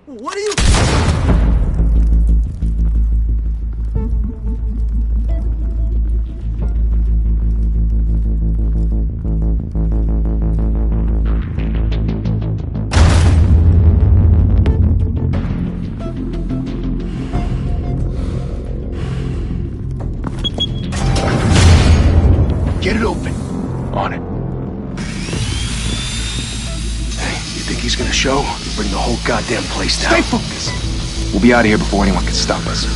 What are you... Get it open. On it. Hey, you think he's gonna show? Bring the whole goddamn place down. Stay focused. We'll be out of here before anyone can stop us.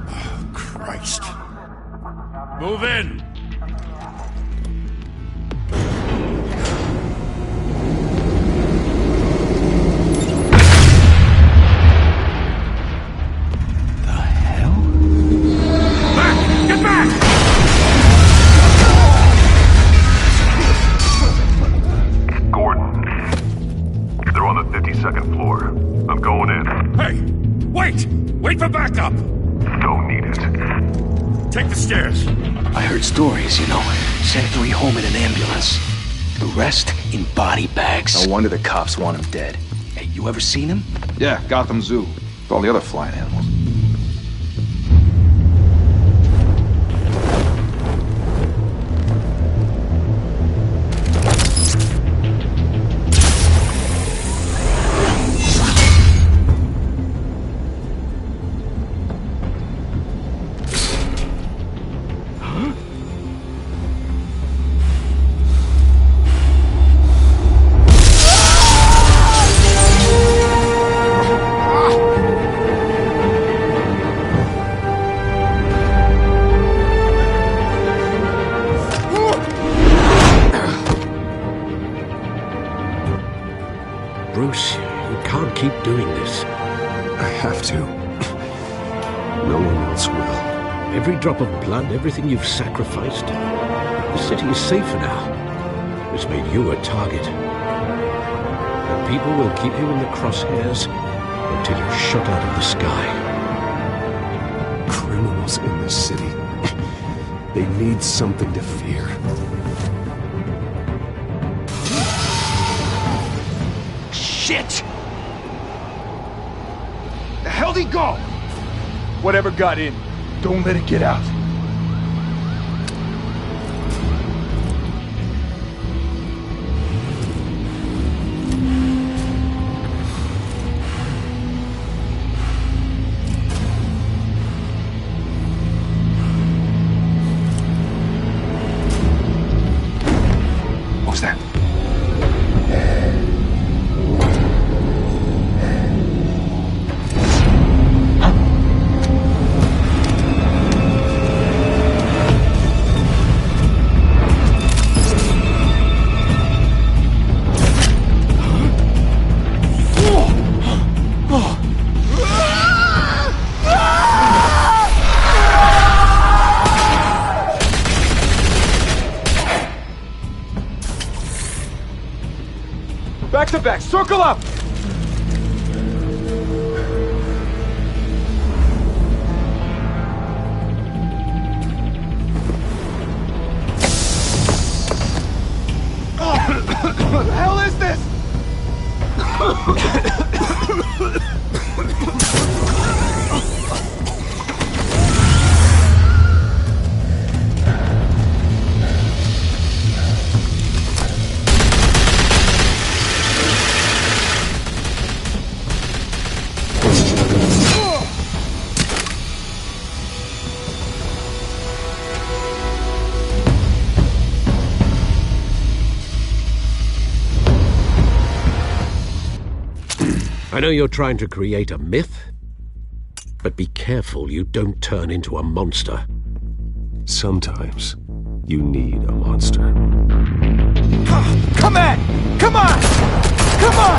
Oh, Christ. Move in! Wait for backup! Don't need it. Take the stairs. I heard stories, you know. Sent 3 home in an ambulance. The rest in body bags. No wonder the cops want him dead. Hey, you ever seen him? Yeah, Gotham Zoo. With all the other flying animals. Bruce, you can't keep doing this. I have to. No one else will. Every drop of blood, everything you've sacrificed. The city is safer now. It's made you a target. And people will keep you in the crosshairs until you're shot out of the sky. Criminals in this city. They need something to fear. Shit! The hell'd he go? Whatever got in, don't let it get out. What was that? Back to back, circle up! What the hell is this? I know you're trying to create a myth, but be careful you don't turn into a monster. Sometimes you need a monster. Come on! Come on! Come on!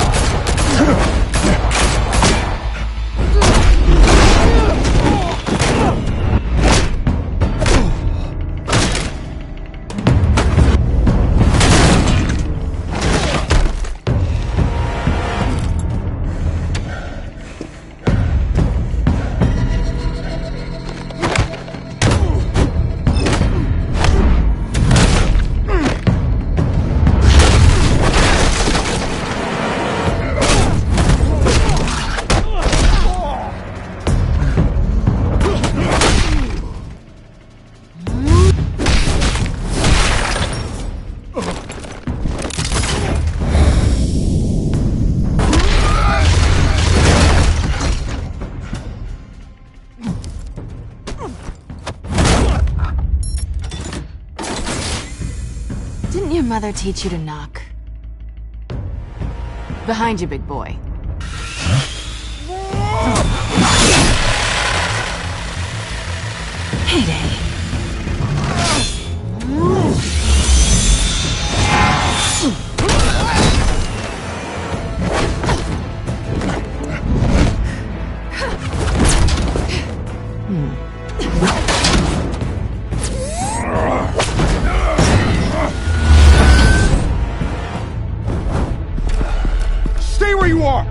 your mother teach you to knock? Behind you, big boy. Heyday. Stay where you are!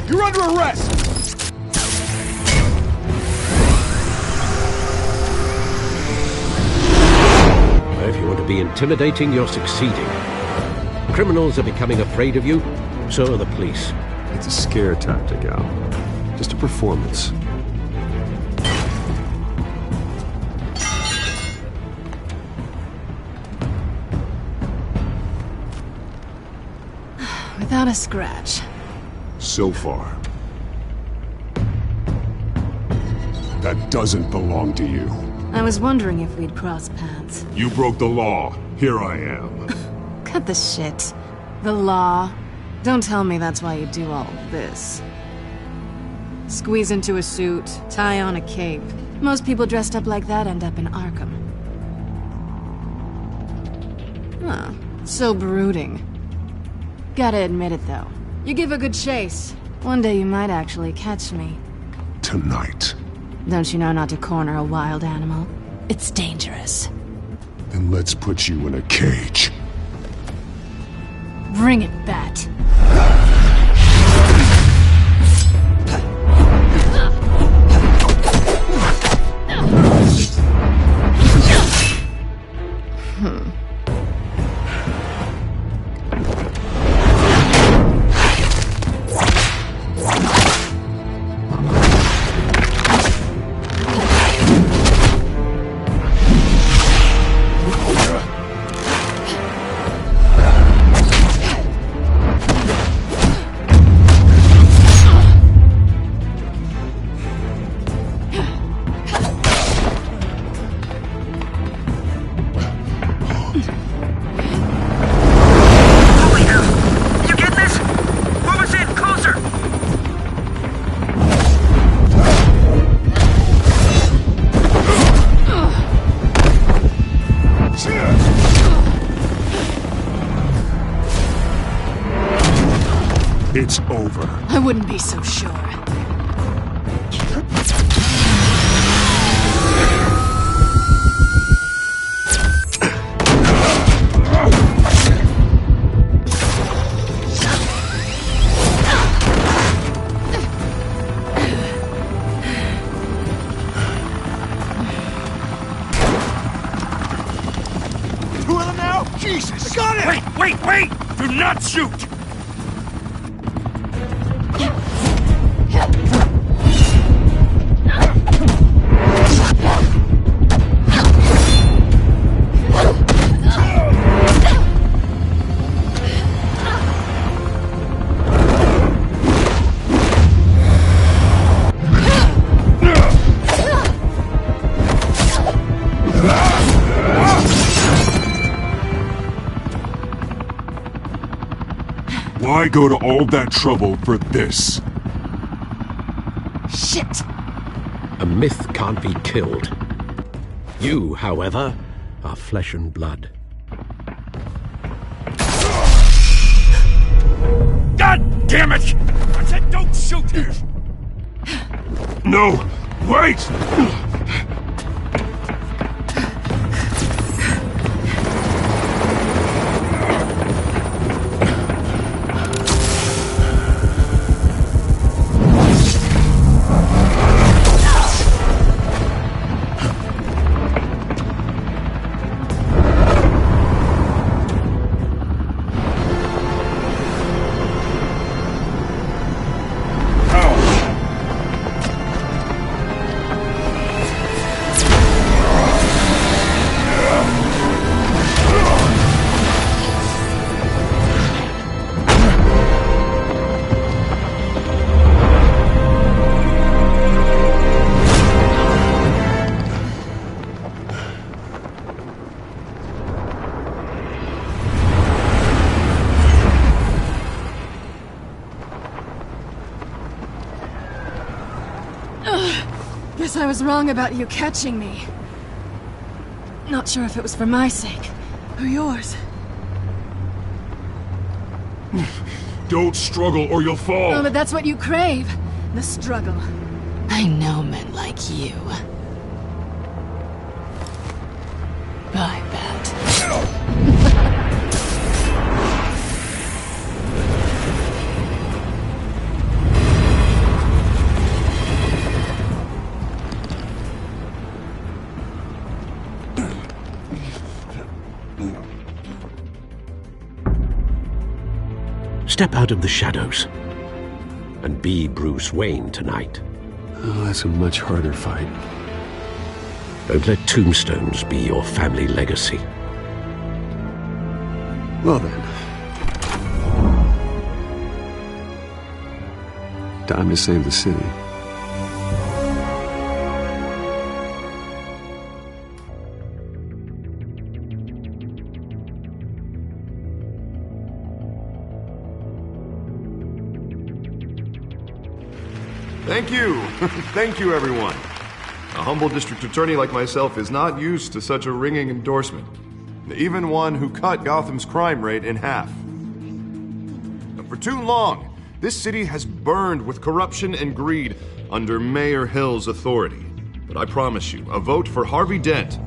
You're under arrest! If you want to be intimidating, you're succeeding. Criminals are becoming afraid of you, so are the police. It's a scare tactic, Al. Just a performance. Without a scratch. So far. That doesn't belong to you. I was wondering if we'd cross paths. You broke the law. Here I am. Cut the shit. The law. Don't tell me that's why you do all this. Squeeze into a suit, tie on a cape. Most people dressed up like that end up in Arkham. Huh. So brooding. Gotta admit it, though. You give a good chase. One day you might actually catch me. Tonight. Don't you know not to corner a wild animal? It's dangerous. Then let's put you in a cage. Bring it, Bat. It's over. I wouldn't be so sure. Two of them now? Jesus! I got it! Wait! Do not shoot! Why go to all that trouble for this? Shit! A myth can't be killed. You, however, are flesh and blood. God damn it! I said don't shoot! No! Wait! Guess I was wrong about you catching me. Not sure if it was for my sake, or yours. Don't struggle or you'll fall. Oh, but that's what you crave. The struggle. I know men like you. I bet. Step out of the shadows and be Bruce Wayne tonight. Oh, that's a much harder fight. Don't let tombstones be your family legacy. Well then. Time to save the city. Thank you. Thank you, everyone. A humble district attorney like myself is not used to such a ringing endorsement. Even one who cut Gotham's crime rate in half. For too long, this city has burned with corruption and greed under Mayor Hill's authority. But I promise you, a vote for Harvey Dent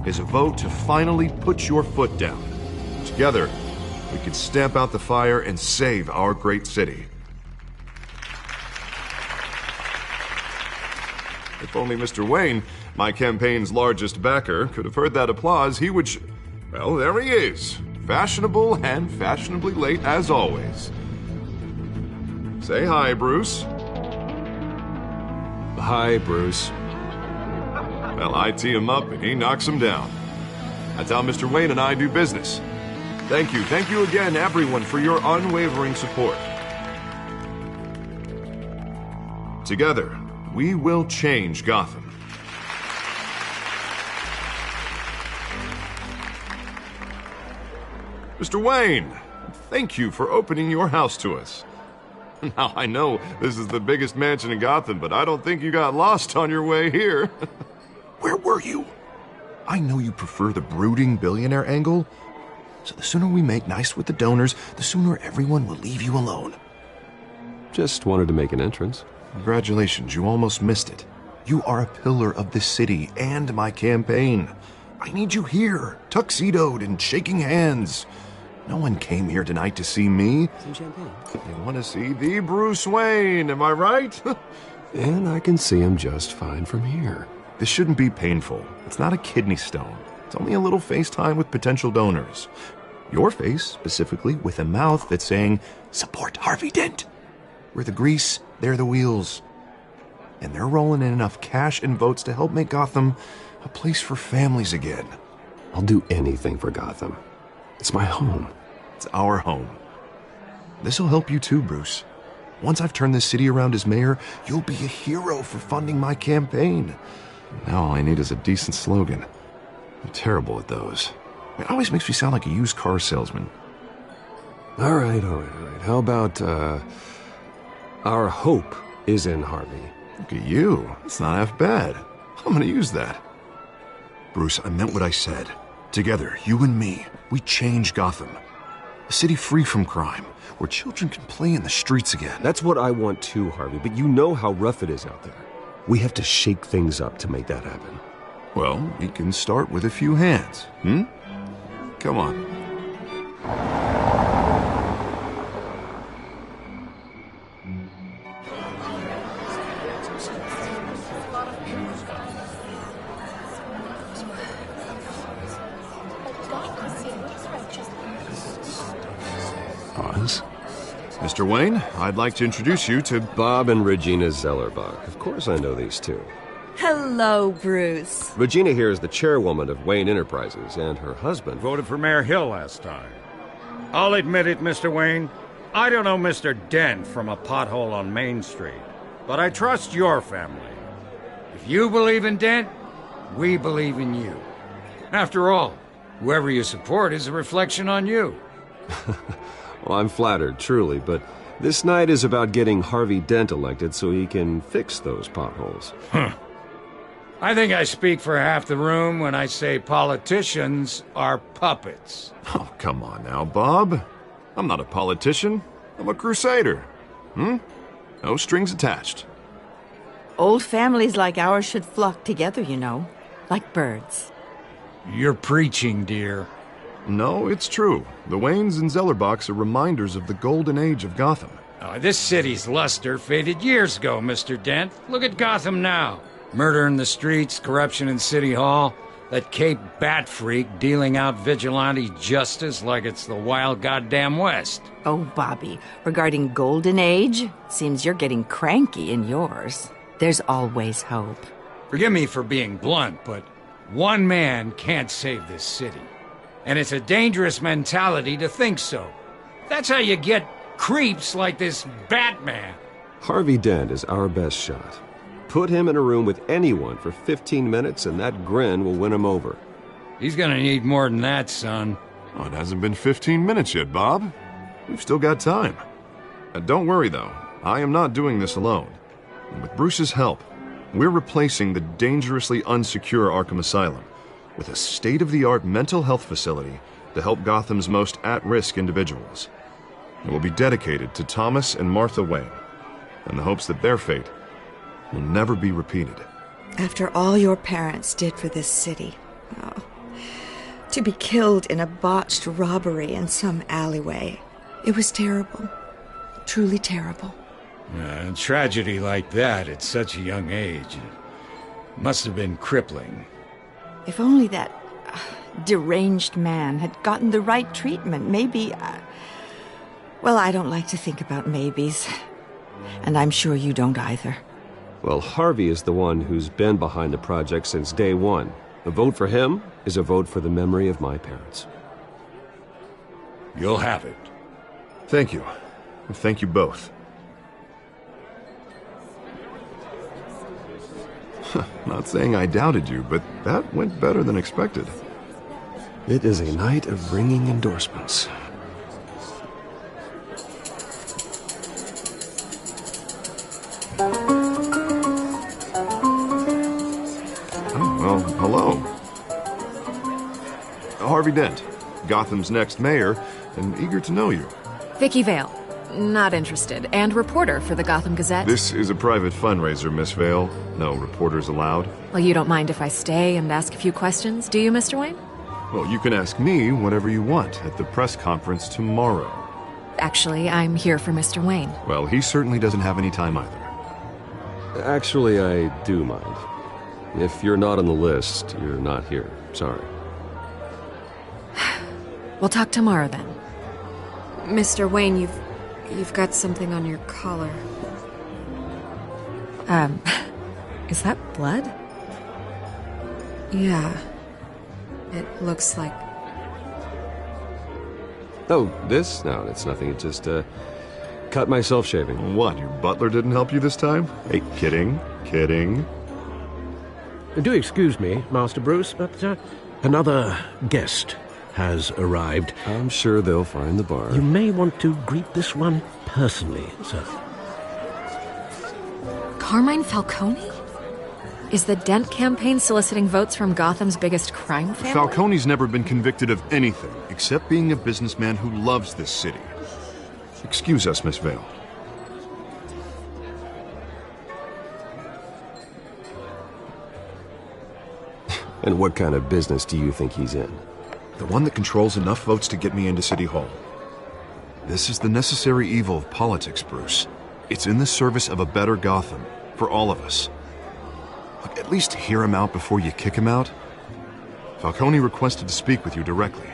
is a vote to finally put your foot down. Together, we can stamp out the fire and save our great city. If only Mr. Wayne, my campaign's largest backer, could have heard that applause, he would... Well, there he is. Fashionable and fashionably late as always. Say hi, Bruce. Hi, Bruce. Well, I tee him up and he knocks him down. That's how Mr. Wayne and I do business. Thank you again, everyone, for your unwavering support. Together, we will change Gotham. Mr. Wayne, thank you for opening your house to us. Now, I know this is the biggest mansion in Gotham, but I don't think you got lost on your way here. Where were you? I know you prefer the brooding billionaire angle, so the sooner we make nice with the donors, the sooner everyone will leave you alone. Just wanted to make an entrance. Congratulations, you almost missed it. You are a pillar of this city and my campaign. I need you here, tuxedoed and shaking hands. No one came here tonight to see me. Some champagne. They want to see the Bruce Wayne, am I right? And I can see him just fine from here. This shouldn't be painful. It's not a kidney stone. It's only a little FaceTime with potential donors. Your face, specifically, with a mouth that's saying, support Harvey Dent. We're the grease, they're the wheels. And they're rolling in enough cash and votes to help make Gotham a place for families again. I'll do anything for Gotham. It's my home. It's our home. This'll help you too, Bruce. Once I've turned this city around as mayor, you'll be a hero for funding my campaign. Now all I need is a decent slogan. I'm terrible at those. It always makes me sound like a used car salesman. All right. How about, our hope is in Harvey. Look at you. It's not half bad. I'm gonna use that. Bruce, I meant what I said. Together, you and me, we change Gotham. A city free from crime, where children can play in the streets again. That's what I want too, Harvey, but you know how rough it is out there. We have to shake things up to make that happen. Well, we can start with a few hands, Come on. Pause. Mr. Wayne, I'd like to introduce you to... Bob and Regina Zellerbach. Of course I know these two. Hello, Bruce. Regina here is the chairwoman of Wayne Enterprises, and her husband... Voted for Mayor Hill last time. I'll admit it, Mr. Wayne. I don't know Mr. Dent from a pothole on Main Street, but I trust your family. If you believe in Dent, we believe in you. After all, whoever you support is a reflection on you. Well, I'm flattered, truly, but This night is about getting Harvey Dent elected so he can fix those potholes. I think I speak for half the room when I say politicians are puppets. Oh, come on now, Bob. I'm not a politician. I'm a crusader. No strings attached. Old families like ours should flock together, you know, like birds. You're preaching, dear. No, it's true. The Waynes and Zellerbachs are reminders of the golden age of Gotham. This city's luster faded years ago, Mr. Dent. Look at Gotham now. Murder in the streets, corruption in City Hall, that Cape Bat freak dealing out vigilante justice like it's the wild goddamn West. Oh, Bobby, regarding Golden Age, seems you're getting cranky in yours. There's always hope. Forgive me for being blunt, but one man can't save this city. And it's a dangerous mentality to think so. That's how you get creeps like this Batman. Harvey Dent is our best shot. Put him in a room with anyone for 15 minutes and that grin will win him over. He's gonna need more than that, son. Oh, it hasn't been 15 minutes yet, Bob. We've still got time. Don't worry, though. I am not doing this alone. And with Bruce's help, we're replacing the dangerously unsecure Arkham Asylum with a state-of-the-art mental health facility to help Gotham's most at-risk individuals. It will be dedicated to Thomas and Martha Wayne, in the hopes that their fate will never be repeated. After all your parents did for this city, to be killed in a botched robbery in some alleyway, it was terrible. Truly terrible. A tragedy like that at such a young age must have been crippling. If only that deranged man had gotten the right treatment, maybe... well, I don't like to think about maybes. And I'm sure you don't either. Well, Harvey is the one who's been behind the project since day one. A vote for him is a vote for the memory of my parents. You'll have it. Thank you. Thank you both. Not saying I doubted you, but that went better than expected. It is a night of ringing endorsements. Well, hello. Harvey Dent, Gotham's next mayor, and eager to know you. Vicky Vale. Not interested. And reporter for the Gotham Gazette. This is a private fundraiser, Miss Vale. No reporters allowed. Well, you don't mind if I stay and ask a few questions, do you, Mr. Wayne? Well, you can ask me whatever you want at the press conference tomorrow. Actually, I'm here for Mr. Wayne. Well, he certainly doesn't have any time either. Actually, I do mind. If you're not on the list, you're not here. Sorry. We'll talk tomorrow then. Mr. Wayne, you've got something on your collar. Is that blood? Yeah. It looks like... Oh, this? No, it's nothing. It just, cut myself shaving. What, your butler didn't help you this time? Hey, kidding. Do excuse me, Master Bruce, but another guest has arrived. I'm sure they'll find the bar. You may want to greet this one personally, sir. Carmine Falcone? Is the Dent campaign soliciting votes from Gotham's biggest crime family? Falcone's never been convicted of anything except being a businessman who loves this city. Excuse us, Miss Vale. And what kind of business do you think he's in? The one that controls enough votes to get me into City Hall. This is the necessary evil of politics, Bruce. It's in the service of a better Gotham, for all of us. Look, at least hear him out before you kick him out. Falcone requested to speak with you directly.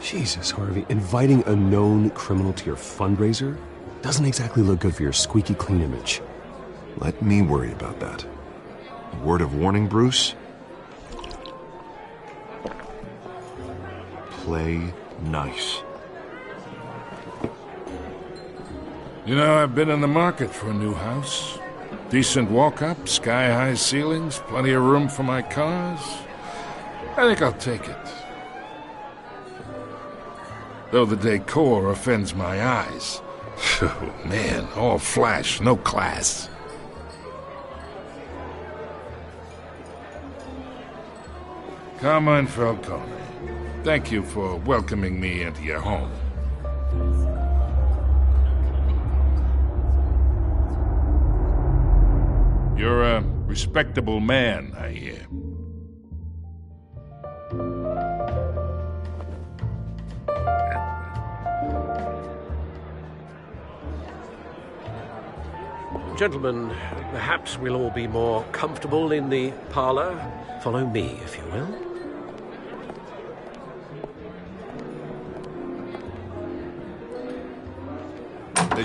Jesus, Harvey, inviting a known criminal to your fundraiser doesn't exactly look good for your squeaky clean image. Let me worry about that. A word of warning, Bruce? Play nice. You know, I've been in the market for a new house. Decent walk-up, sky-high ceilings, plenty of room for my cars. I think I'll take it. Though the decor offends my eyes. Oh, man, all flash, no class. Carmine Falcone, thank you for welcoming me into your home. You're a respectable man, I hear. Gentlemen, perhaps we'll all be more comfortable in the parlor. Follow me, if you will.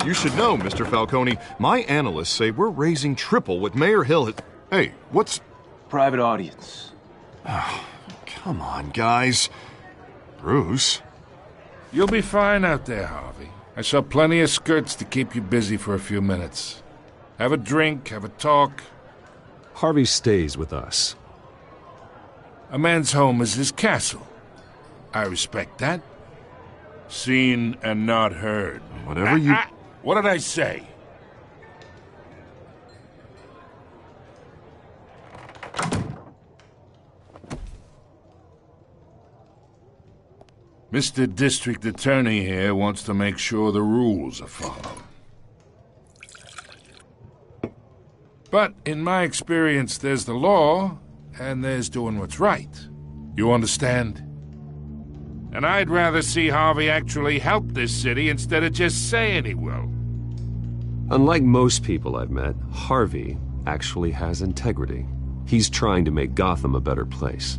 You should know, Mr. Falcone, my analysts say we're raising triple what Mayor Hill had... Hey, what's... Private audience. Oh, come on, guys. Bruce? You'll be fine out there, Harvey. I saw plenty of skirts to keep you busy for a few minutes. Have a drink, have a talk. Harvey stays with us. A man's home is his castle. I respect that. Seen and not heard. Whatever you... What did I say? Mr. District Attorney here wants to make sure the rules are followed. But in my experience, there's the law, and there's doing what's right. You understand? And I'd rather see Harvey actually help this city instead of just saying he will. Unlike most people I've met, Harvey actually has integrity. He's trying to make Gotham a better place.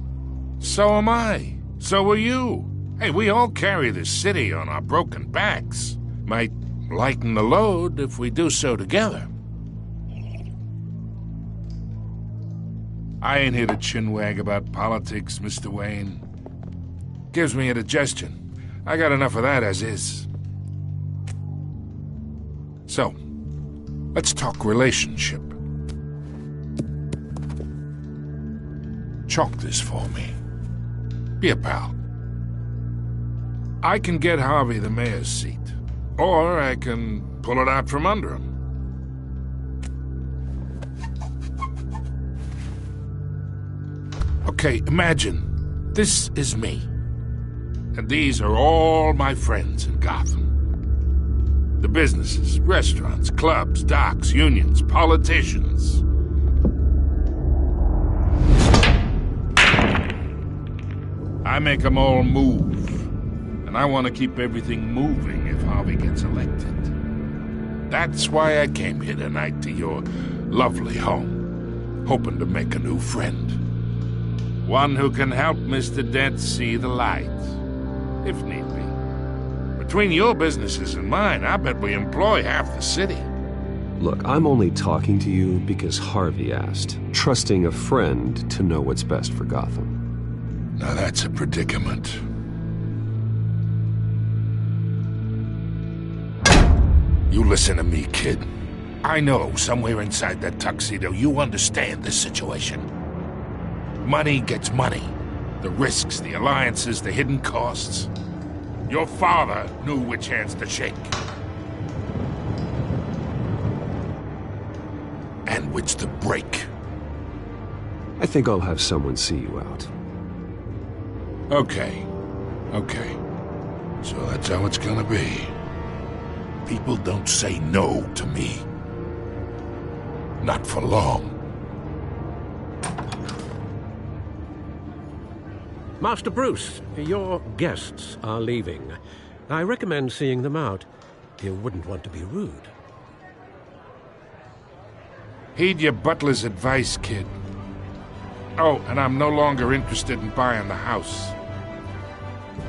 So am I. So are you. Hey, we all carry this city on our broken backs. Might lighten the load if we do so together. I ain't here to chinwag about politics, Mr. Wayne. Gives me indigestion. I got enough of that as is. So, let's talk relationship. Chalk this for me. Be a pal. I can get Harvey the mayor's seat, or I can pull it out from under him. Okay, imagine this is me. And these are all my friends in Gotham. The businesses, restaurants, clubs, docks, unions, politicians. I make them all move. And I want to keep everything moving if Harvey gets elected. That's why I came here tonight to your lovely home, hoping to make a new friend. One who can help Mr. Dent see the light, if need be. Between your businesses and mine, I bet we employ half the city. Look, I'm only talking to you because Harvey asked, trusting a friend to know what's best for Gotham. Now that's a predicament. You listen to me, kid. I know somewhere inside that tuxedo you understand this situation. Money gets money. The risks, the alliances, the hidden costs. Your father knew which hands to shake. And which to break. I think I'll have someone see you out. Okay. So that's how it's gonna be. People don't say no to me. Not for long. Master Bruce, your guests are leaving. I recommend seeing them out. You wouldn't want to be rude. Heed your butler's advice, kid. Oh, and I'm no longer interested in buying the house.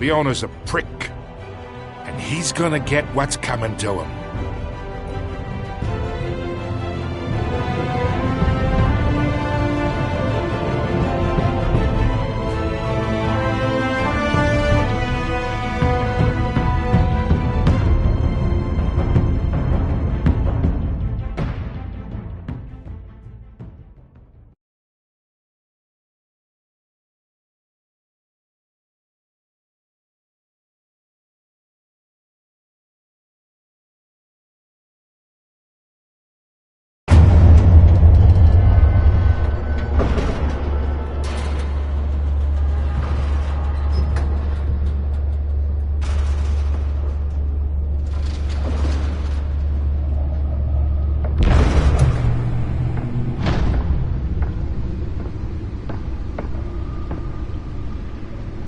The owner's a prick. And he's gonna get what's coming to him.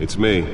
It's me.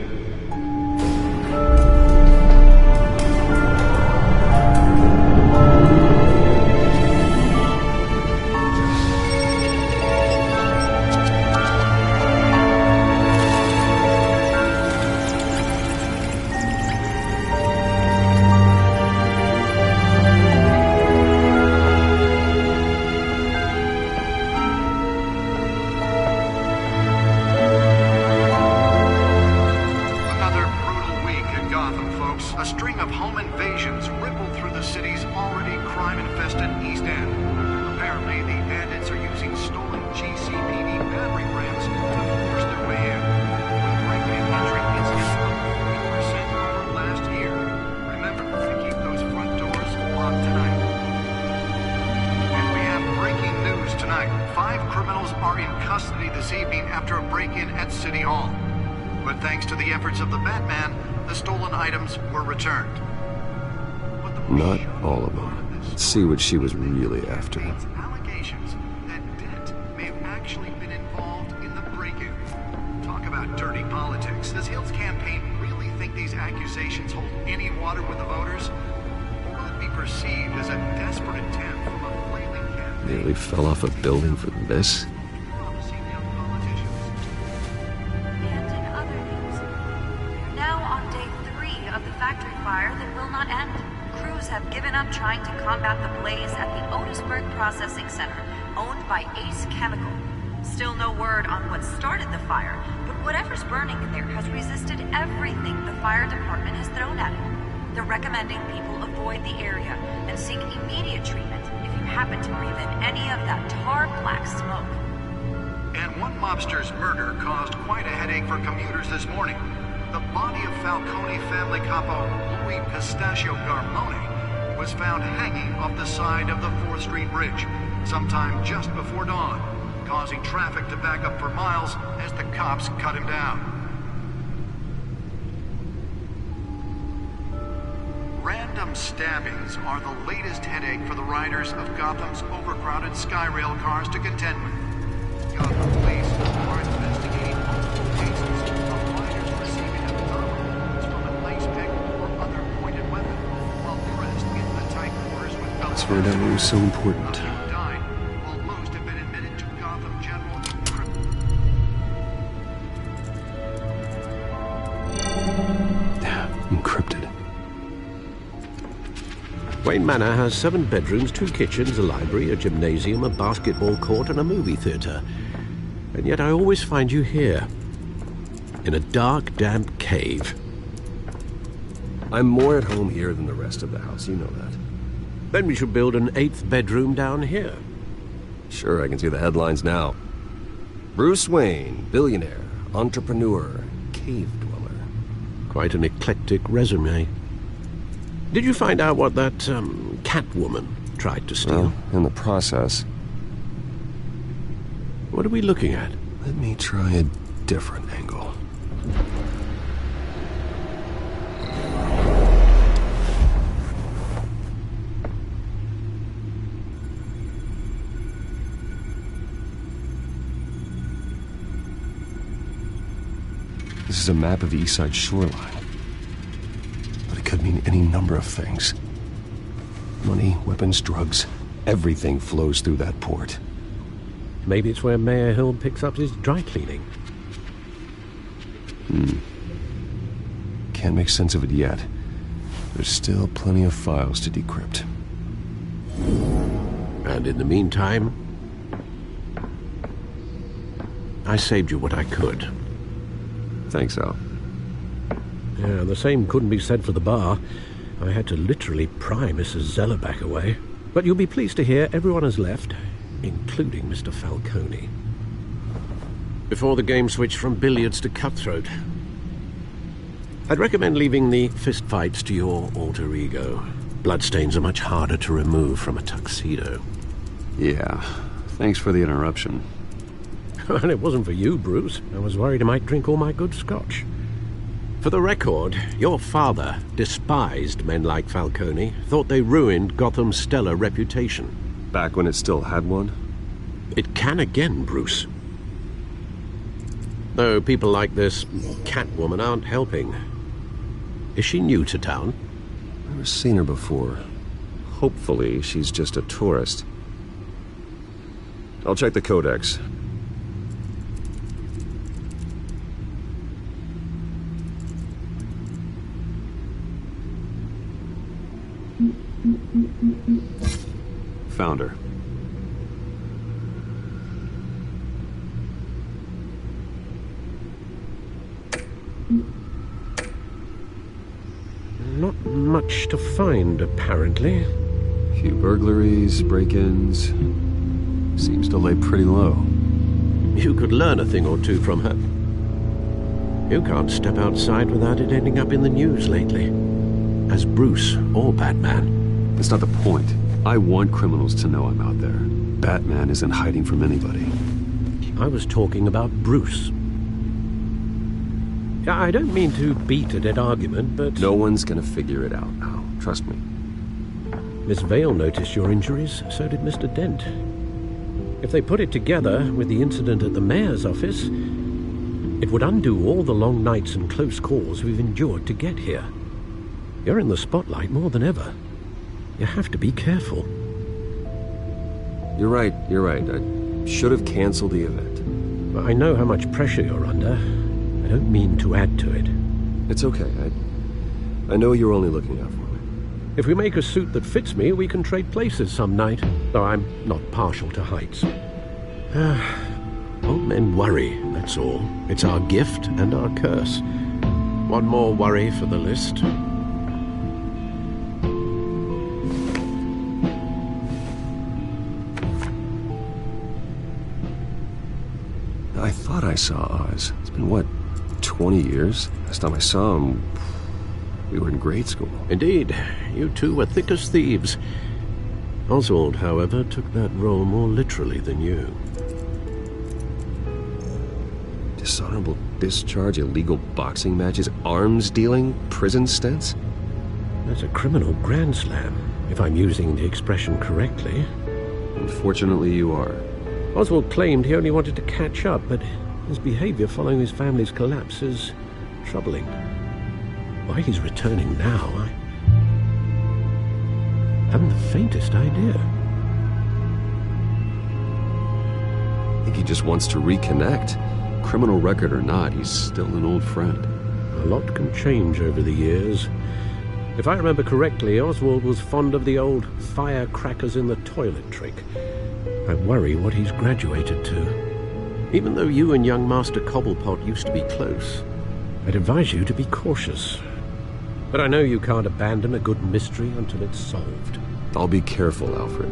Not all of them. Let's see what she was really after. Allegations that Dent may have actually been involved in the break-in. Talk about dirty politics. Does Hill's campaign really think these accusations hold any water with the voters? Or will it be perceived as a desperate attempt from a flailing campaign? Nearly fell off a building for this? And in other news, we're now on day 3 of the factory fire that will not end. Crews have given up trying to combat the blaze at the Otisburg Processing Center, owned by Ace Chemical. Still no word on what started the fire, but whatever's burning in there has resisted everything the fire department has thrown at it. They're recommending people avoid the area and seek immediate treatment if you happen to breathe in any of that tar black smoke. And one mobster's murder caused quite a headache for commuters this morning. The body of Falcone family capo Louis Pistachio Garmone was found hanging off the side of the 4th Street Bridge sometime just before dawn, causing traffic to back up for miles as the cops cut him down. Random stabbings are the latest headache for the riders of Gotham's overcrowded Skyrail cars to contend with. Gotham police are investigating multiple cases of riders receiving abdominal wounds from an ice pick or other pointed weapon while pressed into the tight quarters with Let's find out what was so important. died, while most have been admitted to Gotham General Encrypted. Wayne Manor has 7 bedrooms, 2 kitchens, a library, a gymnasium, a basketball court, and a movie theater. And yet I always find you here, in a dark, damp cave. I'm more at home here than the rest of the house, you know that. Then we should build an 8th bedroom down here. Sure, I can see the headlines now. Bruce Wayne, billionaire, entrepreneur, cave dweller. Quite an eclectic resume. Did you find out what that, Catwoman tried to steal? Well, in the process. What are we looking at? Let me try a different angle. This is a map of the East Side shoreline. But it could mean any number of things. Money, weapons, drugs, everything flows through that port. Maybe it's where Mayor Hill picks up his dry cleaning. Can't make sense of it yet. There's still plenty of files to decrypt. And in the meantime, I saved you what I could. Thanks, Al. Yeah, the same couldn't be said for the bar. I had to literally pry Mrs. Zellerback away. But you'll be pleased to hear everyone has left, including Mr. Falcone. Before the game switched from billiards to cutthroat. I'd recommend leaving the fistfights to your alter ego. Bloodstains are much harder to remove from a tuxedo. Yeah, thanks for the interruption. And it wasn't for you, Bruce. I was worried I might drink all my good scotch. For the record, your father despised men like Falcone, thought they ruined Gotham's stellar reputation. Back when it still had one? It can again, Bruce. Though people like this Catwoman aren't helping. Is she new to town? I've never seen her before. Hopefully, she's just a tourist. I'll check the codex. Found her. Not much to find, apparently. Few burglaries, break-ins. Seems to lay pretty low. You could learn a thing or two from her. You can't step outside without it ending up in the news lately. As Bruce or Batman. That's not the point. I want criminals to know I'm out there. Batman isn't hiding from anybody. I was talking about Bruce. I don't mean to beat a dead argument, but... No one's gonna figure it out now. Trust me. Miss Vale noticed your injuries, so did Mr. Dent. If they put it together with the incident at the mayor's office, it would undo all the long nights and close calls we've endured to get here. You're in the spotlight more than ever. You have to be careful. You're right. I should have canceled the event. I know how much pressure you're under. I don't mean to add to it. It's okay. I know you're only looking out for me. If we make a suit that fits me, we can trade places some night, though I'm not partial to heights. Old men worry, that's all. It's our gift and our curse. One more worry for the list. I thought I saw Oz. It's been, what, 20 years? Last time I saw him, we were in grade school. Indeed. You two were thick as thieves. Oswald, however, took that role more literally than you. Dishonorable discharge, illegal boxing matches, arms dealing, prison stints? That's a criminal grand slam, if I'm using the expression correctly. Unfortunately, you are. Oswald claimed he only wanted to catch up, but his behavior following his family's collapse is troubling. Why he's returning now, I haven't the faintest idea. I think he just wants to reconnect. Criminal record or not, he's still an old friend. A lot can change over the years. If I remember correctly, Oswald was fond of the old firecrackers in the toilet trick. I worry what he's graduated to. Even though you and young Master Cobblepot used to be close, I'd advise you to be cautious. But I know you can't abandon a good mystery until it's solved. I'll be careful, Alfred.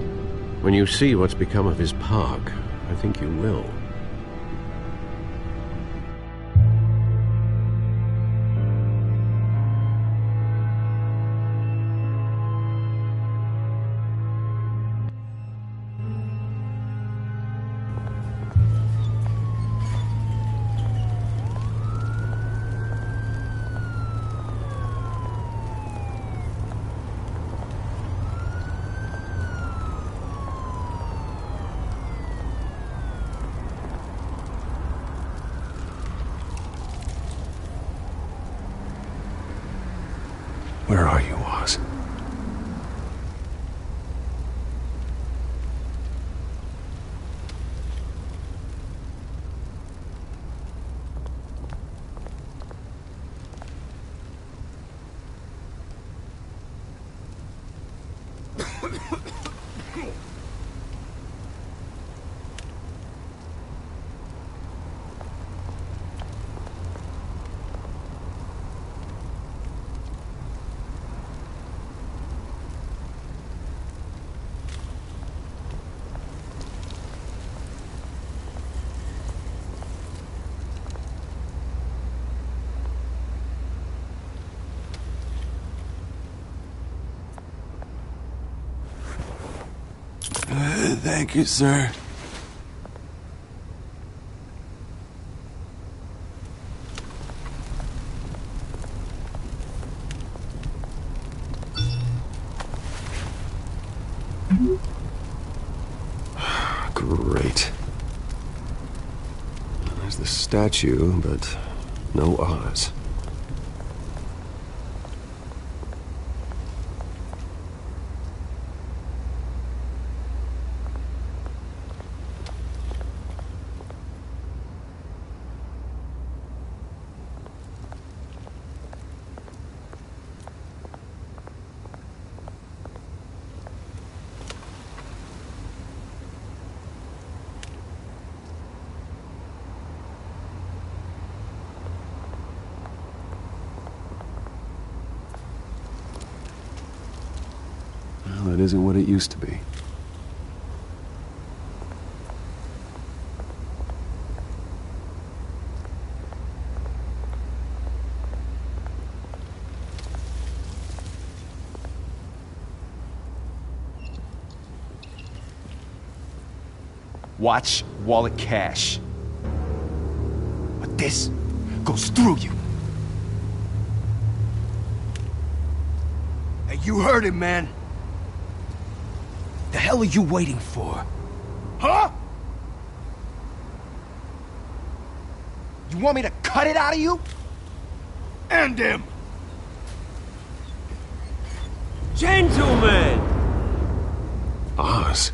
When you see what's become of his park, I think you will. Where are you, Oz? Thank you, sir. Great. There's There's the statue, but no Oz. That isn't what it used to be. Watch wallet cash. But this goes through you. Hey, you heard him, man. The hell are you waiting for? Huh? You want me to cut it out of you? End him! Gentlemen! Oz?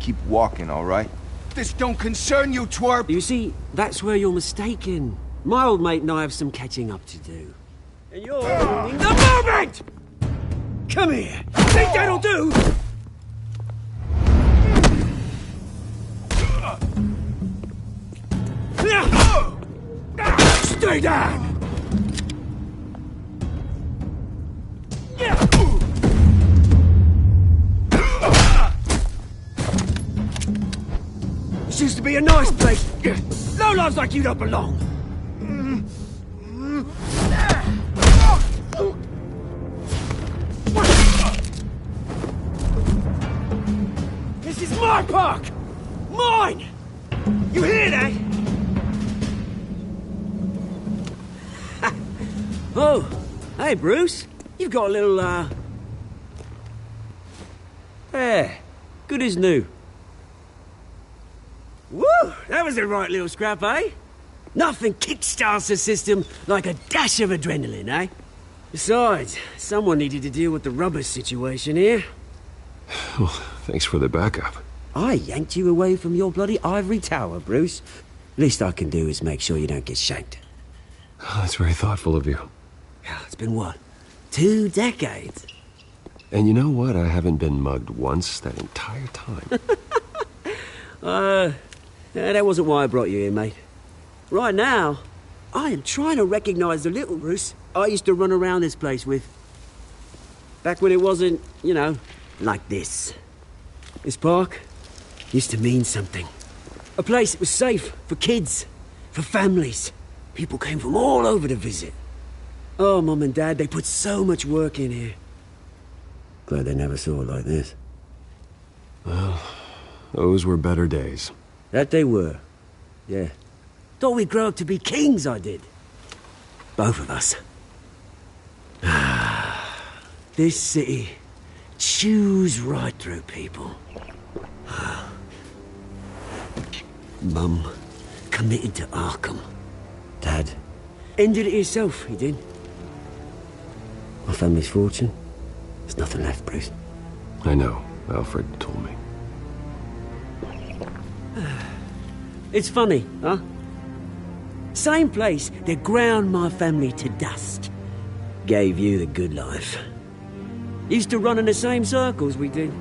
Keep walking, all right? This don't concern you, twerp! You see, that's where you're mistaken. My old mate and I have some catching up to do. And you're ruining the moment! Come here! Think that'll do? Stay down! This used to be a nice place. Lowlifes like you don't belong. This is my park! Mine! You hear that? Oh, hey, Bruce. You've got a little, There. Good as new. Woo! That was a right little scrap, eh? Nothing kickstarts the system like a dash of adrenaline, eh? Besides, someone needed to deal with the rubber situation here. Well, thanks for the backup. I yanked you away from your bloody ivory tower, Bruce. Least I can do is make sure you don't get shanked. Oh, that's very thoughtful of you. Yeah, it's been what? 2 decades? And you know what? I haven't been mugged once that entire time. That wasn't why I brought you here, mate. Right now, I am trying to recognize the little Bruce I used to run around this place with. Back when it wasn't, you know, like this. This park used to mean something. A place that was safe for kids, for families. People came from all over to visit. Oh, Mum and Dad, they put so much work in here. Glad they never saw it like this. Well, those were better days. That they were. Yeah. Thought we'd grow up to be kings, I did. Both of us. This city chews right through people. Mum committed to Arkham. Dad ended it himself, he did. My family's fortune. There's nothing left, Bruce. I know. Alfred told me. It's funny, huh? Same place that ground my family to dust. Gave you the good life. Used to run in the same circles we did.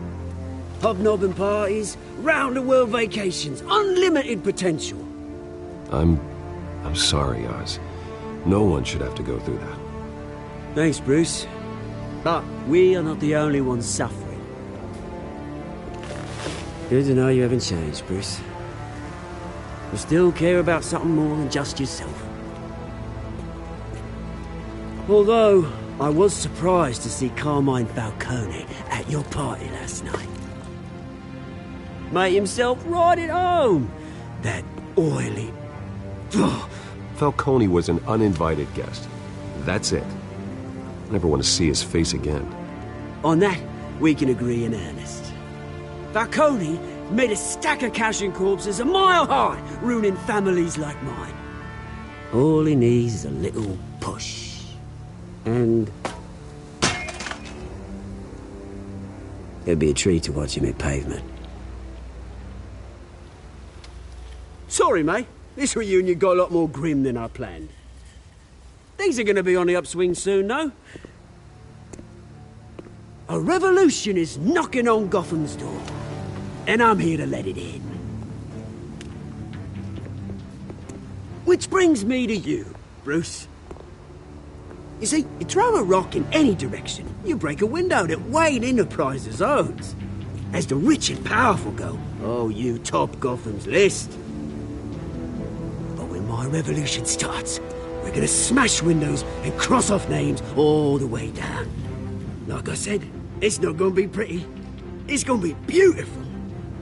Hobnobbing parties, round-the-world vacations, unlimited potential. I'm sorry, Oz. No one should have to go through that. Thanks, Bruce. But we are not the only ones suffering. Good to know you haven't changed, Bruce. You still care about something more than just yourself. Although, I was surprised to see Carmine Falcone at your party last night. Made himself right at home. That oily... Falcone was an uninvited guest. That's it. I never want to see his face again. On that, we can agree in earnest. Falcone made a stack of cash and corpses a mile high, ruining families like mine. All he needs is a little push. And it'd be a treat to watch him hit pavement. Sorry, mate. This reunion got a lot more grim than I planned. Things are going to be on the upswing soon, though. A revolution is knocking on Gotham's door, and I'm here to let it in. Which brings me to you, Bruce. You see, you throw a rock in any direction, you break a window that Wayne Enterprises owns. As the rich and powerful go, oh, you top Gotham's list. But when my revolution starts, we're gonna smash windows and cross off names all the way down. Like I said, it's not gonna be pretty. It's gonna be beautiful.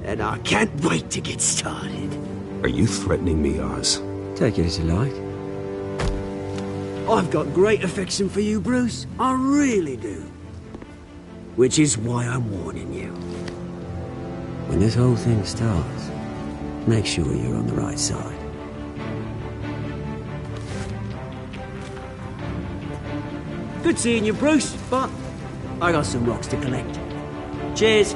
And I can't wait to get started. Are you threatening me, Oz? Take it as you like. I've got great affection for you, Bruce. I really do. Which is why I'm warning you. When this whole thing starts, make sure you're on the right side. Good seeing you, Bruce, but I got some rocks to collect. Cheers.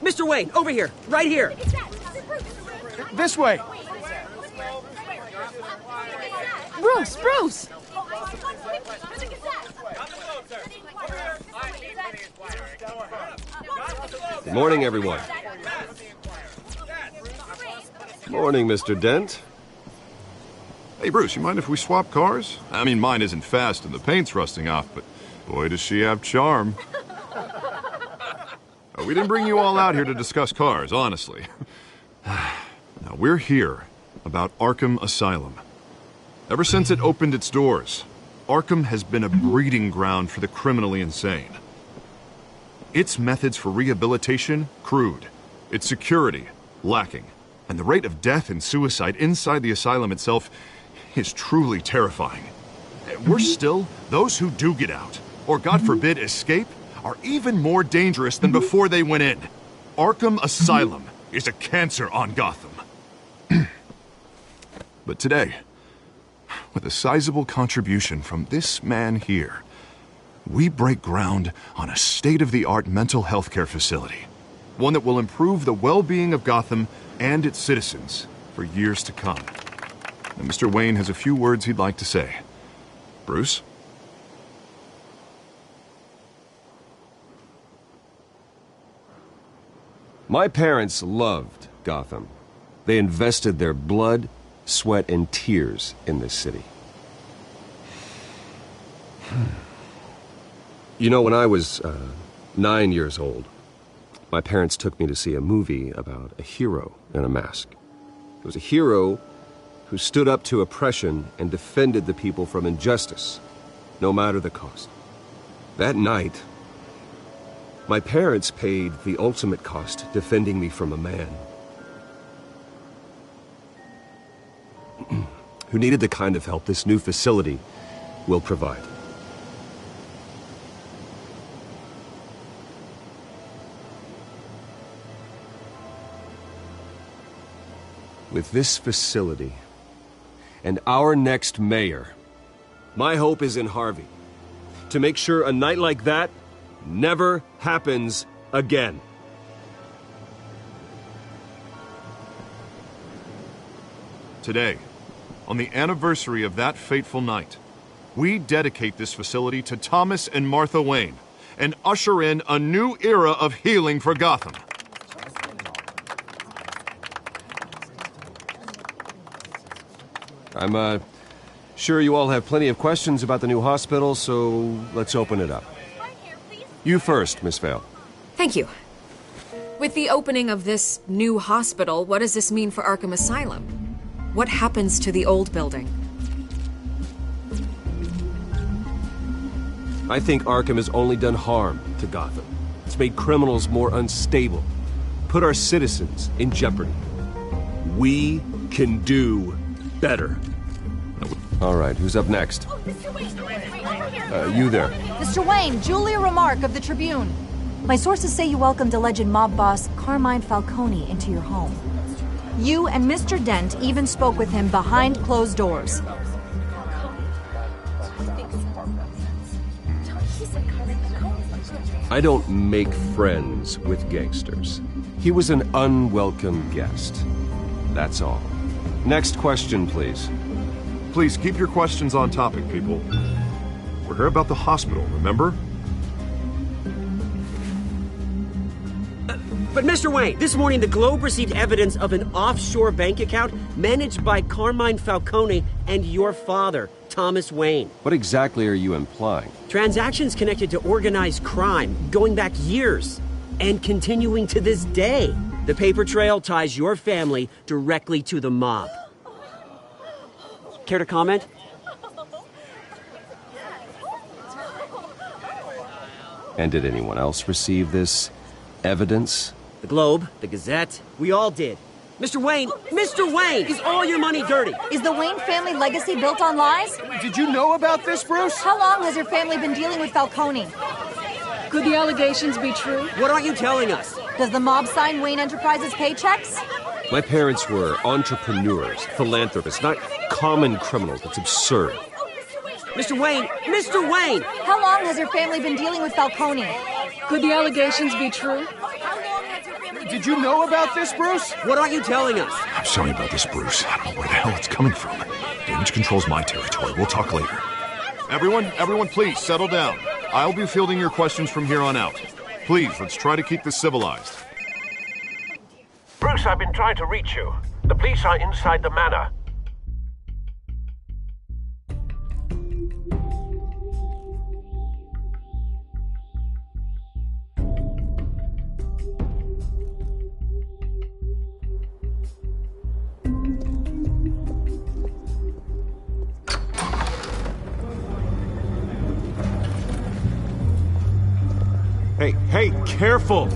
Mr. Wayne, over here. Right here. This way. Bruce! Good morning, everyone. Morning, Mr. Dent. Hey, Bruce, you mind if we swap cars? I mean, mine isn't fast and the paint's rusting off, but boy, does she have charm. We didn't bring you all out here to discuss cars, honestly. Now, we're here about Arkham Asylum. Ever since it opened its doors, Arkham has been a breeding ground for the criminally insane. Its methods for rehabilitation, crude. Its security, lacking. And the rate of death and suicide inside the asylum itself is truly terrifying. Worse still, those who do get out, or God forbid escape, are even more dangerous than before they went in. Arkham Asylum is a cancer on Gotham. But today, with a sizable contribution from this man here, we break ground on a state-of-the-art mental health care facility. One that will improve the well-being of Gotham and its citizens for years to come. And Mr. Wayne has a few words he'd like to say. Bruce? My parents loved Gotham. They invested their blood, sweat, and tears in this city. You know, when I was 9 years old, my parents took me to see a movie about a hero in a mask. It was a hero who stood up to oppression and defended the people from injustice, no matter the cost. That night, my parents paid the ultimate cost defending me from a man who needed the kind of help this new facility will provide. With this facility and our next mayor, my hope is in Harvey, to make sure a night like that never happens again. Today, on the anniversary of that fateful night, we dedicate this facility to Thomas and Martha Wayne and usher in a new era of healing for Gotham. I'm sure you all have plenty of questions about the new hospital, so let's open it up. You first, Miss Vale. Thank you. With the opening of this new hospital, what does this mean for Arkham Asylum? What happens to the old building? I think Arkham has only done harm to Gotham. It's made criminals more unstable, put our citizens in jeopardy. We can do better. All right, who's up next? You there. Mr. Wayne, Julia Remark of the Tribune. My sources say you welcomed alleged mob boss Carmine Falcone into your home. You and Mr. Dent even spoke with him behind closed doors. I don't make friends with gangsters. He was an unwelcome guest. That's all. Next question, please. Please keep your questions on topic, people. We're here about the hospital, remember? But Mr. Wayne, this morning the Globe received evidence of an offshore bank account managed by Carmine Falcone and your father, Thomas Wayne. What exactly are you implying? Transactions connected to organized crime going back years and continuing to this day. The paper trail ties your family directly to the mob. Care to comment? And did anyone else receive this evidence? The Globe, the Gazette, we all did. Mr. Wayne, is all your money dirty? Is the Wayne family legacy built on lies? Did you know about this, Bruce? How long has your family been dealing with Falcone? Could the allegations be true? What aren't you telling us? Does the mob sign Wayne Enterprises paychecks? My parents were entrepreneurs, philanthropists, not common criminals. It's absurd. Mr. Wayne! How long has your family been dealing with Falcone? Could the allegations be true? Did you know about this, Bruce? What aren't you telling us? I'm sorry about this, Bruce. I don't know where the hell it's coming from. Damage control's my territory. We'll talk later. Everyone, please settle down. I'll be fielding your questions from here on out. Please, let's try to keep this civilized. Bruce, I've been trying to reach you. The police are inside the manor. Hey, careful!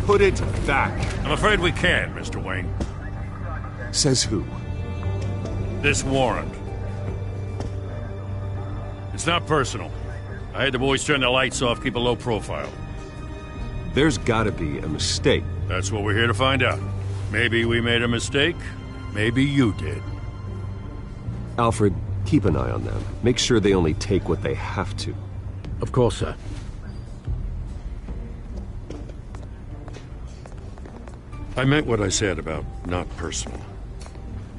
Put it back. I'm afraid we can, Mr. Wayne. Says who? This warrant. It's not personal. I had the boys turn the lights off, keep a low profile. There's gotta be a mistake. That's what we're here to find out. Maybe we made a mistake. Maybe you did. Alfred, keep an eye on them. Make sure they only take what they have to. Of course, sir. I meant what I said about not personal.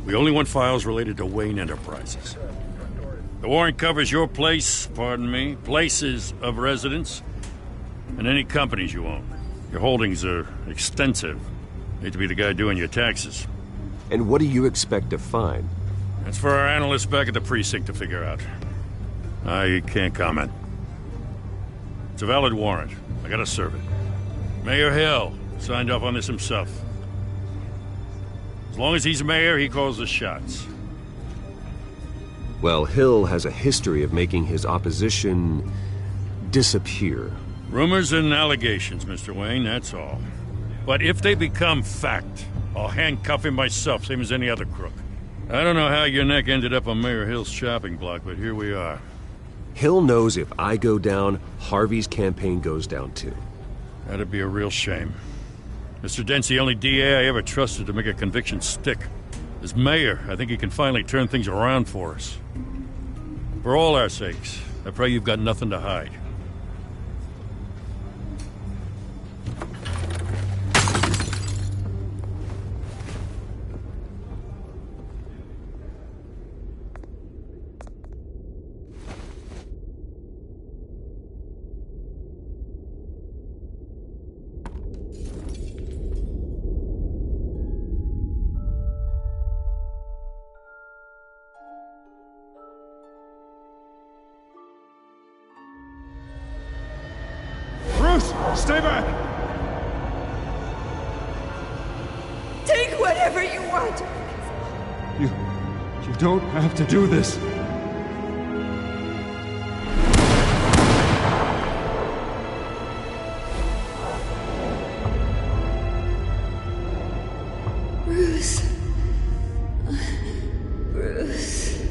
We only want files related to Wayne Enterprises. The warrant covers your place, places of residence, and any companies you own. Your holdings are extensive. Hate to be the guy doing your taxes. And what do you expect to find? That's for our analysts back at the precinct to figure out. I can't comment. It's a valid warrant. I gotta serve it. Mayor Hill signed off on this himself. As long as he's mayor, he calls the shots. Well, Hill has a history of making his opposition disappear. Rumors and allegations, Mr. Wayne, that's all. But if they become fact, I'll handcuff him myself, same as any other crook. I don't know how your neck ended up on Mayor Hill's chopping block, but here we are. Hill knows if I go down, Harvey's campaign goes down too. That'd be a real shame. Mr. Dent's the only DA I ever trusted to make a conviction stick. As mayor, I think he can finally turn things around for us. For all our sakes, I pray you've got nothing to hide. Stay back! Take whatever you want. You don't have to do this. Bruce. Bruce.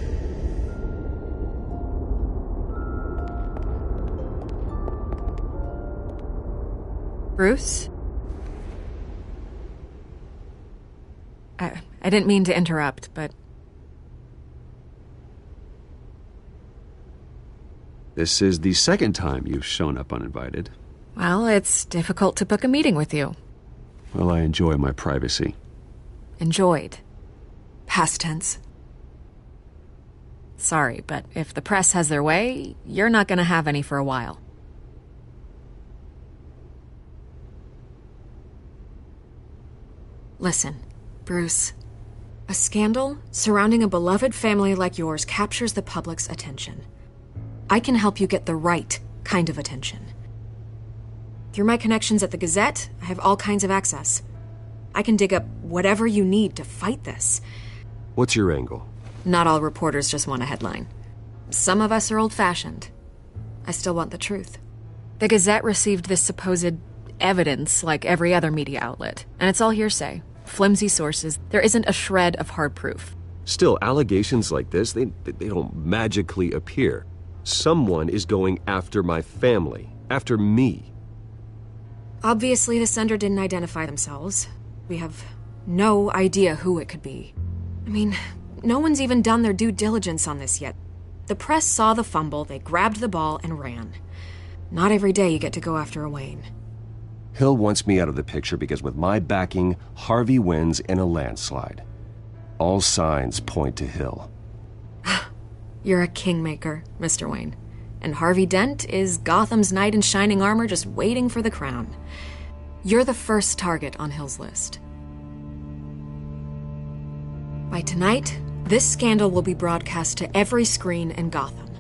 Bruce? I didn't mean to interrupt, but... This is the second time you've shown up uninvited. Well, it's difficult to book a meeting with you. Well, I enjoy my privacy. Enjoyed. Past tense. Sorry, but if the press has their way, you're not gonna have any for a while. Listen, Bruce. A scandal surrounding a beloved family like yours captures the public's attention. I can help you get the right kind of attention. Through my connections at the Gazette, I have all kinds of access. I can dig up whatever you need to fight this. What's your angle? Not all reporters just want a headline. Some of us are old-fashioned. I still want the truth. The Gazette received this supposed evidence like every other media outlet, and it's all hearsay. Flimsy sources. There isn't a shred of hard proof. Still, allegations like this, they don't magically appear. Someone is going after my family, after me. Obviously, the sender didn't identify themselves. We have no idea who it could be. I mean, no one's even done their due diligence on this yet. The press saw the fumble, they grabbed the ball and ran. Not every day you get to go after a Wayne. Hill wants me out of the picture because with my backing, Harvey wins in a landslide. All signs point to Hill. You're a kingmaker, Mr. Wayne. And Harvey Dent is Gotham's knight in shining armor just waiting for the crown. You're the first target on Hill's list. By tonight, this scandal will be broadcast to every screen in Gotham.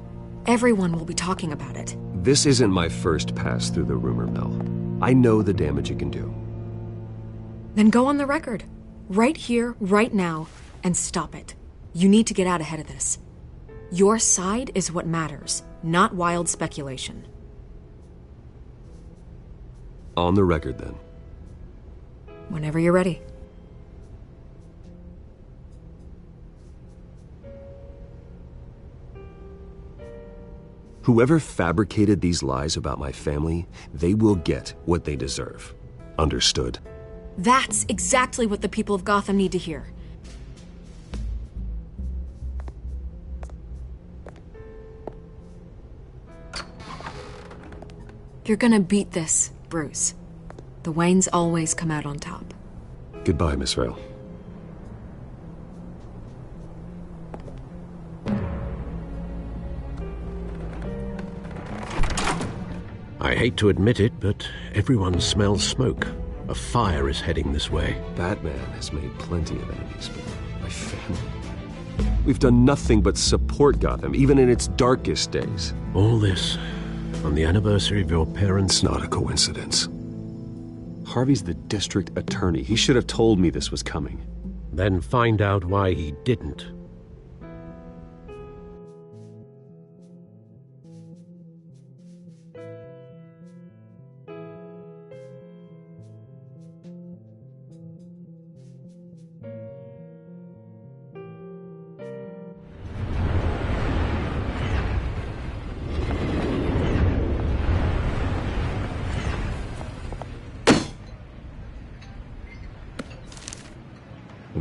Everyone will be talking about it. This isn't my first pass through the rumor mill. I know the damage it can do. Then go on the record. Right here, right now, and stop it. You need to get out ahead of this. Your side is what matters, not wild speculation. On the record, then. Whenever you're ready. Whoever fabricated these lies about my family, they will get what they deserve. Understood? That's exactly what the people of Gotham need to hear. You're gonna beat this, Bruce. The Waynes always come out on top. Goodbye, Miss Vale. I hate to admit it, but everyone smells smoke. A fire is heading this way. Batman has made plenty of enemies, but my family... We've done nothing but support Gotham, even in its darkest days. All this on the anniversary of your parents'... It's not a coincidence. Harvey's the district attorney. He should have told me this was coming. Then find out why he didn't.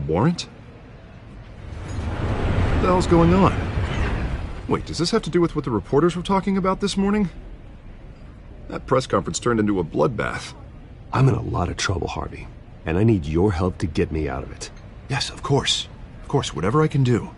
Warrant? What the hell's going on? Wait, does this have to do with what the reporters were talking about this morning? That press conference turned into a bloodbath. I'm in a lot of trouble, Harvey, and I need your help to get me out of it. Yes, of course. Of course, whatever I can do.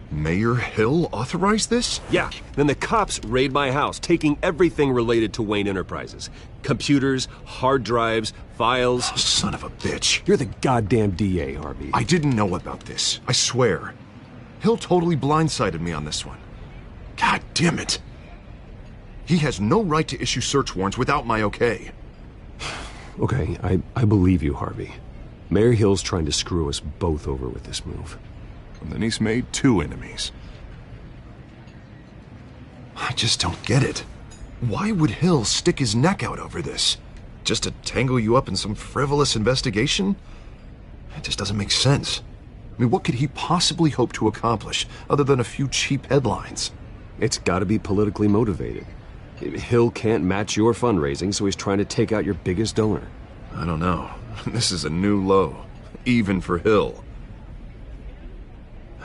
Mayor Hill authorized this? Yeah, then the cops raid my house, taking everything related to Wayne Enterprises. Computers, hard drives, files. Oh, son of a bitch. You're the goddamn DA, Harvey. I didn't know about this. I swear. Hill totally blindsided me on this one. God damn it. He has no right to issue search warrants without my okay. Okay, I believe you, Harvey. Mayor Hill's trying to screw us both over with this move. And then he's made 2 enemies. I just don't get it. Why would Hill stick his neck out over this? Just to tangle you up in some frivolous investigation? It just doesn't make sense. I mean, what could he possibly hope to accomplish other than a few cheap headlines? It's gotta be politically motivated. Hill can't match your fundraising, so he's trying to take out your biggest donor. I don't know. This is a new low. Even for Hill.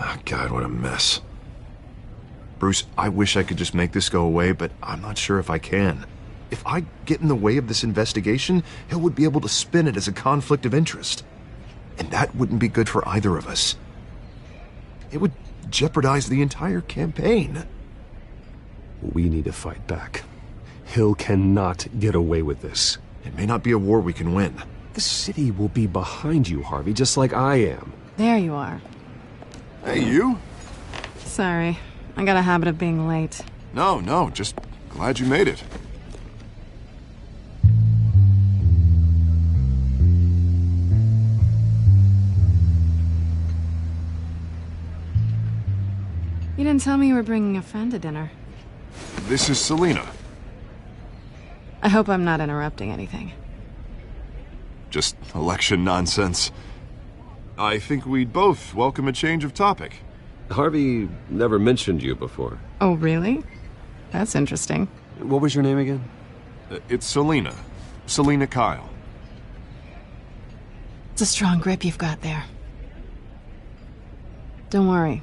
Oh, God, what a mess. Bruce, I wish I could just make this go away, but I'm not sure if I can. If I get in the way of this investigation, Hill would be able to spin it as a conflict of interest. And that wouldn't be good for either of us. It would jeopardize the entire campaign. We need to fight back. Hill cannot get away with this. It may not be a war we can win. The city will be behind you, Harvey, just like I am. There you are. Hey, you? Sorry. I got a habit of being late. No, just glad you made it. You didn't tell me you were bringing a friend to dinner. This is Selina. I hope I'm not interrupting anything. Just election nonsense. I think we'd both welcome a change of topic. Harvey never mentioned you before. Oh, really? That's interesting. What was your name again? It's Selina. Selina Kyle. It's a strong grip you've got there. Don't worry.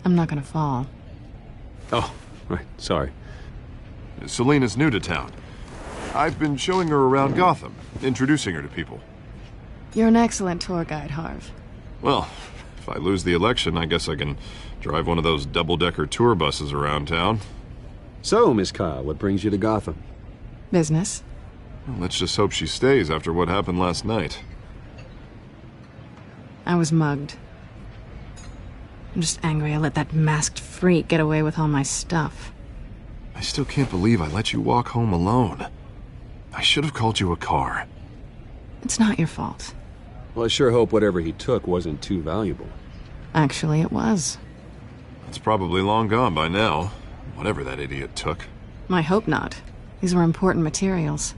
I'm not gonna fall. Oh, right. Sorry. Selina's new to town. I've been showing her around Gotham, introducing her to people. You're an excellent tour guide, Harv. Well, if I lose the election, I guess I can drive one of those double-decker tour buses around town. So, Miss Kyle, what brings you to Gotham? Business. Well, let's just hope she stays after what happened last night. I was mugged. I'm just angry I let that masked freak get away with all my stuff. I still can't believe I let you walk home alone. I should have called you a car. It's not your fault. Well, I sure hope whatever he took wasn't too valuable. Actually, it was. It's probably long gone by now, whatever that idiot took. I hope not. These were important materials.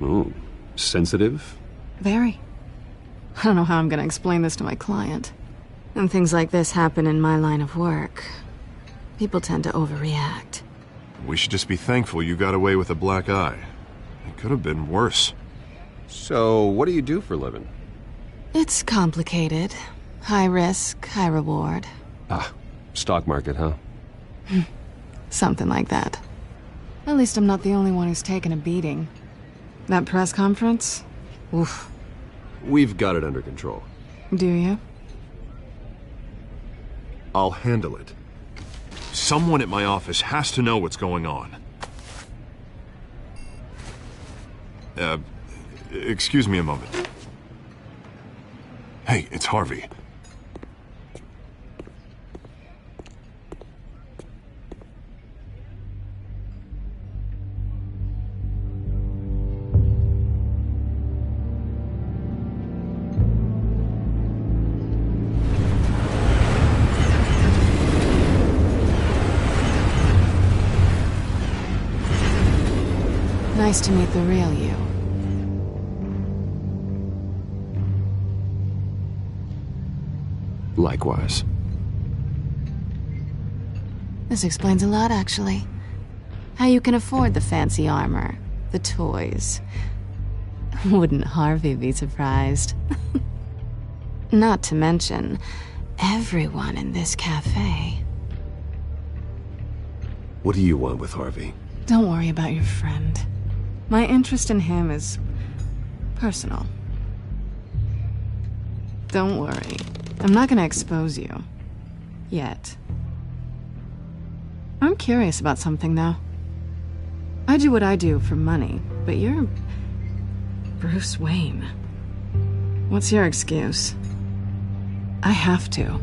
Ooh, sensitive? Very. I don't know how I'm gonna explain this to my client. And things like this happen in my line of work. People tend to overreact. We should just be thankful you got away with a black eye. It could have been worse. So, what do you do for a living? It's complicated. High risk, high reward. Ah, stock market, huh? Something like that. At least I'm not the only one who's taken a beating. That press conference? Oof. We've got it under control. Do you? I'll handle it. Someone at my office has to know what's going on. Excuse me a moment. Hey, it's Harvey. Nice to meet the real you. Likewise. This explains a lot, actually. How you can afford the fancy armor, the toys. Wouldn't Harvey be surprised? Not to mention, everyone in this cafe. What do you want with Harvey? Don't worry about your friend. My interest in him is personal. Don't worry. I'm not gonna expose you. Yet. I'm curious about something, though. I do what I do for money, but you're Bruce Wayne. What's your excuse? I have to.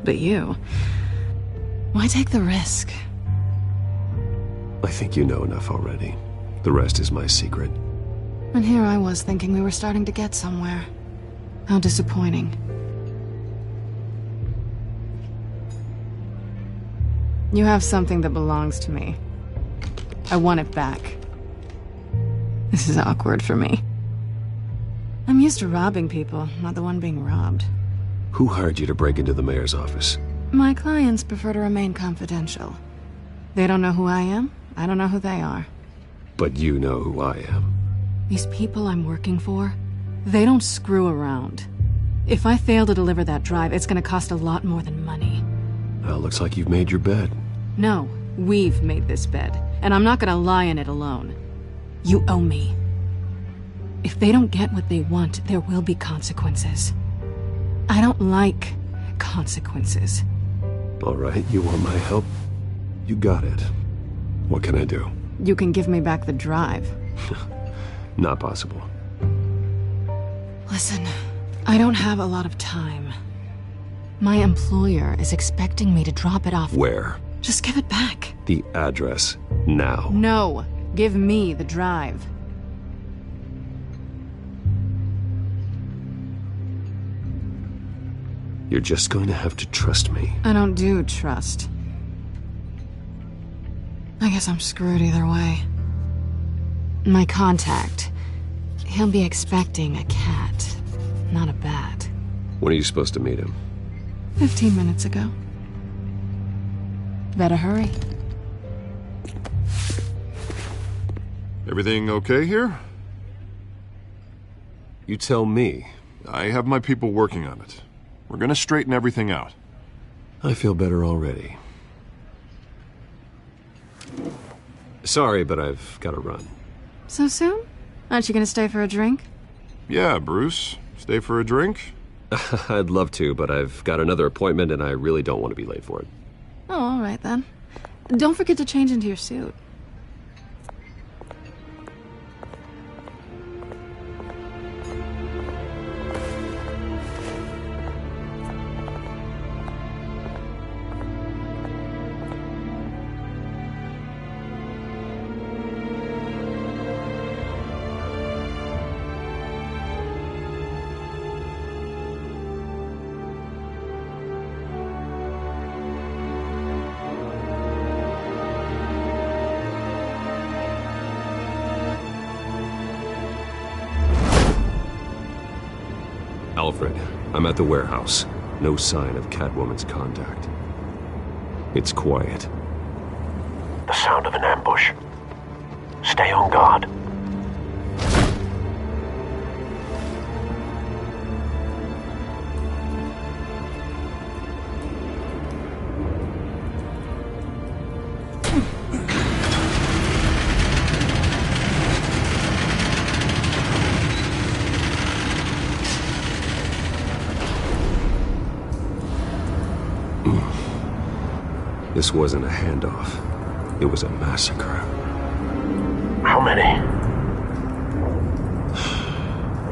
But you... why take the risk? I think you know enough already. The rest is my secret. And here I was thinking we were starting to get somewhere. How disappointing. You have something that belongs to me. I want it back. This is awkward for me. I'm used to robbing people, not the one being robbed. Who hired you to break into the mayor's office? My clients prefer to remain confidential. They don't know who I am, I don't know who they are. But you know who I am. These people I'm working for, they don't screw around. If I fail to deliver that drive, it's gonna cost a lot more than money. Well, looks like you've made your bed. No, we've made this bed, and I'm not gonna lie in it alone. You owe me. If they don't get what they want, there will be consequences. I don't like consequences. All right, you want my help? You got it. What can I do? You can give me back the drive. Not possible. Listen, I don't have a lot of time. My employer is expecting me to drop it off. Where? Just give it back. The address, now. No, give me the drive. You're just going to have to trust me. I don't do trust. I guess I'm screwed either way. My contact, he'll be expecting a cat, not a bat. When are you supposed to meet him? 15 minutes ago. Better hurry. Everything okay here? You tell me. I have my people working on it. We're gonna straighten everything out. I feel better already. Sorry, but I've got to run. So soon? Aren't you gonna stay for a drink? Yeah, Bruce. Stay for a drink? I'd love to, but I've got another appointment and I really don't want to be late for it. Oh, all right then. Don't forget to change into your suit. Alfred, I'm at the warehouse. No sign of Catwoman's contact. It's quiet. The sound of an ambush. Stay on guard. This wasn't a handoff. It was a massacre. How many?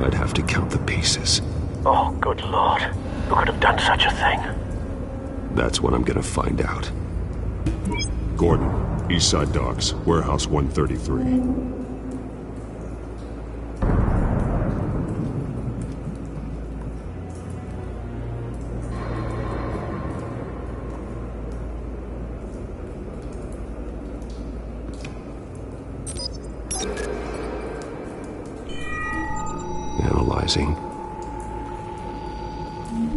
I'd have to count the pieces. Oh, good Lord. Who could have done such a thing? That's what I'm gonna find out. Gordon, Eastside Docks, Warehouse 133. Analyzing.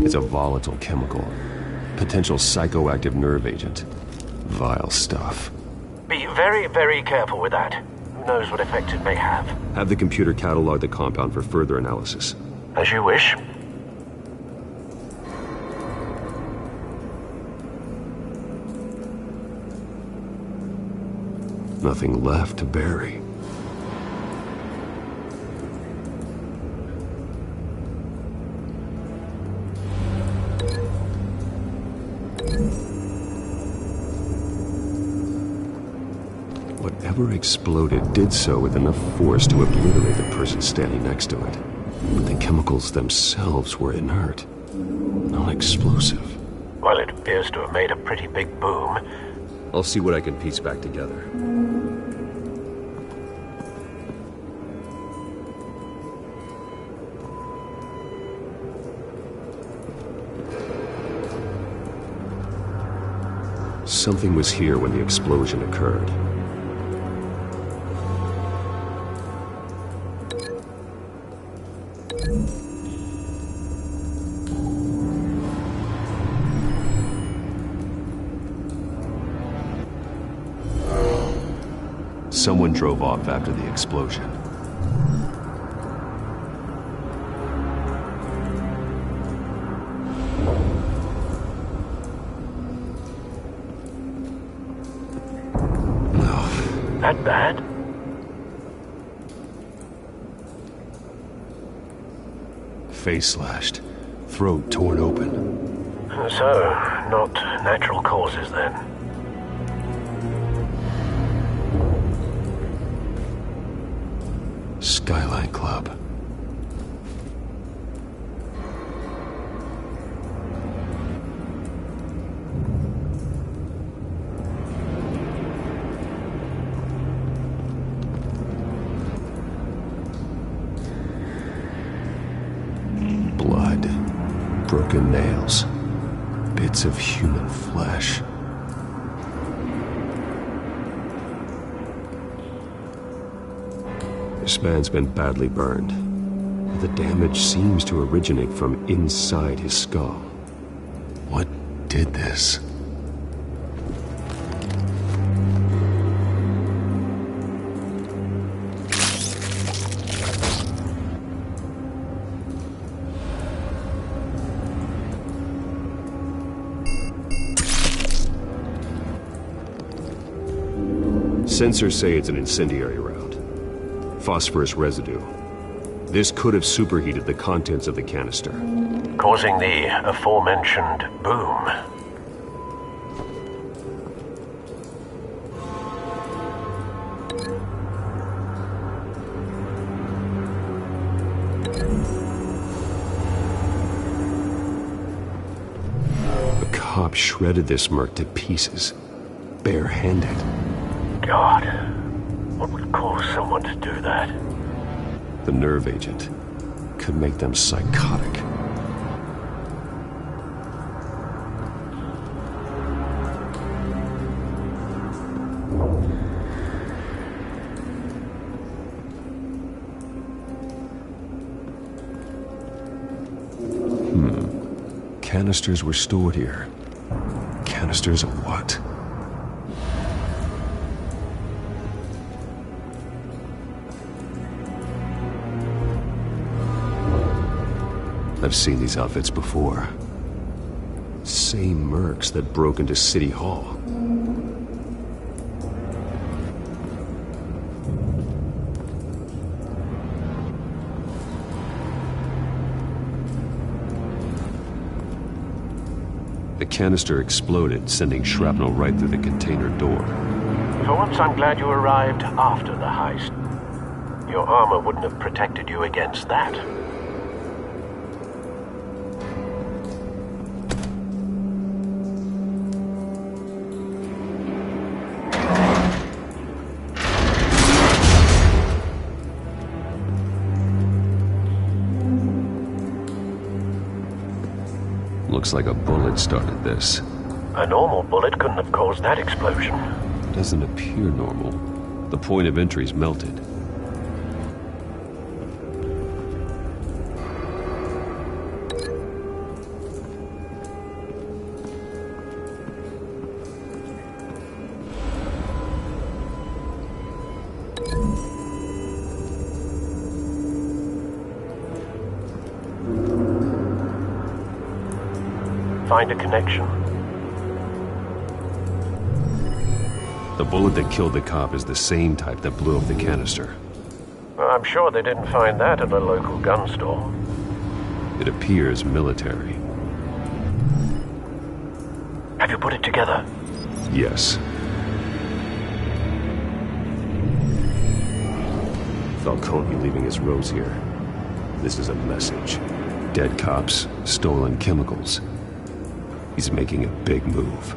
It's a volatile chemical. Potential psychoactive nerve agent. Vile stuff. Be very, very careful with that. Who knows what effect it may have. Have the computer catalog the compound for further analysis. As you wish. Nothing left to bury. Whatever exploded did so with enough force to obliterate the person standing next to it. But the chemicals themselves were inert, not explosive. Well, it appears to have made a pretty big boom. I'll see what I can piece back together. Something was here when the explosion occurred. Someone drove off after the explosion. That bad? Face slashed, throat torn open. So, not natural causes then. Skyline Club. Blood, broken nails, bits of human flesh. This man's been badly burned. The damage seems to originate from inside his skull. What did this? Sensors say it's an incendiary round. Phosphorus residue. This could have superheated the contents of the canister, causing the aforementioned boom. A cop shredded this merc to pieces, barehanded. God, what would cause someone to do that? The nerve agent could make them psychotic. Canisters were stored here. Canisters of what? I've seen these outfits before. Same mercs that broke into City Hall. The canister exploded, sending shrapnel right through the container door. For once, I'm glad you arrived after the heist. Your armor wouldn't have protected you against that. Looks like a bullet started this. A normal bullet couldn't have caused that explosion. Doesn't appear normal. The point of entry's melted. Find a connection. The bullet that killed the cop is the same type that blew up the canister. I'm sure they didn't find that at a local gun store. It appears military. Have you put it together? Yes. Falcone leaving his rose here. This is a message. Dead cops, stolen chemicals. He's making a big move.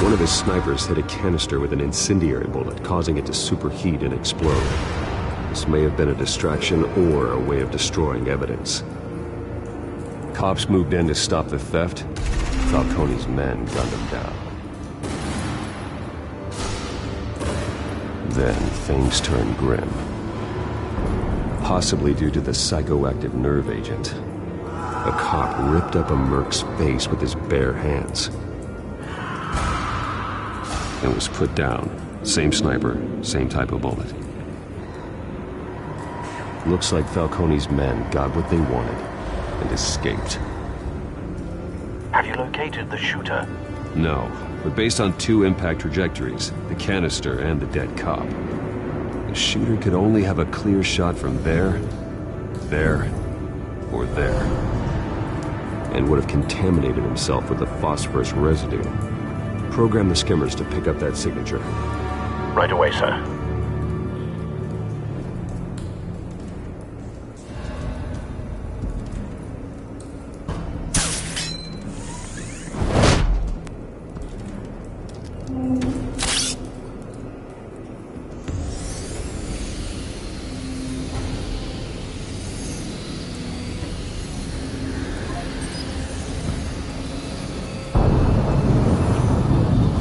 One of his snipers hit a canister with an incendiary bullet, causing it to superheat and explode. This may have been a distraction or a way of destroying evidence. Cops moved in to stop the theft. Falcone's men gunned him down. Then things turned grim. Possibly due to the psychoactive nerve agent. A cop ripped up a merc's face with his bare hands. And was put down. Same sniper, same type of bullet. Looks like Falcone's men got what they wanted and escaped. Have you located the shooter? No, but based on 2 impact trajectories, the canister and the dead cop, the shooter could only have a clear shot from there, or there, and would have contaminated himself with the phosphorus residue. Program the skimmers to pick up that signature. Right away, sir.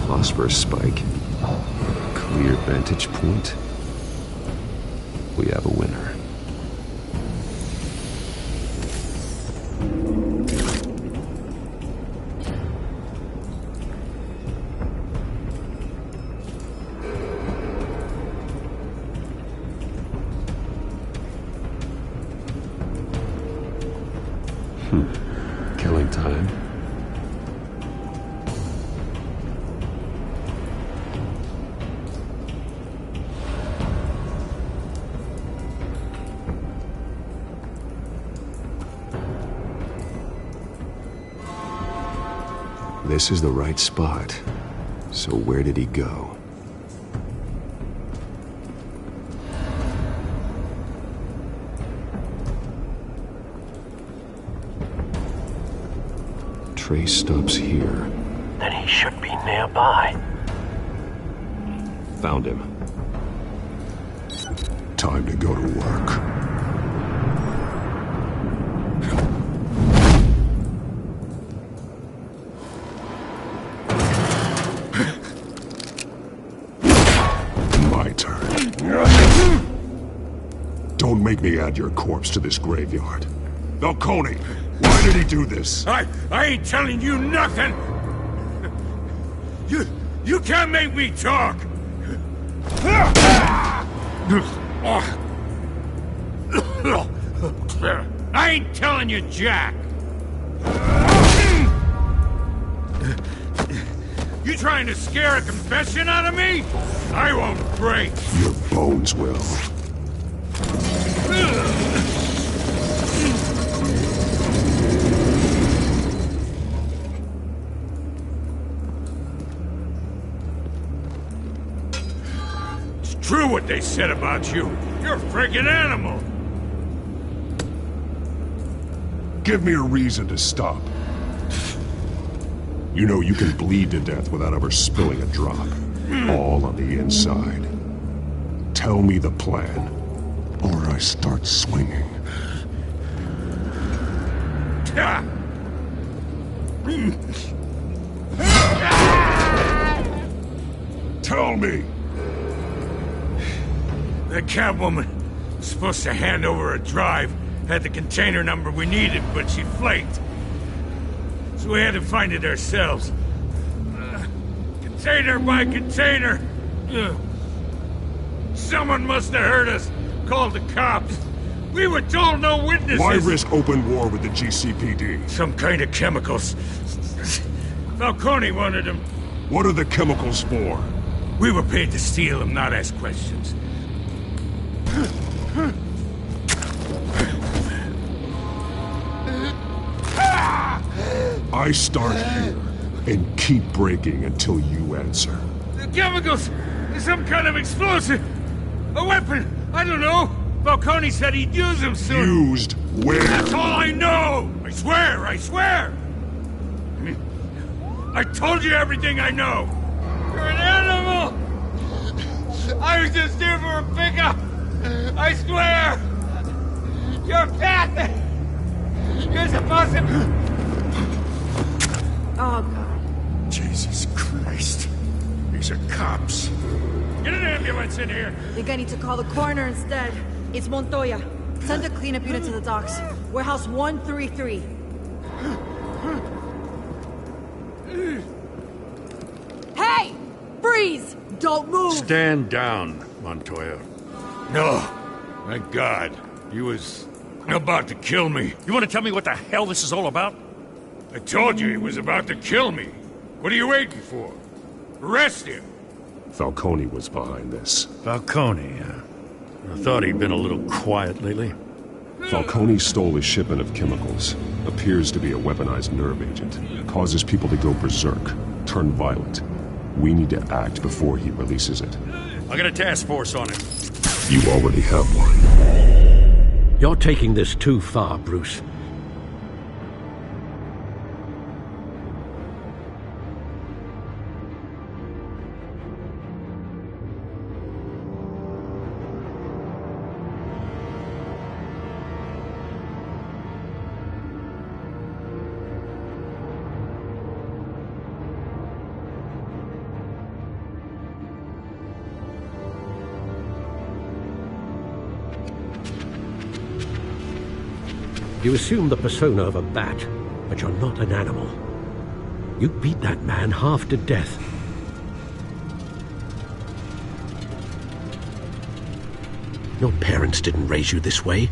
Phosphorus spike. Clear vantage point. We have a winner. Killing time. This is the right spot. So where did he go? Trace stops here. Then he should be nearby. Found him. Time to go to work. Don't make me add your corpse to this graveyard. Falcone, why did he do this? I ain't telling you nothing! You can't make me talk! I ain't telling you jack! You trying to scare a confession out of me? I won't break! Your bones will. It's true what they said about you. You're a friggin' animal. Give me a reason to stop. You know you can bleed to death without ever spilling a drop. All on the inside. Tell me the plan, or I start swinging. Tell me! The Catwoman was supposed to hand over a drive, had the container number we needed, but she flaked. So we had to find it ourselves. Container by container. Someone must have heard us, called the cops. We were told no witnesses. Why risk open war with the GCPD? Some kind of chemicals. Falcone wanted them. What are the chemicals for? We were paid to steal them, not ask questions. I start here and keep breaking until you answer. The chemicals! Some kind of explosive! A weapon! I don't know! Falcone said he'd use them soon! Used where? That's all I know! I swear! I swear! I told you everything I know! You're an animal! I was just here for a pickup! I swear! You're Pat! You're supposed to... Oh, God. Jesus Christ. These are cops. Get an ambulance in here! I think I need to call the coroner instead. It's Montoya. Send a cleanup unit to the docks. Warehouse 133. Hey! Freeze! Don't move! Stand down, Montoya. No. Thank God. He was about to kill me. You want to tell me what the hell this is all about? I told you he was about to kill me. What are you waiting for? Arrest him! Falcone was behind this. Falcone, I thought he'd been a little quiet lately. Falcone stole a shipment of chemicals. Appears to be a weaponized nerve agent. Causes people to go berserk, turn violent. We need to act before he releases it. I got a task force on it. You already have one. You're taking this too far, Bruce. You assume the persona of a bat, but you're not an animal. You beat that man half to death. Your parents didn't raise you this way.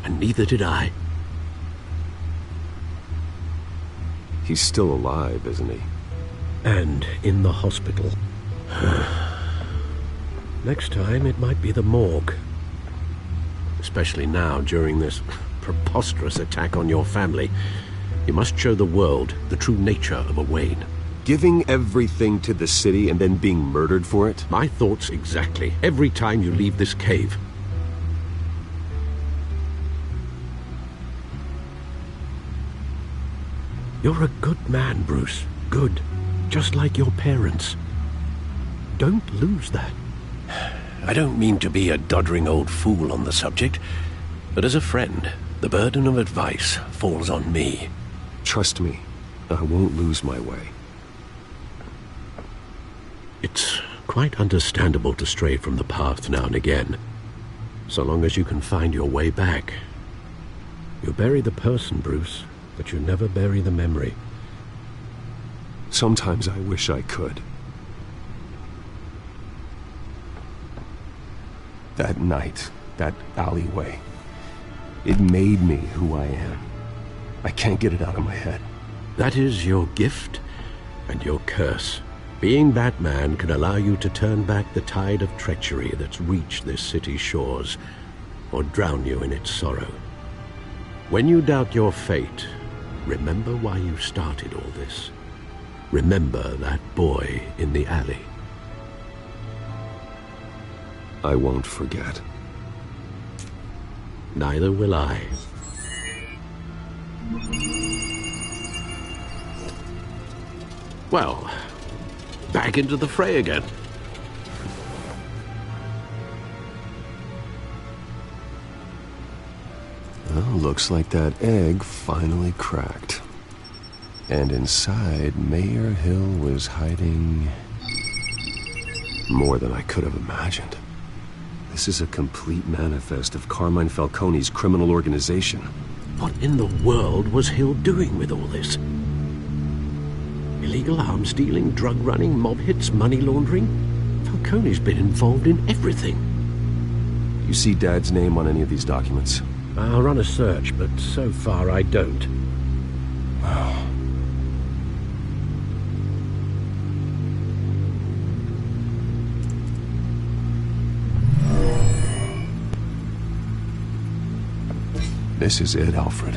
And neither did I. He's still alive, isn't he? And in the hospital. Next time, it might be the morgue. Especially now, during this preposterous attack on your family. You must show the world the true nature of a Wayne. Giving everything to the city and then being murdered for it? My thoughts exactly. Every time you leave this cave. You're a good man, Bruce. Good. Just like your parents. Don't lose that. I don't mean to be a doddering old fool on the subject, but as a friend, the burden of advice falls on me. Trust me, I won't lose my way. It's quite understandable to stray from the path now and again, so long as you can find your way back. You bury the person, Bruce, but you never bury the memory. Sometimes I wish I could. That night, that alleyway, it made me who I am. I can't get it out of my head. That is your gift and your curse. Being Batman can allow you to turn back the tide of treachery that's reached this city's shores, or drown you in its sorrow. When you doubt your fate, remember why you started all this. Remember that boy in the alley. I won't forget. Neither will I. Well, back into the fray again. Well, looks like that egg finally cracked. And inside, Mayor Hill was hiding more than I could have imagined. This is a complete manifest of Carmine Falcone's criminal organization. What in the world was Hill doing with all this? Illegal arms dealing, drug running, mob hits, money laundering? Falcone's been involved in everything. You see Dad's name on any of these documents? I'll run a search, but so far I don't. Wow. This is it, Alfred.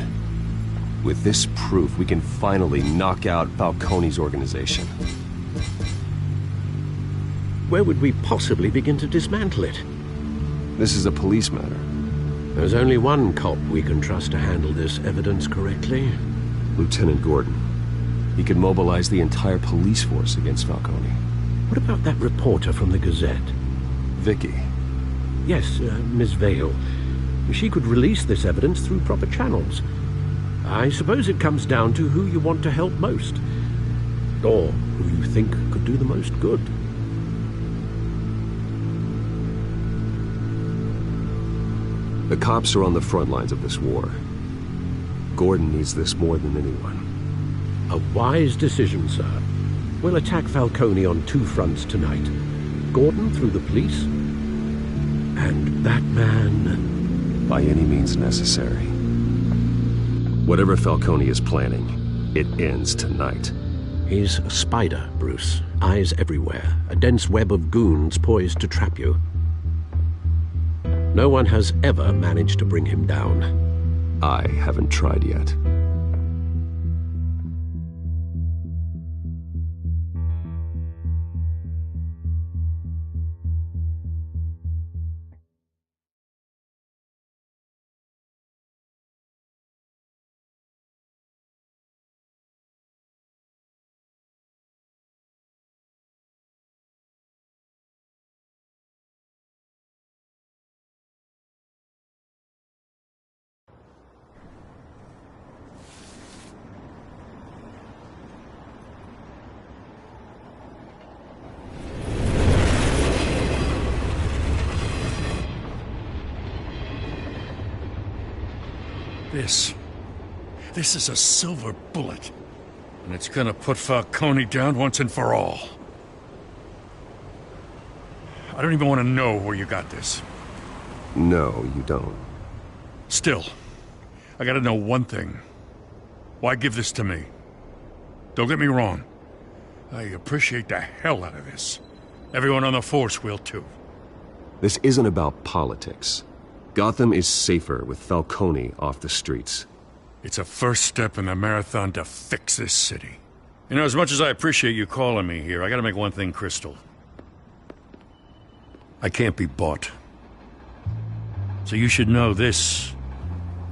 With this proof, we can finally knock out Falcone's organization. Where would we possibly begin to dismantle it? This is a police matter. There's only one cop we can trust to handle this evidence correctly. Lieutenant Gordon. He could mobilize the entire police force against Falcone. What about that reporter from the Gazette? Vicky. Yes, Miss Vale. She could release this evidence through proper channels. I suppose it comes down to who you want to help most. Or who you think could do the most good. The cops are on the front lines of this war. Gordon needs this more than anyone. A wise decision, sir. We'll attack Falcone on two fronts tonight. Gordon through the police, and that man... by any means necessary. Whatever Falcone is planning, it ends tonight. He's a spider, Bruce. Eyes everywhere. A dense web of goons poised to trap you. No one has ever managed to bring him down. I haven't tried yet. This is a silver bullet. And it's gonna put Falcone down once and for all. I don't even want to know where you got this. No, you don't. Still, I gotta know one thing. Why give this to me? Don't get me wrong. I appreciate the hell out of this. Everyone on the force will too. This isn't about politics. Gotham is safer with Falcone off the streets. It's a first step in the marathon to fix this city. You know, as much as I appreciate you calling me here, I gotta make one thing crystal. I can't be bought. So you should know this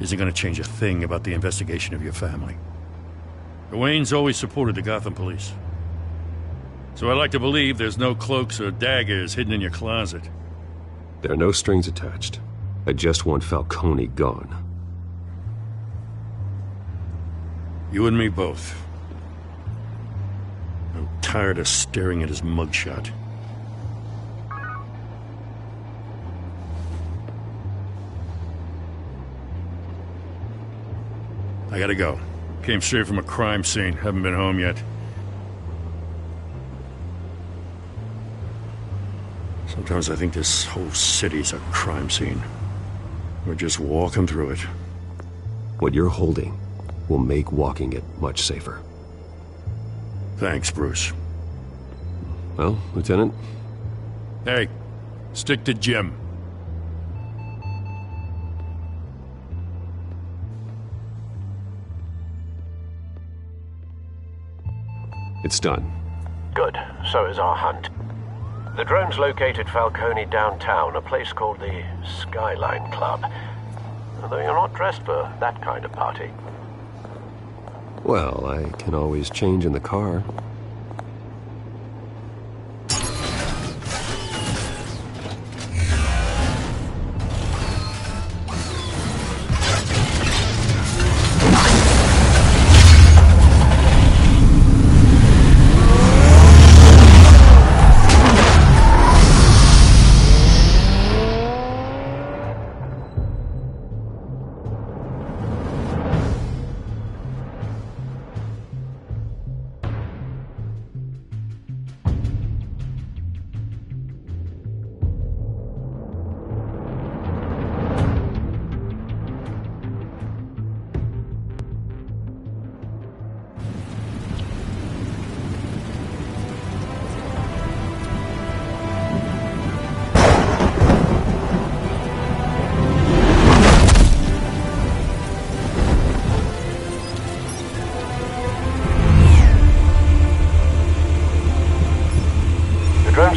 isn't gonna change a thing about the investigation of your family. The Waynes always supported the Gotham police. So I like to believe there's no cloaks or daggers hidden in your closet. There are no strings attached. I just want Falcone gone. You and me both. I'm tired of staring at his mugshot. I gotta go. Came straight from a crime scene. Haven't been home yet. Sometimes I think this whole city's a crime scene. We're just walking through it. What you're holding will make walking it much safer. Thanks, Bruce. Well, Lieutenant? Hey, stick to Jim. It's done. Good. So is our hunt. The drones located Falcone downtown, a place called the Skyline Club. Although you're not dressed for that kind of party. Well, I can always change in the car.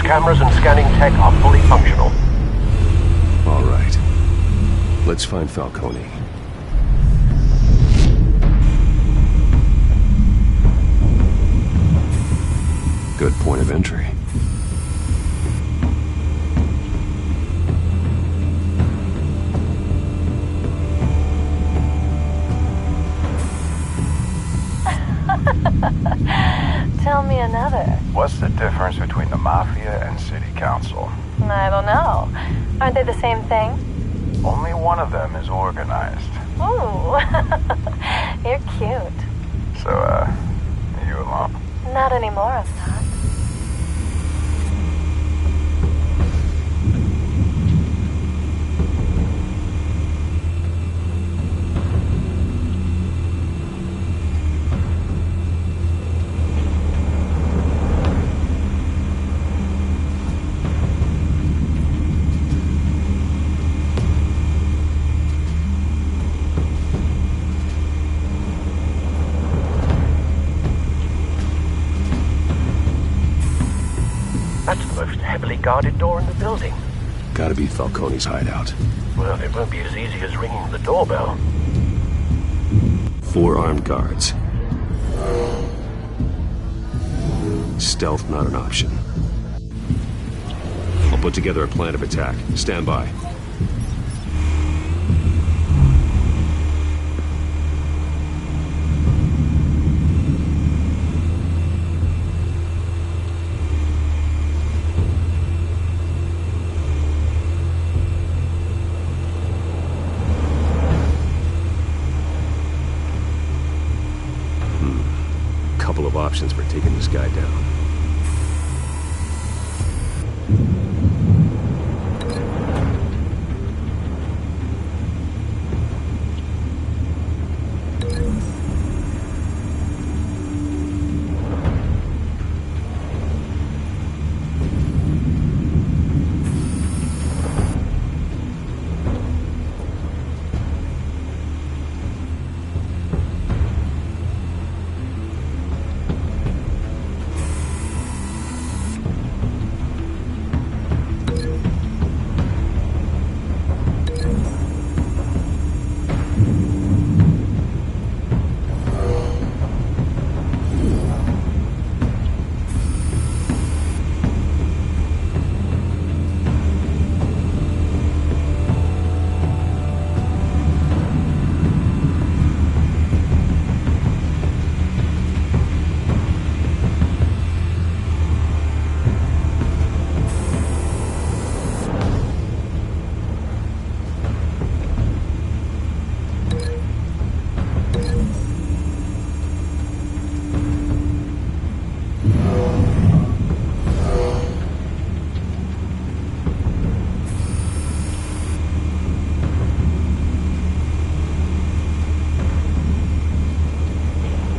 Cameras and scanning tech are fully functional. All right. Let's find Falcone. Good point of entry. What's the difference between the Mafia and City Council? I don't know. Aren't they the same thing? Only one of them is organized. Ooh, you're cute. So, you alone? Not anymore, I'm not. That's the most heavily guarded door in the building. Gotta be Falcone's hideout. Well, it won't be as easy as ringing the doorbell. 4 armed guards. Stealth not an option. I'll put together a plan of attack. Stand by. Couple of options for taking this guy down.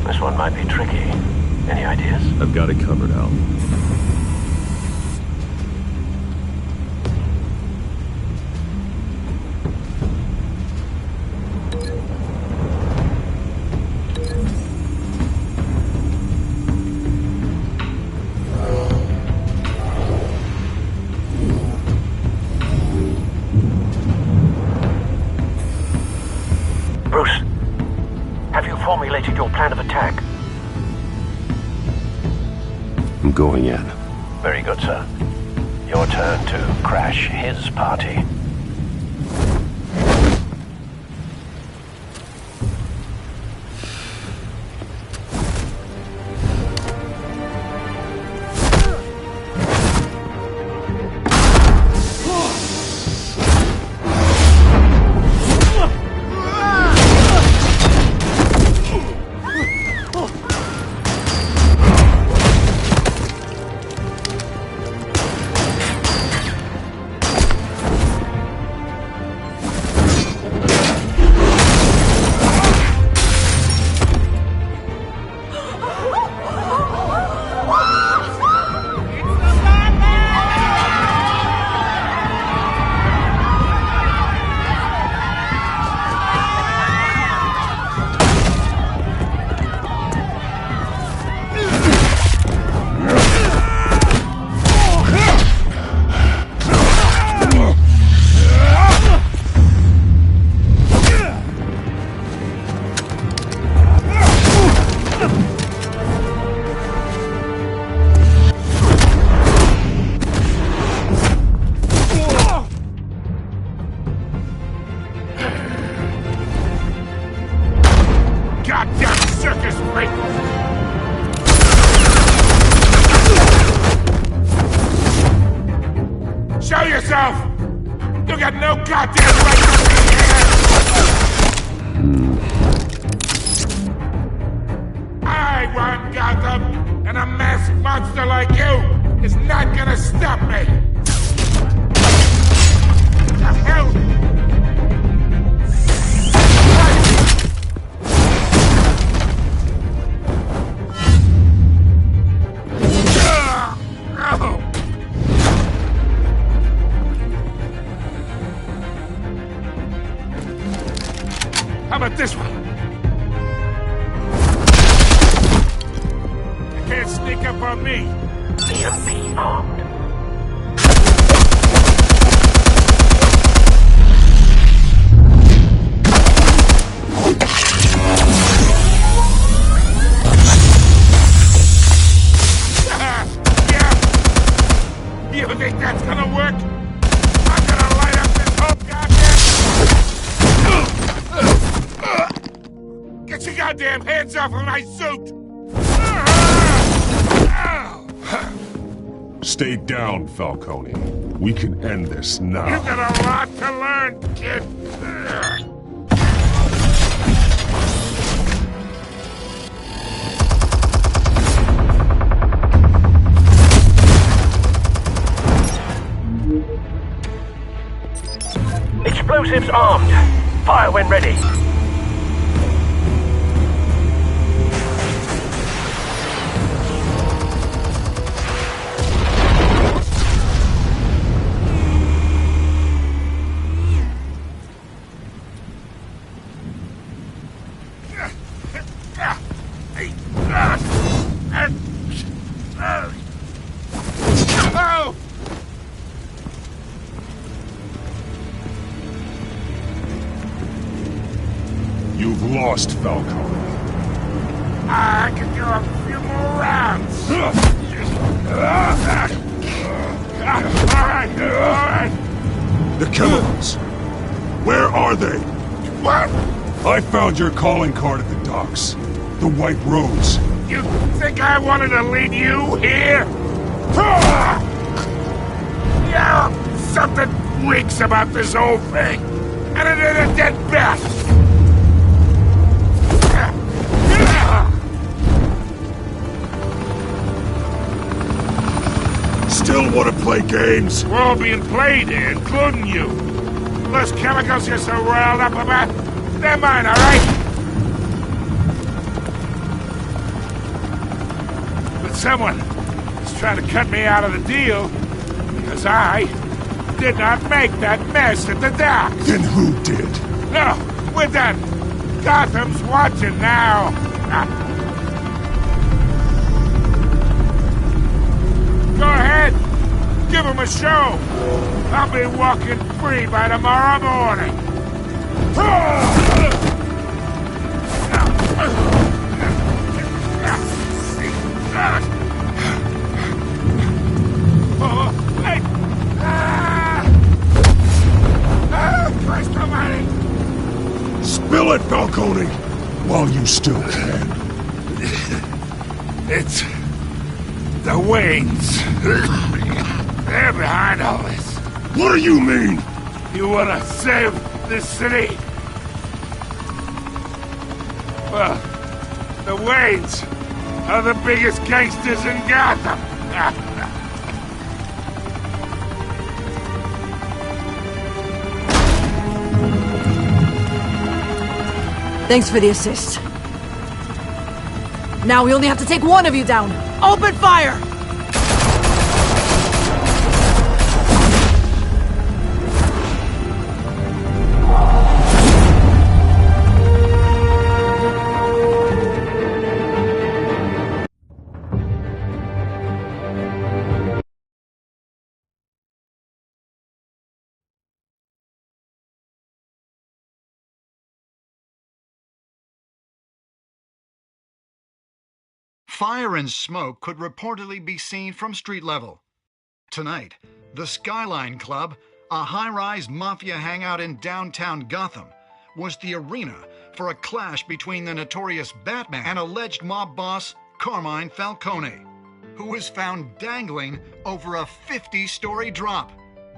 This one might be tricky. Any ideas? I've got it covered, Al. Bruce, have you formulated your plan of attack? I'm going in. Very good, sir. Your turn to crash his party. yourself! You got no goddamn right to be here! I run Gotham, and a masked monster like you is not gonna stop me! What the hell? How about this one? You can't sneak up on me. Feel me armed. Yeah. You think that's gonna work? I'm gonna light up this whole goddamn... Get your goddamn hands off of my suit! Stay down, Falcone. We can end this now. You got a lot to learn, kid. Explosives armed. Fire when ready. Oh! You've lost, Falcone. I can do a few more rounds. All right. The chemicals. Where are they? What? I found your calling card at the docks. The White Rose. You think I wanted to lead you here? Yeah, something reeks about this whole thing. And it is a dead bat. Still want to play games? We're all being played here, including you. Those chemicals you're so riled up about, they're mine, all right? But someone is trying to cut me out of the deal because I did not make that mess at the dock. Then who did? No, we're done. Gotham's watching now. Go ahead. Give him a show. I'll be walking free by tomorrow morning. Christ almighty! Spill it, Falcone, while you still can. It's the Waynes. They're behind all this. What do you mean? You want to save this city? Well, the Waynes are the biggest gangsters in Gotham. Thanks for the assist. Now we only have to take one of you down. Open fire! Fire and smoke could reportedly be seen from street level. Tonight, the Skyline Club, a high-rise mafia hangout in downtown Gotham, was the arena for a clash between the notorious Batman and alleged mob boss Carmine Falcone, who was found dangling over a 50-story drop.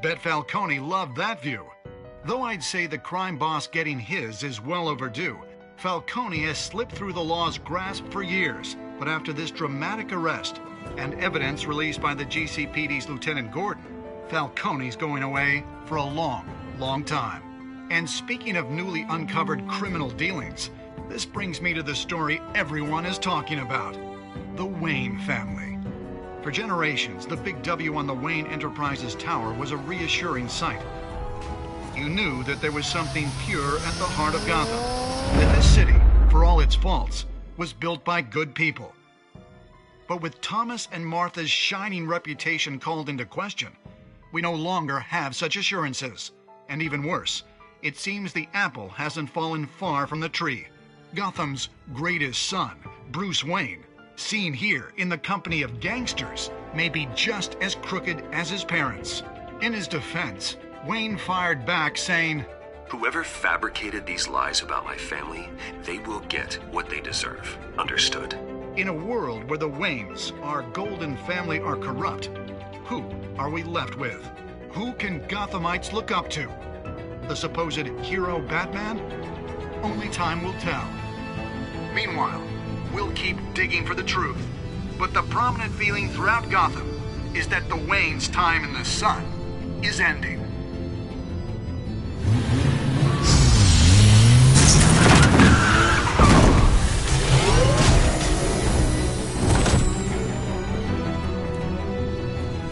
bet Falcone loved that view. Though I'd say the crime boss getting his is well overdue, Falcone has slipped through the law's grasp for years. But after this dramatic arrest and evidence released by the GCPD's Lieutenant Gordon, Falcone's going away for a long, long time. And speaking of newly uncovered criminal dealings, this brings me to the story everyone is talking about: the Wayne family. For generations, the big W on the Wayne Enterprises tower was a reassuring sight. You knew that there was something pure at the heart of Gotham, that this city, for all its faults, was built by good people. But with Thomas and Martha's shining reputation called into question, we no longer have such assurances. And even worse, it seems the apple hasn't fallen far from the tree. Gotham's greatest son, Bruce Wayne, seen here in the company of gangsters, may be just as crooked as his parents. In his defense, Wayne fired back saying, "Whoever fabricated these lies about my family, they will get what they deserve. Understood?" In a world where the Waynes, our golden family, are corrupt, who are we left with? Who can Gothamites look up to? The supposed hero Batman? Only time will tell. Meanwhile, we'll keep digging for the truth. But the prominent feeling throughout Gotham is that the Waynes' time in the sun is ending.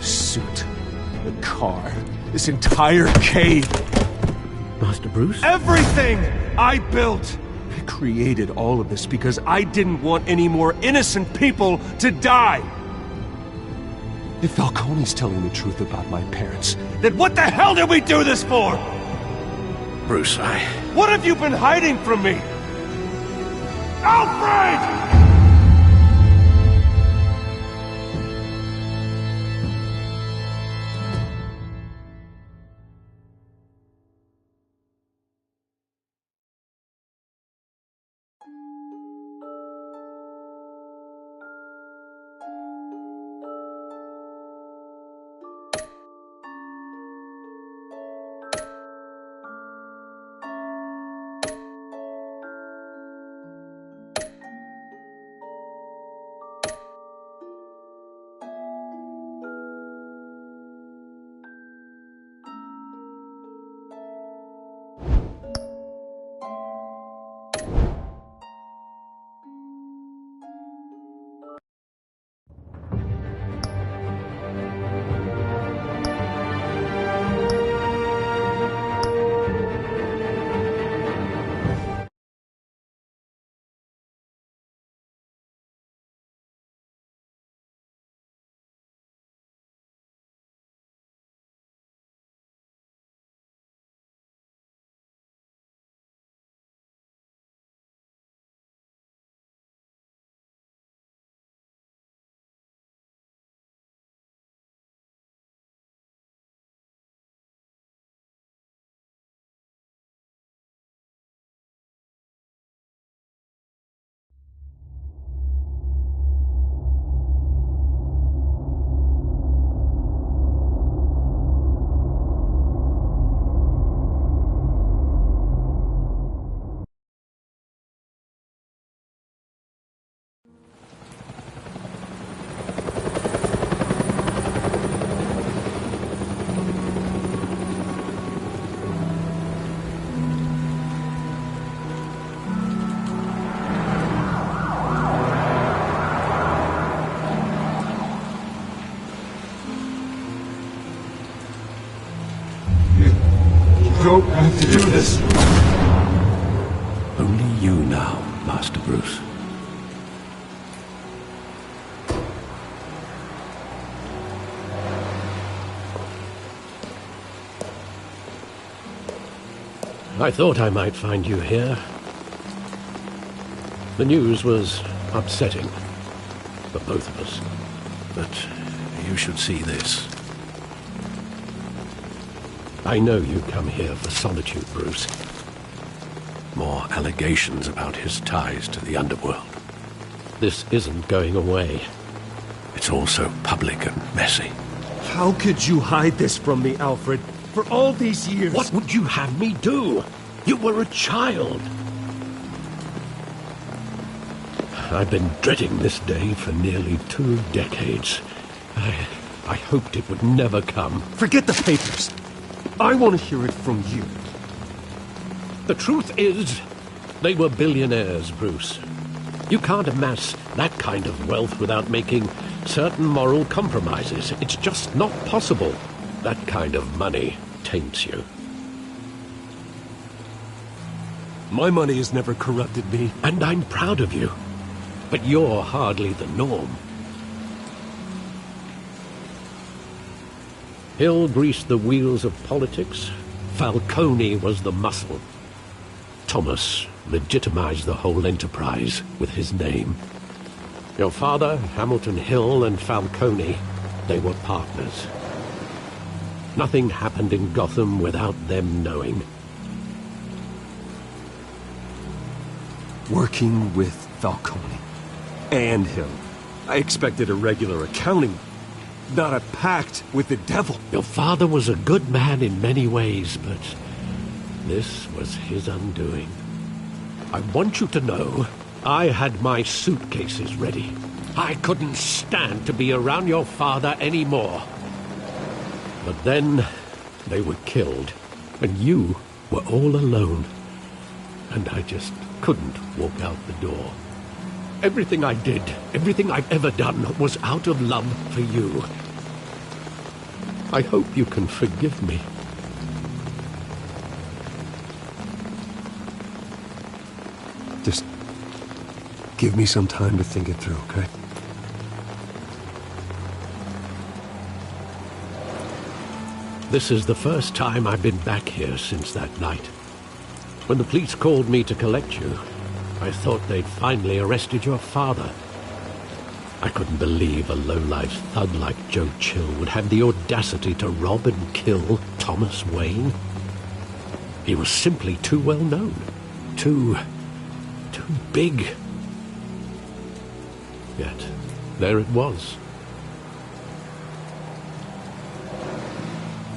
Suit, the car, this entire cave. Master Bruce? Everything I built! I created all of this because I didn't want any more innocent people to die! If Falcone's telling the truth about my parents, then what the hell did we do this for? Bruce, What have you been hiding from me? Alfred! don't have to do this. Only you now, Master Bruce. I thought I might find you here. The news was upsetting for both of us, but you should see this. I know you come here for solitude, Bruce. More allegations about his ties to the underworld. This isn't going away. It's all so public and messy. How could you hide this from me, Alfred? For all these years... What would you have me do? You were a child. I've been dreading this day for nearly 2 decades. I hoped it would never come. Forget the papers. I want to hear it from you. The truth is, they were billionaires, Bruce. You can't amass that kind of wealth without making certain moral compromises. It's just not possible. That kind of money taints you. My money has never corrupted me. And I'm proud of you. But you're hardly the norm. Hill greased the wheels of politics. Falcone was the muscle. Thomas legitimized the whole enterprise with his name. Your father, Hamilton Hill, and Falcone, they were partners. Nothing happened in Gotham without them knowing. Working with Falcone and Hill. I expected a regular accounting, not a pact with the devil. Your father was a good man in many ways, but this was his undoing. I want you to know, I had my suitcases ready. I couldn't stand to be around your father anymore. But then, they were killed, and you were all alone. And I just couldn't walk out the door. Everything I did, everything I've ever done, was out of love for you. I hope you can forgive me. Just give me some time to think it through, okay? This is the first time I've been back here since that night. When the police called me to collect you, I thought they'd finally arrested your father. I couldn't believe a low-life thug like Joe Chill would have the audacity to rob and kill Thomas Wayne. He was simply too well known. Too big. Yet, there it was.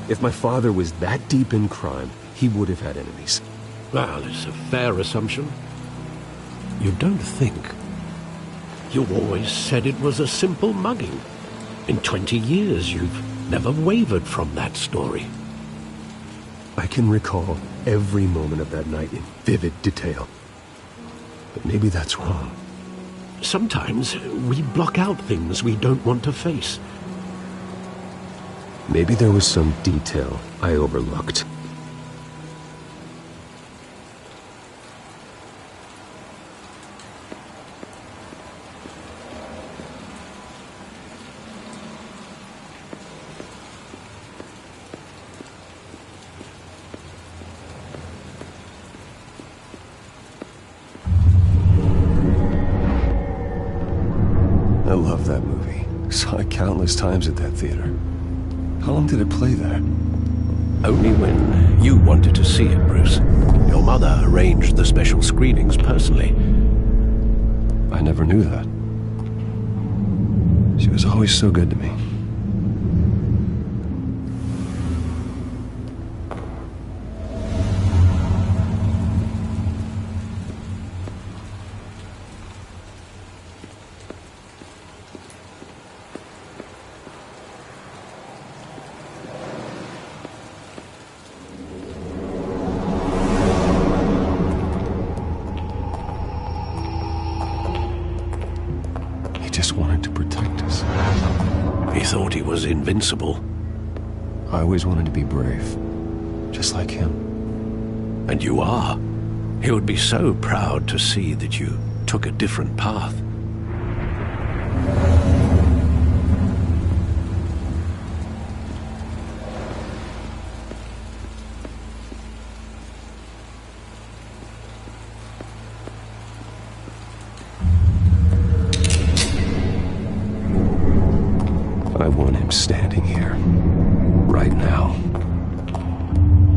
If my father was that deep in crime, he would have had enemies. Well, it's a fair assumption. You don't think. You always said it was a simple mugging. In 20 years, you've never wavered from that story. I can recall every moment of that night in vivid detail. But maybe that's wrong. Sometimes we block out things we don't want to face. Maybe there was some detail I overlooked. I love that movie. Saw it countless times at that theater. How long did it play there? Only when you wanted to see it, Bruce. Your mother arranged the special screenings personally. I never knew that. She was always so good to me. Invincible. I always wanted to be brave, just like him. And you are. He would be so proud to see that you took a different path. I want him standing here, right now.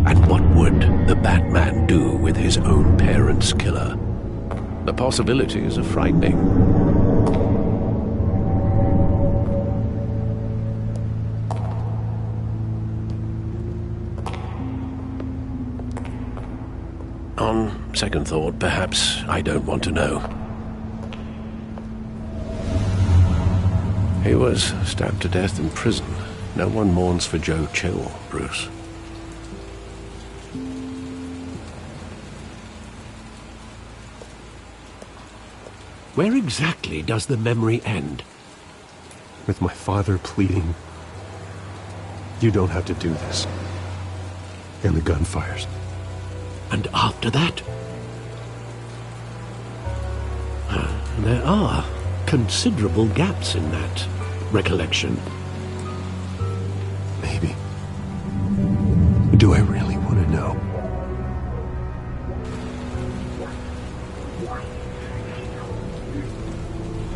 And what would the Batman do with his own parents' killer? The possibilities are frightening. On second thought, perhaps I don't want to know. He was stabbed to death in prison. No one mourns for Joe Chill, Bruce. Where exactly does the memory end? With my father pleading, "You don't have to do this." And the gunfires. And after that? There are considerable gaps in that recollection. Maybe. Do I really want to know?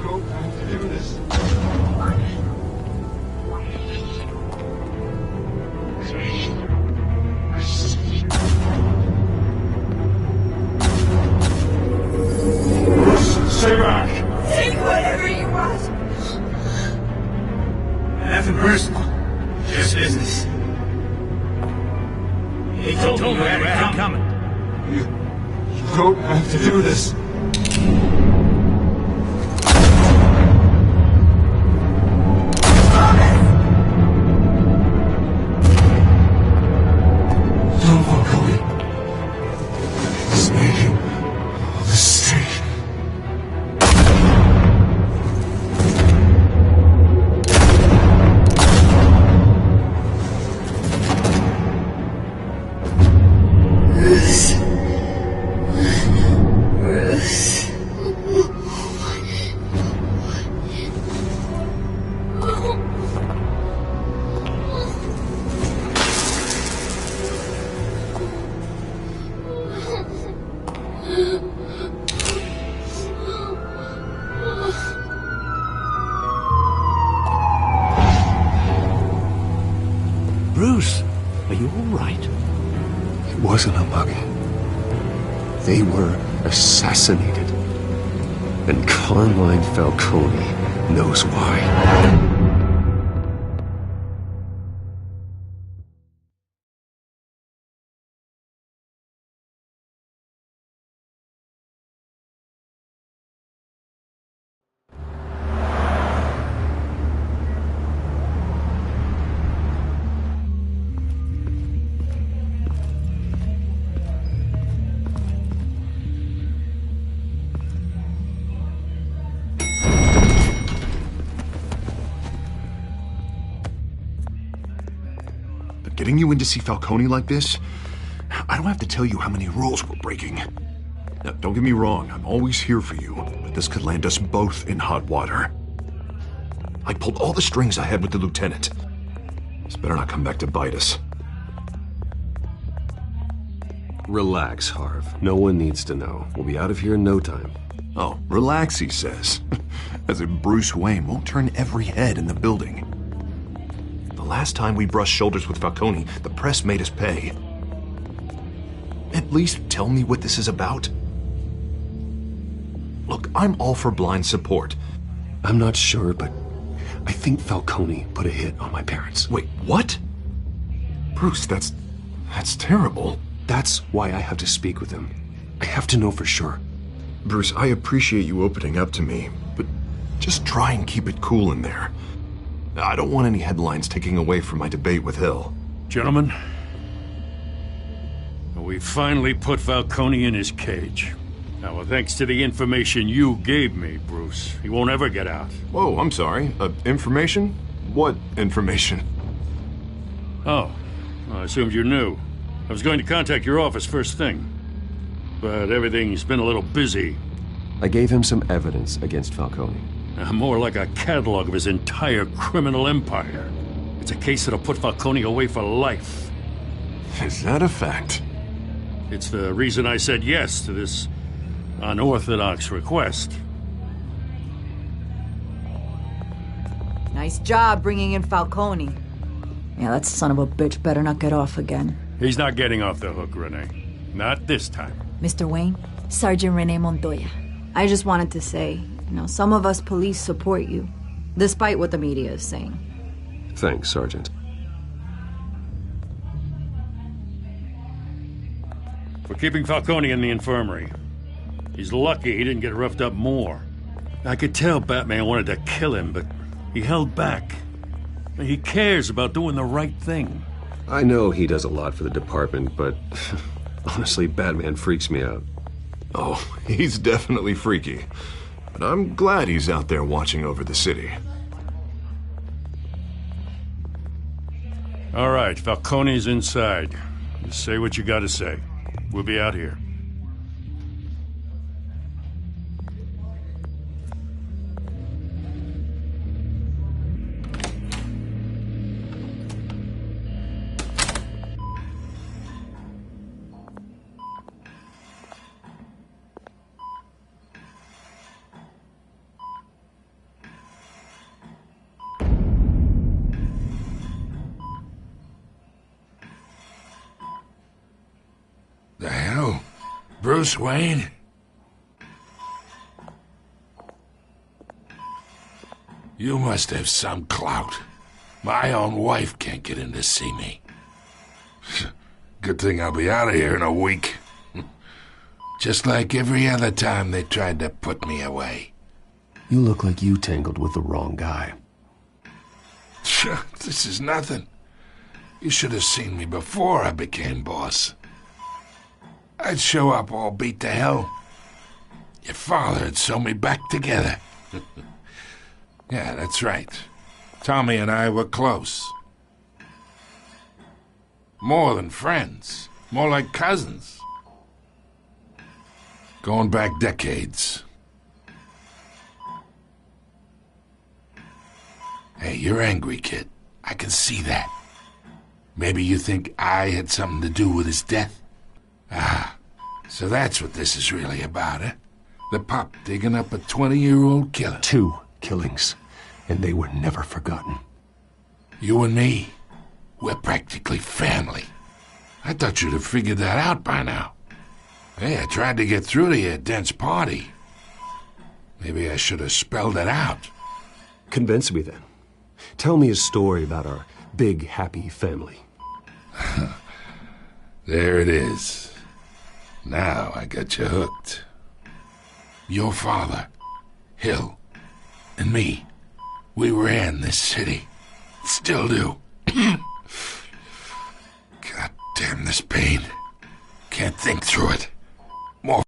Don't have to do this. Stay back! Take whatever you want. Nothing personal. Just business. He told me you had it coming. You don't have to do this. Don't walk away. It's making a mistake. Bruce, are you all right? It wasn't a mug. They were assassinated. And Carmine Falcone knows why. Getting you in to see Falcone like this? I don't have to tell you how many rules we're breaking. Now, don't get me wrong, I'm always here for you, but this could land us both in hot water. I pulled all the strings I had with the lieutenant. This better not come back to bite us. Relax, Harv. No one needs to know. We'll be out of here in no time. Oh, relax, he says. As if Bruce Wayne won't turn every head in the building. The last time we brushed shoulders with Falcone, the press made us pay. At least tell me what this is about. Look, I'm all for blind support. I'm not sure, but I think Falcone put a hit on my parents. Wait, what? Bruce, that's terrible. That's why I have to speak with him. I have to know for sure. Bruce, I appreciate you opening up to me, but just try and keep it cool in there. I don't want any headlines taking away from my debate with Hill. Gentlemen, we finally put Falcone in his cage. Now, thanks to the information you gave me, Bruce, he won't ever get out. Whoa, I'm sorry. Information? What information? Oh, I assumed you knew. I was going to contact your office first thing, but everything's been a little busy. I gave him some evidence against Falcone. More like a catalog of his entire criminal empire. It's a case that'll put Falcone away for life. Is that a fact? It's the reason I said yes to this unorthodox request. Nice job bringing in Falcone. Yeah, that son of a bitch better not get off again. He's not getting off the hook, Renee. Not this time. Mr. Wayne, Sergeant Renee Montoya. I just wanted to say, some of us police support you, despite what the media is saying. We're keeping Falcone in the infirmary. He's lucky he didn't get roughed up more. I could tell Batman wanted to kill him, but he held back. He cares about doing the right thing. I know he does a lot for the department, but honestly, Batman freaks me out. Oh, he's definitely freaky. But I'm glad he's out there watching over the city. All right, Falcone's inside. Just say what you gotta say. We'll be out here. The hell? Bruce Wayne? You must have some clout. My own wife can't get in to see me. Good thing I'll be out of here in a week. Just like every other time they tried to put me away. You look like you tangled with the wrong guy. This is nothing. You should have seen me before I became boss. I'd show up all beat to hell. Your father had sewn me back together. Yeah, that's right. Tommy and I were close. More than friends. More like cousins. Going back decades. Hey, you're angry, kid. I can see that. Maybe you think I had something to do with his death? Ah, so that's what this is really about, eh? The pup digging up a 20-year-old killer. 2 killings, and they were never forgotten. You and me, we're practically family. I thought you'd have figured that out by now. Hey, I tried to get through to you at Dent's party. Maybe I should have spelled it out. Convince me then. Tell me a story about our big, happy family. There it is. Now I got you hooked. Your father, Hill, and me, we ran this city. Still do. God damn this pain. Can't think through it. More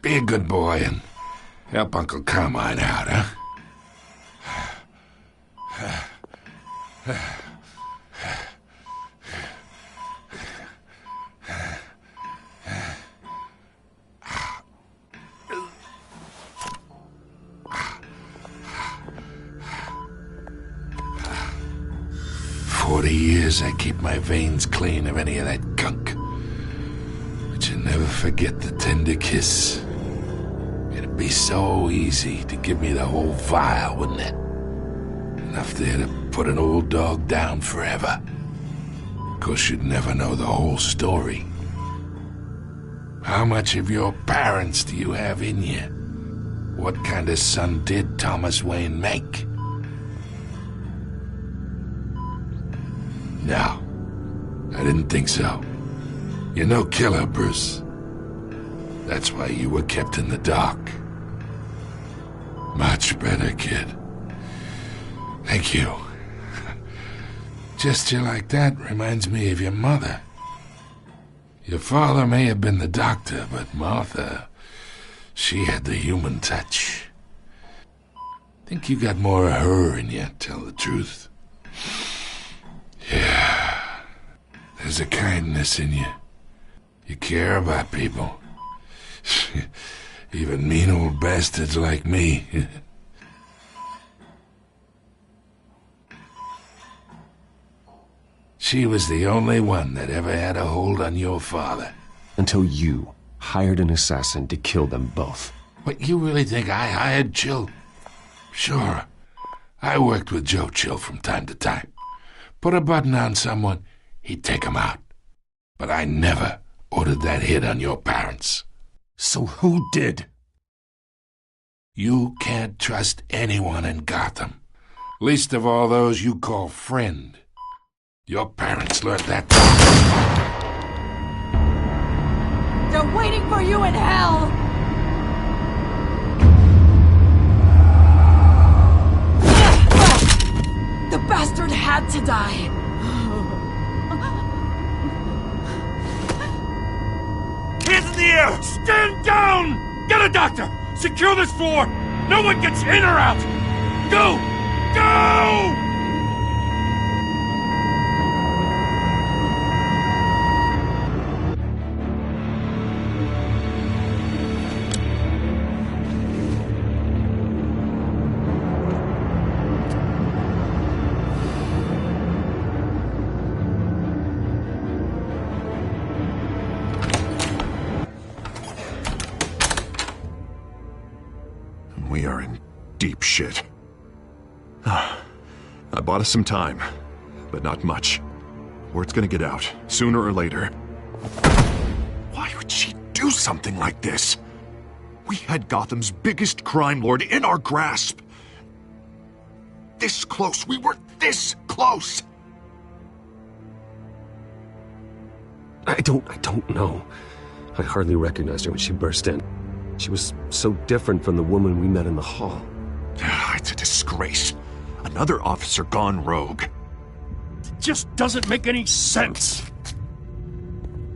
Be a good boy and help Uncle Carmine out, huh? 40 years I keep my veins clean of any of that gunk. But you never forget the tender kiss. It'd be so easy to give me the whole vial, wouldn't it? Enough there to put an old dog down forever. Of course, you'd never know the whole story. How much of your parents do you have in you? What kind of son did Thomas Wayne make? No, I didn't think so. You're no killer, Bruce. That's why you were kept in the dark. Much better, kid. Thank you. Gesture like that reminds me of your mother. Your father may have been the doctor, but Martha, she had the human touch. Think you got more of her in you, tell the truth. Yeah, there's a kindness in you. You care about people. Even mean old bastards like me. She was the only one that ever had a hold on your father. Until you hired an assassin to kill them both. What, you really think I hired Chill? Sure. I worked with Joe Chill from time to time. Put a button on someone, he'd take 'em out. But I never ordered that hit on your parents. So who did? You can't trust anyone in Gotham. Least of all those you call friend. Your parents learned that. They're waiting for you in hell! The bastard had to die! Hands in the air! Stand down! Get a doctor! Secure this floor! No one gets in or out! Go! Go! We are in deep shit. I bought us some time, but not much. Word's gonna get out, sooner or later. Why would she do something like this? We had Gotham's biggest crime lord in our grasp. This close. We were this close. I don't know. I hardly recognized her when she burst in. She was so different from the woman we met in the hall. It's a disgrace. Another officer gone rogue. It just doesn't make any sense.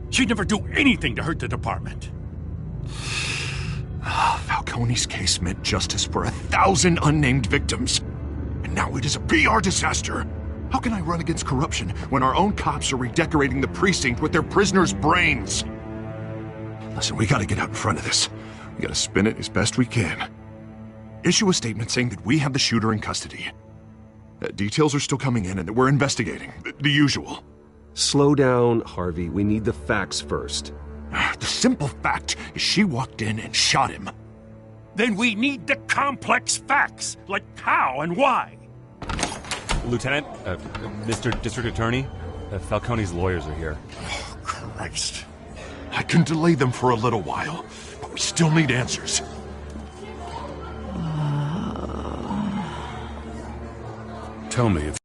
She'd never do anything to hurt the department. Falcone's case meant justice for 1,000 unnamed victims. And now it is a PR disaster. How can I run against corruption when our own cops are redecorating the precinct with their prisoners' brains? Listen, we gotta get out in front of this. We gotta spin it as best we can. Issue a statement saying that we have the shooter in custody. Details are still coming in and that we're investigating. The usual. Slow down, Harvey. We need the facts first. The simple fact is she walked in and shot him. Then we need the complex facts, like how and why. Lieutenant, Mr. District Attorney, Falcone's lawyers are here. Oh, Christ. I can delay them for a little while, but we still need answers. Tell me if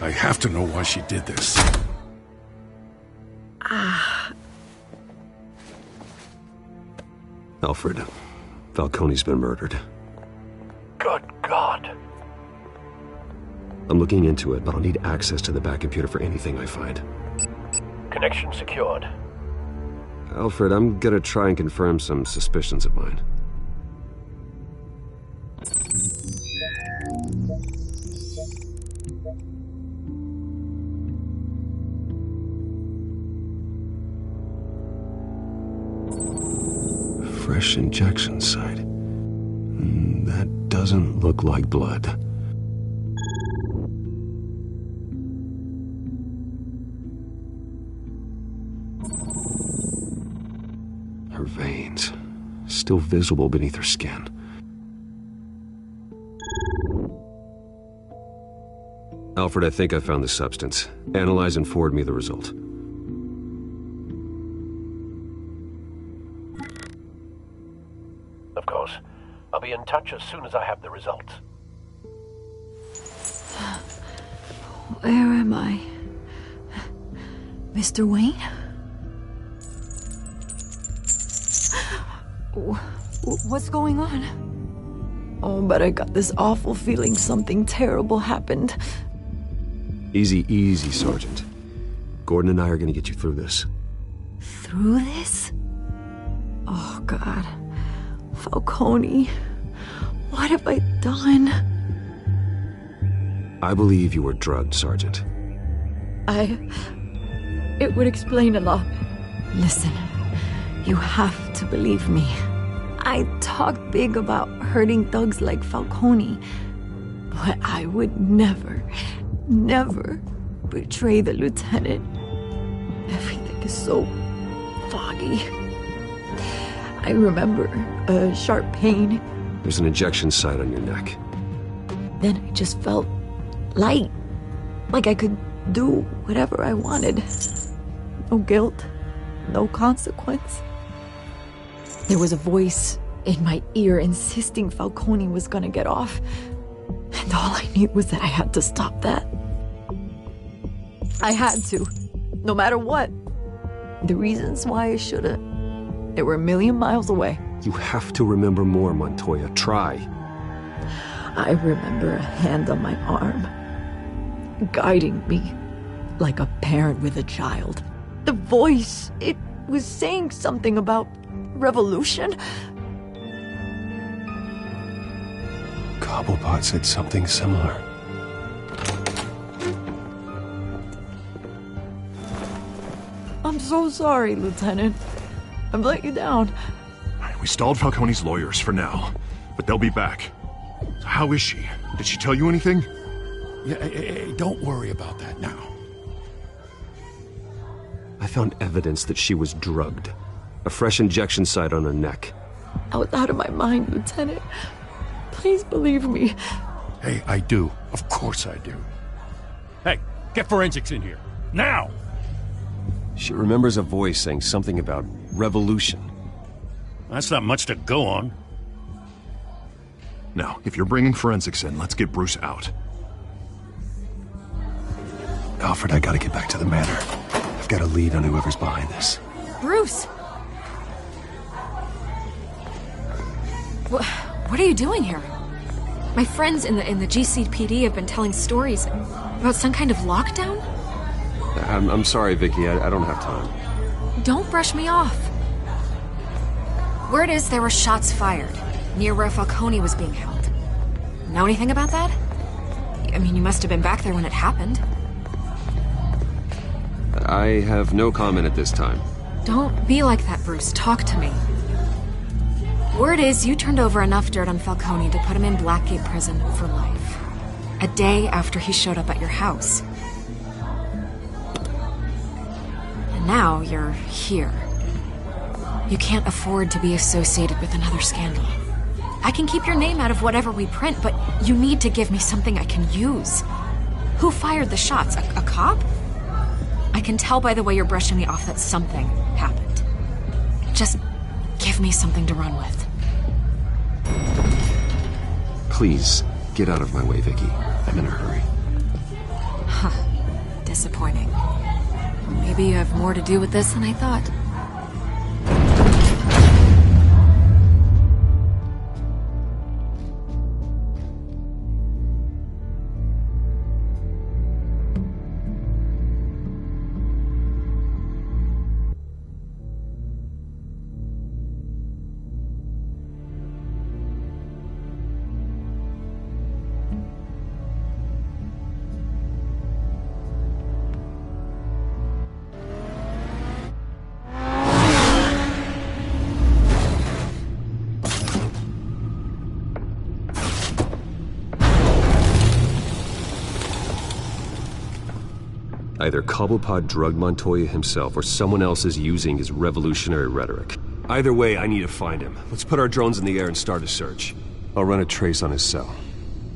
I have to know why she did this. Alfred, Falcone's been murdered. Good God. I'm looking into it, but I'll need access to the back computer for anything I find. Connection secured. Alfred, I'm gonna try and confirm some suspicions of mine. Fresh injection site. That doesn't look like blood. Her veins, still visible beneath her skin. Alfred, I think I found the substance. Analyze and forward me the result. Of course. I'll be in touch as soon as I have the results. Where am I? Mr. Wayne? What's going on? Oh, but I got this awful feeling something terrible happened. Easy, easy, Sergeant. Gordon and I are gonna get you through this. Through this? Oh, God. Falcone. What have I done? I believe you were drugged, Sergeant. It would explain a lot. Listen, you have to believe me. I talked big about hurting thugs like Falcone, but I would never betray the lieutenant. Everything is so foggy. I remember a sharp pain. There's an injection site on your neck. Then I just felt light, like I could do whatever I wanted. No guilt, no consequence. There was a voice in my ear insisting Falcone was gonna get off. And all I knew was that I had to stop that. I had to, no matter what. The reasons why I should've, they were a million miles away. You have to remember more, Montoya. Try. I remember a hand on my arm, guiding me like a parent with a child. The voice, it was saying something about revolution. Cobblepot said something similar. I'm so sorry, Lieutenant. I've let you down. We stalled Falcone's lawyers for now, but they'll be back. How is she? Did she tell you anything? Yeah, hey, don't worry about that now. I found evidence that she was drugged. A fresh injection site on her neck. I was out of my mind, Lieutenant. Please believe me. Hey, I do. Of course I do. Hey, get forensics in here. Now! She remembers a voice saying something about revolution. That's not much to go on. Now, if you're bringing forensics in, let's get Bruce out. Alfred, I gotta get back to the manor. I've got a lead on whoever's behind this. Bruce! What are you doing here? My friends in the GCPD have been telling stories about some kind of lockdown? I'm sorry, Vicky. I don't have time. Don't brush me off. Word is there were shots fired near where Falcone was being held. Know anything about that? I mean, you must have been back there when it happened. I have no comment at this time. Don't be like that, Bruce. Talk to me. Word is you turned over enough dirt on Falcone to put him in Blackgate Prison for life. A day after he showed up at your house. And now you're here. You can't afford to be associated with another scandal. I can keep your name out of whatever we print, but you need to give me something I can use. Who fired the shots? A cop? I can tell by the way you're brushing me off that something happened. Just give me something to run with. Please, get out of my way, Vicky. I'm in a hurry. Huh. disappointing. Maybe you have more to do with this than I thought. Either Cobblepot drugged Montoya himself, or someone else is using his revolutionary rhetoric. Either way, I need to find him. Let's put our drones in the air and start a search. I'll run a trace on his cell.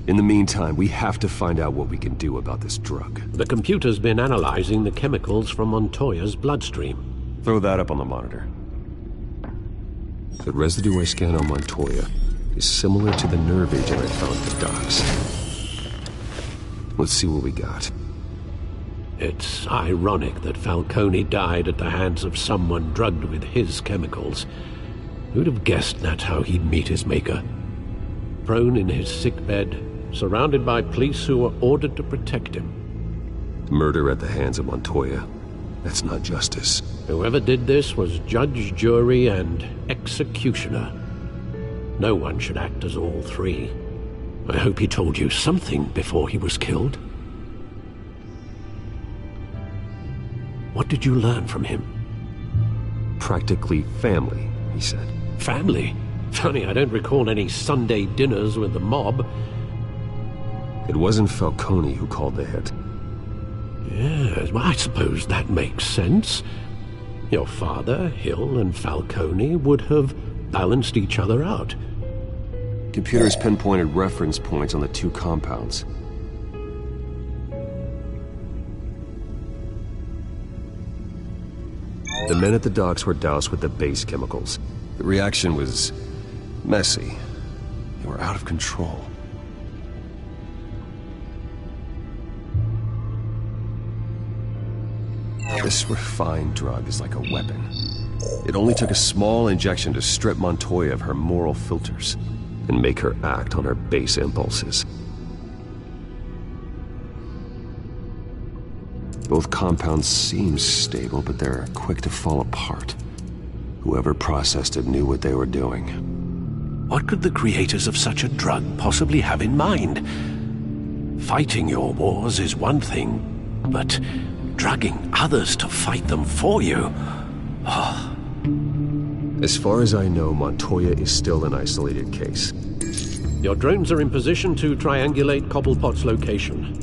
In the meantime, we have to find out what we can do about this drug. The computer's been analyzing the chemicals from Montoya's bloodstream. Throw that up on the monitor. The residue I scan on Montoya is similar to the nerve agent I found at the docks. Let's see what we got. It's ironic that Falcone died at the hands of someone drugged with his chemicals. Who'd have guessed that's how he'd meet his maker? Prone in his sickbed, surrounded by police who were ordered to protect him. Murder at the hands of Montoya. That's not justice. Whoever did this was judge, jury, and executioner. No one should act as all three. I hope he told you something before he was killed. What did you learn from him? Practically family, he said. Family? Funny, I don't recall any Sunday dinners with the mob. It wasn't Falcone who called the hit. Yes, well, I suppose that makes sense. Your father, Hill, and Falcone would have balanced each other out. Computers pinpointed reference points on the two compounds. The men at the docks were doused with the base chemicals. The reaction was messy. They were out of control. This refined drug is like a weapon. It only took a small injection to strip Montoya of her moral filters and make her act on her base impulses. Both compounds seem stable, but they're quick to fall apart. Whoever processed it knew what they were doing. What could the creators of such a drug possibly have in mind? Fighting your wars is one thing, but drugging others to fight them for you? Oh. As far as I know, Montoya is still an isolated case. Your drones are in position to triangulate Cobblepot's location.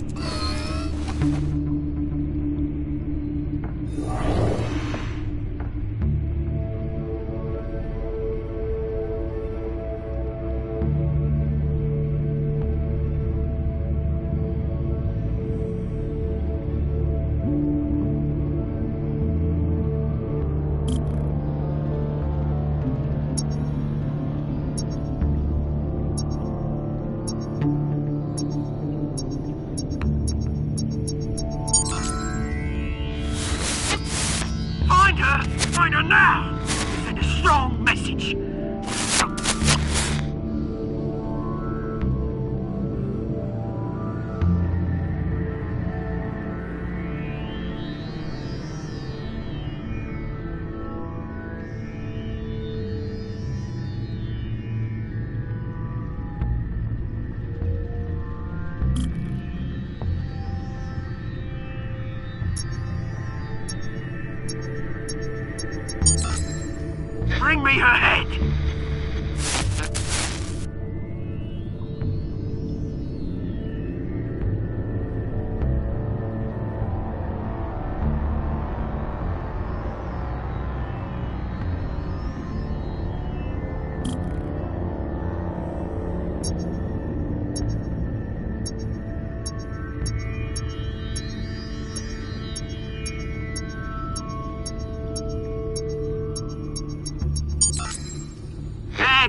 Find her now! Send a strong message. Bring me her head!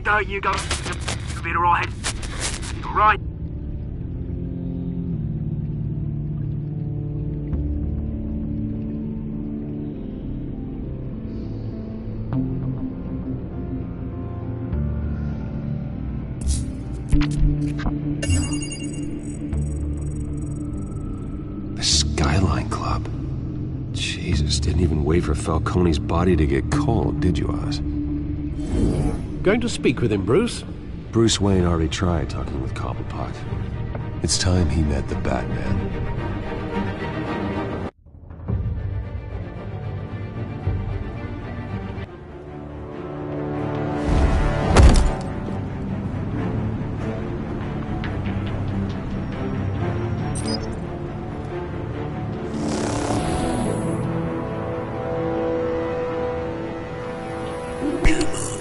There you go. You'll be alright. Alright. The Skyline Club. Jesus, didn't even wait for Falcone's body to get cold, did you, Oz? Going to speak with him, Bruce? Bruce Wayne already tried talking with Cobblepot. It's time he met the Batman.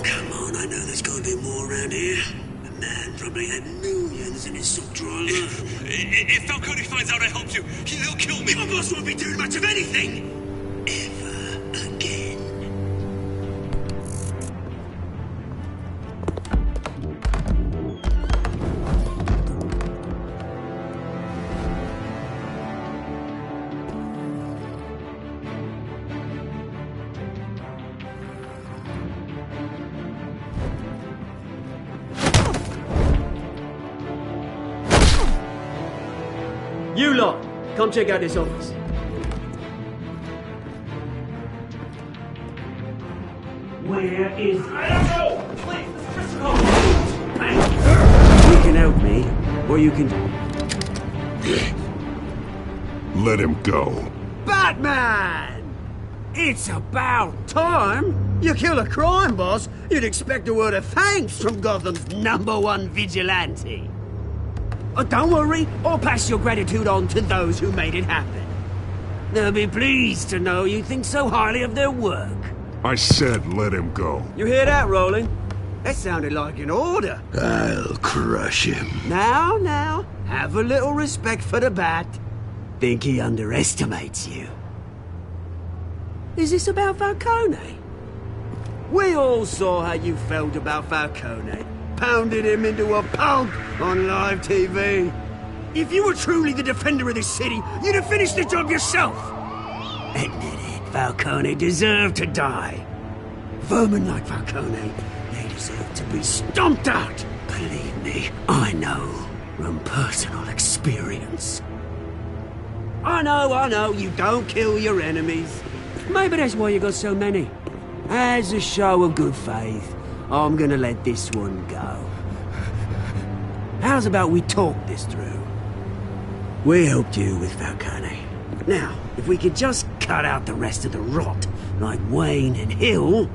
Come on, I know there's gotta be more around here. The man probably had millions in his sock drawer. If Falcone finds out I helped you, he'll kill me. Your boss won't be doing much of anything. Ever again. You lot, come check out this office. Where is... I don't know! Please, You can help me, or you can... Let him go. Batman! It's about time! You kill a crime boss, you'd expect a word of thanks from Gotham's #1 vigilante. Oh, don't worry, I'll pass your gratitude on to those who made it happen. They'll be pleased to know you think so highly of their work. I said let him go. You hear that, Roland? That sounded like an order. I'll crush him. Now, have a little respect for the Bat. Think he underestimates you. Is this about Falcone? We all saw how you felt about Falcone. Pounded him into a pulp on live TV. If you were truly the defender of this city, you'd have finished the job yourself. Admit it, Falcone deserved to die. Vermin like Falcone, they deserve to be stomped out. Believe me, I know from personal experience. I know, you don't kill your enemies. Maybe that's why you got so many. As a show of good faith, I'm gonna let this one go. How's about we talk this through? We helped you with Falcone. Now, if we could just cut out the rest of the rot, like Wayne and Hill,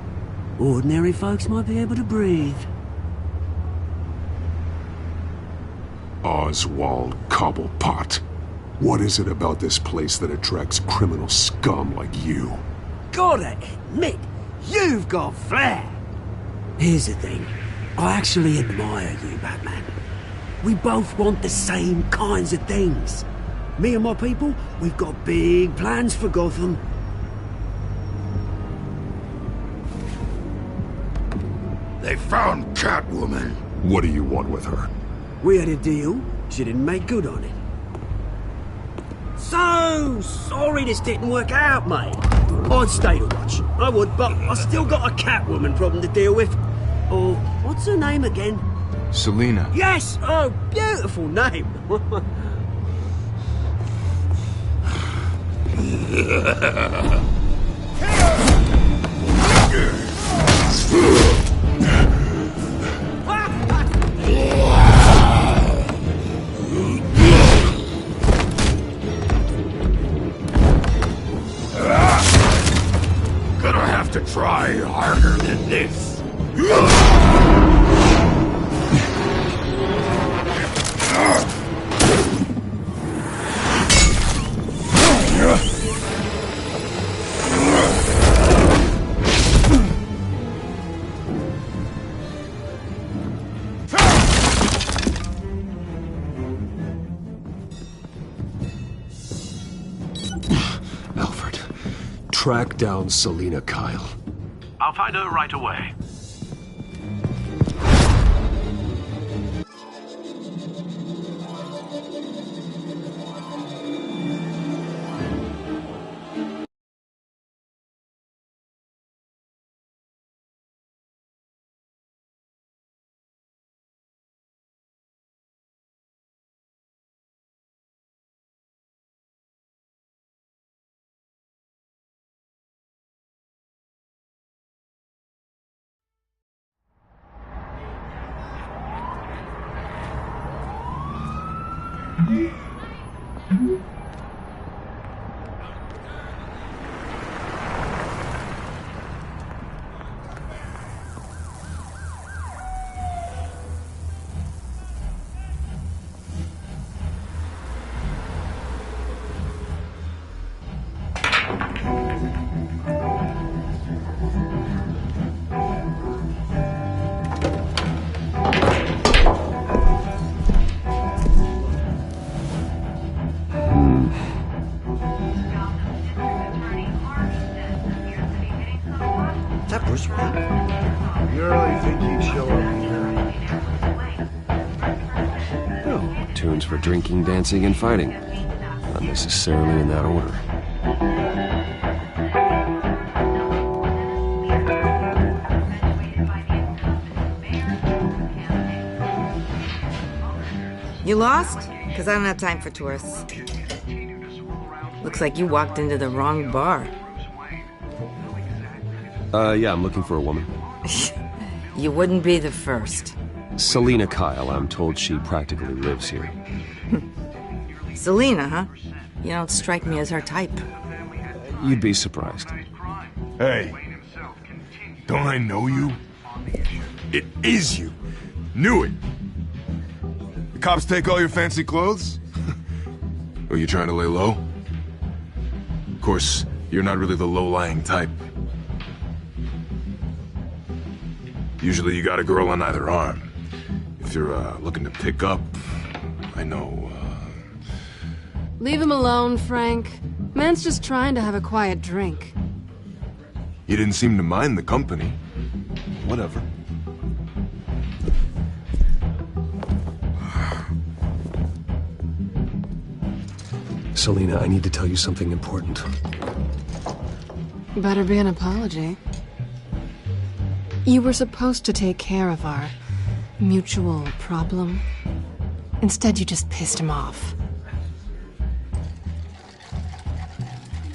ordinary folks might be able to breathe. Oswald Cobblepot. What is it about this place that attracts criminal scum like you? Gotta admit, you've got flair. Here's the thing. I actually admire you, Batman. We both want the same kinds of things. Me and my people, we've got big plans for Gotham. They found Catwoman. What do you want with her? We had a deal. She didn't make good on it. So sorry this didn't work out, mate. I'd stay to watch. I would, but I still got a Catwoman problem to deal with. Or, what's her name again? Selina. Yes! Oh, beautiful name. Gonna have to try harder than this. Alfred, track down Selina Kyle. I'll find her right away. You really think he'd show up here? Oh, tunes for drinking, dancing, and fighting. Not necessarily in that order. You lost? Because I don't have time for tourists. Looks like you walked into the wrong bar. Yeah, I'm looking for a woman. You wouldn't be the first. Selina Kyle, I'm told she practically lives here. Selina, huh? You don't strike me as her type. You'd be surprised. Hey, don't I know you? It is you. Knew it. The cops take all your fancy clothes? Are you trying to lay low? Of course, you're not really the low-lying type. Usually you got a girl on either arm. If you're looking to pick up, I know. Leave him alone, Frank. Man's just trying to have a quiet drink. You didn't seem to mind the company. Whatever. Selina, I need to tell you something important. Better be an apology. You were supposed to take care of our mutual problem. Instead, you just pissed him off.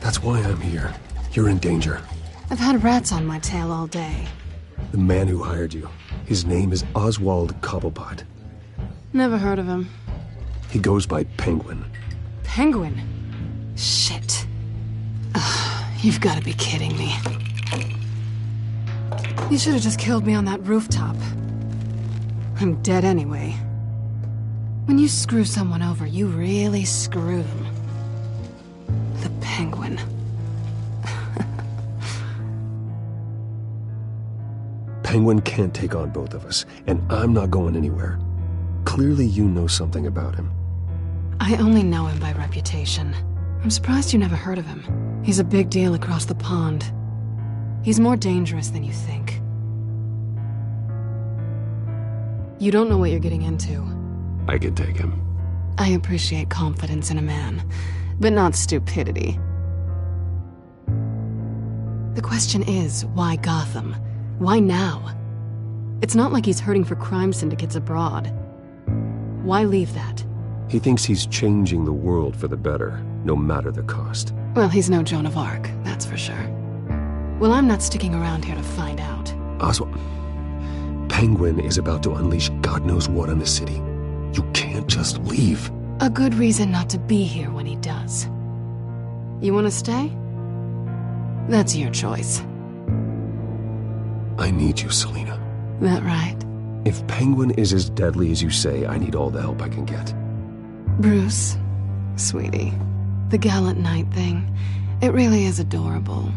That's why I'm here. You're in danger. I've had rats on my tail all day. The man who hired you, his name is Oswald Cobblepot. Never heard of him. He goes by Penguin. Penguin? Shit. Ugh, you've got to be kidding me. You should have just killed me on that rooftop. I'm dead anyway. When you screw someone over, you really screw them. The Penguin. Penguin can't take on both of us, and I'm not going anywhere. Clearly you know something about him. I only know him by reputation. I'm surprised you never heard of him. He's a big deal across the pond. He's more dangerous than you think. You don't know what you're getting into. I can take him. I appreciate confidence in a man, but not stupidity. The question is, why Gotham? Why now? It's not like he's hurting for crime syndicates abroad. Why leave that? He thinks he's changing the world for the better, no matter the cost. Well, he's no Joan of Arc, that's for sure. Well, I'm not sticking around here to find out. Oswald, Penguin is about to unleash God knows what on the city. You can't just leave. A good reason not to be here when he does. You want to stay? That's your choice. I need you, Selina. That right? If Penguin is as deadly as you say, I need all the help I can get. Bruce, sweetie, the gallant knight thing, it really is adorable.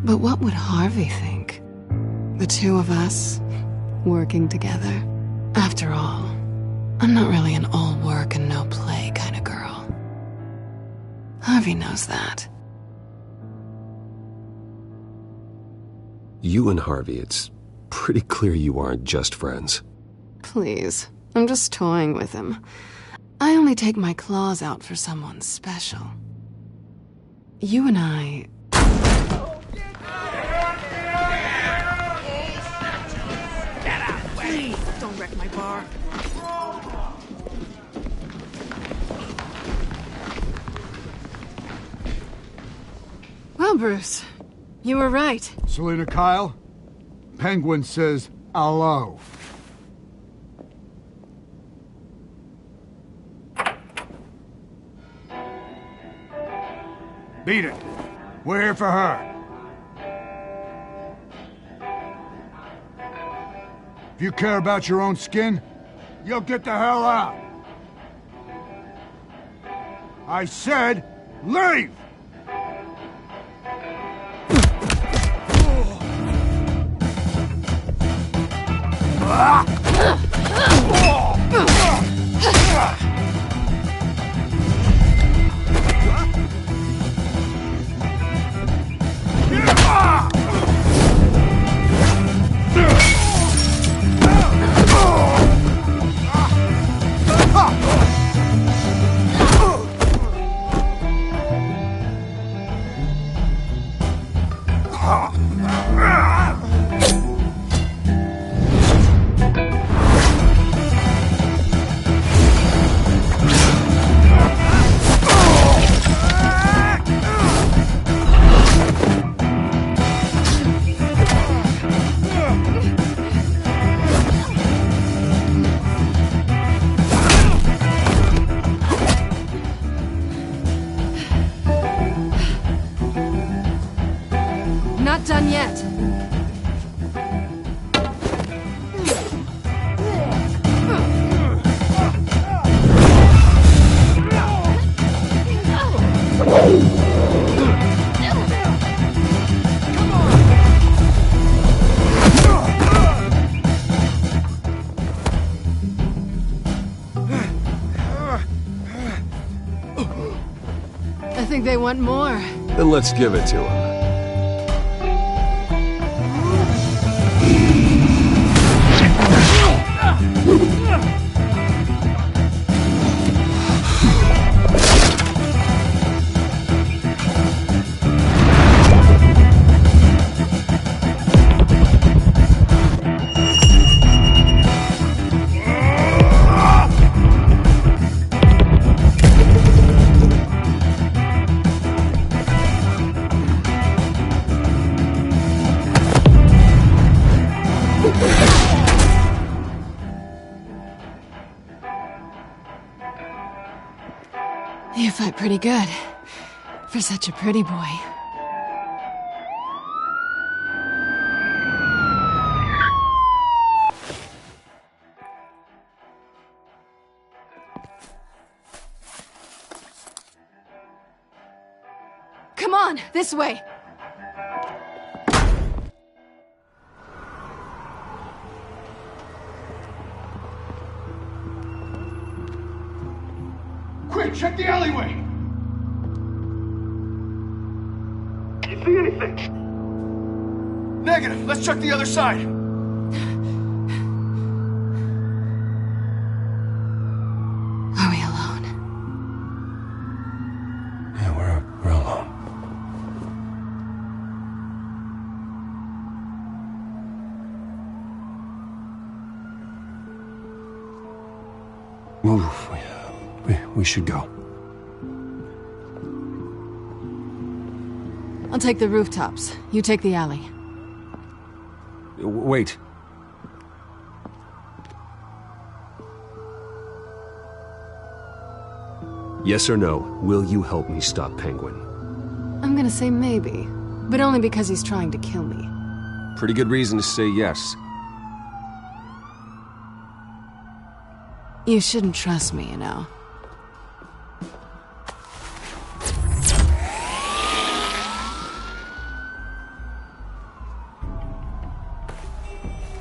But what would Harvey think? The two of us, working together. After all, I'm not really an all work and no play kind of girl. Harvey knows that. You and Harvey, it's pretty clear you aren't just friends. Please, I'm just toying with him. I only take my claws out for someone special. You and I... Get out! Please, don't wreck my bar. Well, Bruce, you were right. Selina Kyle, Penguin says hello. Beat it. We're here for her. If you care about your own skin, you'll get the hell out. I said, leave! Not done yet. I think they want more. Then let's give it to him. You fight pretty good. For such a pretty boy. Come on, this way. Quick, check the alleyway! You see anything? Negative. Let's check the other side. Are we alone? Yeah, we're alone. Move. We should go. I'll take the rooftops. You take the alley. Wait. Yes or no, will you help me stop Penguin? I'm gonna say maybe, but only because he's trying to kill me. Pretty good reason to say yes. You shouldn't trust me, you know.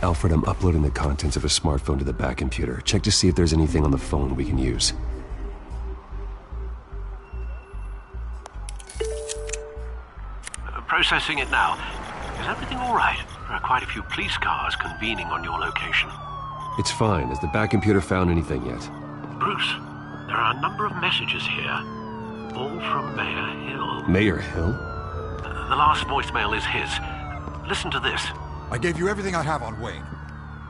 Alfred, I'm uploading the contents of a smartphone to the back computer. Check to see if there's anything on the phone we can use. Processing it now. Is everything all right? There are quite a few police cars convening on your location. It's fine. Has the back computer found anything yet? Bruce, there are a number of messages here, all from Mayor Hill. Mayor Hill? The last voicemail is his. Listen to this. I gave you everything I have on Wayne.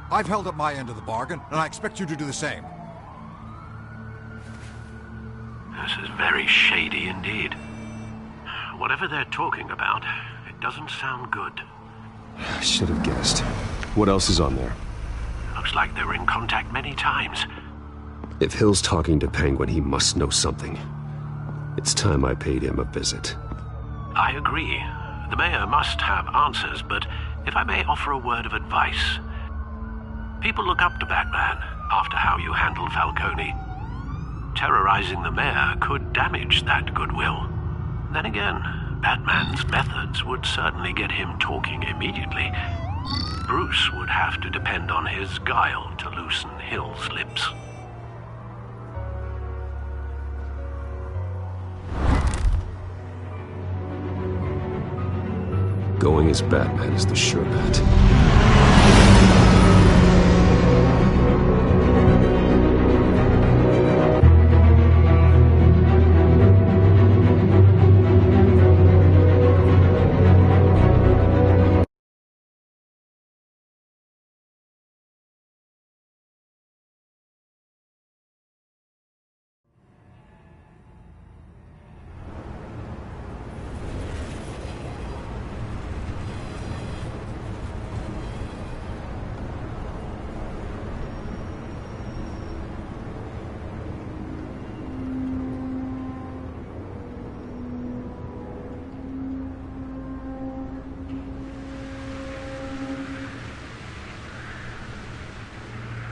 I've held up my end of the bargain, and I expect you to do the same. This is very shady indeed. Whatever they're talking about, it doesn't sound good. I should have guessed. What else is on there? Looks like they were in contact many times. If Hill's talking to Penguin, he must know something. It's time I paid him a visit. I agree. The mayor must have answers, but if I may offer a word of advice. People look up to Batman after how you handled Falcone. Terrorizing the mayor could damage that goodwill. Then again, Batman's methods would certainly get him talking immediately. Bruce would have to depend on his guile to loosen Hill's lips. Going as Batman is the sure bet.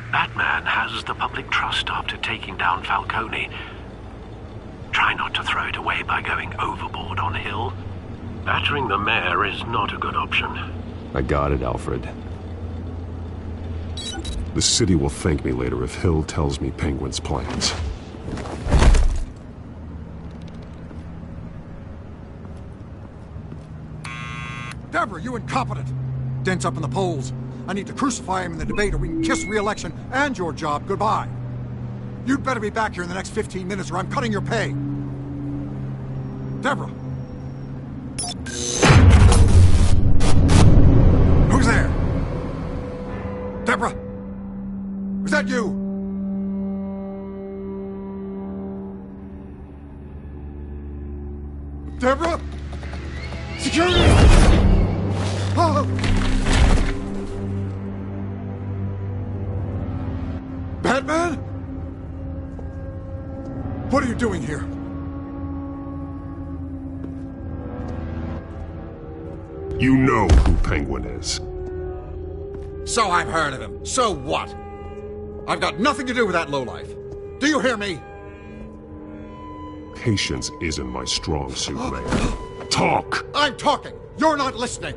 Batman has the public trust after taking down Falcone. Try not to throw it away by going overboard on Hill. Battering the mayor is not a good option. I got it, Alfred. The city will thank me later if Hill tells me Penguin's plans. Deborah, you incompetent! Dent's up in the polls. I need to crucify him in the debate or we can kiss re-election and your job goodbye. You'd better be back here in the next 15 minutes or I'm cutting your pay. Deborah! Who's there? Deborah! Is that you? Deborah? Security! Oh! Batman? What are you doing here? You know who Penguin is. So I've heard of him. So what? I've got nothing to do with that lowlife. Do you hear me? Patience isn't my strong suit, Mayor. Talk! I'm talking! You're not listening!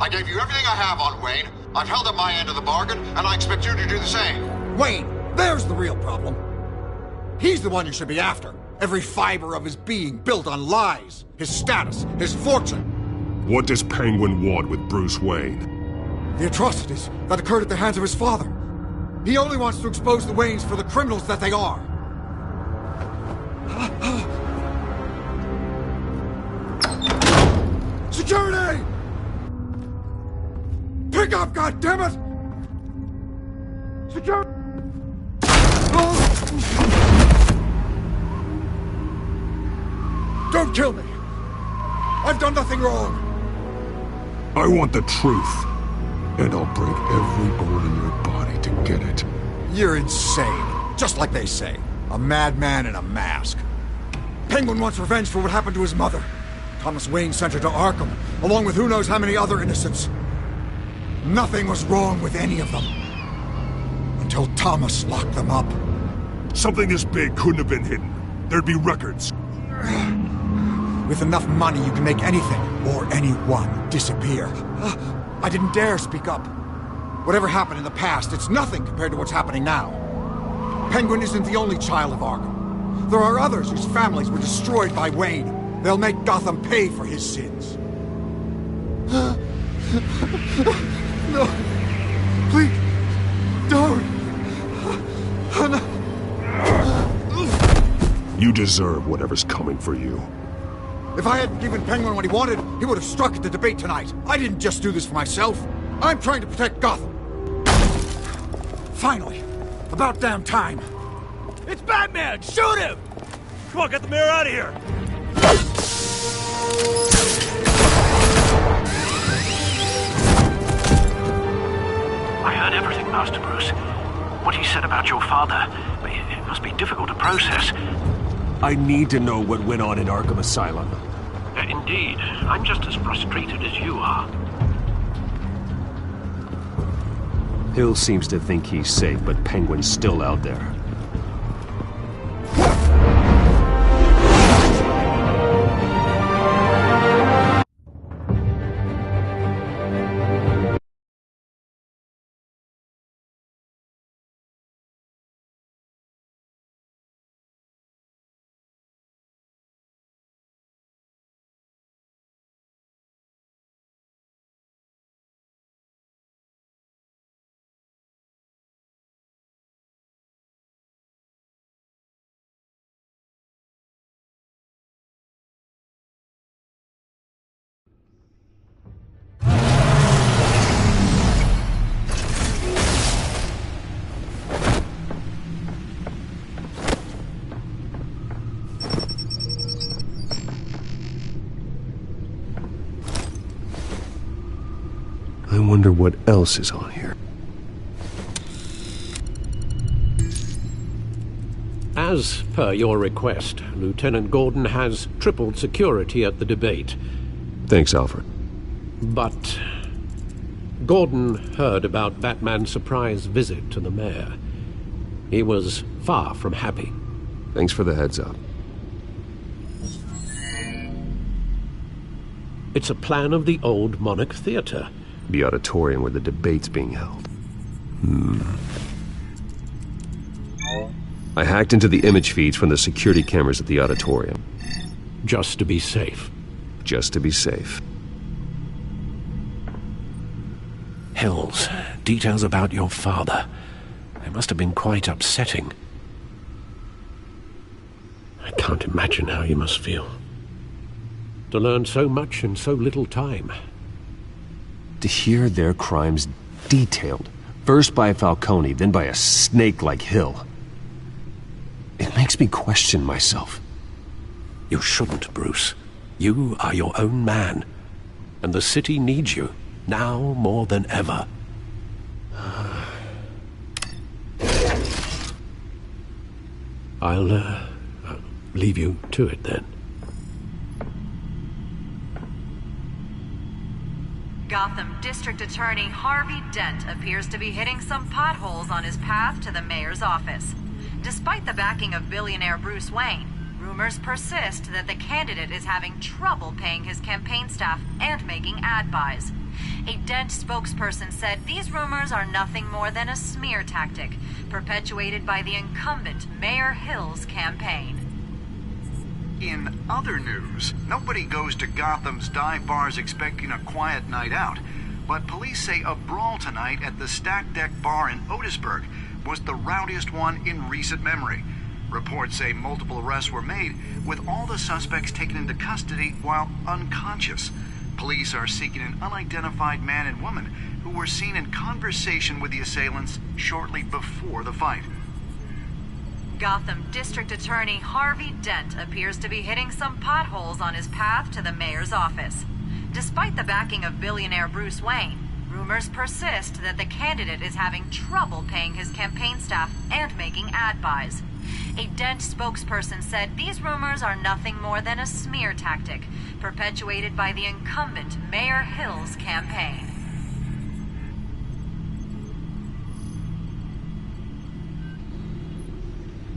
I gave you everything I have on Wayne. I've held up my end of the bargain, and I expect you to do the same. Wayne, there's the real problem. He's the one you should be after. Every fiber of his being built on lies. His status, his fortune. What does Penguin want with Bruce Wayne? The atrocities that occurred at the hands of his father. He only wants to expose the Waynes for the criminals that they are. Security! Pick up, goddammit! Security! Don't kill me! I've done nothing wrong! I want the truth. And I'll break every bone in your body to get it. You're insane. Just like they say. A madman in a mask. Penguin wants revenge for what happened to his mother. Thomas Wayne sent her to Arkham, along with who knows how many other innocents. Nothing was wrong with any of them. Until Thomas locked them up. Something this big couldn't have been hidden. There'd be records. With enough money, you can make anything, or anyone, disappear. I didn't dare speak up. Whatever happened in the past, it's nothing compared to what's happening now. Penguin isn't the only child of Arkham. There are others whose families were destroyed by Wayne. They'll make Gotham pay for his sins. No. Please. Don't. You deserve whatever's coming for you. If I hadn't given Penguin what he wanted, he would have struck at the debate tonight. I didn't just do this for myself. I'm trying to protect Gotham. Finally. About damn time. It's Batman! Shoot him! Come on, get the mayor out of here! I heard everything, Master Bruce. What he said about your father, it must be difficult to process. I need to know what went on in Arkham Asylum. Indeed. I'm just as frustrated as you are. Hill seems to think he's safe, but Penguin's still out there. I wonder what else is on here. As per your request, Lieutenant Gordon has tripled security at the debate. Thanks, Alfred. But Gordon heard about Batman's surprise visit to the mayor. He was far from happy. Thanks for the heads up. It's a plan of the old Monarch Theatre. The auditorium where the debate's being held. I hacked into the image feeds from the security cameras at the auditorium. Just to be safe. Just to be safe. Hills, details about your father. They must have been quite upsetting. I can't imagine how you must feel. To learn so much in so little time. To hear their crimes detailed, first by Falcone, then by a snake like Hill. It makes me question myself. You shouldn't, Bruce. You are your own man. And the city needs you, now more than ever. I'll leave you to it then. Gotham District Attorney Harvey Dent appears to be hitting some potholes on his path to the mayor's office. Despite the backing of billionaire Bruce Wayne, rumors persist that the candidate is having trouble paying his campaign staff and making ad buys. A Dent spokesperson said these rumors are nothing more than a smear tactic, perpetuated by the incumbent Mayor Hill's campaign. In other news, nobody goes to Gotham's dive bars expecting a quiet night out, but police say a brawl tonight at the Stack Deck Bar in Otisburg was the rowdiest one in recent memory. Reports say multiple arrests were made, with all the suspects taken into custody while unconscious. Police are seeking an unidentified man and woman who were seen in conversation with the assailants shortly before the fight. Gotham District Attorney Harvey Dent appears to be hitting some potholes on his path to the mayor's office. Despite the backing of billionaire Bruce Wayne, rumors persist that the candidate is having trouble paying his campaign staff and making ad buys. A Dent spokesperson said these rumors are nothing more than a smear tactic, perpetuated by the incumbent Mayor Hill's campaign.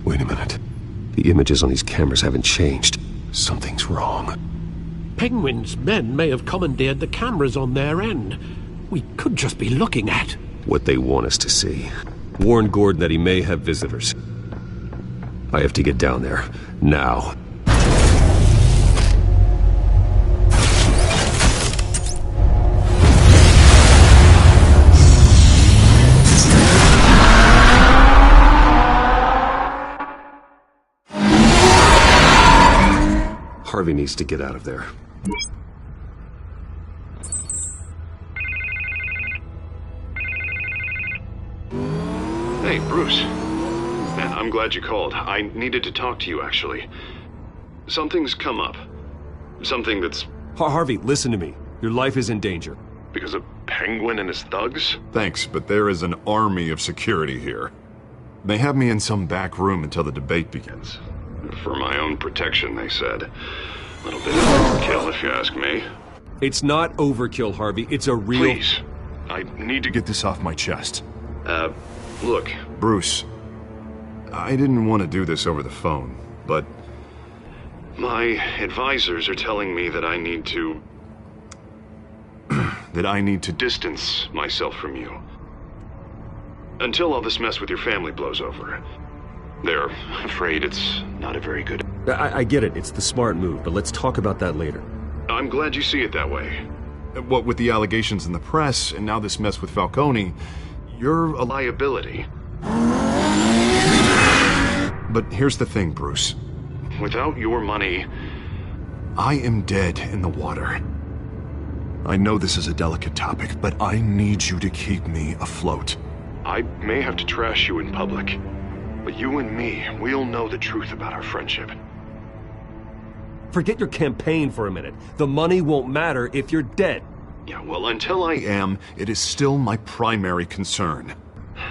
Wait a minute. The images on these cameras haven't changed. Something's wrong. Penguin's men may have commandeered the cameras on their end. We could just be looking at what they want us to see. Warn Gordon that he may have visitors. I have to get down there. Now. Harvey needs to get out of there. Hey, Bruce. Man, I'm glad you called. I needed to talk to you, actually. Something's come up. Something that's... Harvey, listen to me. Your life is in danger. Because of Penguin and his thugs? Thanks, but there is an army of security here. They have me in some back room until the debate begins. For my own protection, they said. A little bit of overkill, if you ask me. It's not overkill, Harvey. It's a real... Please, I need to get this off my chest. Look. Bruce, I didn't want to do this over the phone, but my advisors are telling me that I need to... that I need to distance myself from you. Until all this mess with your family blows over. They're afraid it's not a very good... I get it. It's the smart move, but let's talk about that later. I'm glad you see it that way. What with the allegations in the press, and now this mess with Falcone, you're a liability. But here's the thing, Bruce. Without your money, I am dead in the water. I know this is a delicate topic, but I need you to keep me afloat. I may have to trash you in public, but you and me, we'll know the truth about our friendship. Forget your campaign for a minute. The money won't matter if you're dead. Yeah, well, until I am, it is still my primary concern.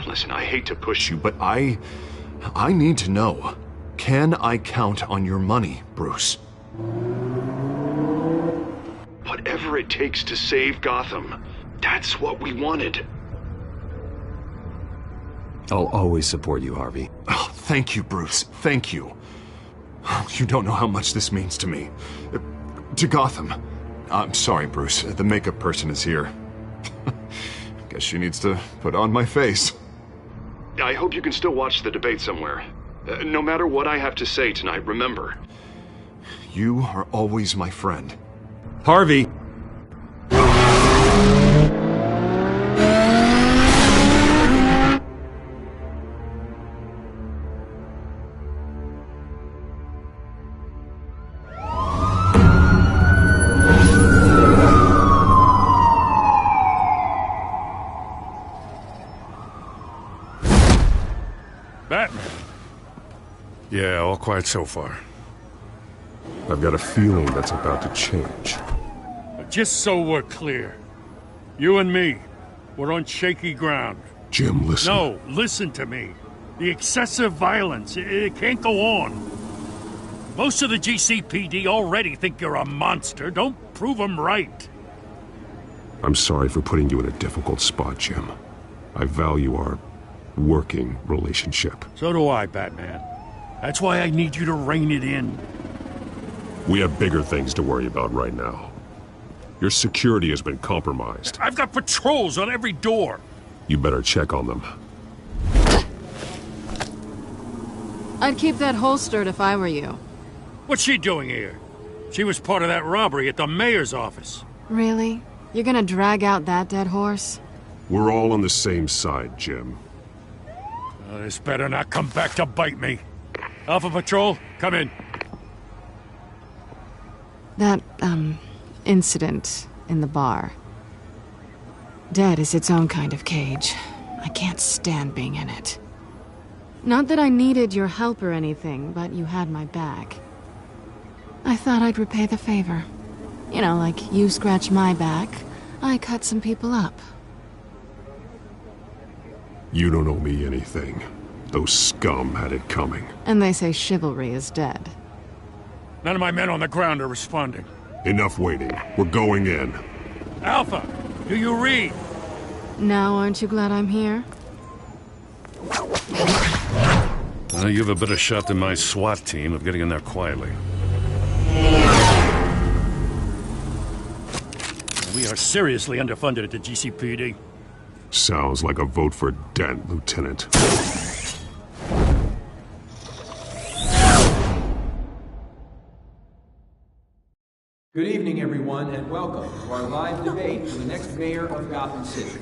Listen, I hate to push you, but I need to know. Can I count on your money, Bruce? Whatever it takes to save Gotham, that's what we wanted. I'll always support you, Harvey. Oh, thank you, Bruce. Thank you. You don't know how much this means to me. To Gotham. I'm sorry, Bruce. The makeup person is here. Guess she needs to put on my face. I hope you can still watch the debate somewhere. No matter what I have to say tonight, remember, you are always my friend. Harvey! Batman. Yeah, all quiet so far. I've got a feeling that's about to change. Just so we're clear, you and me, we're on shaky ground. Jim, listen. No, listen to me. The excessive violence, it can't go on. Most of the GCPD already think you're a monster. Don't prove them right. I'm sorry for putting you in a difficult spot, Jim. I value our working relationship. So do I, Batman. That's why I need you to rein it in. We have bigger things to worry about right now. Your security has been compromised. I've got patrols on every door. You better check on them. I'd keep that holstered if I were you. What's she doing here? She was part of that robbery at the mayor's office. Really? You're gonna drag out that dead horse? We're all on the same side, Jim. This better not come back to bite me. Alpha Patrol, come in. That, incident in the bar. Dead is its own kind of cage. I can't stand being in it. Not that I needed your help or anything, but you had my back. I thought I'd repay the favor. You know, like you scratch my back, I cut some people up. You don't owe me anything. Those scum had it coming. And they say chivalry is dead. None of my men on the ground are responding. Enough waiting. We're going in. Alpha, do you read? Now aren't you glad I'm here? You have a better shot than my SWAT team of getting in there quietly. We are seriously underfunded at the GCPD. Sounds like a vote for Dent, Lieutenant. Good evening, everyone, and welcome to our live debate for the next mayor of Gotham City.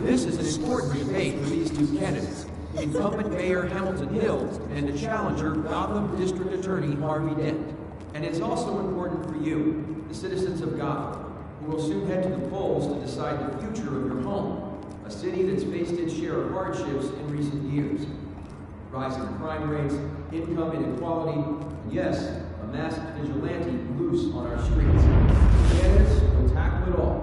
This is an important debate for these two candidates, incumbent Mayor Hamilton Hill and the challenger, Gotham District Attorney Harvey Dent. And it's also important for you, the citizens of Gotham, who will soon head to the polls to decide the future of your home, a city that's faced its share of hardships in recent years. Rising crime rates, income inequality, and yes, a masked vigilante loose on our streets. Candidates will tackle it all.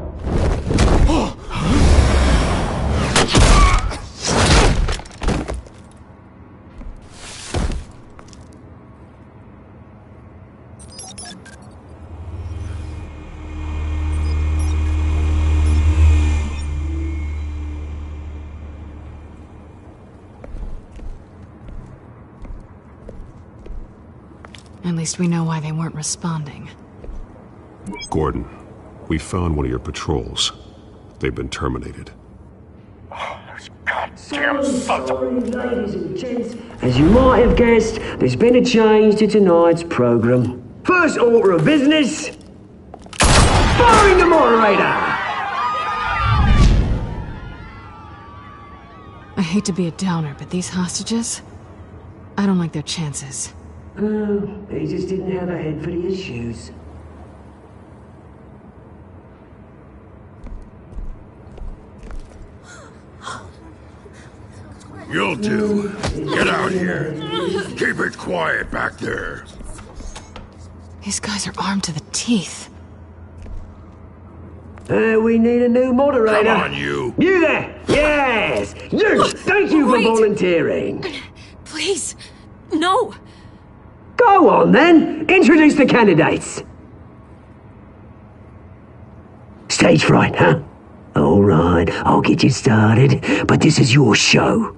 At least we know why they weren't responding. Gordon, we found one of your patrols. They've been terminated. Damn sons of... Ladies and gents, as you might have guessed, there's been a change to tonight's programme. First order of business, firing the moderator! I hate to be a downer, but these hostages, I don't like their chances. Oh, he just didn't have a head for the issues. You'll do. Get out here. Keep it quiet back there. These guys are armed to the teeth. We need a new moderator. Come on, you. You there! Yes! You! Thank you for volunteering. Please, no. Go on then. Introduce the candidates. Stage fright, huh? All right, I'll get you started, but this is your show.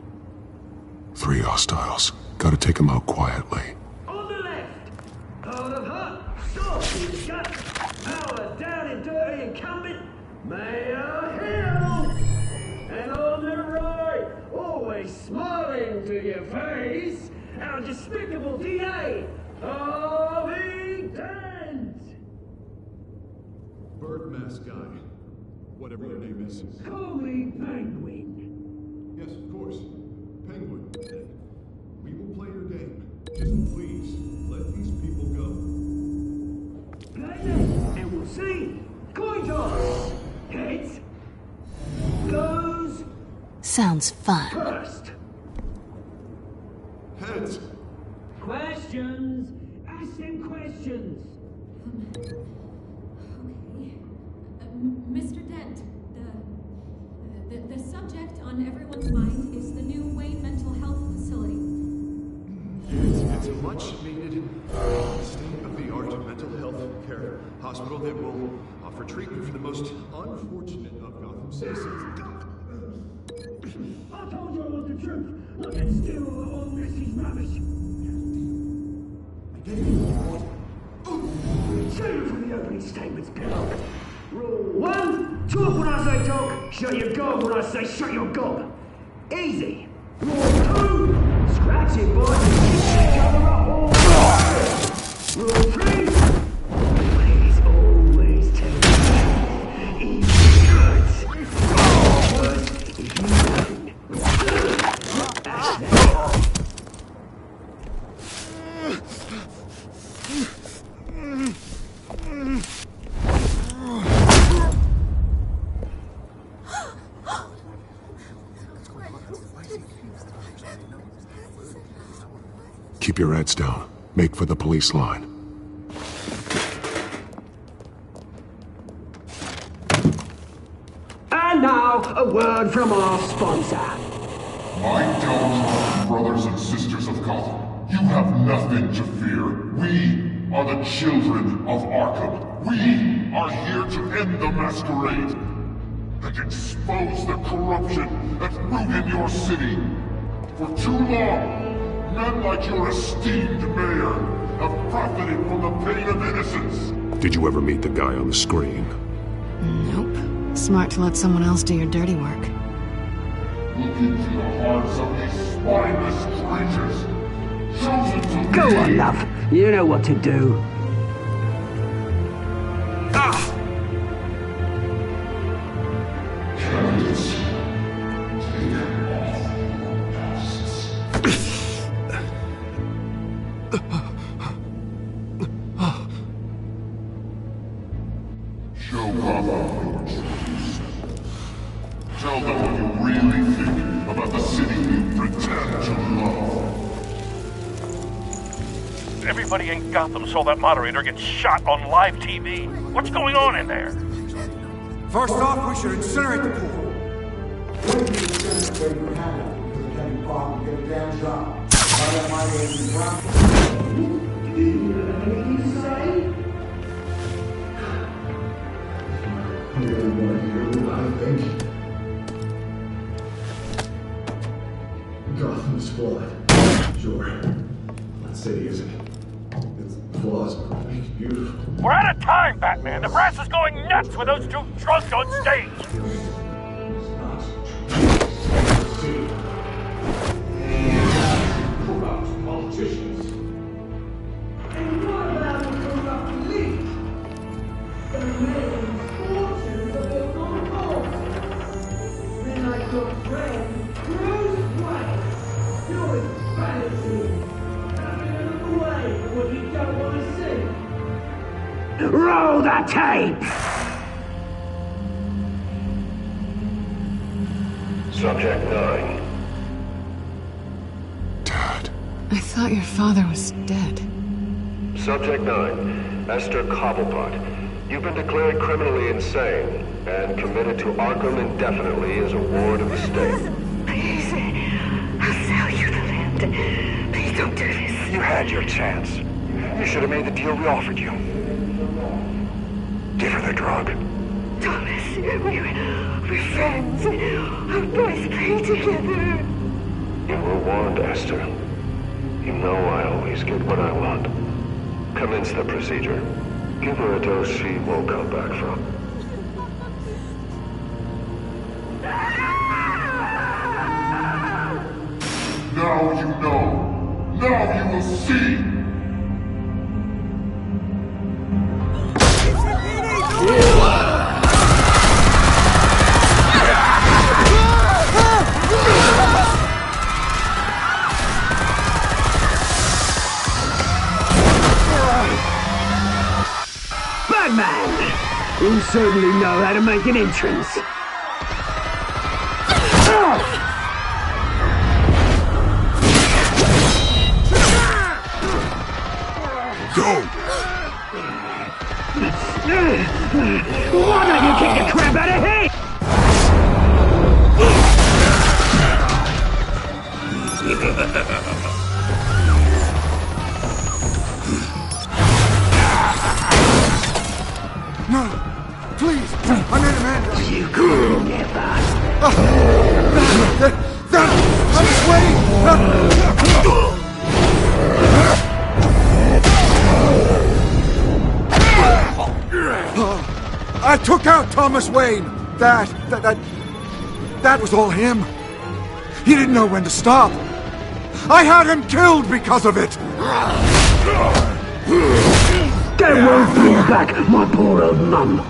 3 hostiles. Gotta take them out quietly. On the left, out of hot, soft, gut, power down and dirty incumbent, Mayor Hill. And on the right, always smiling to your face, our despicable DA, Harvey Dent. Bird mask guy. Whatever your name is. Call me Penguin. Yes, of course. Penguin. We will play your game. Just please, let these people go. Play next, and we'll see. Coin toss. Heads. Goes. Sounds fun. First. Heads. Questions. Ask them questions. Mr. Dent, the subject on everyone's mind is the new Wayne Mental Health Facility. It's a much-needed, state-of-the-art mental health care hospital that will offer treatment for the most unfortunate of Gotham citizens. I told you I want the truth. Look at still all this is rubbish. Show you from the opening statements, pal. Rule 1, talk when I say talk, shut your gob when I say shut your gob. Easy. Rule 2, scratch it, boys, and kick each other up all the way. Rule 3, always tell the truth. Even if it hurts. Worse if you win. That's that. Keep your heads down. Make for the police line. And now, a word from our sponsor. My downtrodden brothers and sisters of Gotham, you have nothing to fear. We are the children of Arkham. We are here to end the masquerade and expose the corruption that's rooted your city. For too long, men like your esteemed mayor have profited from the pain of innocence. Did you ever meet the guy on the screen? Nope. Smart to let someone else do your dirty work. Look into the hearts of these spineless creatures, chosen to Go lead. on, love. You know what to do. Candidates, take off your masks. Show Gotham your truth. Tell them what you really think about the city you pretend to love. Everybody in Gotham saw that moderator get shot on live TV. What's going on in there? First off, we should incinerate the pool. Gotham's flawed. Sure. That city isn't. It's We're out of time, Batman. The brass is going nuts with those two drunks on stage. Politicians. And what about the corrupt elite? The making fortunes of their own homes. Men like your friend, Bruce Wayne, doing vanity. Having a look away from what you don't want to see. Roll the tape! Subject 9. I thought your father was dead. Subject 9, Esther Cobblepot. You've been declared criminally insane and committed to Arkham indefinitely as a ward of the state. Please, I'll sell you the land. Please don't do this. You had your chance. You should have made the deal we offered you. Give her the drug. Thomas, we're friends. Our boys play together. You were warned, Esther. You know I always get what I want. Commence the procedure. Give her a dose she won't come back from. Now you know. Now you will see. Batman! You certainly know how to make an entrance. Go! Why don't you kick the crap out of him? No! Please! I made a man! You could never! Thomas Wayne! I took out Thomas Wayne! That was all him. He didn't know when to stop. I had him killed because of it! That won't bring back my poor old mum.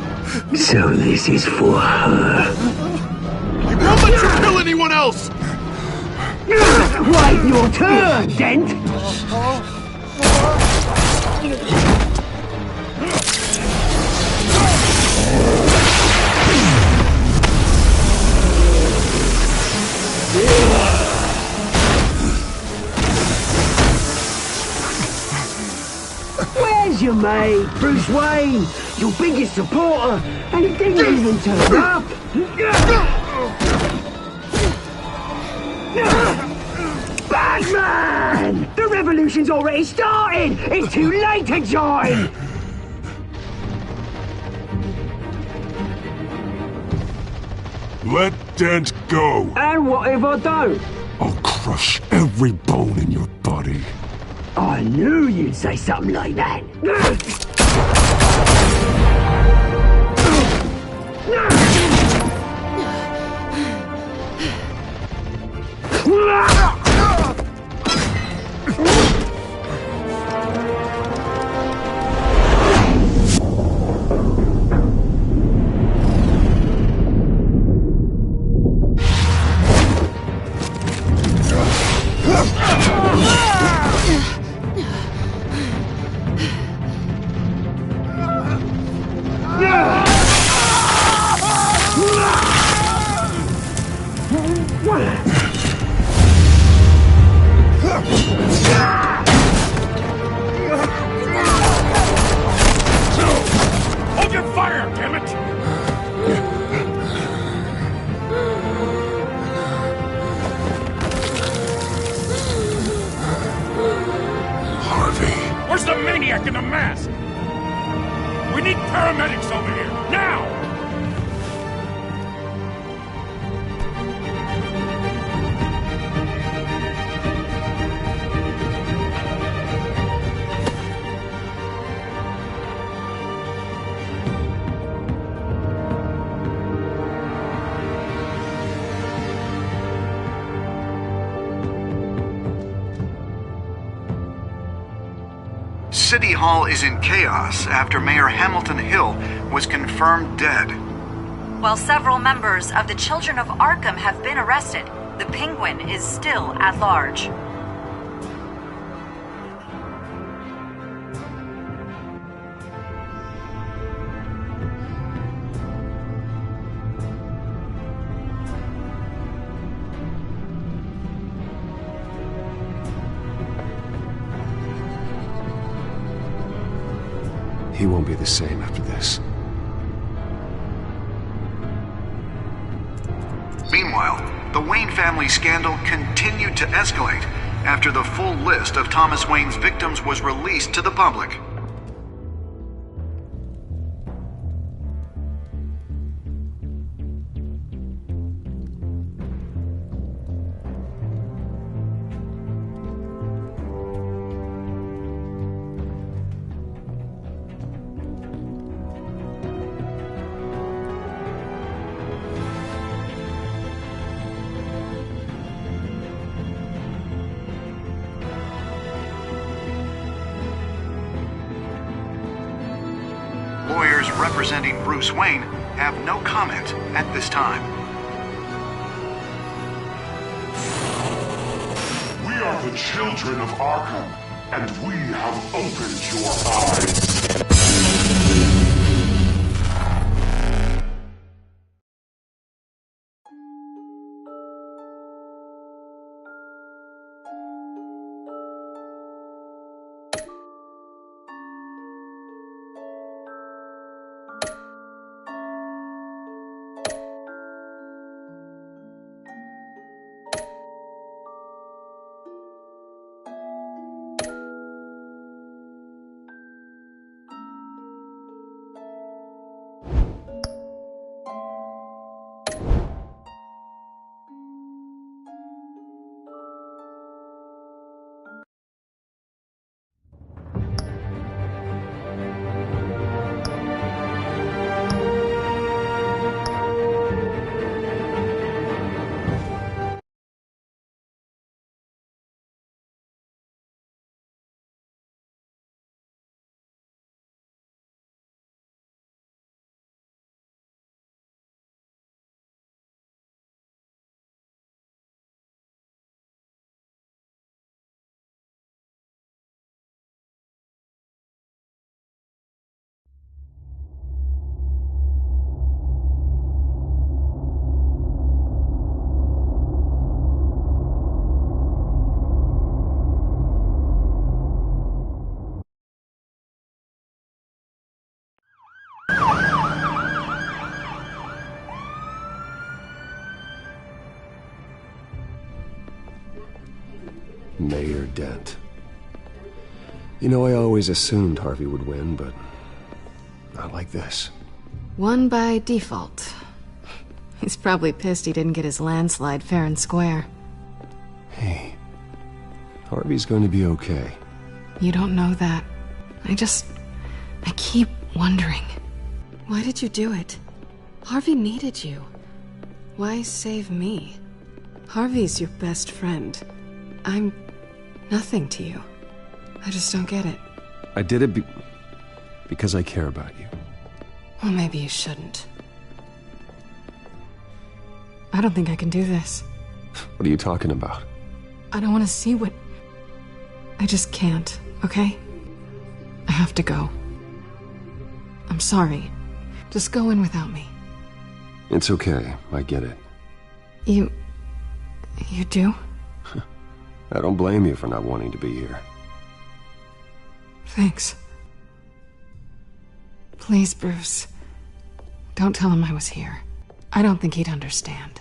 So this is for her. He won't let you kill anyone else! Wait your turn, Dent! Where's your mate, Bruce Wayne? Your biggest supporter, and he didn't even turn up. Batman! The revolution's already started! It's too late to join! Let Dent go! And what if I don't? I'll crush every bone in your body. I knew you'd say something like that. Hold your fire, damn it! Harvey. Where's the maniac in the mask? We need paramedics over here, now! City Hall is in chaos after Mayor Hamilton Hill was confirmed dead. While several members of the Children of Arkham have been arrested, the Penguin is still at large. He won't be the same after this. Meanwhile, the Wayne family scandal continued to escalate after the full list of Thomas Wayne's victims was released to the public. Lawyers representing Bruce Wayne have no comment at this time. We are the children of Arkham, and we have opened your eyes. Mayor Dent. You know, I always assumed Harvey would win, but not like this. Won by default. He's probably pissed he didn't get his landslide fair and square. Hey, Harvey's going to be okay. You don't know that. I keep wondering. Why did you do it? Harvey needed you. Why save me? Harvey's your best friend. I'm nothing to you. I just don't get it. I did it because I care about you. Well, maybe you shouldn't. I don't think I can do this. What are you talking about? I don't want to see what... I just can't, okay? I have to go. I'm sorry. Just go in without me. It's okay. I get it. You do? I don't blame you for not wanting to be here. Thanks. Please, Bruce. Don't tell him I was here. I don't think he'd understand.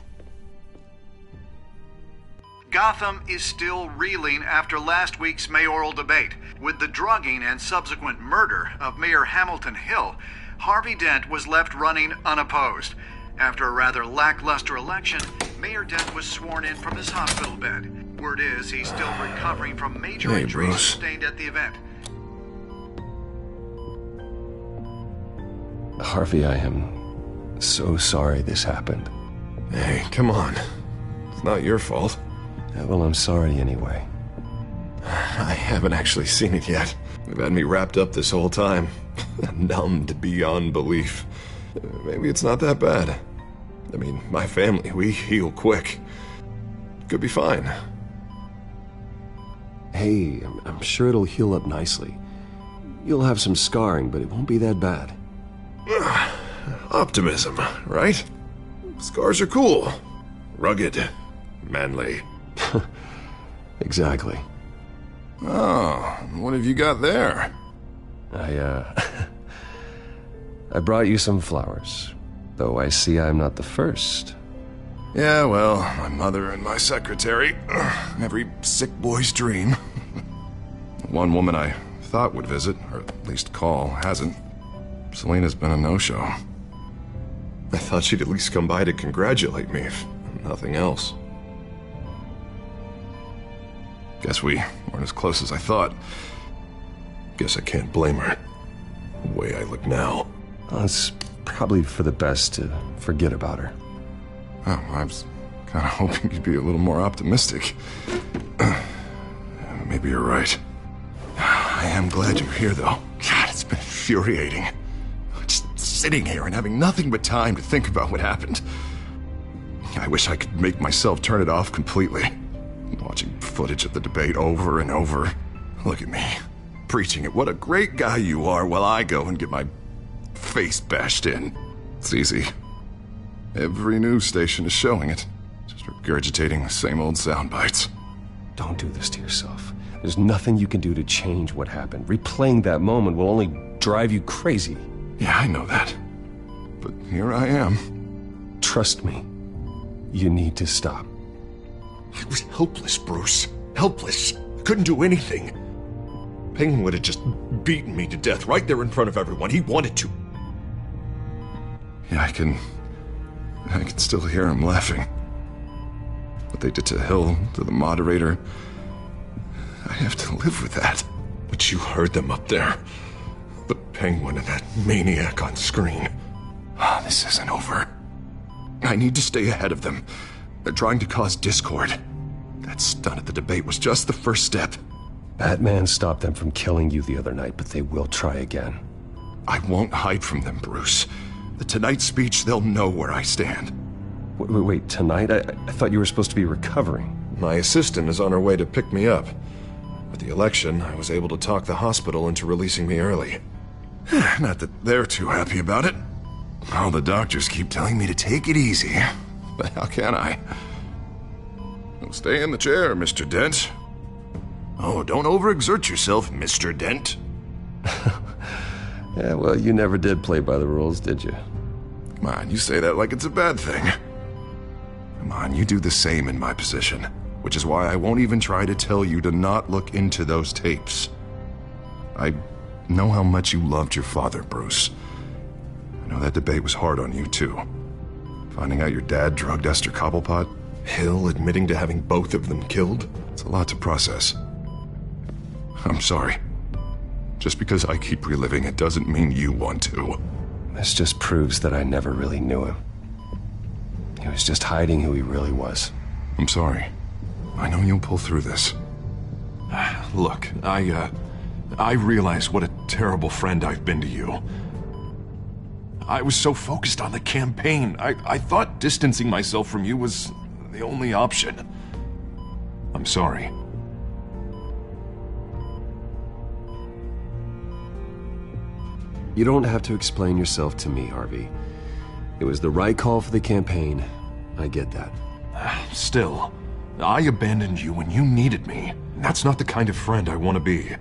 Gotham is still reeling after last week's mayoral debate. With the drugging and subsequent murder of Mayor Hamilton Hill, Harvey Dent was left running unopposed. After a rather lackluster election, Mayor Dent was sworn in from his hospital bed. Word is he's still recovering from major injuries sustained at the event. Harvey, I am so sorry this happened. Hey, come on. It's not your fault. Yeah, well, I'm sorry anyway. I haven't actually seen it yet. They've had me wrapped up this whole time. Numbed beyond belief. Maybe it's not that bad. I mean, my family, we heal quick. Could be fine. Hey, I'm sure it'll heal up nicely. You'll have some scarring, but it won't be that bad. Optimism, right? Scars are cool. Rugged. Manly. Exactly. Oh, what have you got there? I brought you some flowers. Though I see I'm not the first. Yeah, well, my mother and my secretary. Every sick boy's dream. One woman I thought would visit, or at least call, hasn't. Selena's been a no-show. I thought she'd at least come by to congratulate me, if nothing else. Guess we weren't as close as I thought. Guess I can't blame her. The way I look now. Well, it's probably for the best to forget about her. Oh, I was kind of hoping you'd be a little more optimistic. Maybe you're right. I am glad you're here, though. God, it's been infuriating. Just sitting here and having nothing but time to think about what happened. I wish I could make myself turn it off completely. Watching footage of the debate over and over. Look at me, preaching at what a great guy you are while I go and get my face bashed in. It's easy. Every news station is showing it. Just regurgitating the same old sound bites. Don't do this to yourself. There's nothing you can do to change what happened. Replaying that moment will only drive you crazy. Yeah, I know that. But here I am. Trust me. You need to stop. I was helpless, Bruce. Helpless. Couldn't do anything. Penguin would have just beaten me to death right there in front of everyone. He wanted to. Yeah, I can still hear him laughing. What they did to Hill, to the moderator. I have to live with that. But you heard them up there. The Penguin and that maniac on screen. This isn't over. I need to stay ahead of them. They're trying to cause discord. That stunt at the debate was just the first step. Batman stopped them from killing you the other night, but they will try again. I won't hide from them, Bruce. The Tonight speech, they'll know where I stand. Wait, tonight? I thought you were supposed to be recovering. My assistant is on her way to pick me up. With the election, I was able to talk the hospital into releasing me early. Not that they're too happy about it. All the doctors keep telling me to take it easy. But how can I? Well, stay in the chair, Mr. Dent. Oh, don't overexert yourself, Mr. Dent. Yeah, well, you never did play by the rules, did you? Come on, you say that like it's a bad thing. Come on, you do the same in my position. Which is why I won't even try to tell you to not look into those tapes. I know how much you loved your father, Bruce. I know that debate was hard on you, too. Finding out your dad drugged Esther Cobblepot, Hill admitting to having both of them killed, it's a lot to process. I'm sorry. Just because I keep reliving it doesn't mean you want to. This just proves that I never really knew him. He was just hiding who he really was. I'm sorry. I know you'll pull through this. Look, I realize what a terrible friend I've been to you. I was so focused on the campaign. I thought distancing myself from you was the only option. I'm sorry. You don't have to explain yourself to me, Harvey. It was the right call for the campaign. I get that. Still, I abandoned you when you needed me. That's not the kind of friend I want to be.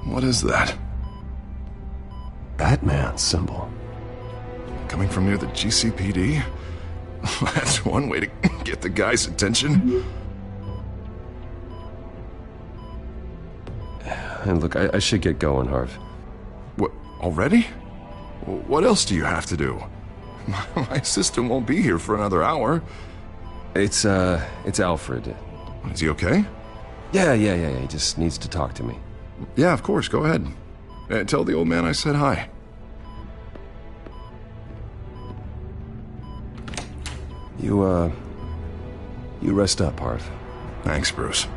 What is that? Batman symbol. Coming from near the GCPD? That's one way to get the guy's attention. And look, I should get going, Harv. What, already? What else do you have to do? My assistant won't be here for another hour. It's Alfred. Is he okay? Yeah, he just needs to talk to me. Yeah, of course, go ahead. Tell the old man I said hi. You rest up, Harv. Thanks, Bruce.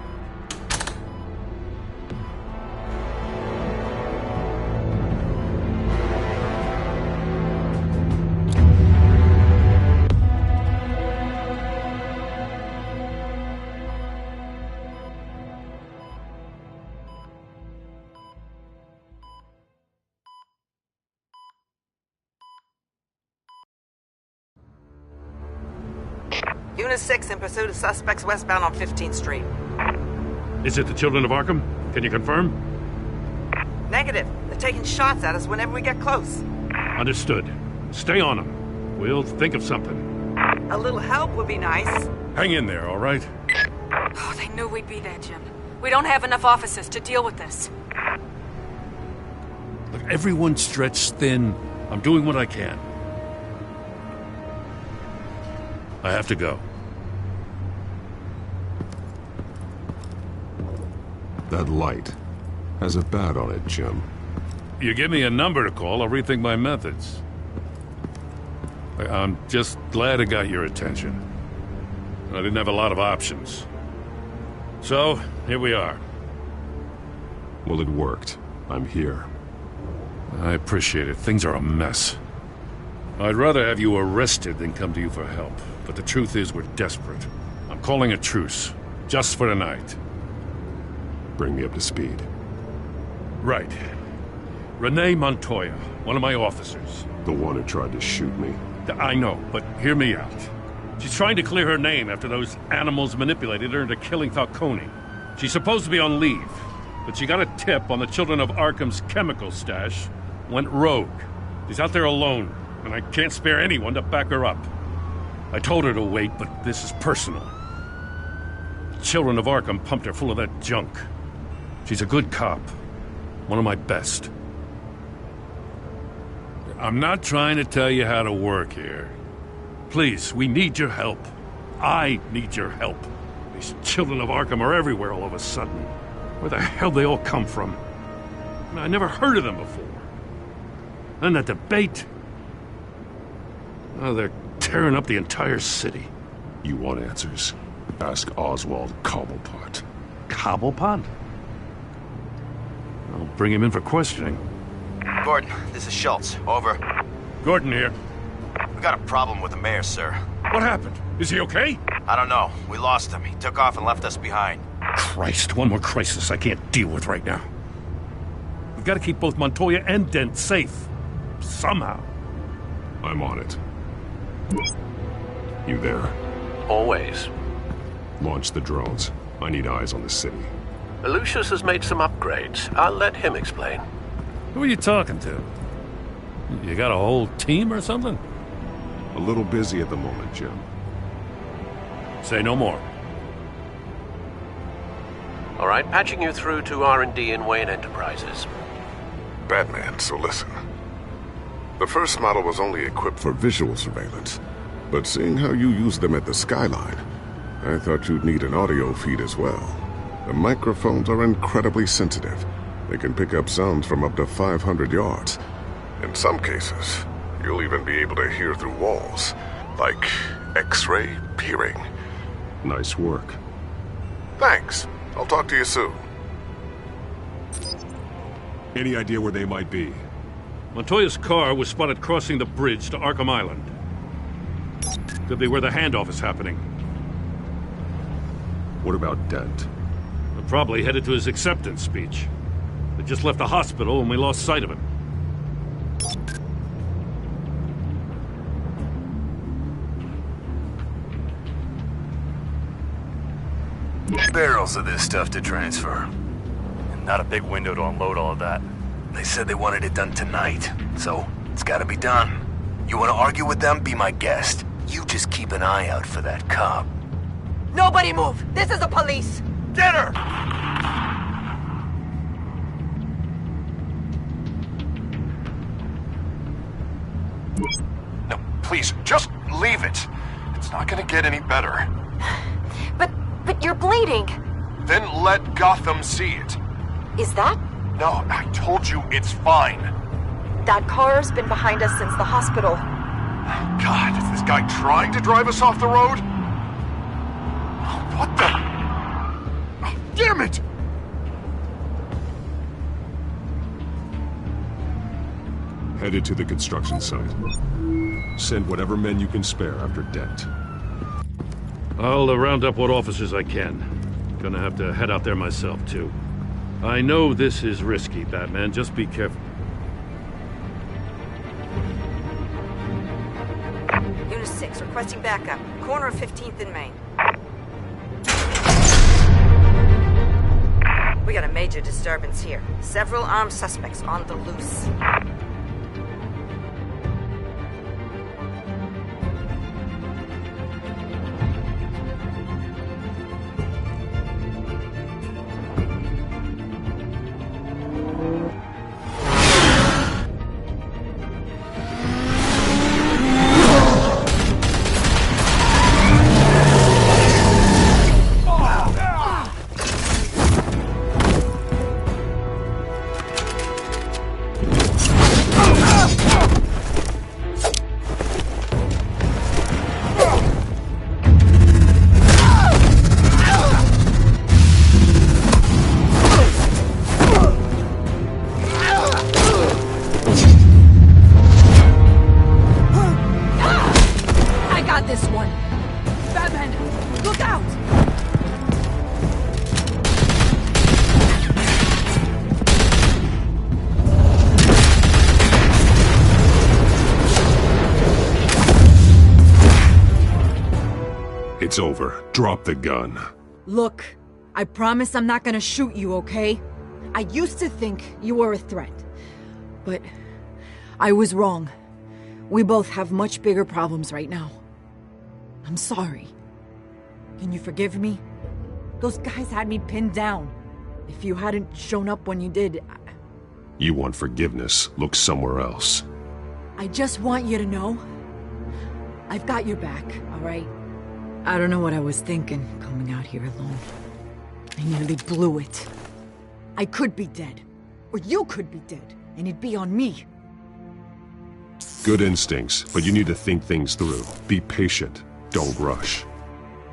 Unit 6 in pursuit of suspects westbound on 15th Street. Is it the Children of Arkham? Can you confirm? Negative. They're taking shots at us whenever we get close. Understood. Stay on them. We'll think of something. A little help would be nice. Hang in there, all right? Oh, they knew we'd be there, Jim. We don't have enough officers to deal with this. Look, everyone's stretched thin. I'm doing what I can. I have to go. That light has a bat on it, Jim. You give me a number to call, I'll rethink my methods. I'm just glad it got your attention. I didn't have a lot of options. So, here we are. Well, it worked. I'm here. I appreciate it. Things are a mess. I'd rather have you arrested than come to you for help. But the truth is, we're desperate. I'm calling a truce. Just for tonight. Bring me up to speed. Right. Renee Montoya, one of my officers. The one who tried to shoot me. I know, but hear me out. She's trying to clear her name after those animals manipulated her into killing Falcone. She's supposed to be on leave, but she got a tip on the Children of Arkham's chemical stash, went rogue. She's out there alone, and I can't spare anyone to back her up. I told her to wait, but this is personal. The Children of Arkham pumped her full of that junk. She's a good cop. One of my best. I'm not trying to tell you how to work here. Please, we need your help. I need your help. These Children of Arkham are everywhere all of a sudden. Where the hell they all come from? I never heard of them before. And that debate. Oh, they're tearing up the entire city. You want answers? Ask Oswald Cobblepot. Cobblepot? I'll bring him in for questioning. Gordon, this is Schultz. Over. Gordon here. We got a problem with the mayor, sir. What happened? Is he okay? I don't know. We lost him. He took off and left us behind. Christ, one more crisis I can't deal with right now. We've got to keep both Montoya and Dent safe. Somehow. I'm on it. You there? Always. Launch the drones. I need eyes on the city. Lucius has made some upgrades. I'll let him explain. Who are you talking to? You got a whole team or something? A little busy at the moment, Jim. Say no more. All right, patching you through to R&D in Wayne Enterprises. Batman, so listen. The first model was only equipped for visual surveillance, but seeing how you use them at the Skyline, I thought you'd need an audio feed as well. The microphones are incredibly sensitive. They can pick up sounds from up to 500 yards. In some cases, you'll even be able to hear through walls, like X-ray peering. Nice work. Thanks. I'll talk to you soon. Any idea where they might be? Montoya's car was spotted crossing the bridge to Arkham Island. Could be where the handoff is happening. What about Dent? They're probably headed to his acceptance speech. They just left the hospital and we lost sight of him. Barrels of this stuff to transfer. And not a big window to unload all of that. They said they wanted it done tonight, so it's gotta be done. You wanna argue with them? Be my guest. You just keep an eye out for that cop. Nobody move! This is the police! Get her! No, please, just leave it. It's not gonna get any better. But you're bleeding. Then let Gotham see it. Is that? No, I told you it's fine. That car's been behind us since the hospital. God, is this guy trying to drive us off the road? What the? damn it! Headed to the construction site. Send whatever men you can spare after Dent. I'll round up what officers I can. Gonna have to head out there myself, too. I know this is risky, Batman. Just be careful. Unit 6, requesting backup. Corner of 15th and Main. We got a major disturbance here. Several armed suspects on the loose. It's over. Drop the gun. Look, I promise I'm not gonna shoot you, okay? I used to think you were a threat, but I was wrong. We both have much bigger problems right now. I'm sorry. Can you forgive me? Those guys had me pinned down. If you hadn't shown up when you did, You want forgiveness? Look somewhere else. I just want you to know, I've got your back, all right? I don't know what I was thinking, coming out here alone. I nearly blew it. I could be dead. Or you could be dead, and it'd be on me. Good instincts, but you need to think things through. Be patient. Don't rush.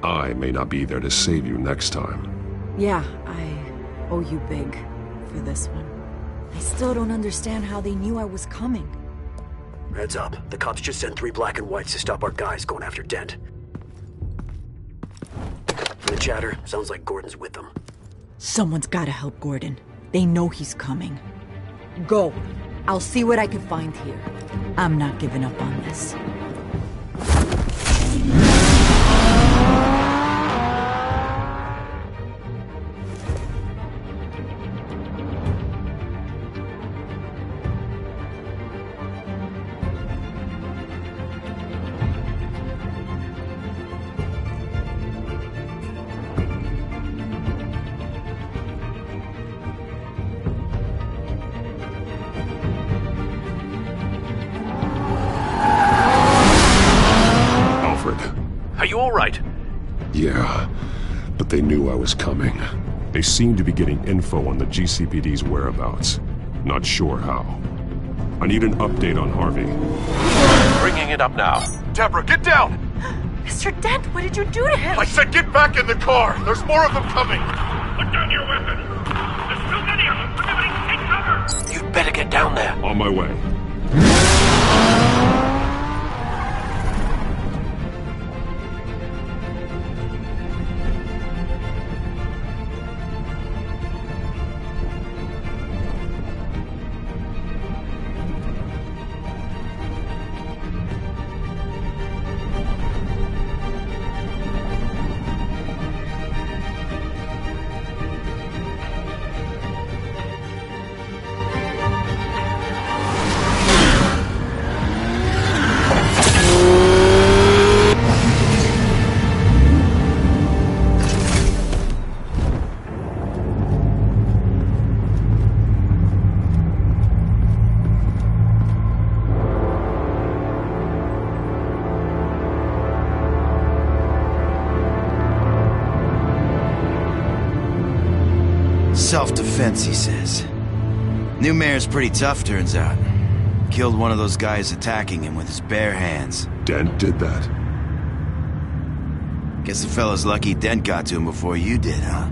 I may not be there to save you next time. Yeah, I owe you big for this one. I still don't understand how they knew I was coming. Heads up. The cops just sent 3 black and whites to stop our guys going after Dent. From the chatter, sounds like Gordon's with them. Someone's gotta help Gordon. They know he's coming. Go. I'll see what I can find here. I'm not giving up on this. Are you all right? Yeah, but they knew I was coming. They seem to be getting info on the GCPD's whereabouts. Not sure how. I need an update on Harvey. Bringing it up now. Deborah, get down! Mr. Dent, what did you do to him? I said get back in the car! There's more of them coming! Put down your weapon! There's too many of them! Everybody take cover! You'd better get down there. On my way. Self-defense, he says. New mayor's pretty tough, turns out. Killed one of those guys attacking him with his bare hands. Dent did that? Guess the fella's lucky Dent got to him before you did, huh?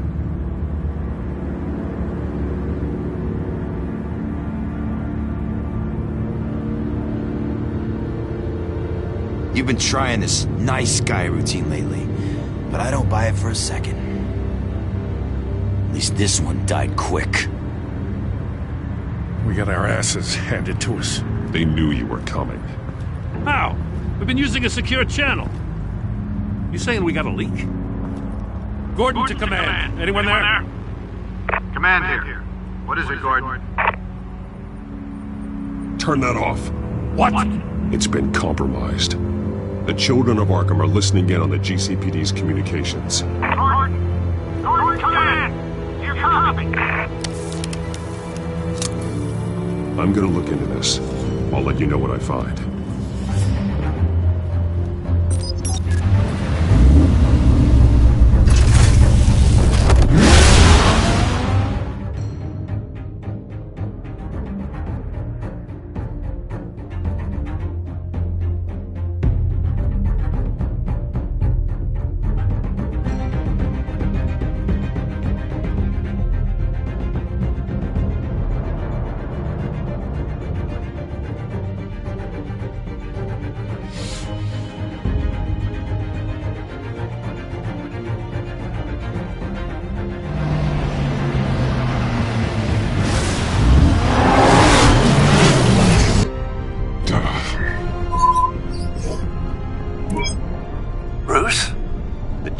You've been trying this nice guy routine lately, but I don't buy it for a second. At least this one died quick. We got our asses handed to us. They knew you were coming. How? We've been using a secure channel. You saying we got a leak? Gordon to command. Anyone there? Command here. What is it, Gordon? Turn that off. What? It's been compromised. The children of Arkham are listening in on the GCPD's communications. Gordon! Gordon, command! You copy? I'm gonna look into this. I'll let you know what I find.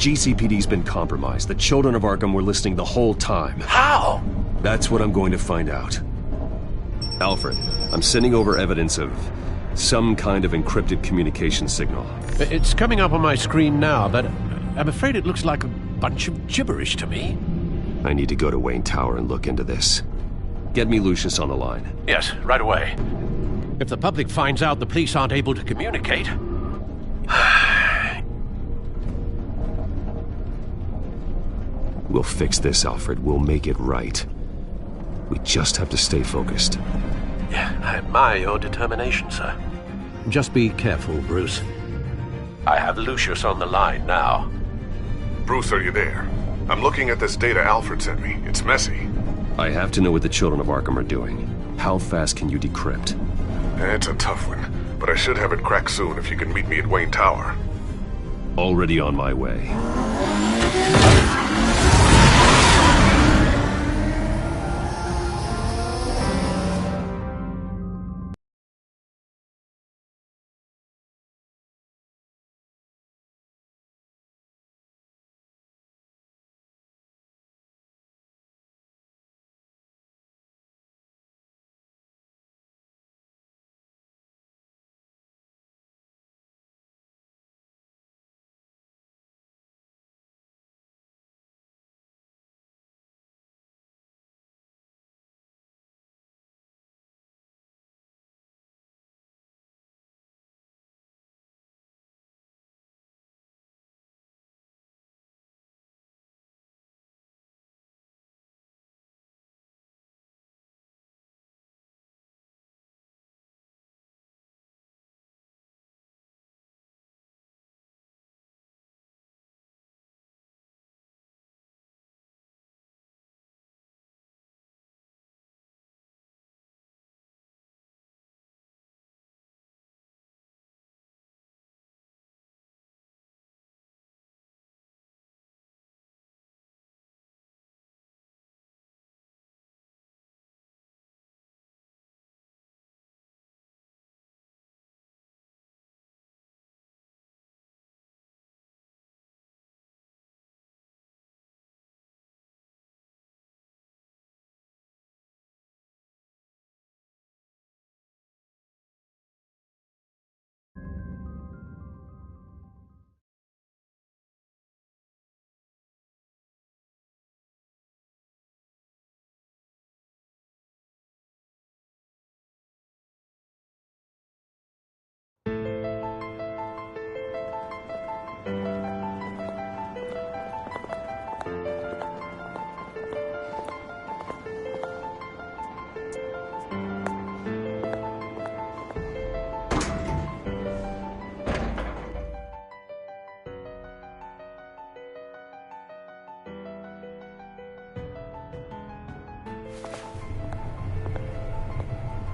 GCPD's been compromised. The children of Arkham were listening the whole time. How? That's what I'm going to find out. Alfred, I'm sending over evidence of some kind of encrypted communication signal. It's coming up on my screen now, but I'm afraid it looks like a bunch of gibberish to me. I need to go to Wayne Tower and look into this. Get me Lucius on the line. Yes, right away. If the public finds out the police aren't able to communicate... We'll fix this, Alfred. We'll make it right. We just have to stay focused. Yeah, I admire your determination, sir. Just be careful, Bruce. I have Lucius on the line now. Bruce, are you there? I'm looking at this data Alfred sent me. It's messy. I have to know what the children of Arkham are doing. How fast can you decrypt? It's a tough one, but I should have it cracked soon if you can meet me at Wayne Tower. Already on my way.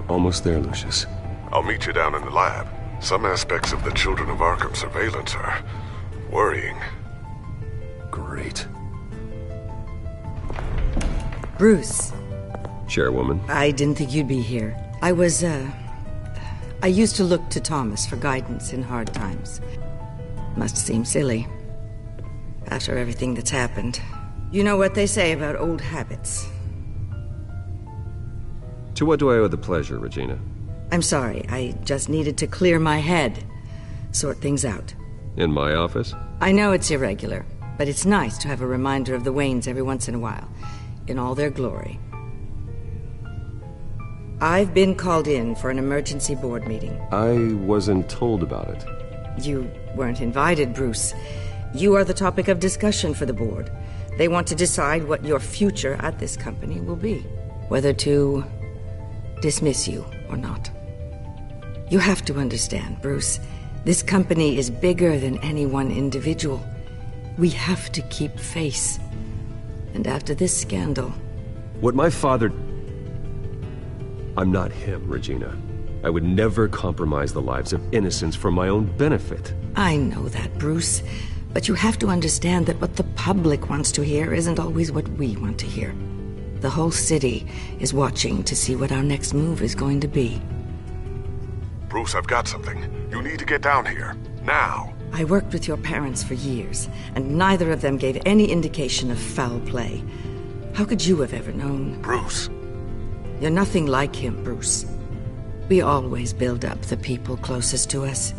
Almost there, Lucius. I'll meet you down in the lab. Some aspects of the Children of Arkham surveillance are worrying. Great. Bruce. Chairwoman. I didn't think you'd be here. I used to look to Thomas for guidance in hard times. Must seem silly. After everything that's happened. You know what they say about old habits. To what do I owe the pleasure, Regina? I'm sorry, I just needed to clear my head. Sort things out. In my office? I know it's irregular, but it's nice to have a reminder of the Waynes every once in a while. In all their glory. I've been called in for an emergency board meeting. I wasn't told about it. You weren't invited, Bruce. You are the topic of discussion for the board. They want to decide what your future at this company will be. Whether to dismiss you or not. You have to understand, Bruce. This company is bigger than any one individual. We have to keep face. And after this scandal... What my father... I'm not him, Regina. I would never compromise the lives of innocents for my own benefit. I know that, Bruce. But you have to understand that what the public wants to hear isn't always what we want to hear. The whole city is watching to see what our next move is going to be. Bruce, I've got something. You need to get down here. Now. I worked with your parents for years, and neither of them gave any indication of foul play. How could you have ever known? Bruce. You're nothing like him, Bruce. We always build up the people closest to us.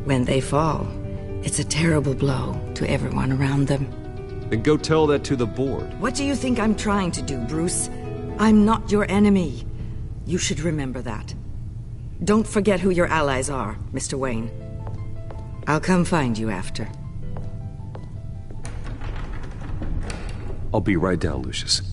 When they fall, it's a terrible blow to everyone around them. Then go tell that to the board. What do you think I'm trying to do, Bruce? I'm not your enemy. You should remember that. Don't forget who your allies are, Mr. Wayne. I'll come find you after. I'll be right down, Lucius.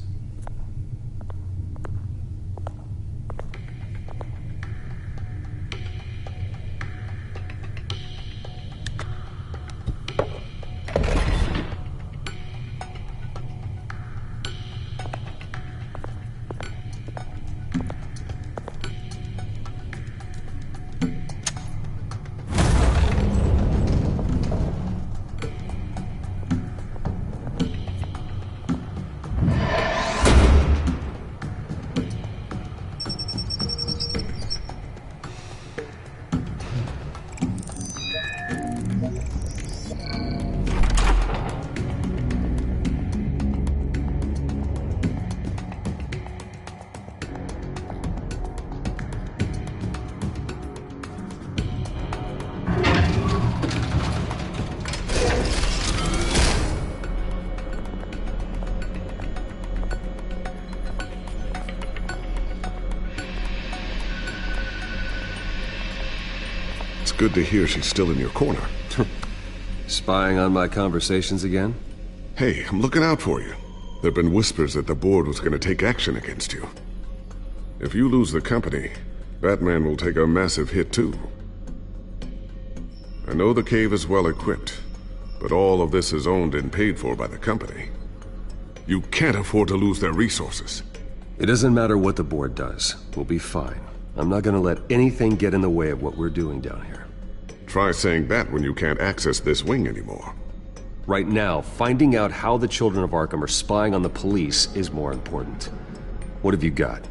Good to hear she's still in your corner. Spying on my conversations again? Hey, I'm looking out for you. There have been whispers that the board was going to take action against you. If you lose the company, Batman will take a massive hit too. I know the cave is well equipped, but all of this is owned and paid for by the company. You can't afford to lose their resources. It doesn't matter what the board does. We'll be fine. I'm not gonna let anything get in the way of what we're doing down here. Try saying that when you can't access this wing anymore. Right now, finding out how the Children of Arkham are spying on the police is more important. What have you got?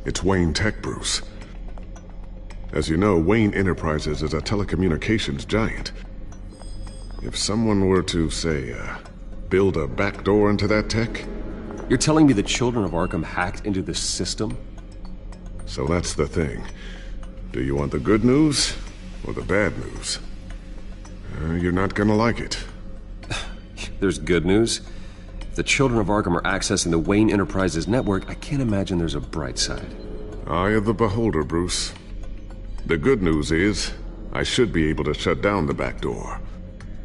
It's Wayne Tech, Bruce. As you know, Wayne Enterprises is a telecommunications giant. If someone were to, say, build a backdoor into that tech... You're telling me the Children of Arkham hacked into this system? So that's the thing. Do you want the good news or the bad news? You're not gonna like it. There's good news. If the Children of Arkham are accessing the Wayne Enterprises network, I can't imagine there's a bright side. Eye of the beholder, Bruce. The good news is, I should be able to shut down the back door.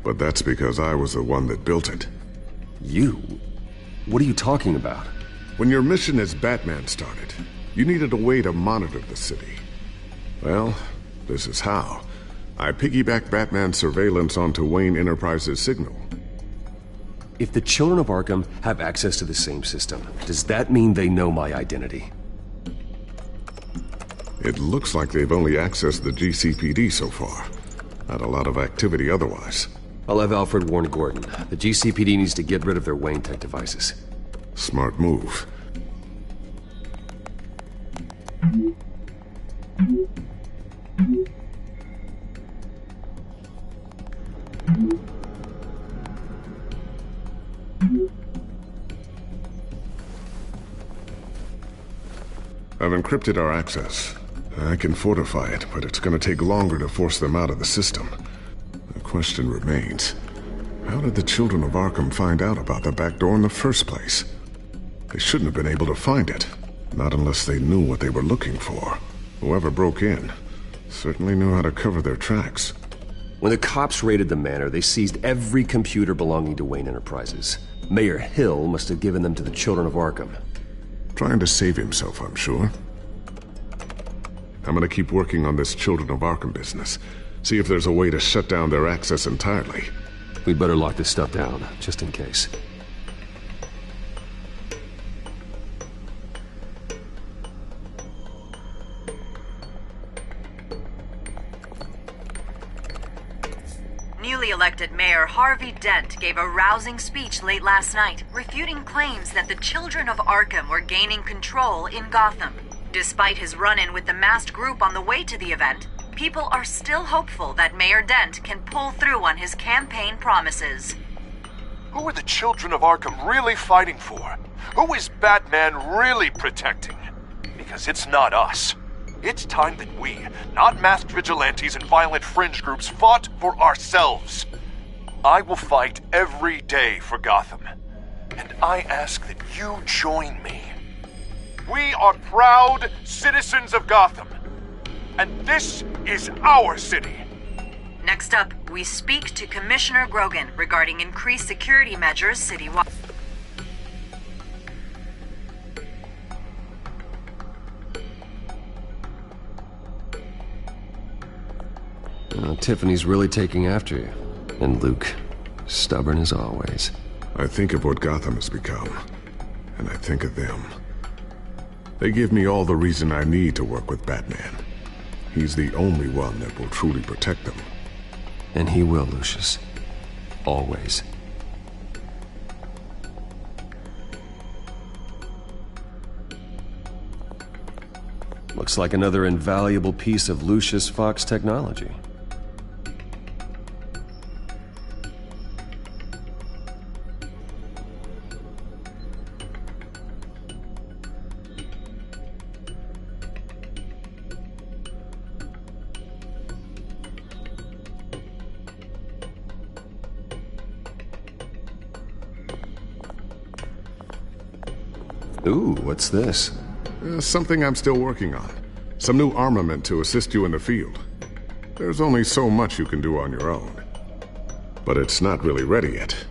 But that's because I was the one that built it. You? What are you talking about? When your mission as Batman started, you needed a way to monitor the city. Well, this is how. I piggybacked Batman's surveillance onto Wayne Enterprises' signal. If the Children of Arkham have access to the same system, does that mean they know my identity? It looks like they've only accessed the GCPD so far. Not a lot of activity otherwise. I'll have Alfred warn Gordon. The GCPD needs to get rid of their Wayne Tech devices. Smart move. I've encrypted our access. I can fortify it, but it's gonna take longer to force them out of the system. The question remains, how did the children of Arkham find out about the back door in the first place? They shouldn't have been able to find it. Not unless they knew what they were looking for. Whoever broke in certainly knew how to cover their tracks. When the cops raided the manor, they seized every computer belonging to Wayne Enterprises. Mayor Hill must have given them to the children of Arkham. Trying to save himself, I'm sure. I'm gonna keep working on this Children of Arkham business. See if there's a way to shut down their access entirely. We'd better lock this stuff down, just in case. Newly elected Mayor Harvey Dent gave a rousing speech late last night, refuting claims that the children of Arkham were gaining control in Gotham. Despite his run-in with the masked group on the way to the event, people are still hopeful that Mayor Dent can pull through on his campaign promises. Who are the children of Arkham really fighting for? Who is Batman really protecting? Because it's not us. It's time that we, not masked vigilantes and violent fringe groups, fought for ourselves. I will fight every day for Gotham. And I ask that you join me. We are proud citizens of Gotham. And this is our city. Next up, we speak to Commissioner Grogan regarding increased security measures citywide. Tiffany's really taking after you. And Luke, stubborn as always. I think of what Gotham has become, and I think of them. They give me all the reason I need to work with Batman. He's the only one that will truly protect them. And he will, Lucius. Always. Looks like another invaluable piece of Lucius Fox technology. Ooh, what's this? Something I'm still working on. Some new armament to assist you in the field. There's only so much you can do on your own. But it's not really ready yet.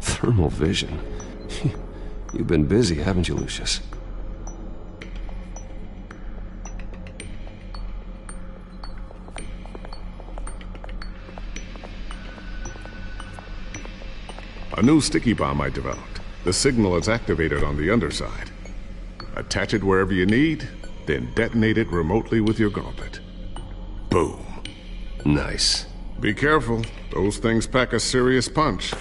Thermal vision. You've been busy, haven't you, Lucius? A new sticky bomb I developed. The signal is activated on the underside. Attach it wherever you need, then detonate it remotely with your gauntlet. Boom. Nice. Be careful. Those things pack a serious punch.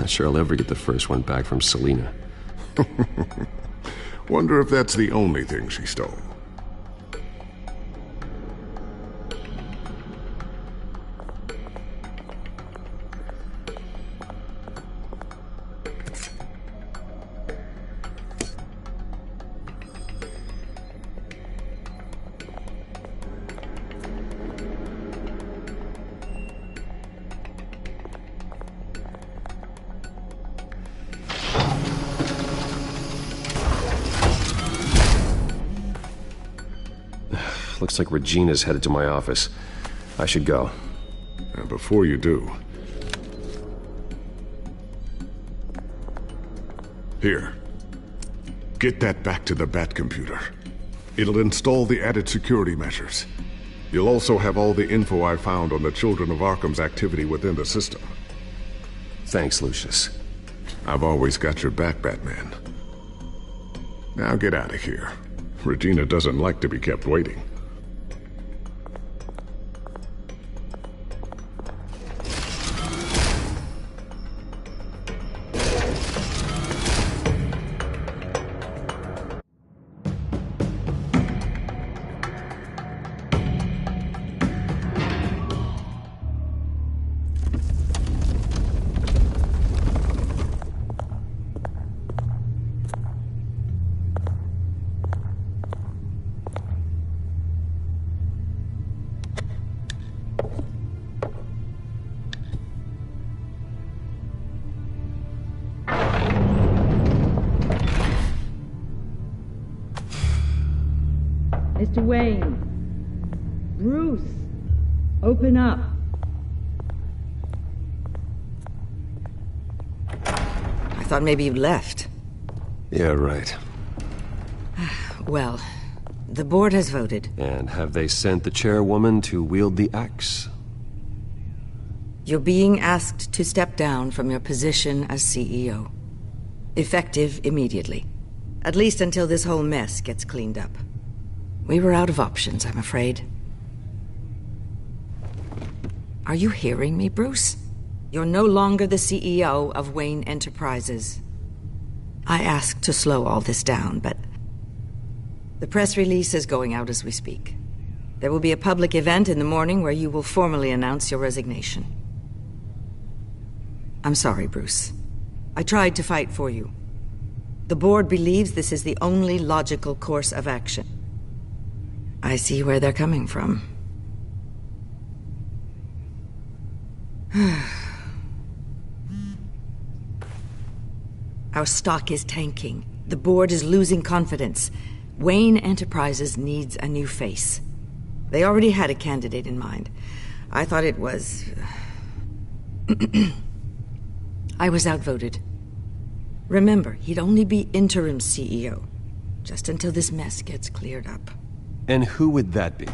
Not sure I'll ever get the first one back from Selena. Wonder if that's the only thing she stole. Looks like Regina's headed to my office. I should go. And before you do... Here. Get that back to the Bat computer. It'll install the added security measures. You'll also have all the info I found on the Children of Arkham's activity within the system. Thanks, Lucius. I've always got your back, Batman. Now get out of here. Regina doesn't like to be kept waiting. Mr. Wayne. Bruce. Open up. I thought maybe you'd left. Yeah, right. Well, the board has voted. And have they sent the chairwoman to wield the axe? You're being asked to step down from your position as CEO. Effective immediately. At least until this whole mess gets cleaned up. We were out of options, I'm afraid. Are you hearing me, Bruce? You're no longer the CEO of Wayne Enterprises. I asked to slow all this down, but... the press release is going out as we speak. There will be a public event in the morning where you will formally announce your resignation. I'm sorry, Bruce. I tried to fight for you. The board believes this is the only logical course of action. I see where they're coming from. Our stock is tanking. The board is losing confidence. Wayne Enterprises needs a new face. They already had a candidate in mind. I thought it was... I was outvoted. Remember, he'd only be interim CEO, just until this mess gets cleared up. And who would that be?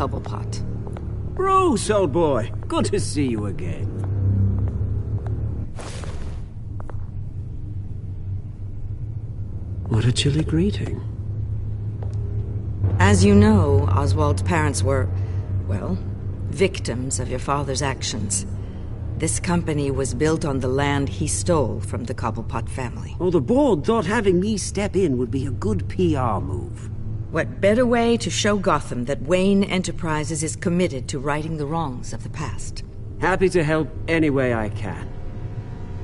Cobblepot. Bruce, old boy. Good to see you again. What a chilly greeting. As you know, Oswald's parents were, well, victims of your father's actions. This company was built on the land he stole from the Cobblepot family. Oh, the board thought having me step in would be a good PR move. What better way to show Gotham that Wayne Enterprises is committed to righting the wrongs of the past? Happy to help any way I can.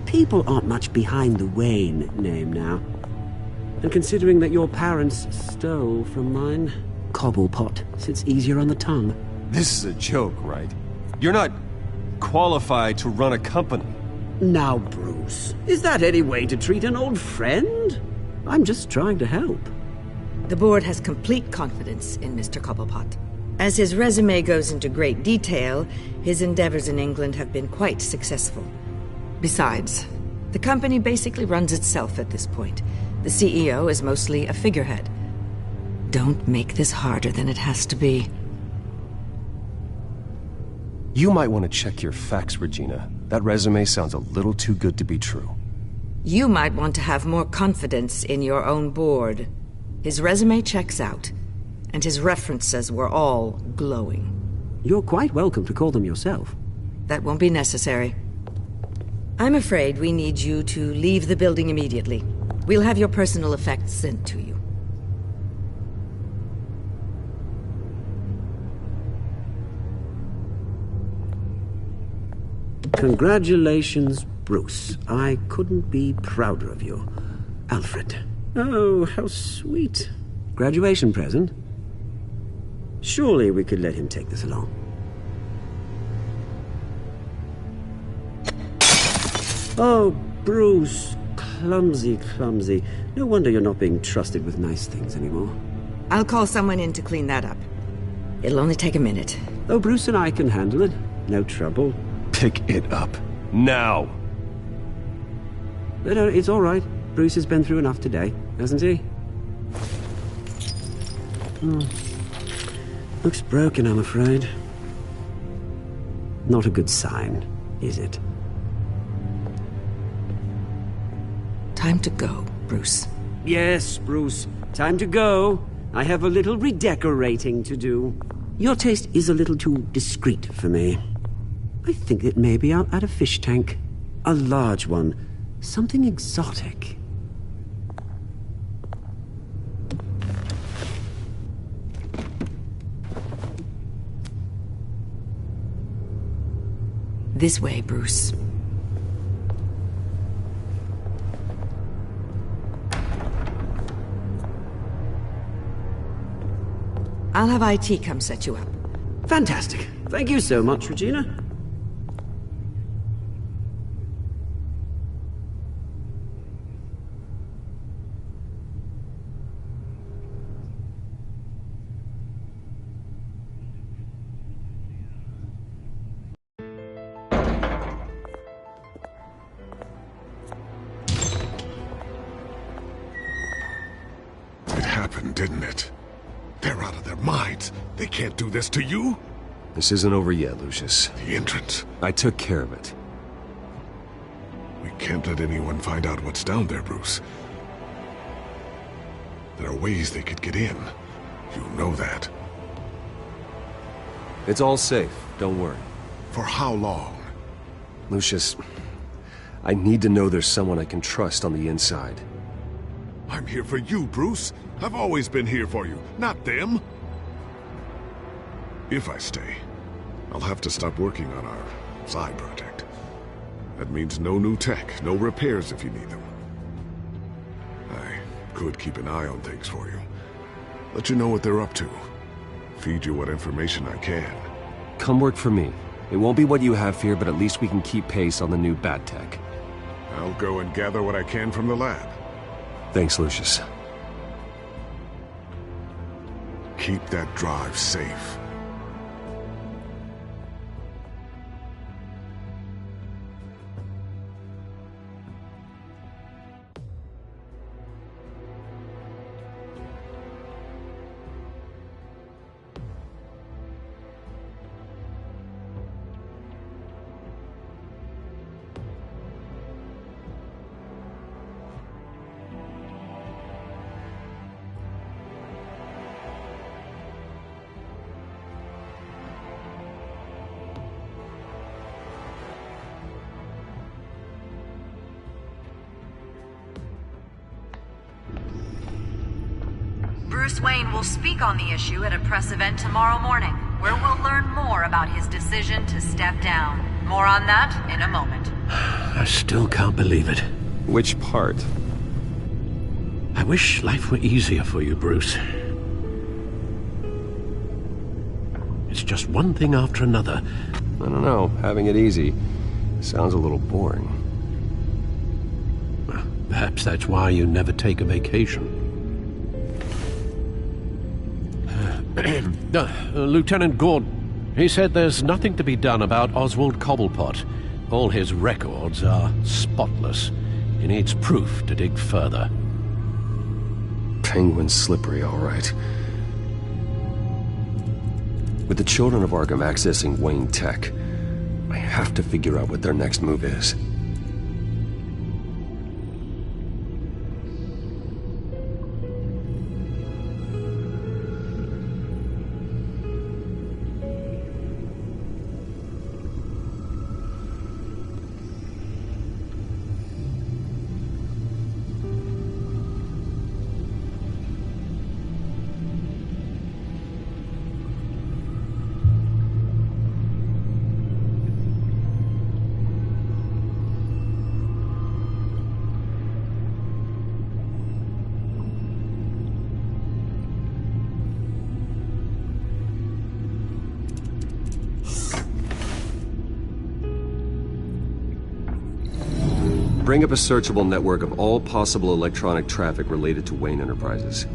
People aren't much behind the Wayne name now. And considering that your parents stole from mine, Cobblepot sits easier on the tongue. This is a joke, right? You're not qualified to run a company. Now, Bruce, is that any way to treat an old friend? I'm just trying to help. The board has complete confidence in Mr. Cobblepot. As his resume goes into great detail, his endeavors in England have been quite successful. Besides, the company basically runs itself at this point. The CEO is mostly a figurehead. Don't make this harder than it has to be. You might want to check your facts, Regina. That resume sounds a little too good to be true. You might want to have more confidence in your own board. His resume checks out, and his references were all glowing. You're quite welcome to call them yourself. That won't be necessary. I'm afraid we need you to leave the building immediately. We'll have your personal effects sent to you. Congratulations, Bruce. I couldn't be prouder of you. Alfred. Oh, how sweet. Graduation present? Surely we could let him take this along. Oh, Bruce. Clumsy, clumsy. No wonder you're not being trusted with nice things anymore. I'll call someone in to clean that up. It'll only take a minute. Oh, Bruce and I can handle it. No trouble. Pick it up. Now! No, it's all right. Bruce has been through enough today, hasn't he? Looks broken, I'm afraid. Not a good sign, is it? Time to go, Bruce. Yes, Bruce. Time to go. I have a little redecorating to do. Your taste is a little too discreet for me. I think that maybe I'll add a fish tank. A large one. Something exotic. This way, Bruce. I'll have IT come set you up. Fantastic. Thank you so much, Regina. It happened, didn't it? They're out of their minds. They can't do this to you. This isn't over yet, Lucius. The entrance. I took care of it. We can't let anyone find out what's down there, Bruce. There are ways they could get in. You know that. It's all safe. Don't worry. For how long? Lucius, I need to know there's someone I can trust on the inside. I'm here for you, Bruce. I've always been here for you, not them. If I stay, I'll have to stop working on our side project. That means no new tech, no repairs if you need them. I could keep an eye on things for you. Let you know what they're up to. Feed you what information I can. Come work for me. It won't be what you have here, but at least we can keep pace on the new bat tech. I'll go and gather what I can from the lab. Thanks, Lucius. Keep that drive safe. Bruce Wayne will speak on the issue at a press event tomorrow morning, where we'll learn more about his decision to step down. More on that in a moment. I still can't believe it. Which part? I wish life were easier for you, Bruce. It's just one thing after another. I don't know. Having it easy sounds a little boring. Perhaps that's why you never take a vacation. Lieutenant Gordon, he said there's nothing to be done about Oswald Cobblepot. All his records are spotless. He needs proof to dig further. Penguin's slippery, all right. With the children of Arkham accessing Wayne Tech, I have to figure out what their next move is. Bring up a searchable network of all possible electronic traffic related to Wayne Enterprises.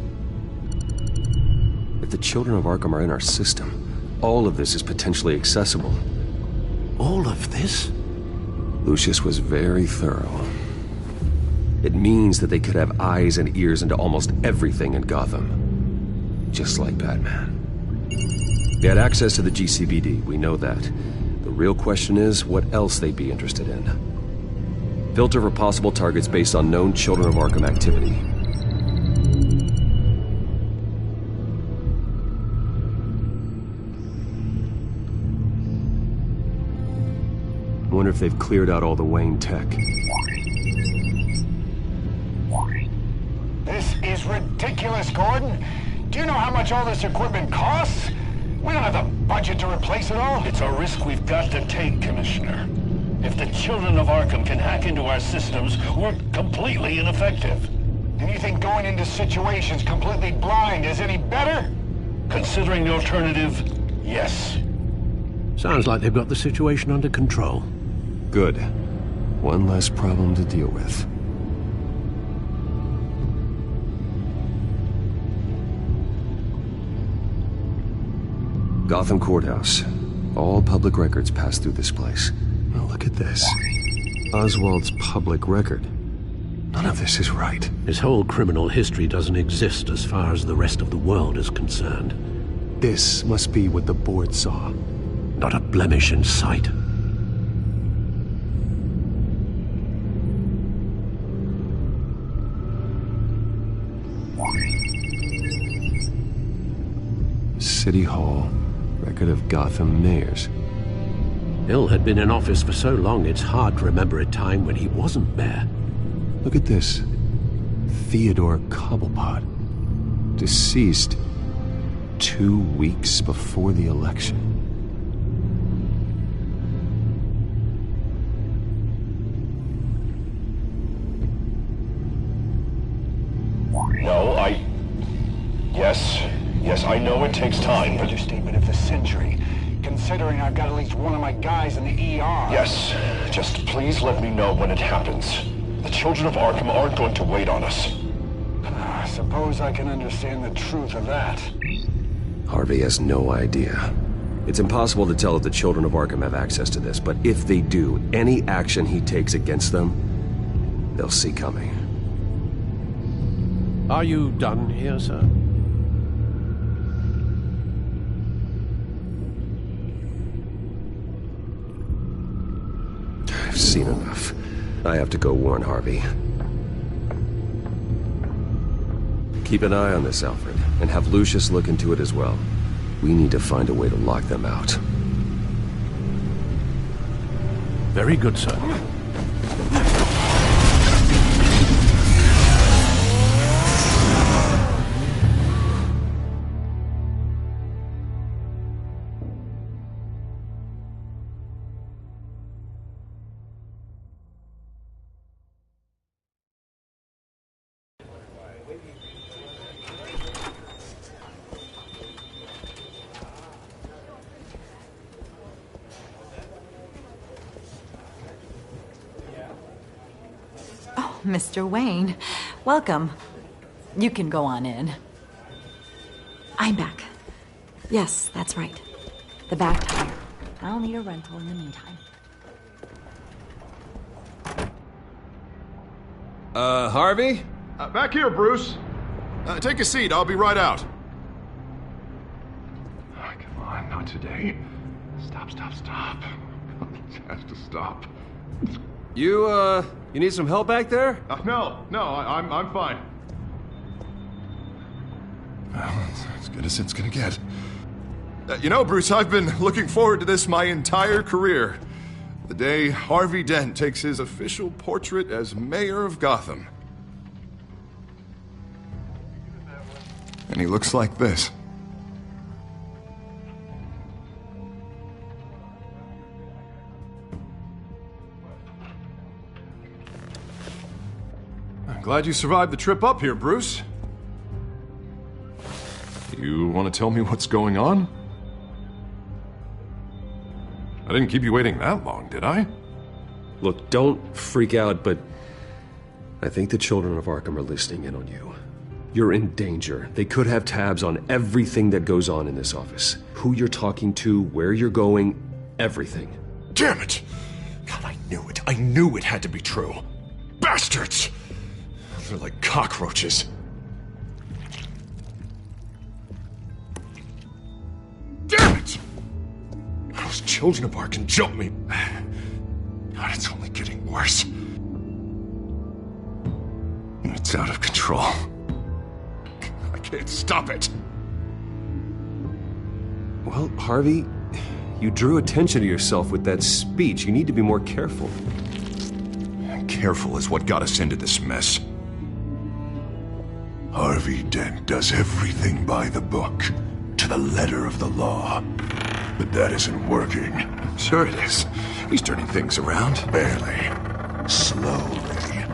If the children of Arkham are in our system, all of this is potentially accessible. All of this? Lucius was very thorough. It means that they could have eyes and ears into almost everything in Gotham. Just like Batman. They had access to the GCPD, we know that. The real question is, what else they'd be interested in. Filter for possible targets based on known Children of Arkham activity. I wonder if they've cleared out all the Wayne tech. This is ridiculous, Gordon. Do you know how much all this equipment costs? We don't have the budget to replace it all. It's a risk we've got to take, Commissioner. If the children of Arkham can hack into our systems, we're completely ineffective. And you think going into situations completely blind is any better? Considering the alternative, yes. Sounds like they've got the situation under control. Good. One less problem to deal with. Gotham Courthouse. All public records pass through this place. Now look at this. Oswald's public record. None of this is right. His whole criminal history doesn't exist as far as the rest of the world is concerned. This must be what the board saw. Not a blemish in sight. City Hall. Record of Gotham mayors. Hill had been in office for so long, it's hard to remember a time when he wasn't mayor. Look at this. Theodore Cobblepot. Deceased 2 weeks before the election. No, Yes, I know it takes time, but... Understatement of the century. Considering I've got at least one of my guys in the ER. Yes, just please let me know when it happens. The children of Arkham aren't going to wait on us. I suppose I can understand the truth of that. Harvey has no idea. It's impossible to tell if the children of Arkham have access to this, but if they do, any action he takes against them, they'll see coming. Are you done here, sir? I've seen enough. I have to go warn Harvey. Keep an eye on this, Alfred, and have Lucius look into it as well. We need to find a way to lock them out. Very good, sir. Mr. Wayne. Welcome. You can go on in. I'm back. Yes, that's right. The back tire. I'll need a rental in the meantime. Harvey? Back here, Bruce. Take a seat, I'll be right out. Oh, come on, not today. Stop. It has to stop. You need some help back there? No, I'm fine. Well, it's as good as it's gonna get. You know, Bruce, I've been looking forward to this my entire career. The day Harvey Dent takes his official portrait as mayor of Gotham. And he looks like this. I'm glad you survived the trip up here, Bruce. You want to tell me what's going on? I didn't keep you waiting that long, did I? Look, don't freak out, but I think the children of Arkham are listening in on you. You're in danger. They could have tabs on everything that goes on in this office. Who you're talking to, where you're going, everything. Damn it! God, I knew it. I knew it had to be true. Bastards! They're like cockroaches. Damn it! Those children of Arkham jumped me. God, it's only getting worse. It's out of control. I can't stop it. Well, Harvey, you drew attention to yourself with that speech. You need to be more careful. Careful is what got us into this mess. Harvey Dent does everything by the book, to the letter of the law. But that isn't working. Sure it is. He's turning things around. Barely. Slowly.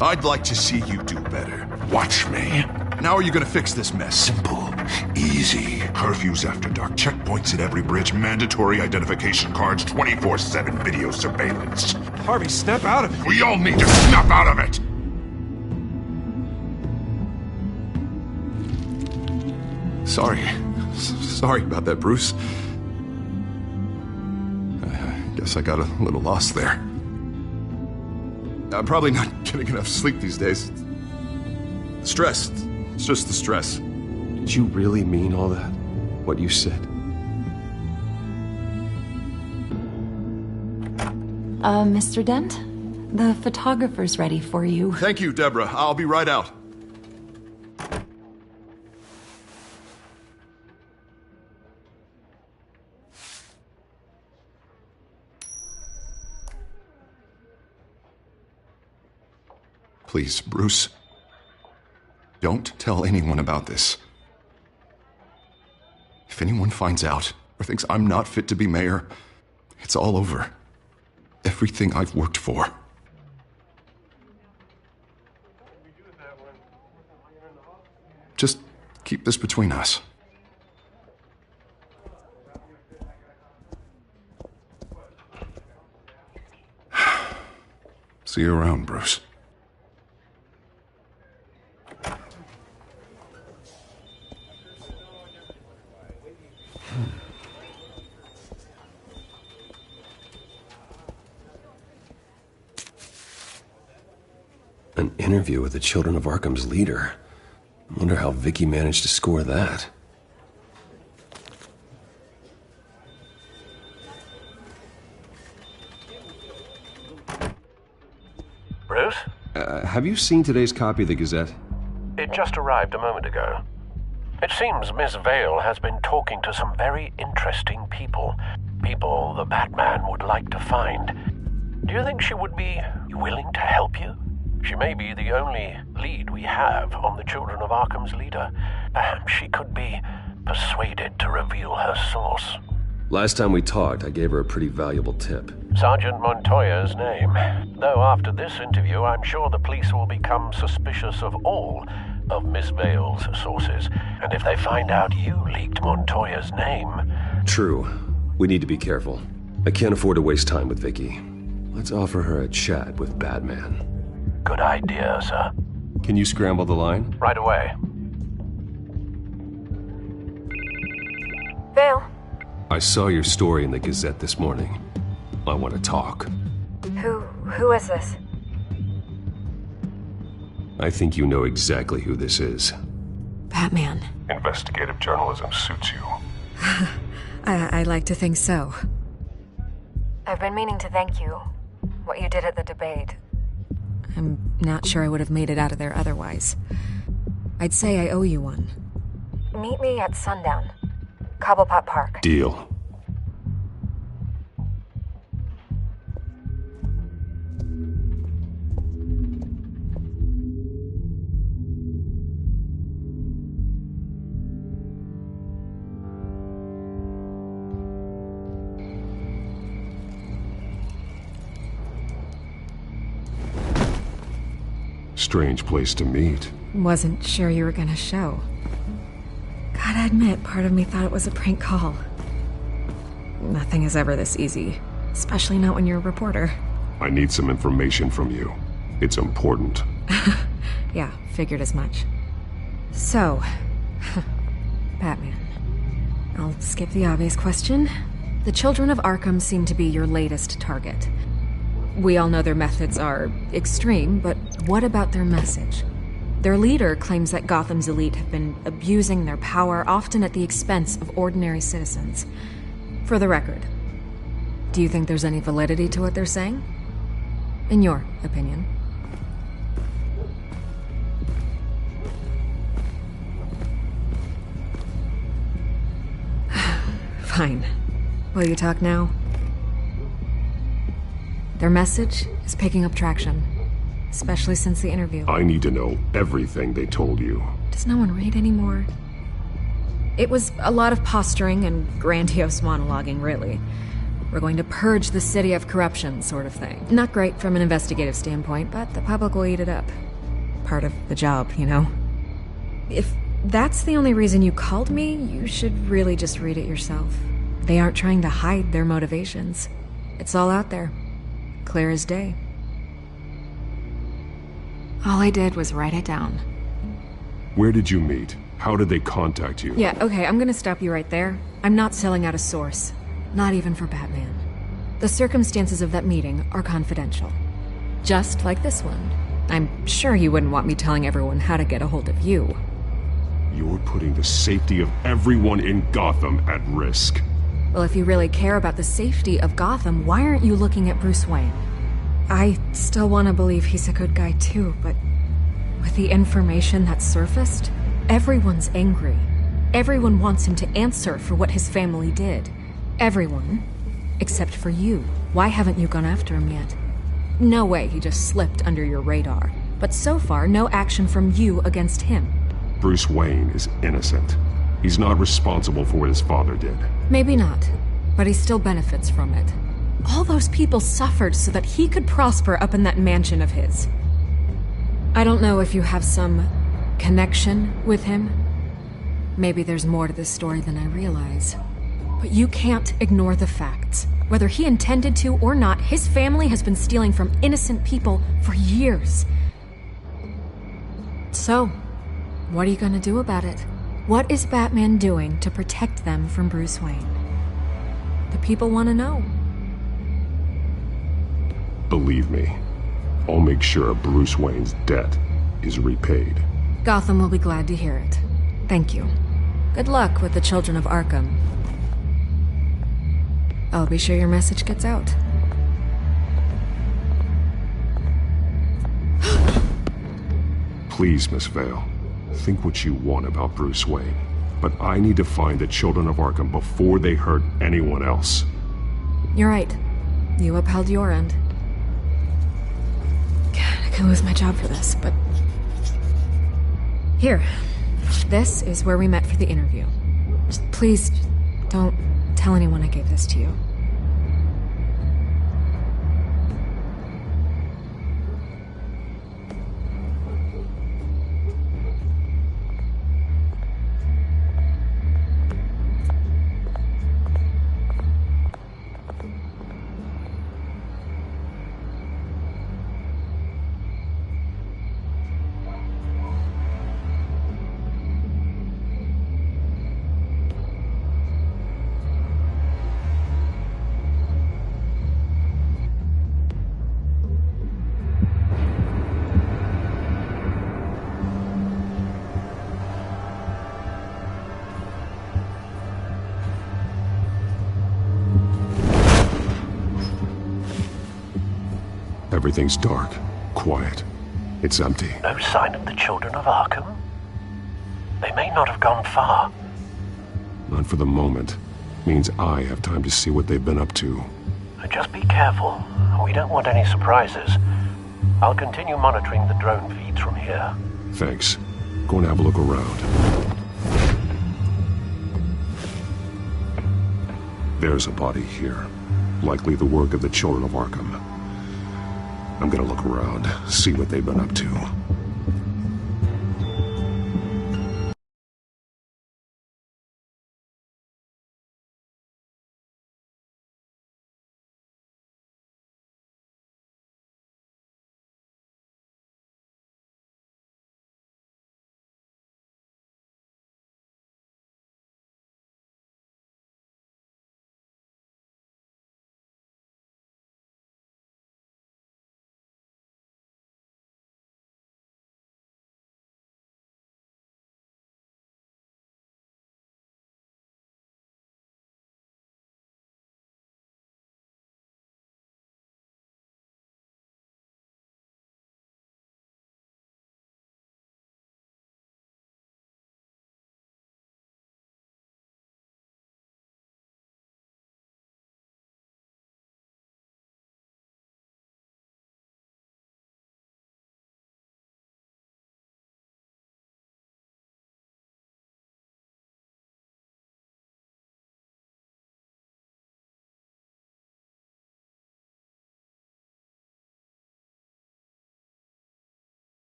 I'd like to see you do better. Watch me. Now are you gonna fix this mess? Simple. Easy. Curfews after dark. Checkpoints at every bridge. Mandatory identification cards. 24/7 video surveillance. Harvey, snap out of it. We all need to snap out of it! Sorry about that, Bruce. I guess I got a little lost there. I'm probably not getting enough sleep these days. Stress. It's just the stress. Did you really mean all that? What you said? Mr. Dent? The photographer's ready for you. Thank you, Deborah. I'll be right out. Please, Bruce. Don't tell anyone about this. If anyone finds out or thinks I'm not fit to be mayor, it's all over. Everything I've worked for. Just keep this between us. See you around, Bruce. An interview with the Children of Arkham's leader. I wonder how Vicky managed to score that. Bruce? Have you seen today's copy of the Gazette? It just arrived a moment ago. It seems Miss Vale has been talking to some very interesting people. People the Batman would like to find. Do you think she would be willing to help you? She may be the only lead we have on the Children of Arkham's leader. Perhaps she could be persuaded to reveal her source. Last time we talked, I gave her a pretty valuable tip. Sergeant Montoya's name. Though after this interview, I'm sure the police will become suspicious of all of Miss Vale's sources. And if they find out you leaked Montoya's name... True. We need to be careful. I can't afford to waste time with Vicky. Let's offer her a chat with Batman. Good idea, sir. Can you scramble the line? Right away. Vale. I saw your story in the Gazette this morning. I want to talk. Who is this? I think you know exactly who this is. Batman. Investigative journalism suits you. I like to think so. I've been meaning to thank you. What you did at the debate. I'm not sure I would have made it out of there otherwise. I'd say I owe you one. Meet me at sundown. Cobblepot Park. Deal. Strange place to meet. Wasn't sure you were gonna show. Gotta admit, part of me thought it was a prank call. Nothing is ever this easy, especially not when you're a reporter. I need some information from you. It's important. Yeah, figured as much. So, Batman. I'll skip the obvious question. The children of Arkham seem to be your latest target. We all know their methods are extreme, but what about their message? Their leader claims that Gotham's elite have been abusing their power, often at the expense of ordinary citizens. For the record, do you think there's any validity to what they're saying? In your opinion? Fine. Will you talk now? Their message is picking up traction, especially since the interview. I need to know everything they told you. Does no one read anymore? It was a lot of posturing and grandiose monologuing, really. We're going to purge the city of corruption, sort of thing. Not great from an investigative standpoint, but the public will eat it up. Part of the job, you know? If that's the only reason you called me, you should really just read it yourself. They aren't trying to hide their motivations. It's all out there. Clear as day. All I did was write it down. Where did you meet? How did they contact you? Yeah, okay, I'm gonna stop you right there. I'm not selling out a source. Not even for Batman. The circumstances of that meeting are confidential. Just like this one. I'm sure you wouldn't want me telling everyone how to get a hold of you. You're putting the safety of everyone in Gotham at risk. Well, if you really care about the safety of Gotham, why aren't you looking at Bruce Wayne? I still want to believe he's a good guy too, but with the information that surfaced, everyone's angry. Everyone wants him to answer for what his family did. Everyone, except for you. Why haven't you gone after him yet? No way he just slipped under your radar. But so far, no action from you against him. Bruce Wayne is innocent. He's not responsible for what his father did. Maybe not, but he still benefits from it. All those people suffered so that he could prosper up in that mansion of his. I don't know if you have some connection with him. Maybe there's more to this story than I realize. But you can't ignore the facts. Whether he intended to or not, his family has been stealing from innocent people for years. So, what are you gonna do about it? What is Batman doing to protect them from Bruce Wayne? The people want to know. Believe me, I'll make sure Bruce Wayne's debt is repaid. Gotham will be glad to hear it. Thank you. Good luck with the children of Arkham. I'll be sure your message gets out. Please, Miss Vale. Think what you want about Bruce Wayne, but I need to find the children of Arkham before they hurt anyone else. You're right. You upheld your end. God, I could lose my job for this, but... Here. This is where we met for the interview. Just please, don't tell anyone I gave this to you. Everything's dark, quiet. It's empty. No sign of the children of Arkham? They may not have gone far. Not for the moment. Means I have time to see what they've been up to. Just be careful. We don't want any surprises. I'll continue monitoring the drone feeds from here. Thanks. Go and have a look around. There's a body here. Likely the work of the children of Arkham. I'm gonna look around, see what they've been up to.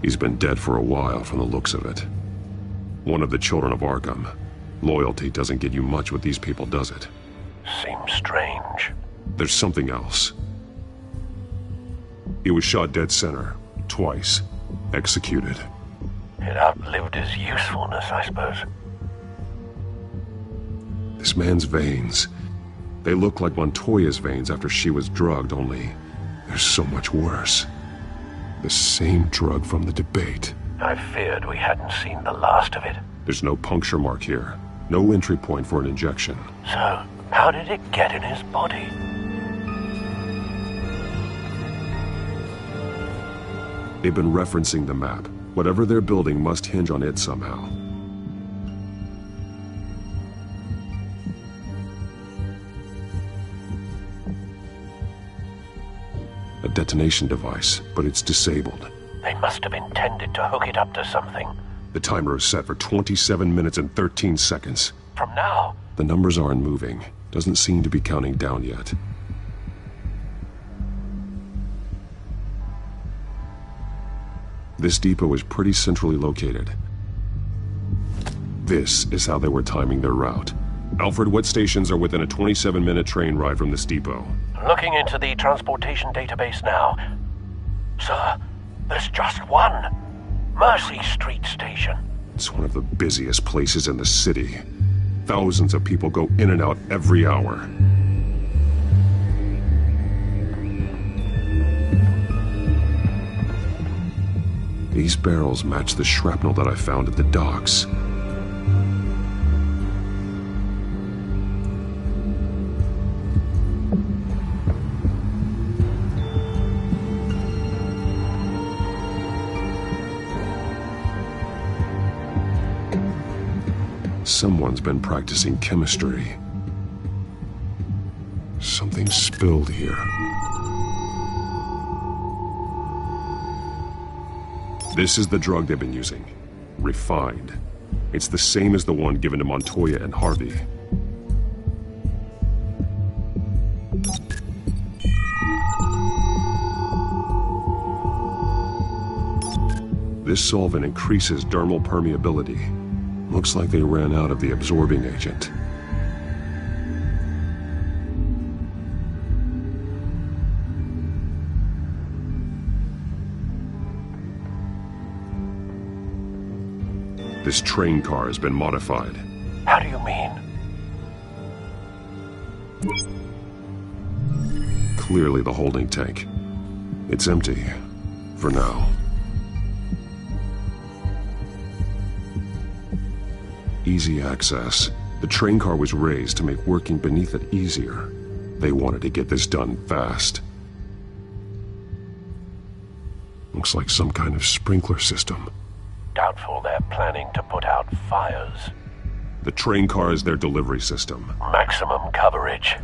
He's been dead for a while from the looks of it. One of the children of Arkham. Loyalty doesn't get you much with these people, does it? Seems strange. There's something else. He was shot dead center, twice, executed. It outlived his usefulness, I suppose. This man's veins, they look like Montoya's veins after she was drugged, only they're so much worse. The same drug from the debate. I feared we hadn't seen the last of it. There's no puncture mark here. No entry point for an injection. So, how did it get in his body? They've been referencing the map. Whatever they're building must hinge on it somehow. A detonation device, but it's disabled. They must have intended to hook it up to something. The timer is set for 27 minutes and 13 seconds. From now? The numbers aren't moving. Doesn't seem to be counting down yet. This depot is pretty centrally located. This is how they were timing their route. Alfred, what stations are within a 27-minute train ride from this depot? Looking into the transportation database now. Sir, there's just one. Mercy Street Station. It's one of the busiest places in the city. Thousands of people go in and out every hour. These barrels match the shrapnel that I found at the docks. Someone's been practicing chemistry. Something spilled here. This is the drug they've been using. Refined. It's the same as the one given to Montoya and Harvey. This solvent increases dermal permeability. Looks like they ran out of the absorbing agent. This train car has been modified. How do you mean? Clearly the holding tank. It's empty. For now. Easy access. The train car was raised to make working beneath it easier. They wanted to get this done fast. Looks like some kind of sprinkler system. Doubtful they're planning to put out fires. The train car is their delivery system. Maximum coverage.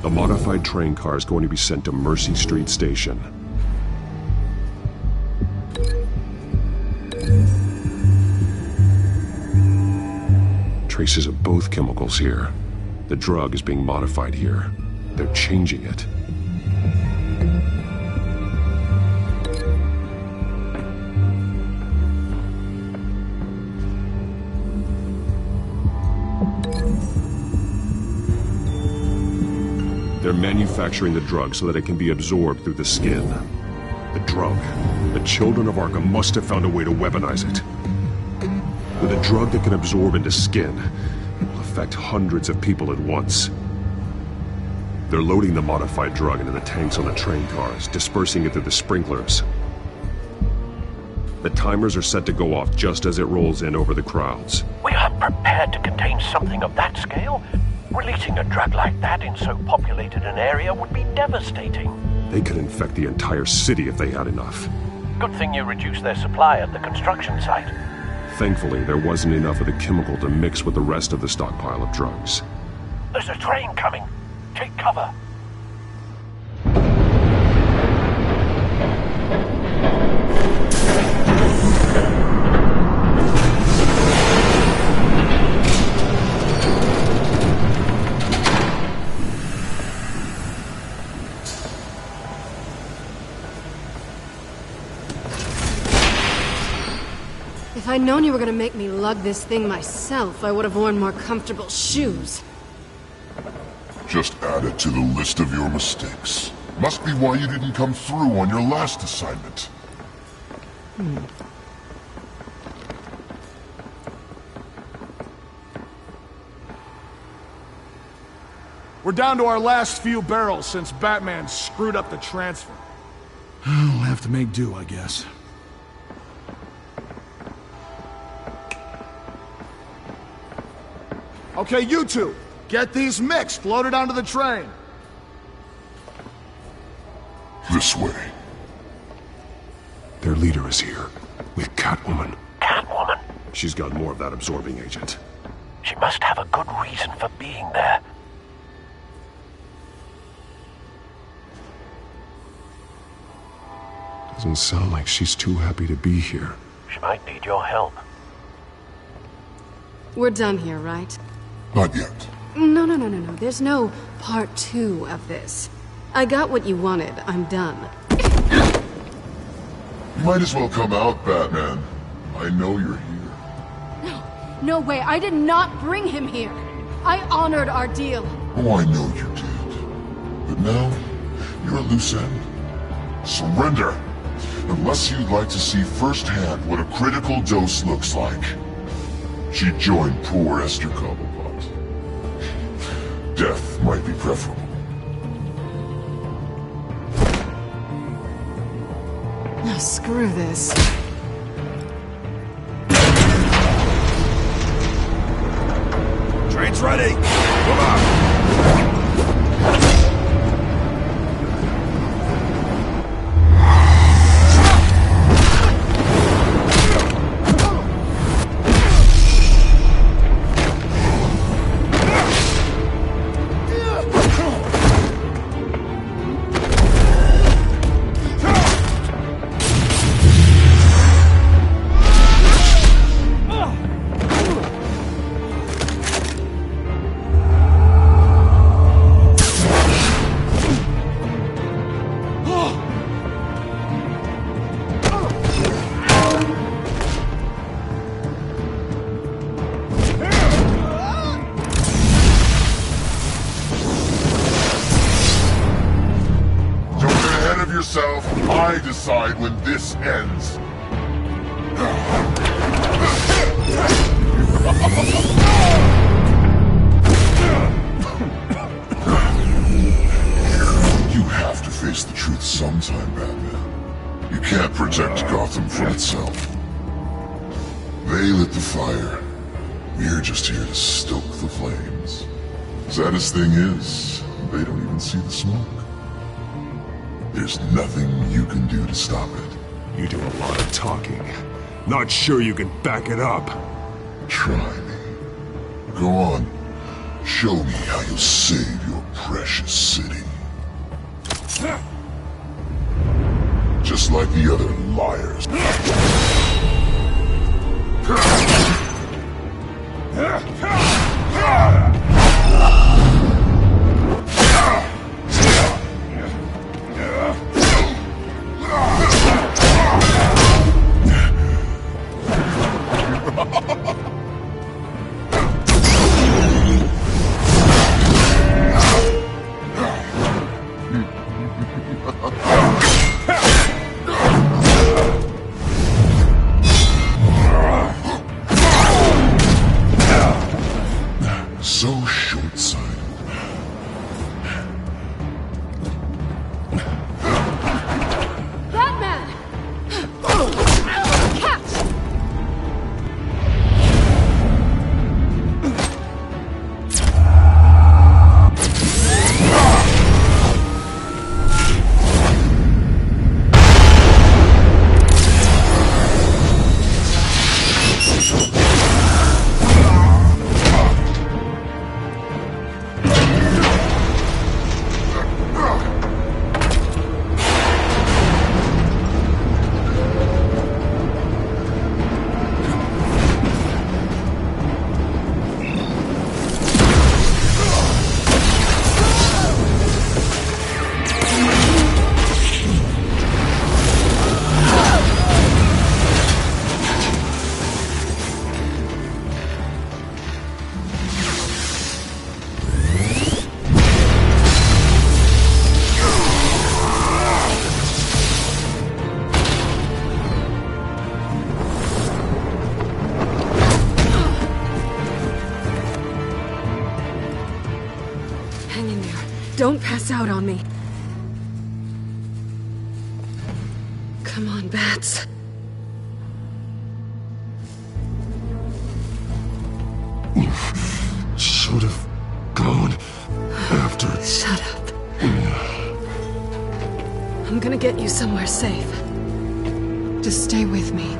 The modified train car is going to be sent to Mercy Street Station. Traces of both chemicals here. The drug is being modified here. They're changing it. They're manufacturing the drug so that it can be absorbed through the skin. The drug. The children of Arkham must have found a way to weaponize it. With a drug that can absorb into skin, it will affect hundreds of people at once. They're loading the modified drug into the tanks on the train cars, dispersing it through the sprinklers. The timers are set to go off just as it rolls in over the crowds. We aren't prepared to contain something of that scale. Releasing a drug like that in so populated an area would be devastating. They could infect the entire city if they had enough. Good thing you reduced their supply at the construction site. Thankfully, there wasn't enough of the chemical to mix with the rest of the stockpile of drugs. There's a train coming. Take cover. If I'd known you were gonna make me lug this thing myself, I would have worn more comfortable shoes. Just add it to the list of your mistakes. Must be why you didn't come through on your last assignment. We're down to our last few barrels since Batman screwed up the transfer. We'll have to make do, I guess. Okay, you two, get these mixed, loaded onto the train. This way. Their leader is here, with Catwoman. Catwoman? She's got more of that absorbing agent. She must have a good reason for being there. Doesn't sound like she's too happy to be here. She might need your help. We're done here, right? Not yet. No. There's no part 2 of this. I got what you wanted. I'm done. You might as well come out, Batman. I know you're here. No way. I did not bring him here. I honored our deal. Oh, I know you did. But now, you're a loose end. Surrender! Unless you'd like to see firsthand what a critical dose looks like. She joined poor Esther Cobblepot. Death might be preferable. Oh, screw this. Train's ready! Come on! decide when this ends. You have to face the truth sometime, Batman. You can't protect Gotham from itself. They lit the fire. We're just here to stoke the flames. Saddest thing is, they don't even see the smoke. There's nothing you can do to stop it. You do a lot of talking. Not sure you can back it up. Try me. Go on. Show me how you'll save your precious city. Just like the other liars. So short-sighted. Batman! Catch! Hang in there. Don't pass out on me. Come on, Bats. Should have gone after. Shut up. I'm gonna get you somewhere safe. Just stay with me.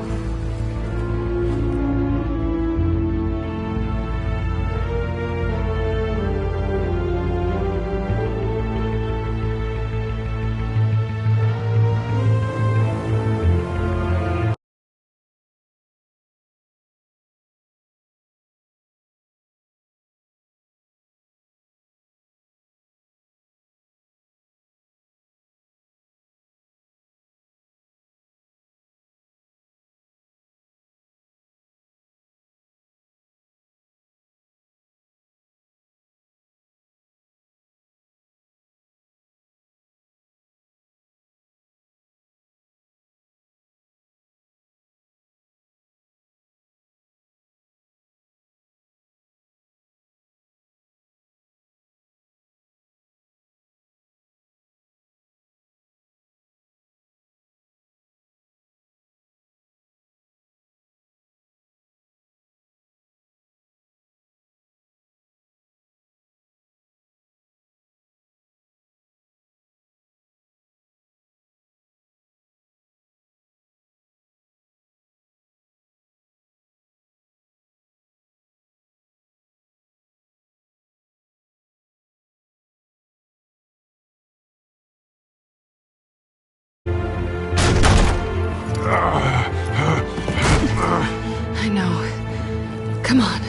I know. Come on.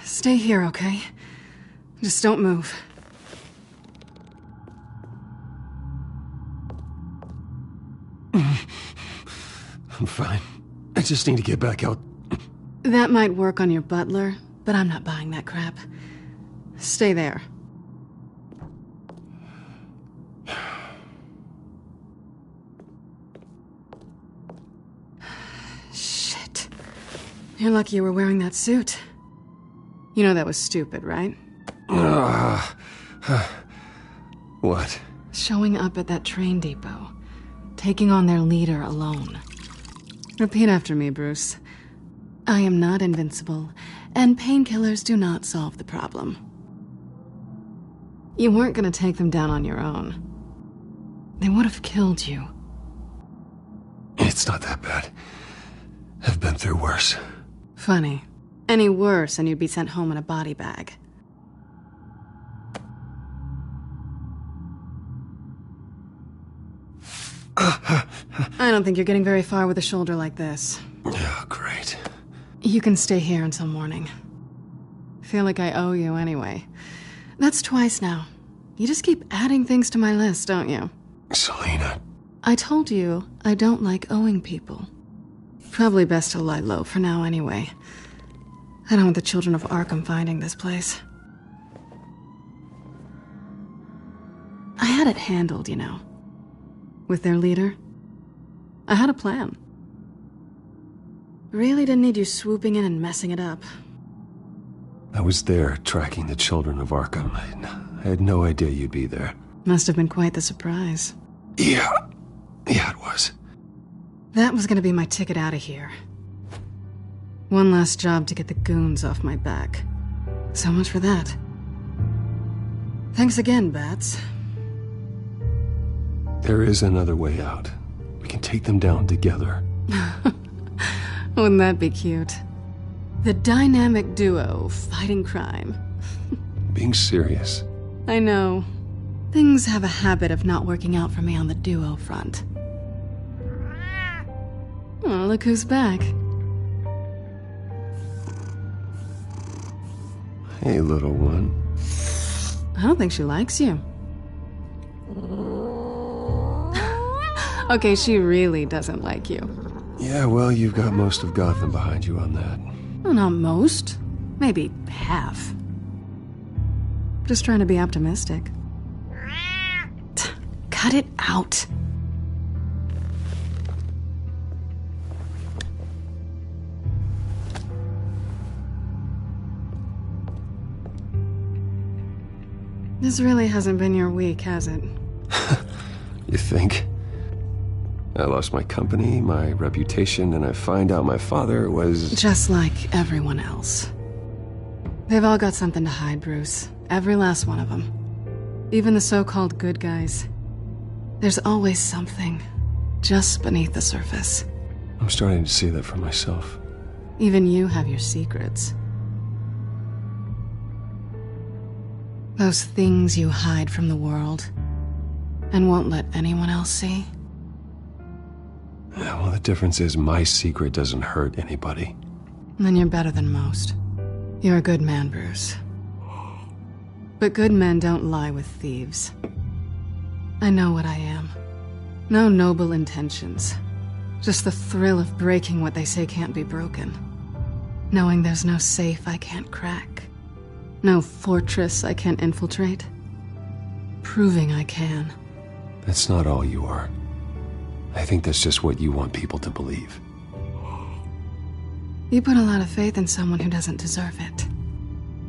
Stay here, okay? Just don't move. I'm fine. I just need to get back out. That might work on your butler, but I'm not buying that crap. Stay there. Shit. You're lucky you were wearing that suit. You know that was stupid, right? What? Showing up at that train depot. Taking on their leader alone. Repeat after me, Bruce. I am not invincible, and painkillers do not solve the problem. You weren't gonna take them down on your own. They would have killed you. It's not that bad. I've been through worse. Funny. Any worse and you'd be sent home in a body bag. I don't think you're getting very far with a shoulder like this. Oh, great. You can stay here until morning. Feel like I owe you anyway. That's twice now. You just keep adding things to my list, don't you? Selina. I told you I don't like owing people. Probably best to lie low for now anyway. I don't want the children of Arkham finding this place. I had it handled, you know. With their leader. I had a plan. Really didn't need you swooping in and messing it up. I was there tracking the children of Arkham. I had no idea you'd be there. Must have been quite the surprise. Yeah, it was. That was gonna be my ticket out of here. One last job to get the goons off my back. So much for that. Thanks again, Bats. There is another way out. We can take them down together. Wouldn't that be cute? The dynamic duo fighting crime. Being serious. I know. Things have a habit of not working out for me on the duo front. Oh, look who's back. Hey, little one. I don't think she likes you. Okay, she really doesn't like you. Yeah, well, you've got most of Gotham behind you on that. Well, not most. Maybe half. Just trying to be optimistic. Cut it out. This really hasn't been your week, has it? You think? I lost my company, my reputation, and I find out my father was... Just like everyone else. They've all got something to hide, Bruce. Every last one of them. Even the so-called good guys. There's always something just beneath the surface. I'm starting to see that for myself. Even you have your secrets. Those things you hide from the world and won't let anyone else see. Yeah, well, the difference is my secret doesn't hurt anybody. Then you're better than most. You're a good man, Bruce. But good men don't lie with thieves. I know what I am. No noble intentions. Just the thrill of breaking what they say can't be broken. Knowing there's no safe I can't crack. No fortress I can't infiltrate. Proving I can. That's not all you are. I think that's just what you want people to believe. You put a lot of faith in someone who doesn't deserve it.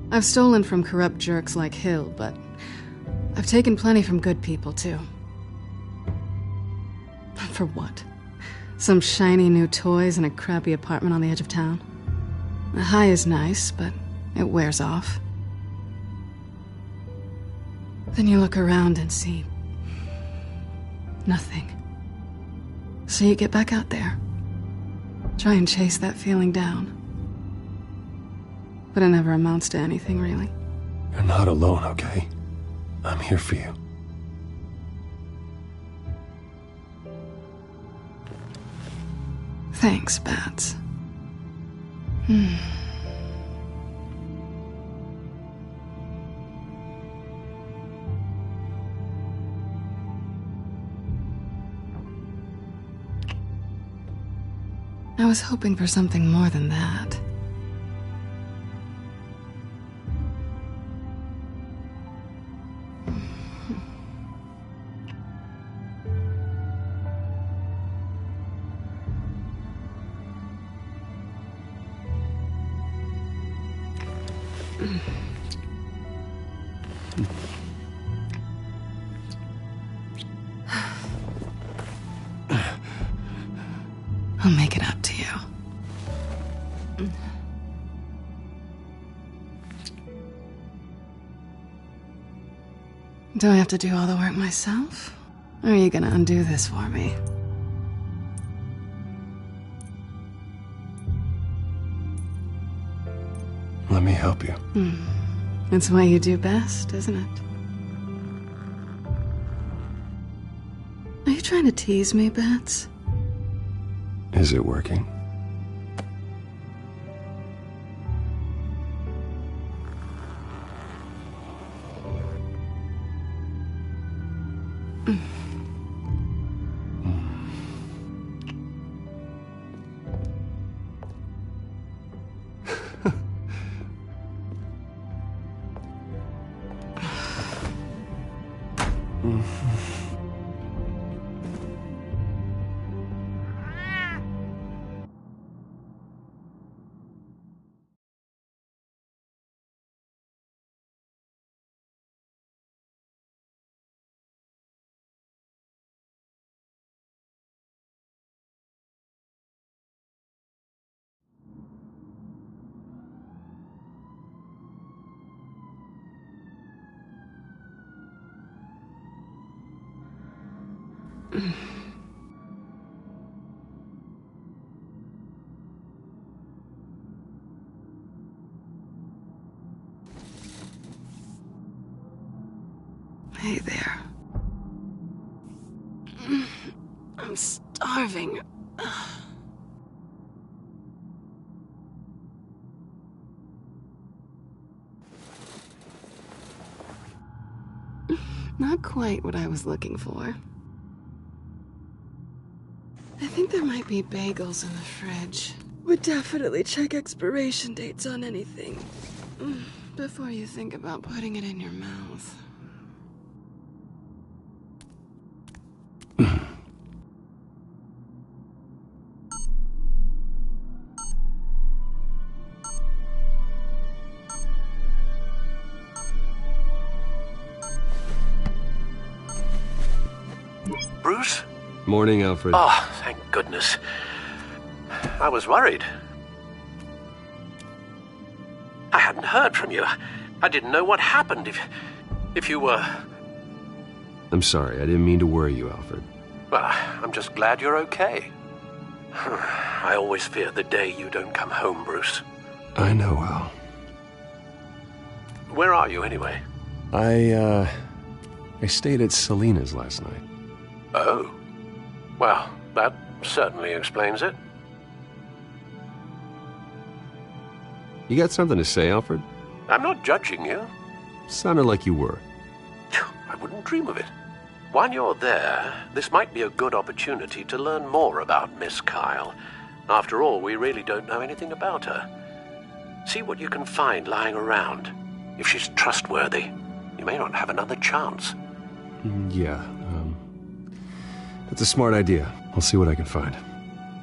I've stolen from corrupt jerks like Hill, but I've taken plenty from good people, too. For what? Some shiny new toys in a crappy apartment on the edge of town? The high is nice, but it wears off. Then you look around and see... nothing. So you get back out there. Try and chase that feeling down. But it never amounts to anything, really. You're not alone, okay? I'm here for you. Thanks, Bats. I was hoping for something more than that. I'll make it up to you. Do I have to do all the work myself? Or are you gonna undo this for me? Let me help you. It's what you do best, isn't it? Are you trying to tease me, Bats? Is it working? Hey there. I'm starving. Not quite what I was looking for. I think there might be bagels in the fridge. Would definitely check expiration dates on anything before you think about putting it in your mouth. Bruce? Morning, Alfred. Oh, thank goodness. I was worried. I hadn't heard from you. I didn't know what happened if you were... I'm sorry, I didn't mean to worry you, Alfred. Well, I'm just glad you're okay. I always fear the day you don't come home, Bruce. I know, Al. Where are you, anyway? I stayed at Selena's last night. Oh. Well, that certainly explains it. You got something to say, Alfred? I'm not judging you. Sounded like you were. I wouldn't dream of it. While you're there, this might be a good opportunity to learn more about Miss Kyle. After all, we really don't know anything about her. See what you can find lying around. If she's trustworthy, you may not have another chance. Yeah, that's a smart idea. I'll see what I can find.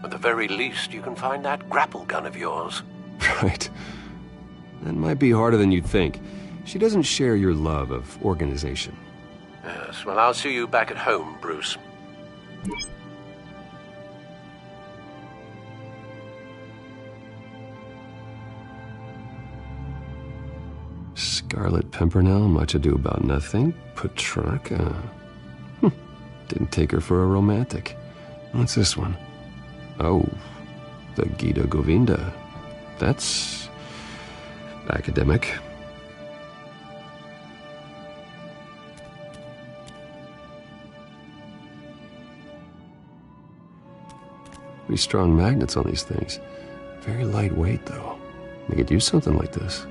At the very least, you can find that grapple gun of yours. Right. That might be harder than you'd think. She doesn't share your love of organization. Yes, well, I'll see you back at home, Bruce. Scarlet Pimpernel, much ado about nothing. Petrarca. Didn't take her for a romantic. What's this one? Oh, the Gita Govinda. That's academic. Pretty strong magnets on these things. Very lightweight, though. They could use something like this.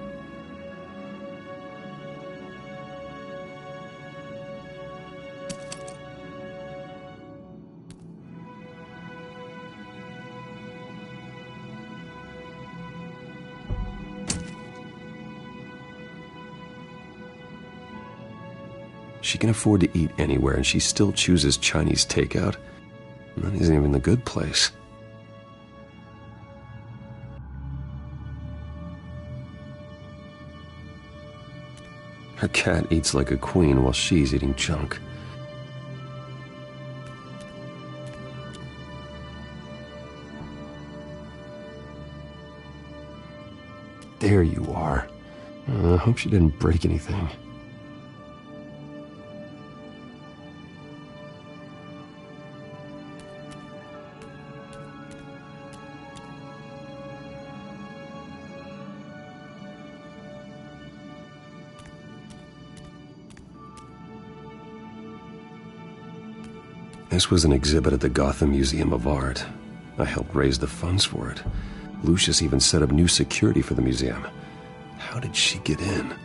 She can afford to eat anywhere, and she still chooses Chinese takeout. And that isn't even the good place. Her cat eats like a queen while she's eating junk. There you are. I hope she didn't break anything. This was an exhibit at the Gotham Museum of Art. I helped raise the funds for it. Lucius even set up new security for the museum. How did she get in?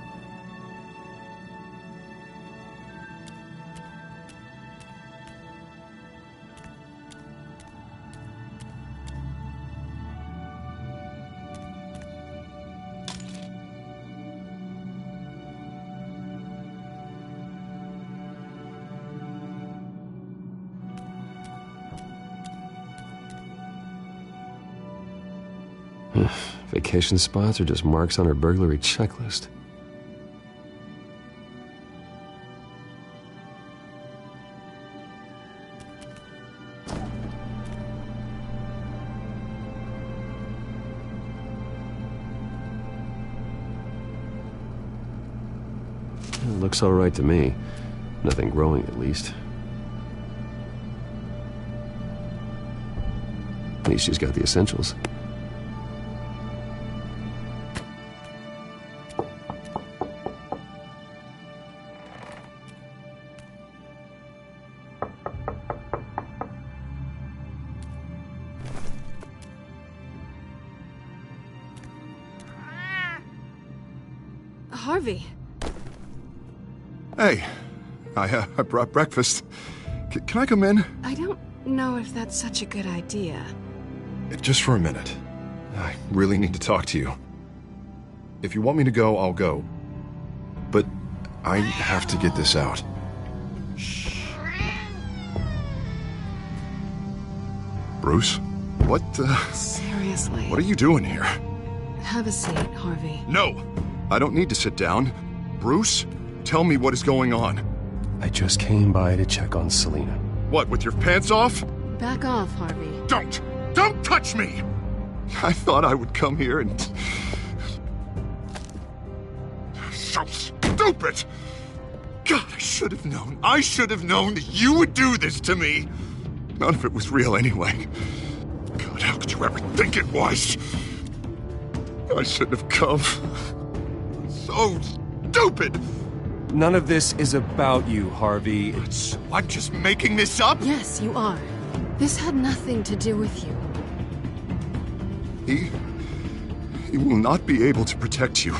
Vacation spots are just marks on her burglary checklist. It looks all right to me. Nothing growing, at least. At least she's got the essentials. Harvey. Hey, I brought breakfast. Can I come in? I don't know if that's such a good idea. Just for a minute. I really need to talk to you. If you want me to go, I'll go. But I have to get this out. Bruce? What, Seriously. What are you doing here? Have a seat, Harvey. No! I don't need to sit down. Bruce, tell me what is going on. I just came by to check on Selina. What, with your pants off? Back off, Harvey. Don't! Don't touch me! I thought I would come here and... So stupid! God, I should have known. I should have known that you would do this to me. None of it was real anyway. God, how could you ever think it was? I shouldn't have come. So stupid! None of this is about you, Harvey. So I'm just making this up? Yes, you are. This had nothing to do with you. He will not be able to protect you.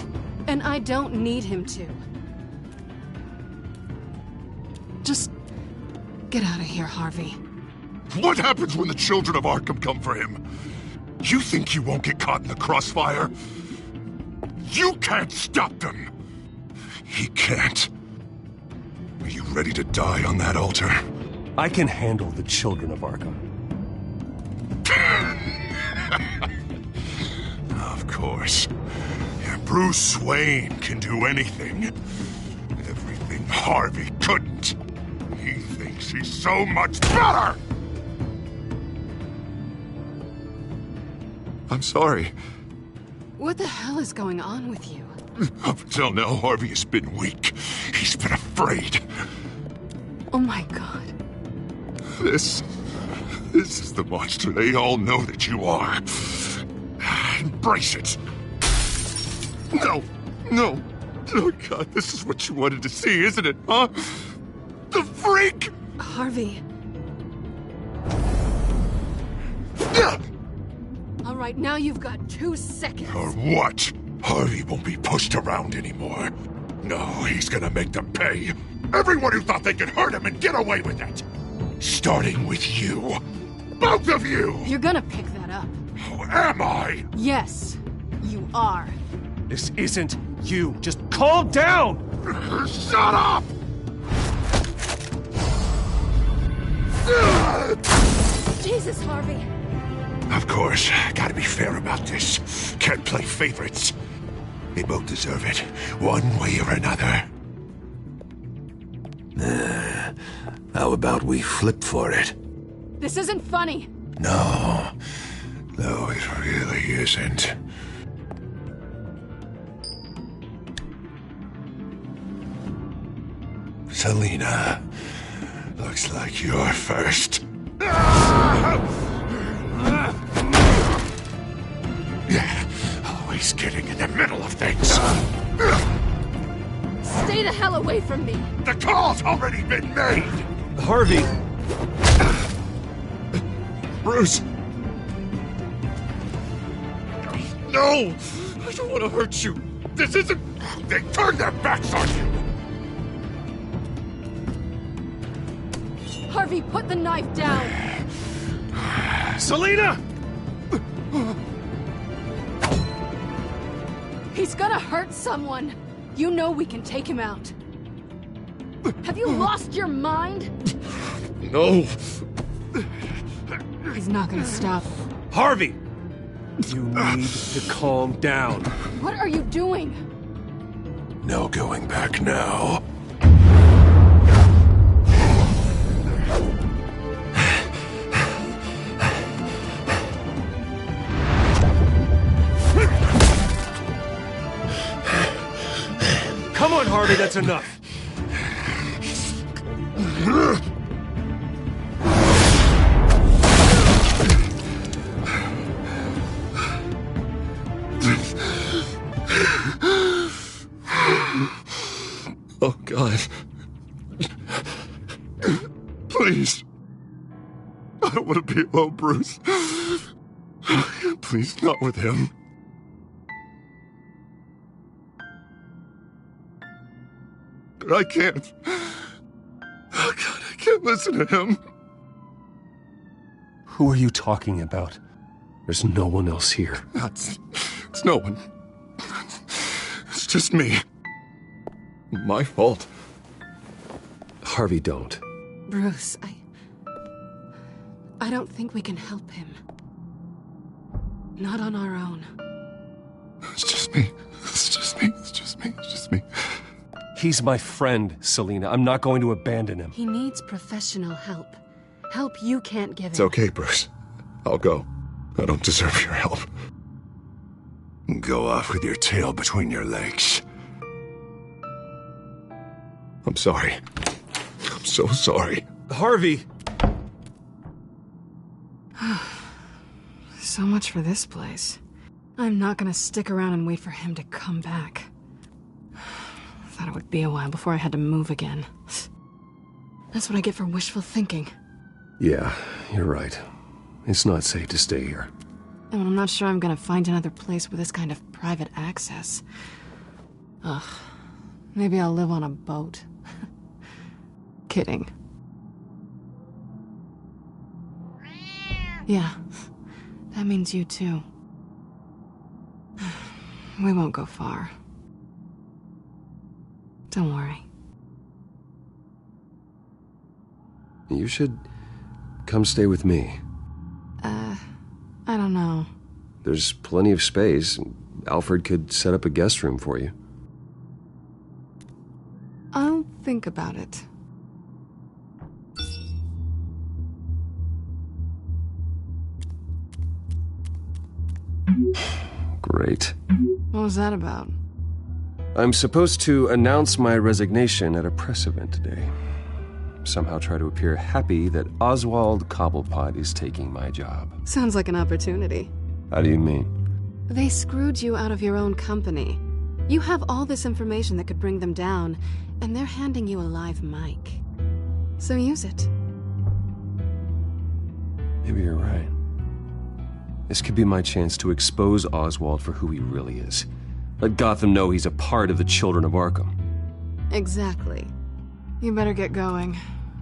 And I don't need him to. Just get out of here, Harvey. What happens when the children of Arkham come for him? You think you won't get caught in the crossfire? You can't stop them! He can't. Are you ready to die on that altar? I can handle the children of Arkham. Of course. Yeah, Bruce Wayne can do anything. Everything Harvey couldn't. He thinks he's so much better! I'm sorry. What the hell is going on with you? Up until now, Harvey has been weak. He's been afraid. Oh my God. This is the monster they all know that you are. Embrace it. No. Oh God, this is what you wanted to see, isn't it, huh? The freak! Harvey. All right, now you've got 2 seconds. Or what? Harvey won't be pushed around anymore. No, he's gonna make them pay. Everyone who thought they could hurt him and get away with it. Starting with you. Both of you! You're gonna pick that up. Oh, am I? Yes, you are. This isn't you. Just calm down! Shut up! Jesus, Harvey. Of course, gotta be fair about this. Can't play favorites. They both deserve it, one way or another. How about we flip for it? This isn't funny. No, it really isn't. Selina, looks like you're first. Yeah, always getting in the middle of things. Stay the hell away from me. The call's already been made. Harvey! Bruce! No! I don't want to hurt you. This isn't... They turned their backs on you. Harvey, put the knife down. Selina! He's gonna hurt someone. You know we can take him out. Have you lost your mind? No. He's not gonna stop. Harvey! You need to calm down. What are you doing? No going back now. Come on, Harvey, that's enough. Oh, God. Please. I don't want to be alone, Bruce. Please, not with him. But I can't. Oh, God, I can't listen to him. Who are you talking about? There's no one else here. It's no one. It's just me. My fault. Harvey, don't. Bruce, I don't think we can help him. Not on our own. It's just me. It's just me. It's just me. It's just me. He's my friend, Selina. I'm not going to abandon him. He needs professional help. Help you can't give him. It's okay, Bruce. I'll go. I don't deserve your help. Go off with your tail between your legs. I'm sorry. I'm so sorry. Harvey! So much for this place. I'm not gonna stick around and wait for him to come back. Thought it would be a while before I had to move again. That's what I get for wishful thinking. Yeah, you're right. It's not safe to stay here. And I'm not sure I'm gonna find another place with this kind of private access. Ugh. Maybe I'll live on a boat. Kidding. Yeah. That means you too. We won't go far. Don't worry. You should come stay with me. I don't know. There's plenty of space. Alfred could set up a guest room for you. I'll think about it. Great. What was that about? I'm supposed to announce my resignation at a press event today. Somehow try to appear happy that Oswald Cobblepot is taking my job. Sounds like an opportunity. How do you mean? They screwed you out of your own company. You have all this information that could bring them down, and they're handing you a live mic. So use it. Maybe you're right. This could be my chance to expose Oswald for who he really is. Let Gotham know he's a part of the Children of Arkham. Exactly. You better get going.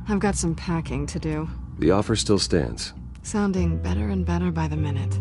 I've got some packing to do. The offer still stands. Sounding better and better by the minute.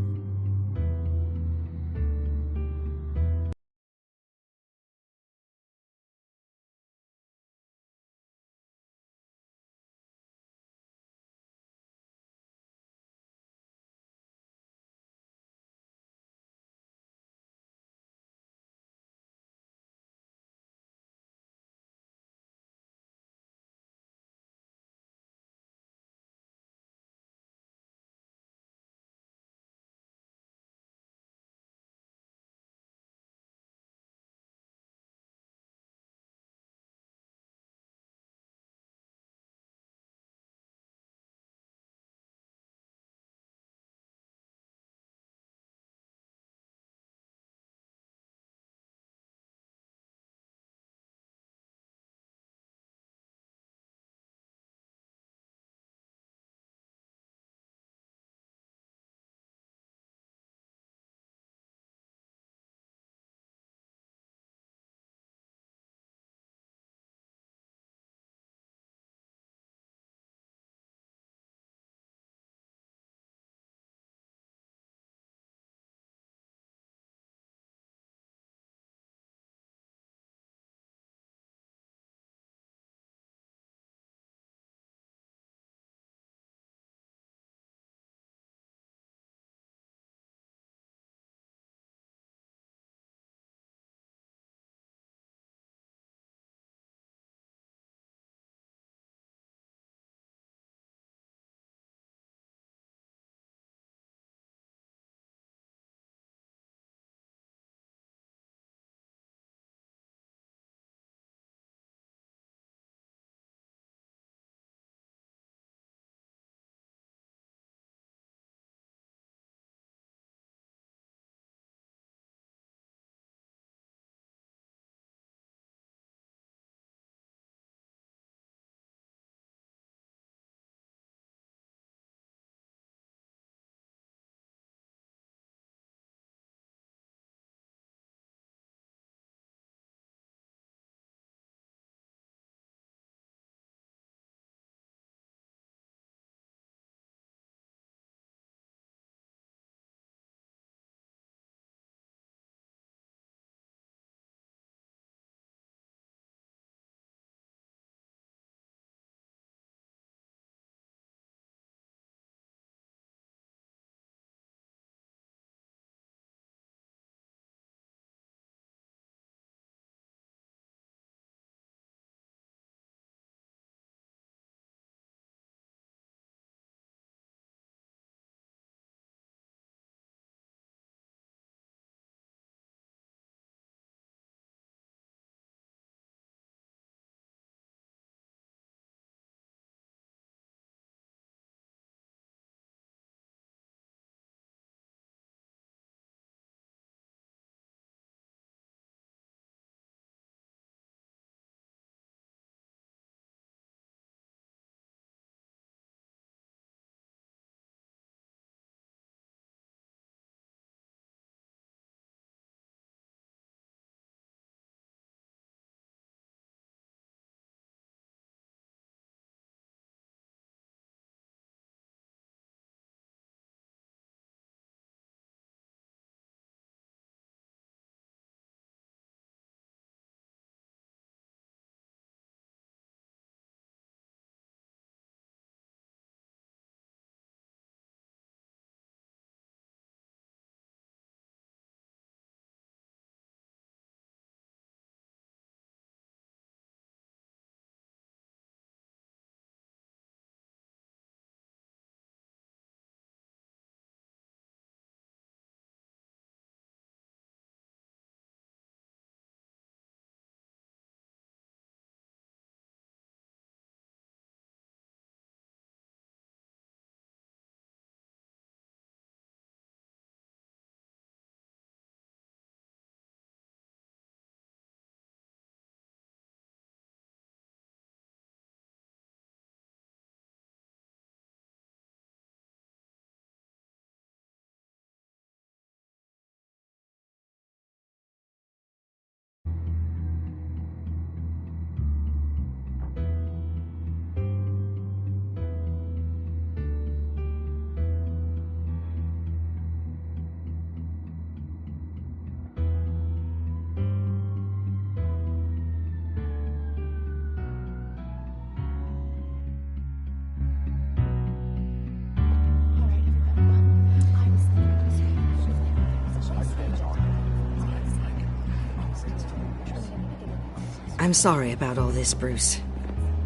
I'm sorry about all this, Bruce.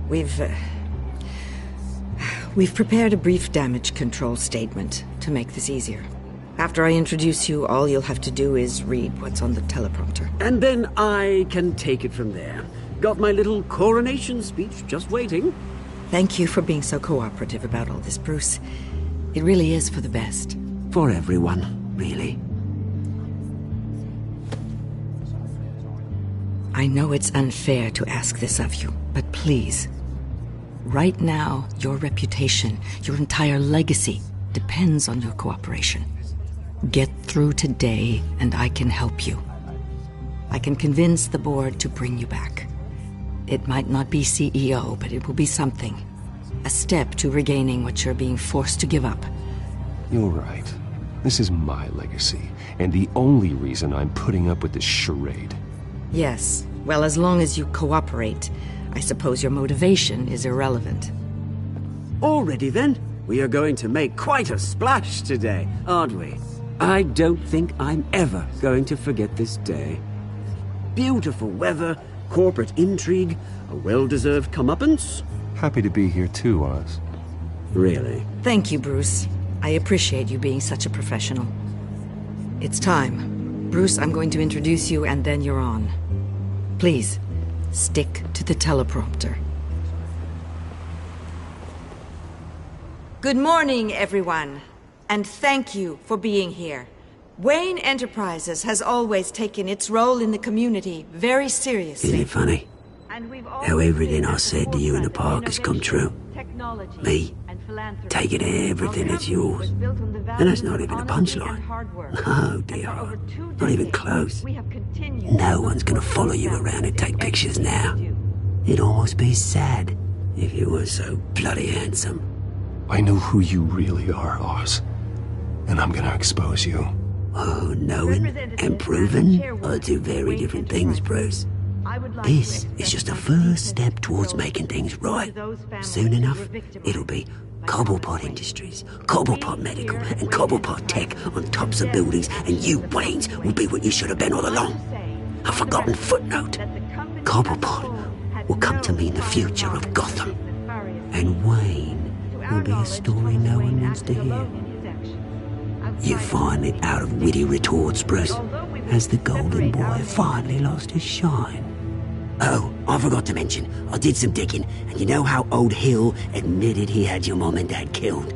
We've prepared a brief damage control statement to make this easier. After I introduce you, all you'll have to do is read what's on the teleprompter. And then I can take it from there. Got my little coronation speech just waiting. Thank you for being so cooperative about all this, Bruce. It really is for the best. For everyone, really. I know it's unfair to ask this of you, but please. Right now, your reputation, your entire legacy, depends on your cooperation. Get through today, and I can help you. I can convince the board to bring you back. It might not be CEO, but it will be something. A step to regaining what you're being forced to give up. You're right. This is my legacy, and the only reason I'm putting up with this charade. Yes. Well, as long as you cooperate, I suppose your motivation is irrelevant. Already then, we are going to make quite a splash today, aren't we? I don't think I'm ever going to forget this day. Beautiful weather, corporate intrigue, a well-deserved comeuppance. Happy to be here too, Oz. Really? Thank you, Bruce. I appreciate you being such a professional. It's time. Bruce, I'm going to introduce you and then you're on. Please, stick to the teleprompter. Good morning, everyone. And thank you for being here. Wayne Enterprises has always taken its role in the community very seriously. Isn't it funny? How everything I said to you in the park has come true. Me, taking everything that's yours. And that's not even a punchline. No, dear. Not even close. No one's gonna follow you around and take pictures now. It'd almost be sad if you were so bloody handsome. I know who you really are, Oz. And I'm gonna expose you. Oh, knowing and proving are two very different things, Bruce. This is just a first step towards making things right. Soon enough, it'll be Cobblepot Industries, Cobblepot Medical, and Cobblepot Tech on tops of buildings, and you, Waynes, will be what you should have been all along. A forgotten footnote. Cobblepot will come to mean the future of Gotham. And Wayne will be a story no one wants to hear. You find it out of witty retorts, Bruce, as the golden boy finally lost his shine. Oh, I forgot to mention, I did some digging, and you know how old Hill admitted he had your mom and dad killed?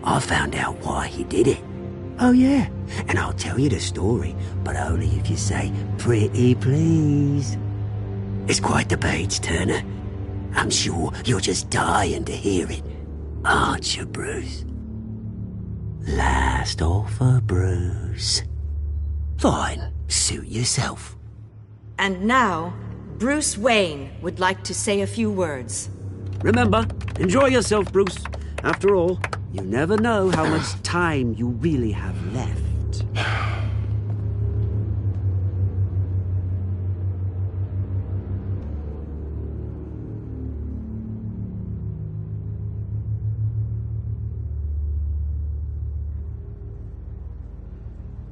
I found out why he did it. Oh yeah, and I'll tell you the story, but only if you say, pretty please. It's quite the page turner. I'm sure you're just dying to hear it, aren't you, Bruce? Last offer, Bruce. Fine, suit yourself. And now, Bruce Wayne would like to say a few words. Remember, enjoy yourself, Bruce. After all, you never know how much time you really have left.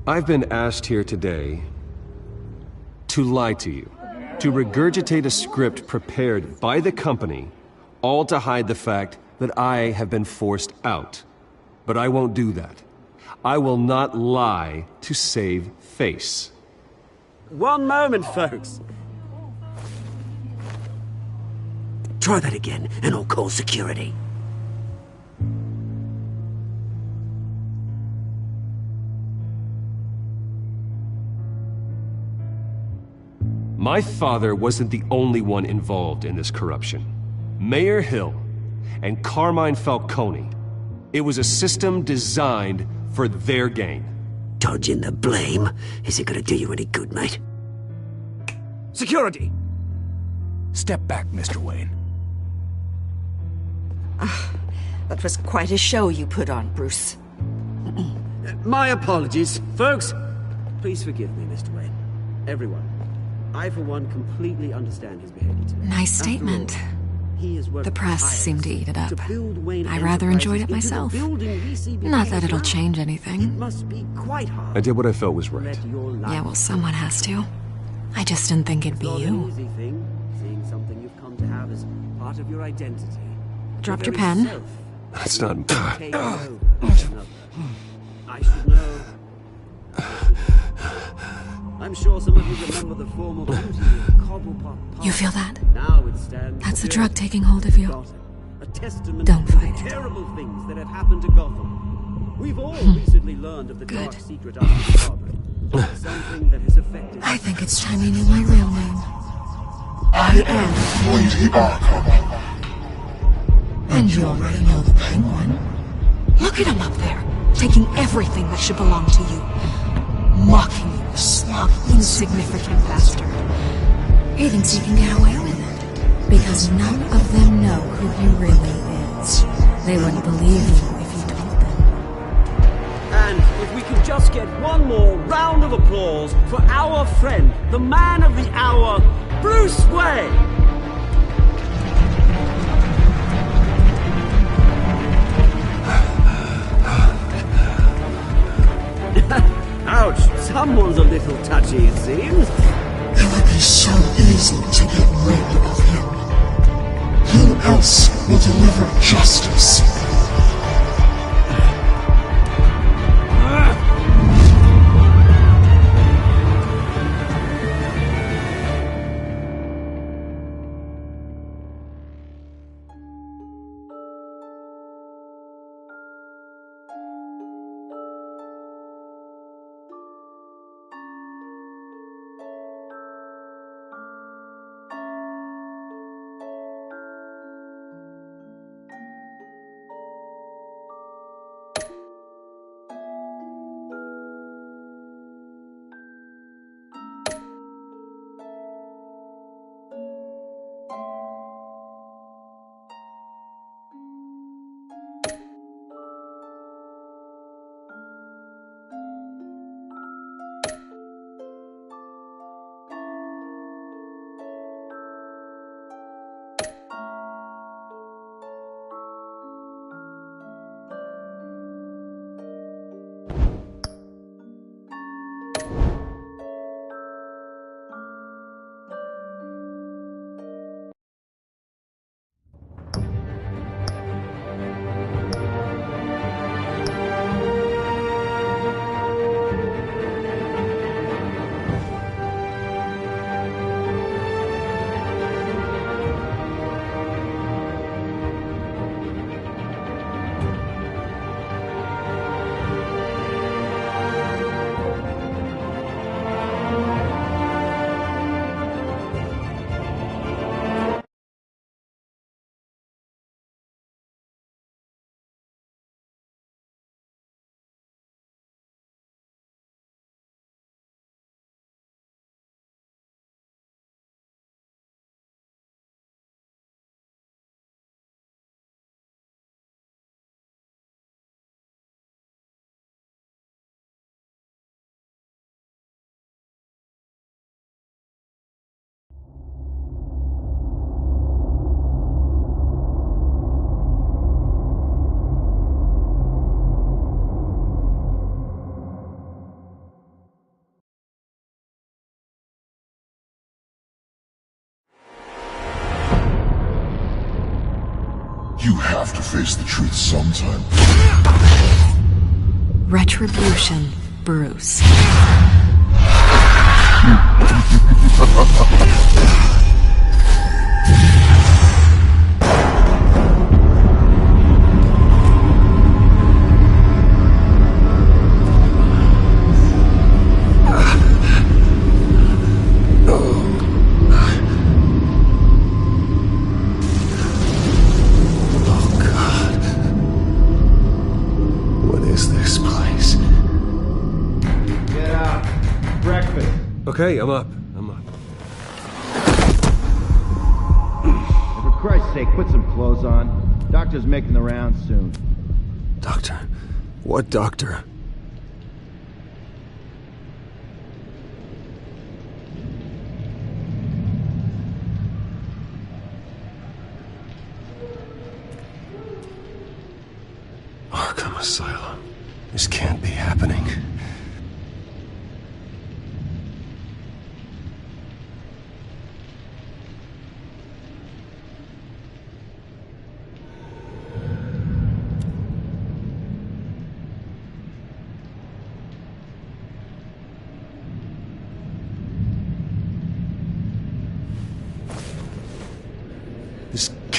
I've been asked here today to lie to you, to regurgitate a script prepared by the company, all to hide the fact that I have been forced out. But I won't do that. I will not lie to save face. One moment, folks. Try that again, and I'll call security. My father wasn't the only one involved in this corruption. Mayor Hill and Carmine Falcone. It was a system designed for their gain. Dodging the blame isn't gonna do you any good, mate. Security! Step back, Mr. Wayne. That was quite a show you put on, Bruce. My apologies. Folks, please forgive me, Mr. Wayne. Everyone. I, for one, completely understand his behavior today. Nice statement. The press seemed to eat it up. I rather enjoyed it myself. Not that it'll change anything. I did what I felt was right. Yeah, well, someone has to. I just didn't think it'd be Not you. an easy thing, seeing something you've come to have as part of your identity. Dropped Your your very pen? self. That's not... Taking over another. I should know. I'm sure some of you remember the former beauty of Cobblepot Park. You feel that? Now it stands That's the pure drug taking hold of you. a testament Don't to fight the it. terrible things that have happened to Gotham. We've all recently learned of the dark secret of the Department. Something that has affected... I think it's time you knew my real name. I am Lady Arkham. And you already know the Penguin. Look at him up there, taking everything that should belong to you. Mocking you, a smug, insignificant bastard. He thinks he can get away with it. Because none of them know who he really is. They wouldn't believe you if you told them. And if we could just get one more round of applause for our friend, the man of the hour, Bruce Wayne! Ouch, someone's a little touchy, it seems. It would be so easy to get rid of him. Who else will deliver justice? You have to face the truth sometime. Retribution, Bruce. Okay, I'm up. For Christ's sake, put some clothes on. Doctor's making the rounds soon. Doctor? What doctor? Arkham Asylum. This can't be happening.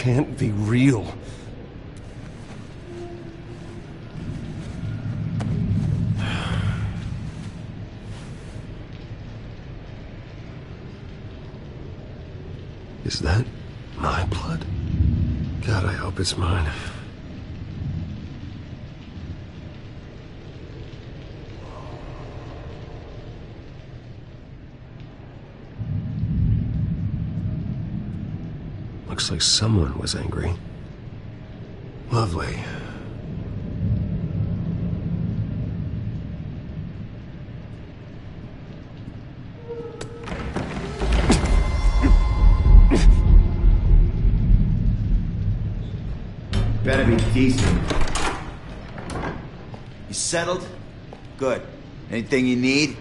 can't be real. Is that my blood? God, I hope it's mine. Looks like someone was angry. Lovely. Better be decent. You settled? Good. Anything you need?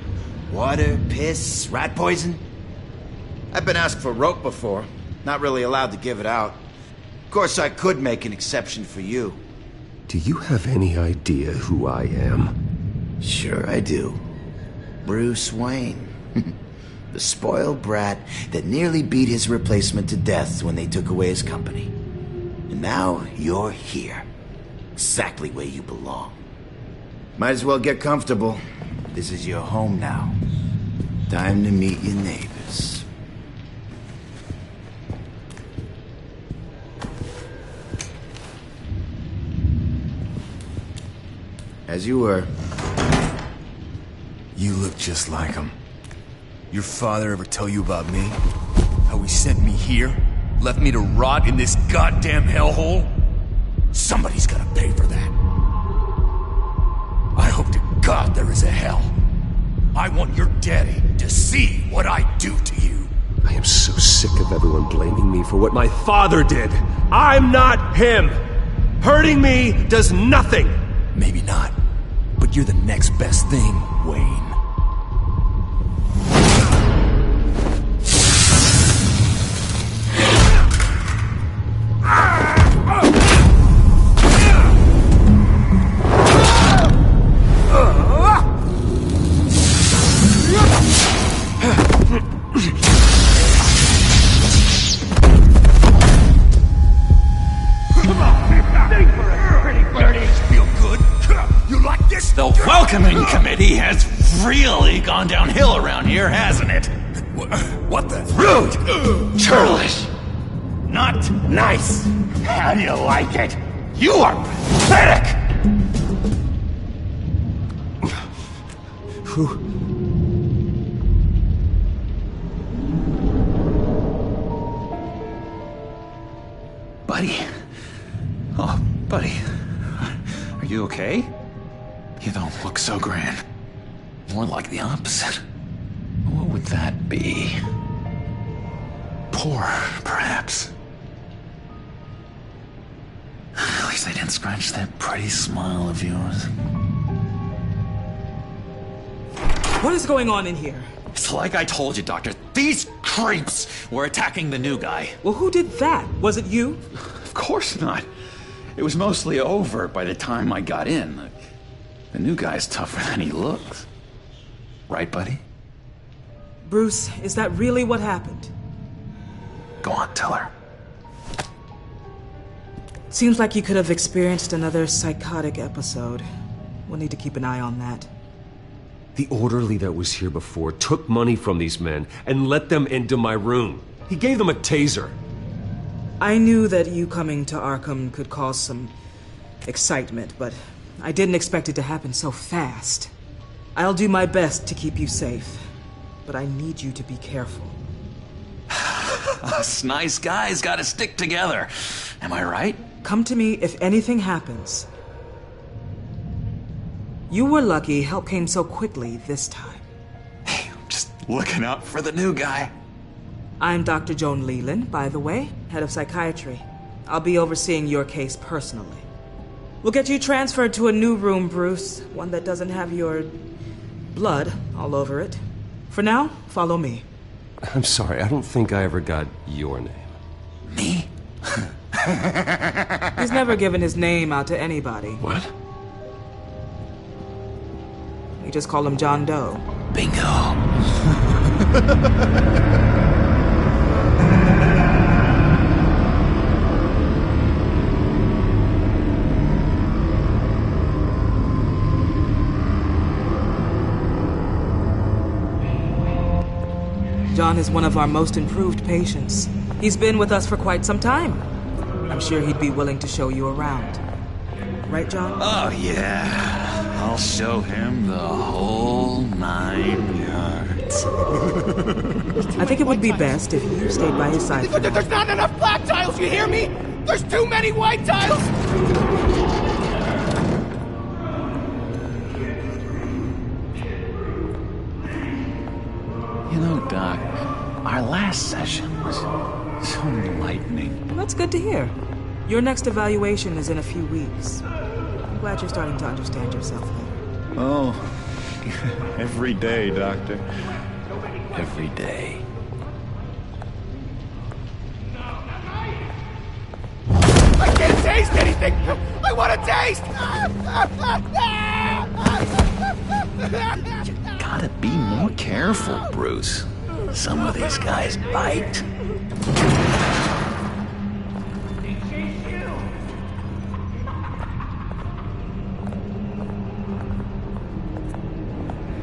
Water, piss, rat poison? I've been asked for rope before. Not really allowed to give it out. Of course, I could make an exception for you. Do you have any idea who I am? Sure I do. Bruce Wayne. The spoiled brat that nearly beat his replacement to death when they took away his company. And now you're here. Exactly where you belong. Might as well get comfortable. This is your home now. Time to meet your neighbors. As you were. You look just like him. Your father ever tell you about me? How he sent me here? Left me to rot in this goddamn hellhole? Somebody's gotta pay for that. I hope to God there is a hell. I want your daddy to see what I do to you. I am so sick of everyone blaming me for what my father did. I'm not him. Hurting me does nothing. Maybe not, but you're the next best thing, Wayne. The welcoming committee has really gone downhill around here, hasn't it? What the? Rude! Churlish! Not nice! How do you like it? You are pathetic! Buddy? Oh, buddy. Are you okay? You don't look so grand. More like the opposite. What would that be? Poor, perhaps. At least I didn't scratch that pretty smile of yours. What is going on in here? It's like I told you, Doctor. These creeps were attacking the new guy. Well, who did that? Was it you? Of course not. It was mostly over by the time I got in. The new guy's tougher than he looks. Right, buddy? Bruce, is that really what happened? Go on, tell her. Seems like you could have experienced another psychotic episode. We'll need to keep an eye on that. The orderly that was here before took money from these men and let them into my room. He gave them a taser. I knew that you coming to Arkham could cause some excitement, but I didn't expect it to happen so fast. I'll do my best to keep you safe, but I need you to be careful. Us nice guys gotta stick together. Am I right? Come to me if anything happens. You were lucky help came so quickly this time. Hey, I'm just looking out for the new guy. I'm Dr. Joan Leland, by the way, head of psychiatry. I'll be overseeing your case personally. We'll get you transferred to a new room, Bruce. One that doesn't have your blood all over it. For now, follow me. I'm sorry, I don't think I ever got your name. Me? He's never given his name out to anybody. What? We just call him John Doe. Bingo. John is one of our most improved patients. He's been with us for quite some time. I'm sure he'd be willing to show you around. Right, John? Oh, yeah. I'll show him the whole 9 yards. I think it would be best if you stayed by his side. There's not enough black tiles, you hear me? There's too many white tiles! You know, Doc, our last session was so enlightening. Well, that's good to hear. Your next evaluation is in a few weeks. I'm glad you're starting to understand yourself better. Oh, every day, Doctor. Every day. I can't taste anything! I want to taste! You gotta be more careful, Bruce. Some of these guys bite.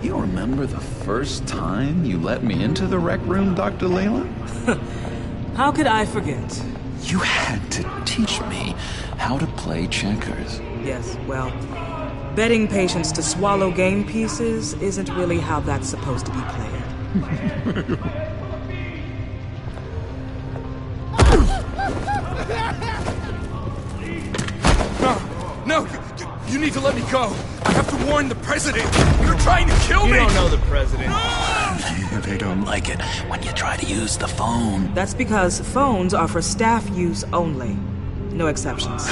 You remember the first time you let me into the rec room, Dr. Leyland? How could I forget? You had to teach me how to play checkers. Yes, well, betting patients to swallow game pieces isn't really how that's supposed to be played. No, you need to let me go. I have to warn the president. You're trying to kill me. You don't know the president. They don't like it when you try to use the phone. That's because phones are for staff use only. No exceptions.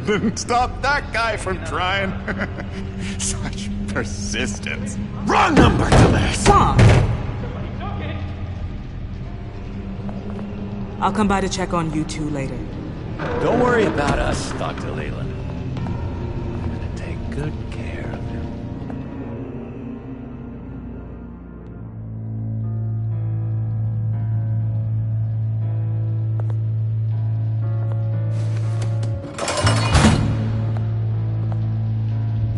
Didn't stop that guy from trying. Such persistence. Wrong number to this. Stop! I'll come by to check on you two later. Don't worry about us, Dr. Leland. I'm gonna take good care of him.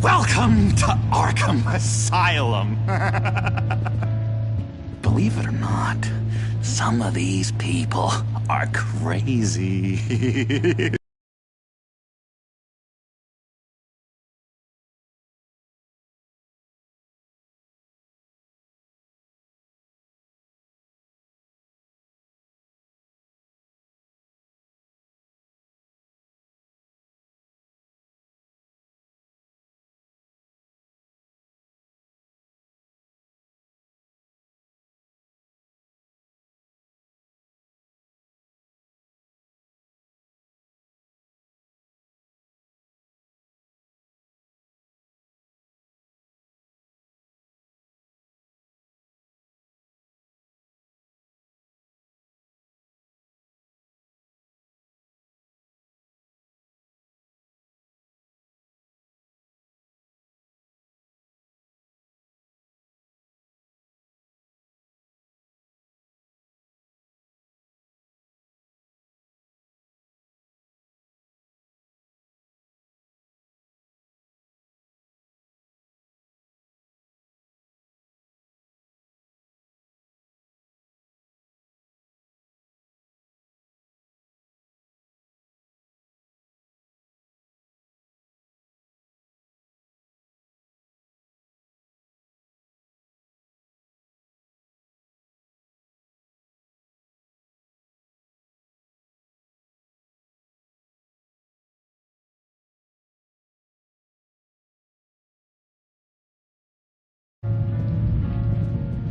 Welcome to Arkham Asylum. Believe it or not, some of these people are crazy.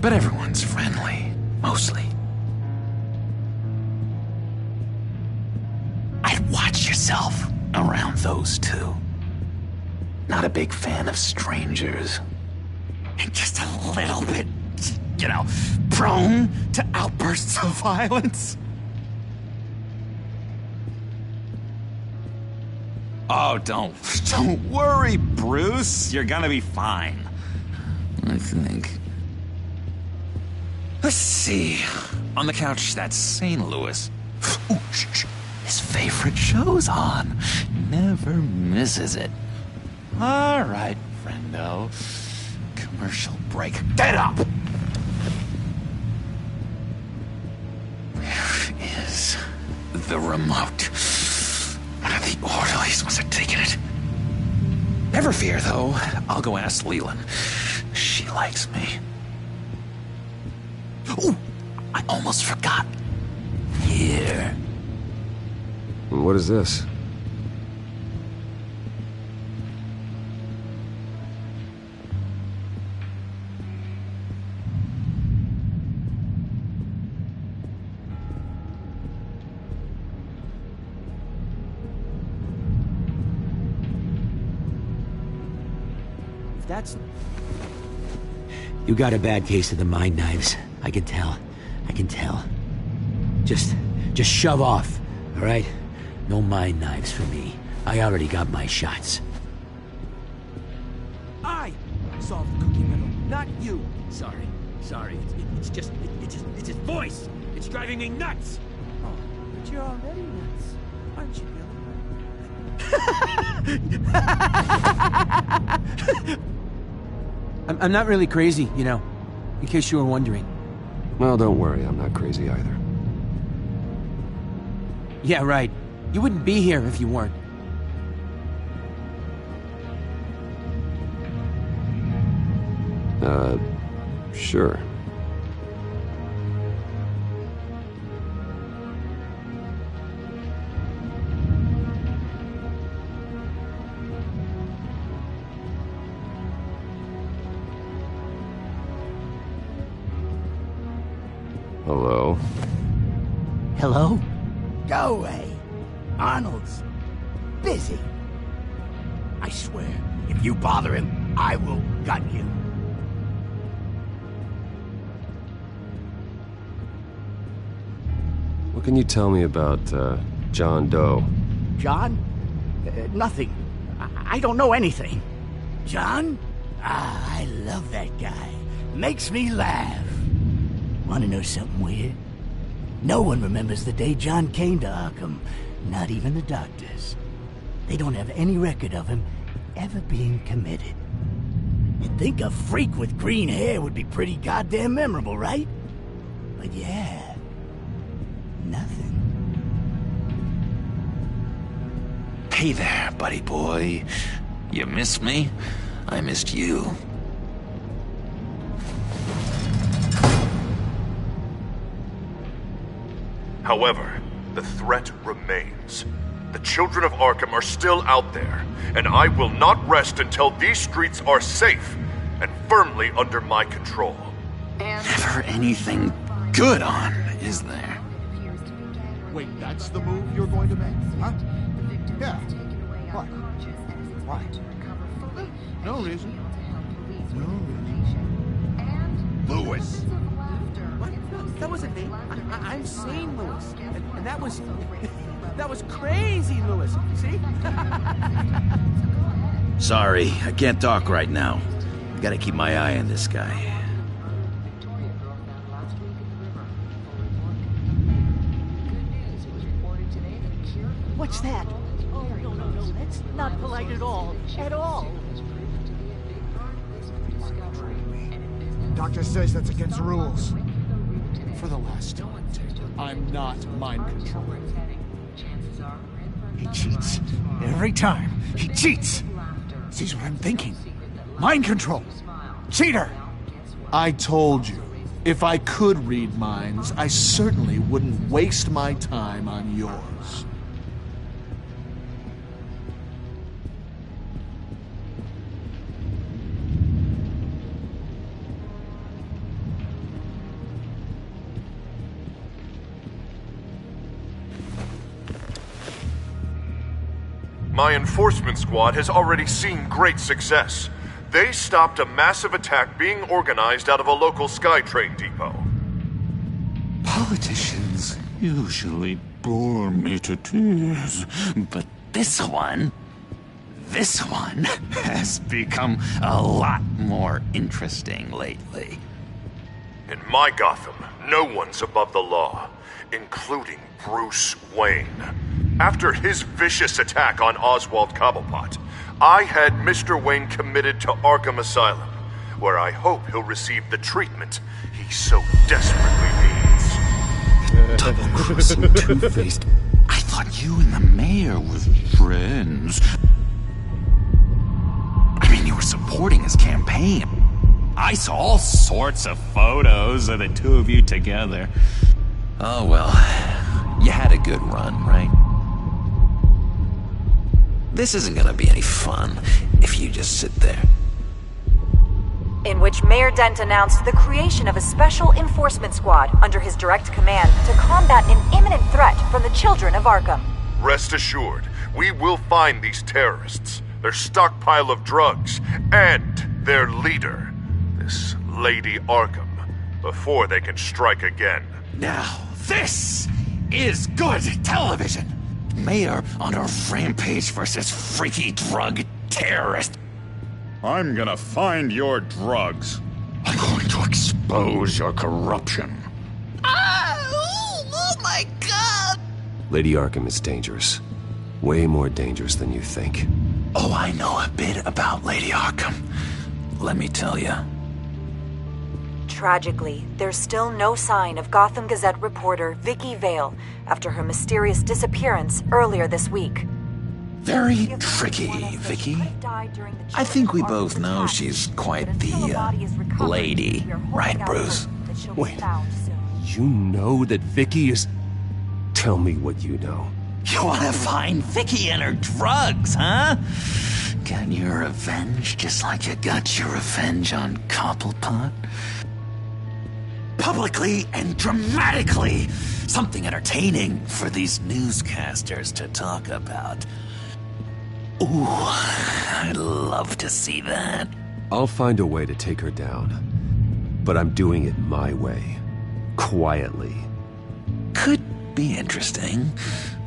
But everyone's friendly, mostly. I'd watch yourself around those two. Not a big fan of strangers. And just a little bit, you know, prone to outbursts of violence. Oh, don't worry, Bruce. You're gonna be fine. I think. Let's see. On the couch, that's St. Louis. Ooh, shh. His favorite show's on. Never misses it. All right, friendo. Commercial break. Get up! the remote. One of the orderlies must have taken it. Never fear, though. I'll go ask Leland. She likes me. Ooh, I almost forgot. Here. What is this? That's... You got a bad case of the mind knives. I can tell. I can tell. Just shove off, all right? No mind knives for me. I already got my shots. I solved the cookie riddle, not you. Sorry. It's just his voice. It's driving me nuts. Oh, but you're already nuts, aren't you, Billy? I'm not really crazy, you know, in case you were wondering. Well, don't worry, I'm not crazy either. Yeah, right. You wouldn't be here if you weren't. Sure. Hello? Hello? Go away. Arnold's busy. I swear, if you bother him, I will gut you. What can you tell me about, John Doe? John? Nothing. I don't know anything. John? Ah, I love that guy. Makes me laugh. Want to know something weird? No one remembers the day John came to Arkham. Not even the doctors. They don't have any record of him ever being committed. You'd think a freak with green hair would be pretty goddamn memorable, right? But yeah, nothing. Hey there, buddy boy. You missed me? I missed you. However, the threat remains. The children of Arkham are still out there, and I will not rest until these streets are safe and firmly under my control. Never anything good on, is there? Wait, that's the move you're going to make? Huh? Yeah. What? Why? No reason. No reason. Lewis! What? That wasn't me. I'm sane, Lewis. And that was... that was crazy, Lewis. See? Sorry, I can't talk right now. Gotta keep my eye on this guy. What's that? Oh, no, that's not polite at all. At all. Doctor says that's against the rules. For the last time, I'm not mind controlled. He cheats. Every time. He cheats. Sees what I'm thinking. Mind control. Cheater! I told you, if I could read minds, I certainly wouldn't waste my time on yours. My enforcement squad has already seen great success. They stopped a massive attack being organized out of a local SkyTrain depot. Politicians usually bore me to tears, but this one has become a lot more interesting lately. In my Gotham, no one's above the law, including Bruce Wayne. After his vicious attack on Oswald Cobblepot, I had Mr. Wayne committed to Arkham Asylum, where I hope he'll receive the treatment he so desperately needs. Double-crossing, two-faced thought you and the mayor were friends. I mean, you were supporting his campaign. I saw all sorts of photos of the two of you together. Oh, well, you had a good run, right? This isn't gonna be any fun if you just sit there. In which Mayor Dent announced the creation of a special enforcement squad under his direct command to combat an imminent threat from the children of Arkham. Rest assured, we will find these terrorists, their stockpile of drugs, and their leader, this Lady Arkham, before they can strike again. Now, this is good television! Mayor on a rampage versus freaky drug terrorist. I'm gonna find your drugs. I'm going to expose your corruption. Oh my god! Lady Arkham is dangerous. Way more dangerous than you think. Oh, I know a bit about Lady Arkham. Let me tell you. Tragically, there's still no sign of Gotham Gazette reporter Vicky Vale after her mysterious disappearance earlier this week. Very tricky, Vicky. I think we both know she's quite the, lady, right, Bruce? Wait, you know that Vicky is... Tell me what you know. You wanna find Vicky and her drugs, huh? Get your revenge just like you got your revenge on Cobblepot? Publicly and dramatically! Something entertaining for these newscasters to talk about. Ooh, I'd love to see that. I'll find a way to take her down. But I'm doing it my way. Quietly. Could be interesting.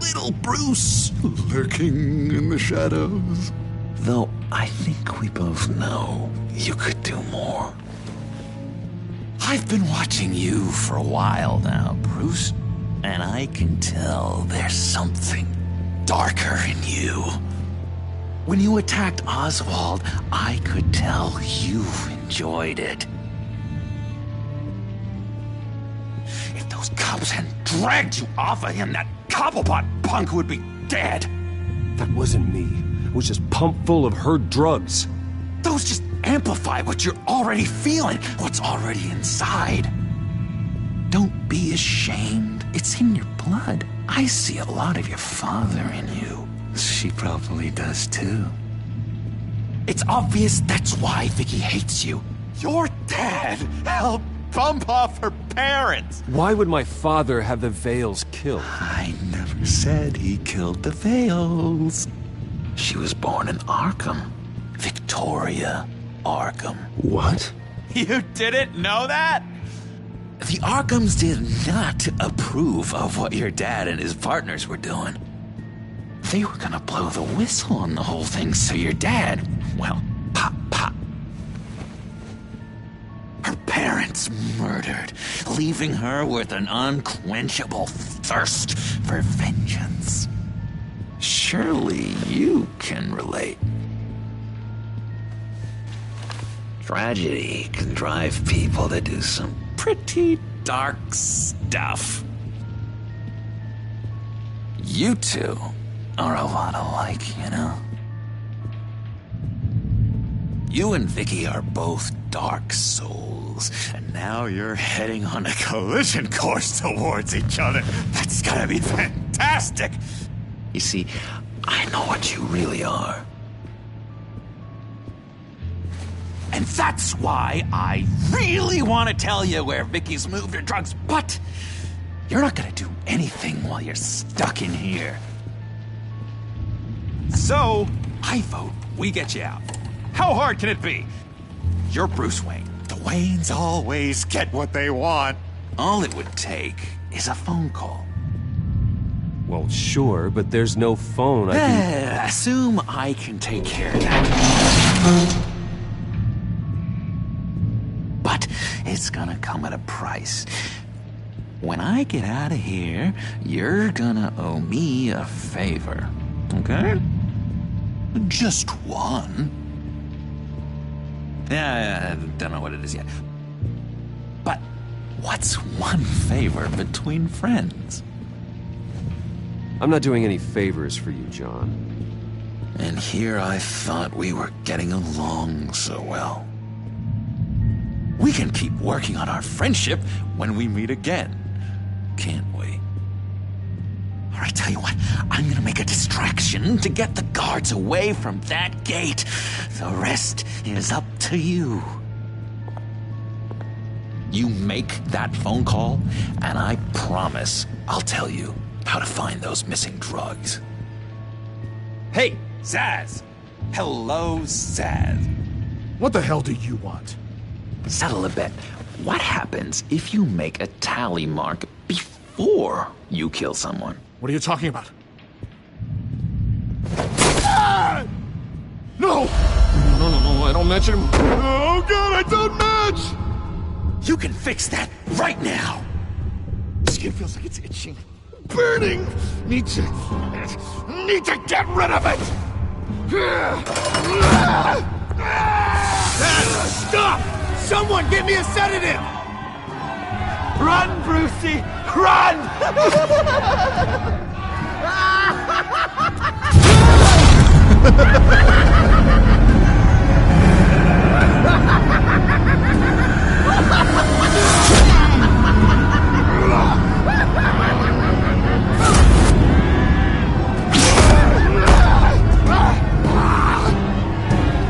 Little Bruce lurking in the shadows. Though I think we both know you could do more. I've been watching you for a while now, Bruce. And I can tell there's something darker in you. When you attacked Oswald, I could tell you enjoyed it. If those cops hadn't dragged you off of him, that Cobblepot punk would be dead. That wasn't me. It was just pumped full of her drugs. Those just amplify what you're already feeling, what's already inside. Don't be ashamed. It's in your blood. I see a lot of your father in you. She probably does too. It's obvious that's why Vicky hates you. Your dad helped bump off her parents. Why would my father have the Vales killed? I never said he killed the Vales. She was born in Arkham. Victoria Arkham. What? You didn't know that? The Arkhams did not approve of what your dad and his partners were doing. They were gonna blow the whistle on the whole thing, so your dad, well, pop. Her parents murdered, leaving her with an unquenchable thirst for vengeance. Surely you can relate. Tragedy can drive people to do some pretty dark stuff. You two are a lot alike, you know? You and Vicky are both dark souls, and now you're heading on a collision course towards each other. That's gonna be fantastic! You see, I know what you really are. And that's why I really want to tell you where Vicky's moved her drugs, but you're not gonna do anything while you're stuck in here. So, I vote we get you out. How hard can it be? You're Bruce Wayne. The Waynes always get what they want. All it would take is a phone call. Well, sure, but there's no phone. I can... Assume I can take care of that. But it's gonna come at a price. When I get out of here, you're gonna owe me a favor. Okay? Just one. Yeah, I don't know what it is yet. But what's one favor between friends? I'm not doing any favors for you, John. And here I thought we were getting along so well. We can keep working on our friendship when we meet again, can't we? All right, tell you what, I'm gonna make a distraction to get the guards away from that gate. The rest is up to you. You make that phone call, and I promise I'll tell you how to find those missing drugs. Hey, Zaz! Hello, Zaz. What the hell do you want? Settle a bet. What happens if you make a tally mark before you kill someone? What are you talking about? Ah! No! No, I don't match him. Oh, God, I don't match! You can fix that right now! Skin feels like it's itching. Burning! Need to get rid of it! Stop! Someone give me a sedative! Run, Brucey! Run!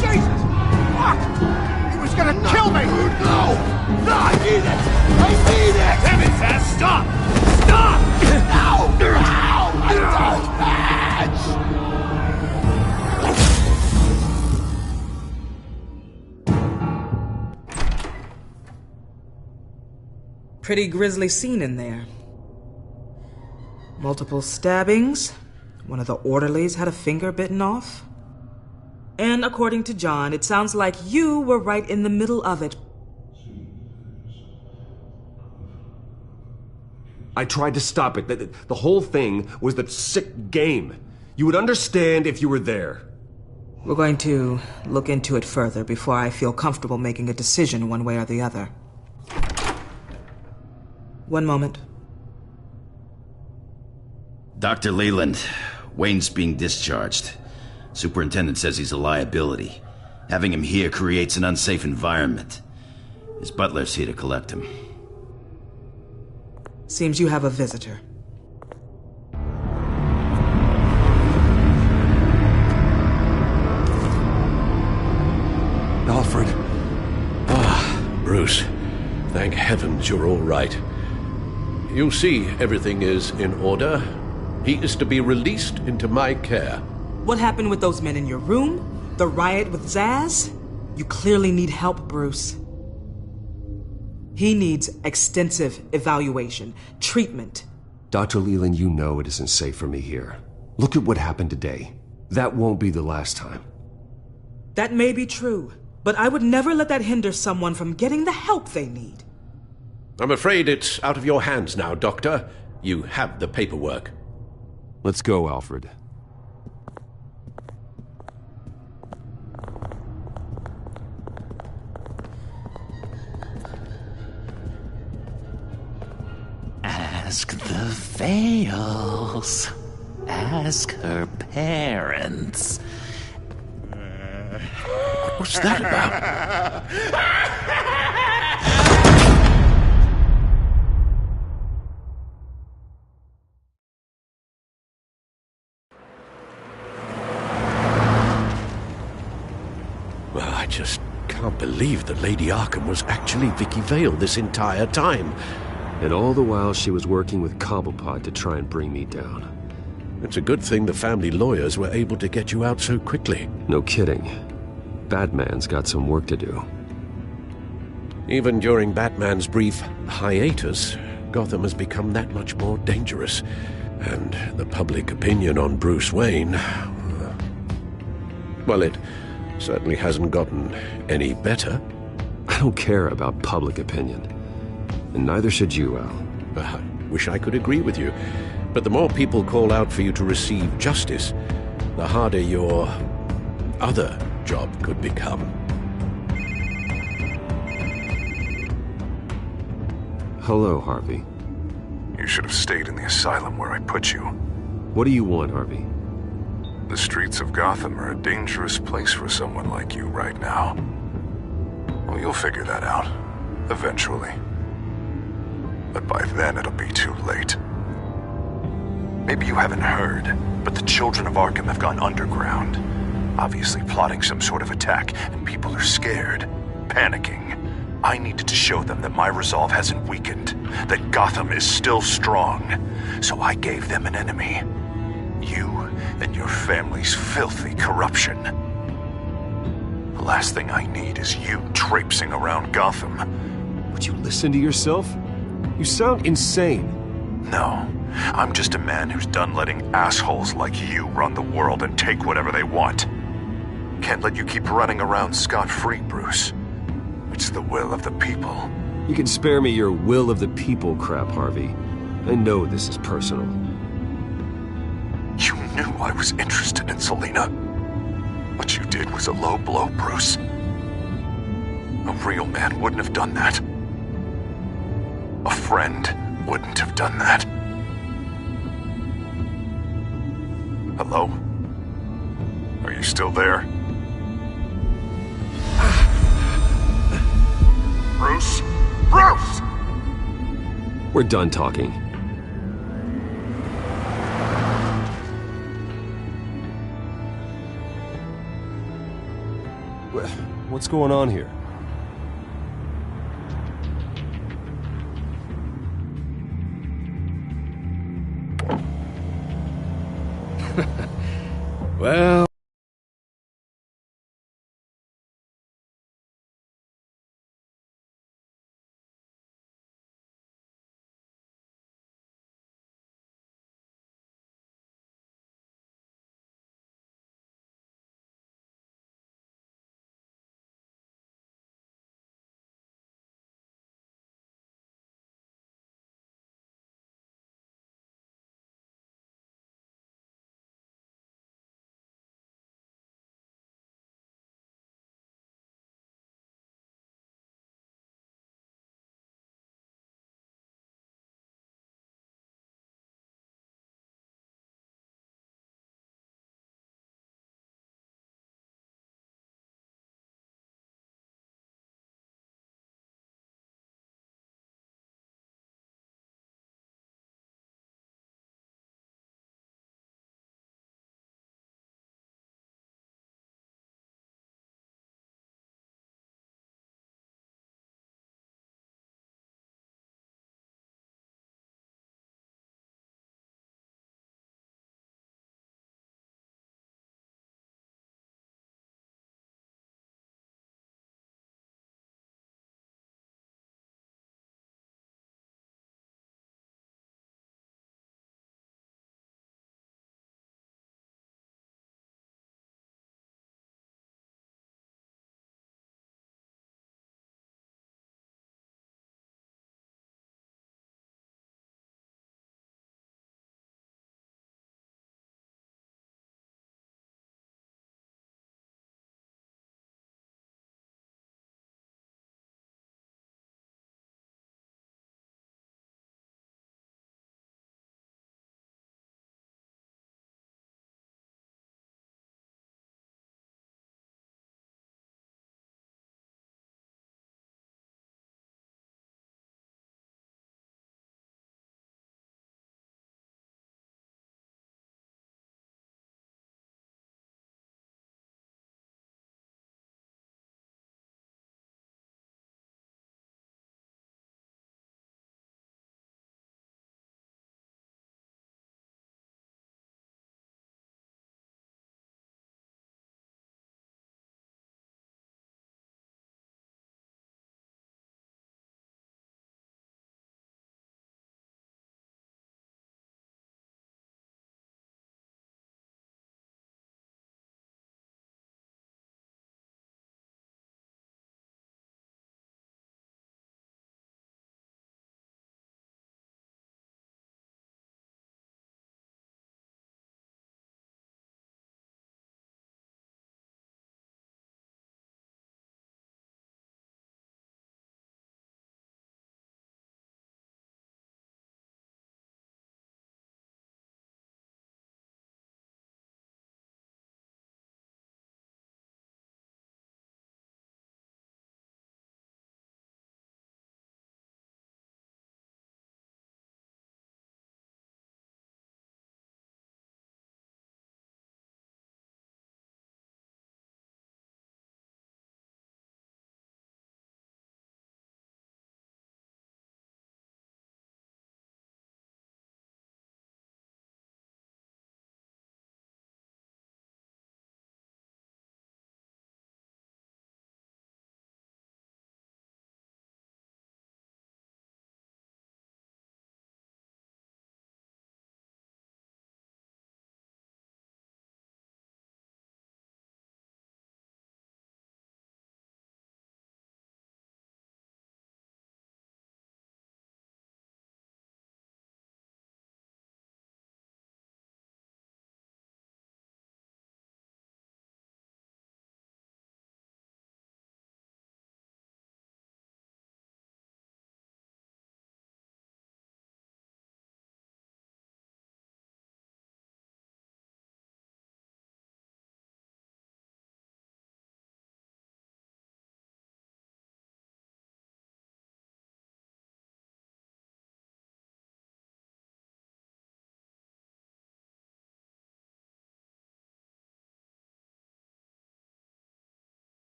Jesus! Fuck! He was gonna kill me! No! No, I need it! I need it! Damn it, Zaz! Stop! Stop! No! No! I don't match! Pretty grisly scene in there. Multiple stabbings. One of the orderlies had a finger bitten off. And according to John, it sounds like you were right in the middle of it. I tried to stop it. The whole thing was that sick game. You would understand if you were there. We're going to look into it further before I feel comfortable making a decision one way or the other. One moment. Dr. Leland, Wayne's being discharged. Superintendent says he's a liability. Having him here creates an unsafe environment. His butler's here to collect him. Seems you have a visitor. Alfred. Ah, Bruce. Thank heavens you're all right. You see, everything is in order. He is to be released into my care. What happened with those men in your room? The riot with Zaz? You clearly need help, Bruce. He needs extensive evaluation, treatment. Dr. Leland, you know it isn't safe for me here. Look at what happened today. That won't be the last time. That may be true, but I would never let that hinder someone from getting the help they need. I'm afraid it's out of your hands now, Doctor. You have the paperwork. Let's go, Alfred. Ask the Vales. Ask her parents. What's that about? Well, I just can't believe that Lady Arkham was actually Vicky Vale this entire time. And all the while she was working with Cobblepot to try and bring me down. It's a good thing the family lawyers were able to get you out so quickly. No kidding. Batman's got some work to do. Even during Batman's brief hiatus, Gotham has become that much more dangerous. And the public opinion on Bruce Wayne... well, it certainly hasn't gotten any better. I don't care about public opinion. And neither should you, Al. I wish I could agree with you. But the more people call out for you to receive justice, the harder your other job could become. Hello, Harvey. You should have stayed in the asylum where I put you. What do you want, Harvey? The streets of Gotham are a dangerous place for someone like you right now. Well, you'll figure that out, eventually. But by then it'll be too late. Maybe you haven't heard, but the children of Arkham have gone underground. Obviously plotting some sort of attack, and people are scared, panicking. I needed to show them that my resolve hasn't weakened, that Gotham is still strong. So I gave them an enemy. You and your family's filthy corruption. The last thing I need is you traipsing around Gotham. Would you listen to yourself? You sound insane. No, I'm just a man who's done letting assholes like you run the world and take whatever they want. Can't let you keep running around scot-free, Bruce. It's the will of the people. You can spare me your will of the people crap, Harvey. I know this is personal. You knew I was interested in Selina. What you did was a low blow, Bruce. A real man wouldn't have done that. A friend wouldn't have done that. Hello? Are you still there? Bruce? Bruce! We're done talking. What's going on here? Well...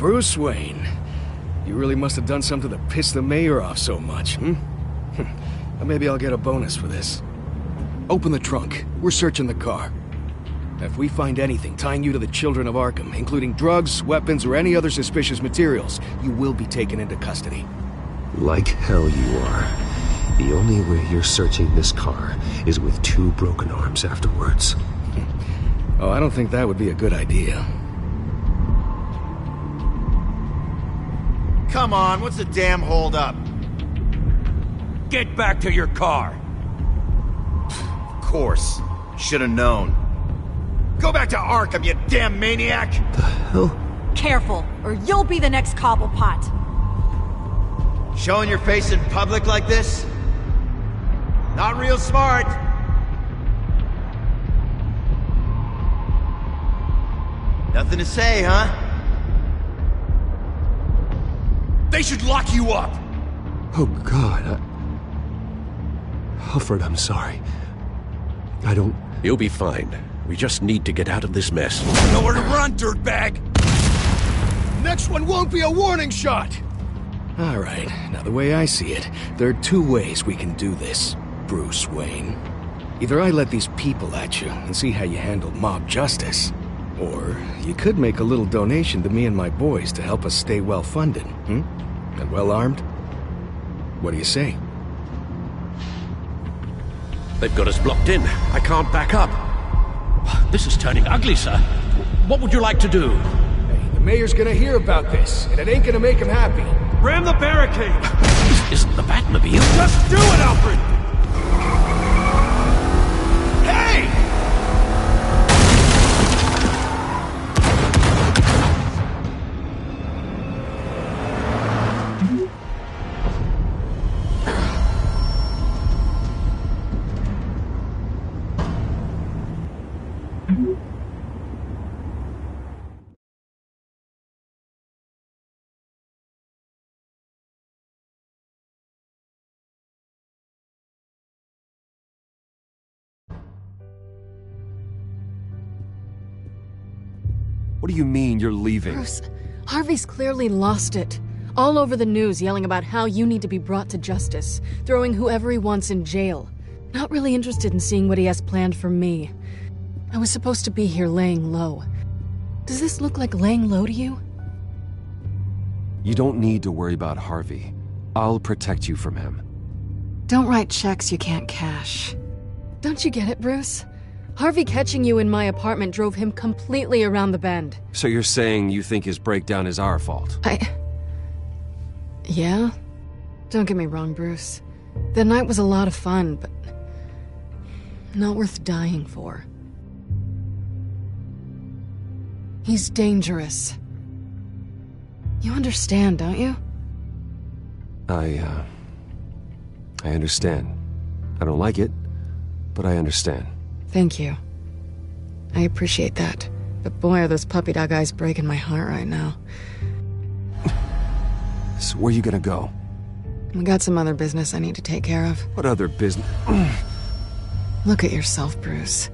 Bruce Wayne. You really must have done something to piss the mayor off so much, hmm? Maybe I'll get a bonus for this. Open the trunk. We're searching the car. If we find anything tying you to the Children of Arkham, including drugs, weapons, or any other suspicious materials, you will be taken into custody. Like hell you are. The only way you're searching this car is with 2 broken arms afterwards. Oh, I don't think that would be a good idea. Come on, what's the damn holdup? Get back to your car! Of course. Should've known. Go back to Arkham, you damn maniac! The hell? Careful, or you'll be the next Cobblepot. Showing your face in public like this? Not real smart. Nothing to say, huh? They should lock you up! Oh, God. Alfred, I'm sorry. I don't... You'll be fine. We just need to get out of this mess. Nowhere to run, dirtbag! Next one won't be a warning shot! Alright, now the way I see it, there are 2 ways we can do this, Bruce Wayne. Either I let these people at you and see how you handle mob justice, or you could make a little donation to me and my boys to help us stay well-funded, and well-armed. What do you say? They've got us blocked in. I can't back up. This is turning ugly, sir. What would you like to do? Hey, the mayor's gonna hear about this, and it ain't gonna make him happy. Ram the barricade! This isn't the Batmobile. Just do it, Alfred! Hey! What do you mean you're leaving? Bruce, Harvey's clearly lost it. All over the news yelling about how you need to be brought to justice, throwing whoever he wants in jail. Not really interested in seeing what he has planned for me. I was supposed to be here laying low. Does this look like laying low to you? You don't need to worry about Harvey. I'll protect you from him. Don't write checks you can't cash. Don't you get it, Bruce? Harvey catching you in my apartment drove him completely around the bend. So you're saying you think his breakdown is our fault? Yeah? Don't get me wrong, Bruce. The night was a lot of fun, but not worth dying for. He's dangerous. You understand, don't you? I understand. I don't like it, but I understand. Thank you. I appreciate that. But boy, are those puppy dog eyes breaking my heart right now. So where are you gonna go? I got some other business I need to take care of. What other business? Look at yourself, Bruce.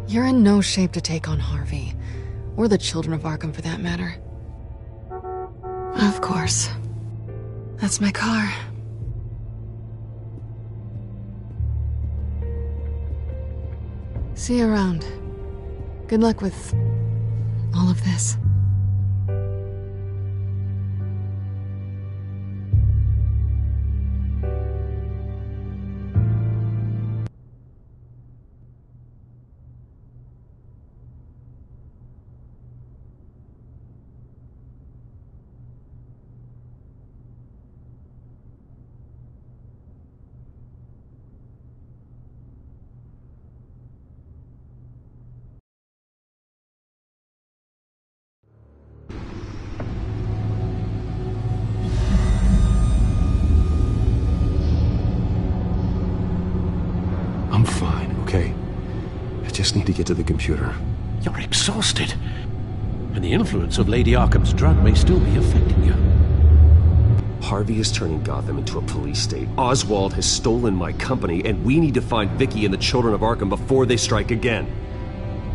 You're in no shape to take on Harvey. Or the Children of Arkham, for that matter. Of course. That's my car. See you around. Good luck with all of this. I'm fine, okay? I just need to get to the computer. You're exhausted. And the influence of Lady Arkham's drug may still be affecting you. Harvey is turning Gotham into a police state. Oswald has stolen my company, and we need to find Vicky and the Children of Arkham before they strike again.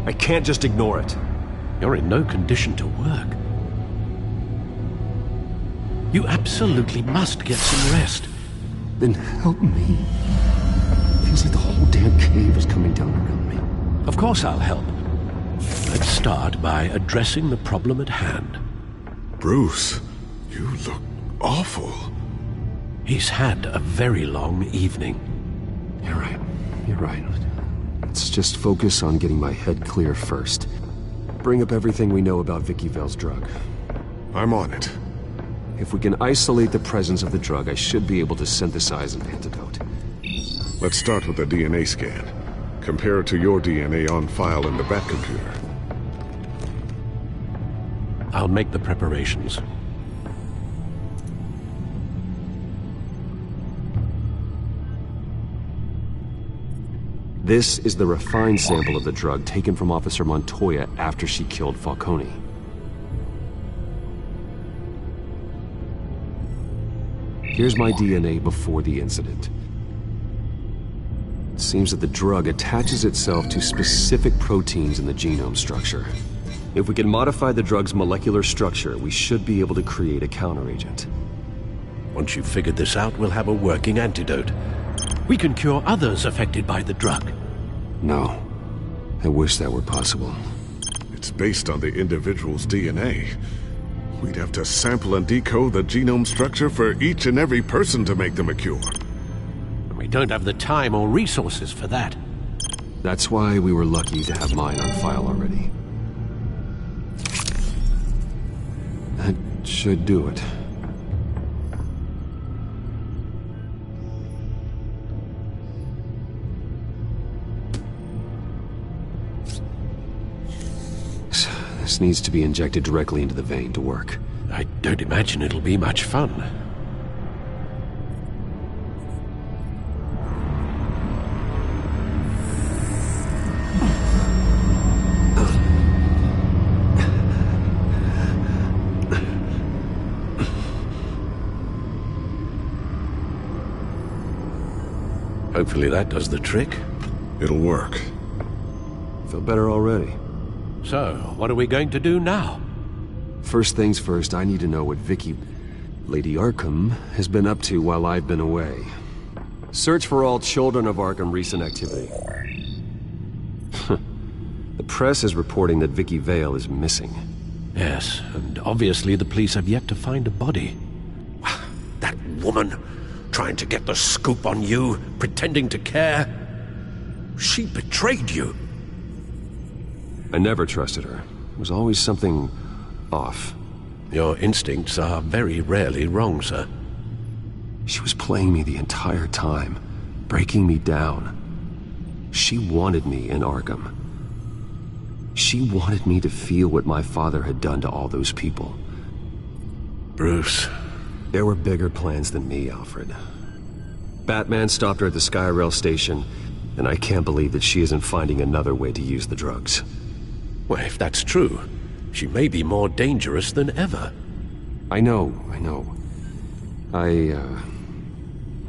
I can't just ignore it. You're in no condition to work. You absolutely must get some rest. Then help me. Feels like the whole damn cave is coming down around me. Of course I'll help. Let's start by addressing the problem at hand. Bruce, you look awful. He's had a very long evening. You're right. You're right. Let's just focus on getting my head clear first. Bring up everything we know about Vicky Vale's drug. I'm on it. If we can isolate the presence of the drug, I should be able to synthesize an antidote. Let's start with a DNA scan. Compare it to your DNA on file in the Bat computer. I'll make the preparations. This is the refined sample of the drug taken from Officer Montoya after she killed Falcone. Here's my DNA before the incident. It seems that the drug attaches itself to specific proteins in the genome structure. If we can modify the drug's molecular structure, we should be able to create a counteragent. Once you've figured this out, we'll have a working antidote. We can cure others affected by the drug. No. I wish that were possible. It's based on the individual's DNA. We'd have to sample and decode the genome structure for each and every person to make them a cure. We don't have the time or resources for that. That's why we were lucky to have mine on file already. That should do it. This needs to be injected directly into the vein to work. I don't imagine it'll be much fun. Hopefully that does the trick. It'll work. Feel better already. So, what are we going to do now? First things first, I need to know what Vicky, Lady Arkham, has been up to while I've been away. Search for all children of Arkham recent activity. The press is reporting that Vicky Vale is missing. Yes, and obviously the police have yet to find a body. That woman, trying to get the scoop on you, pretending to care. She betrayed you. I never trusted her. There was always something off. Your instincts are very rarely wrong, sir. She was playing me the entire time, breaking me down. She wanted me in Arkham. She wanted me to feel what my father had done to all those people. Bruce. There were bigger plans than me, Alfred. Batman stopped her at the Skyrail station, and I can't believe that she isn't finding another way to use the drugs. Well, if that's true, she may be more dangerous than ever. I know. I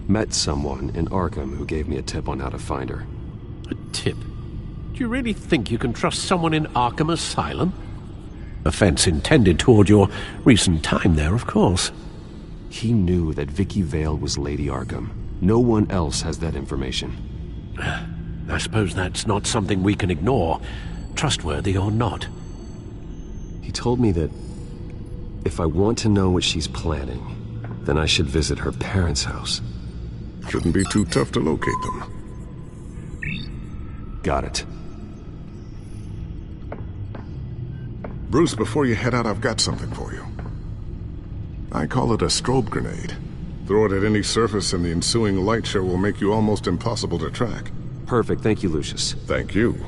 met someone in Arkham who gave me a tip on how to find her. A tip? Do you really think you can trust someone in Arkham Asylum? Offense intended toward your recent time there, of course. He knew that Vicky Vale was Lady Arkham. No one else has that information. I suppose that's not something we can ignore, trustworthy or not. He told me that if I want to know what she's planning, then I should visit her parents' house. Shouldn't be too tough to locate them. Got it. Bruce, before you head out, I've got something for you. I call it a strobe grenade. Throw it at any surface and the ensuing light show will make you almost impossible to track. Perfect. Thank you, Lucius. Thank you.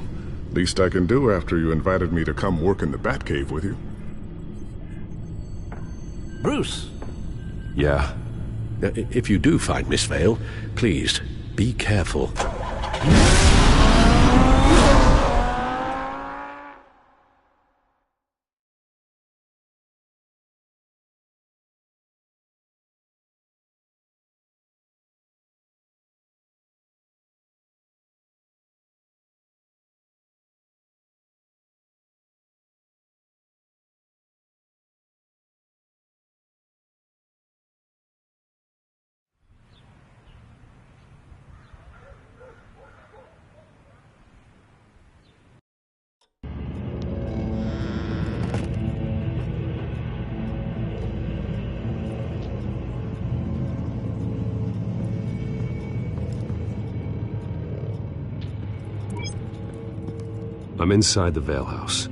Least I can do after you invited me to come work in the Batcave with you. Bruce! Yeah? If you do find Miss Vale, please, be careful. I'm inside the Vale House.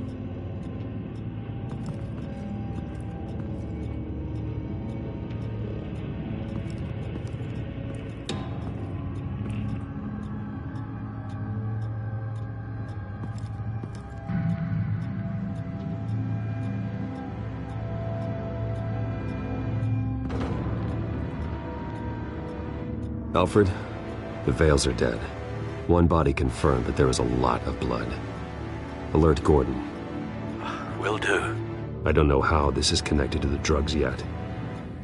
Alfred, the Vales are dead. One body confirmed, but there is a lot of blood. Alert Gordon. Will do. I don't know how this is connected to the drugs yet.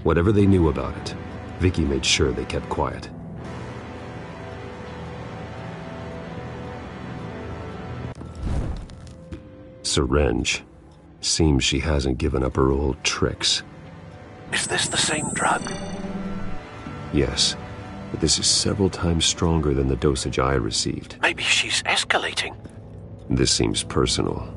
Whatever they knew about it, Vicky made sure they kept quiet. Syringe. Seems she hasn't given up her old tricks. Is this the same drug? Yes, but this is several times stronger than the dosage I received. Maybe she's escalating. This seems personal.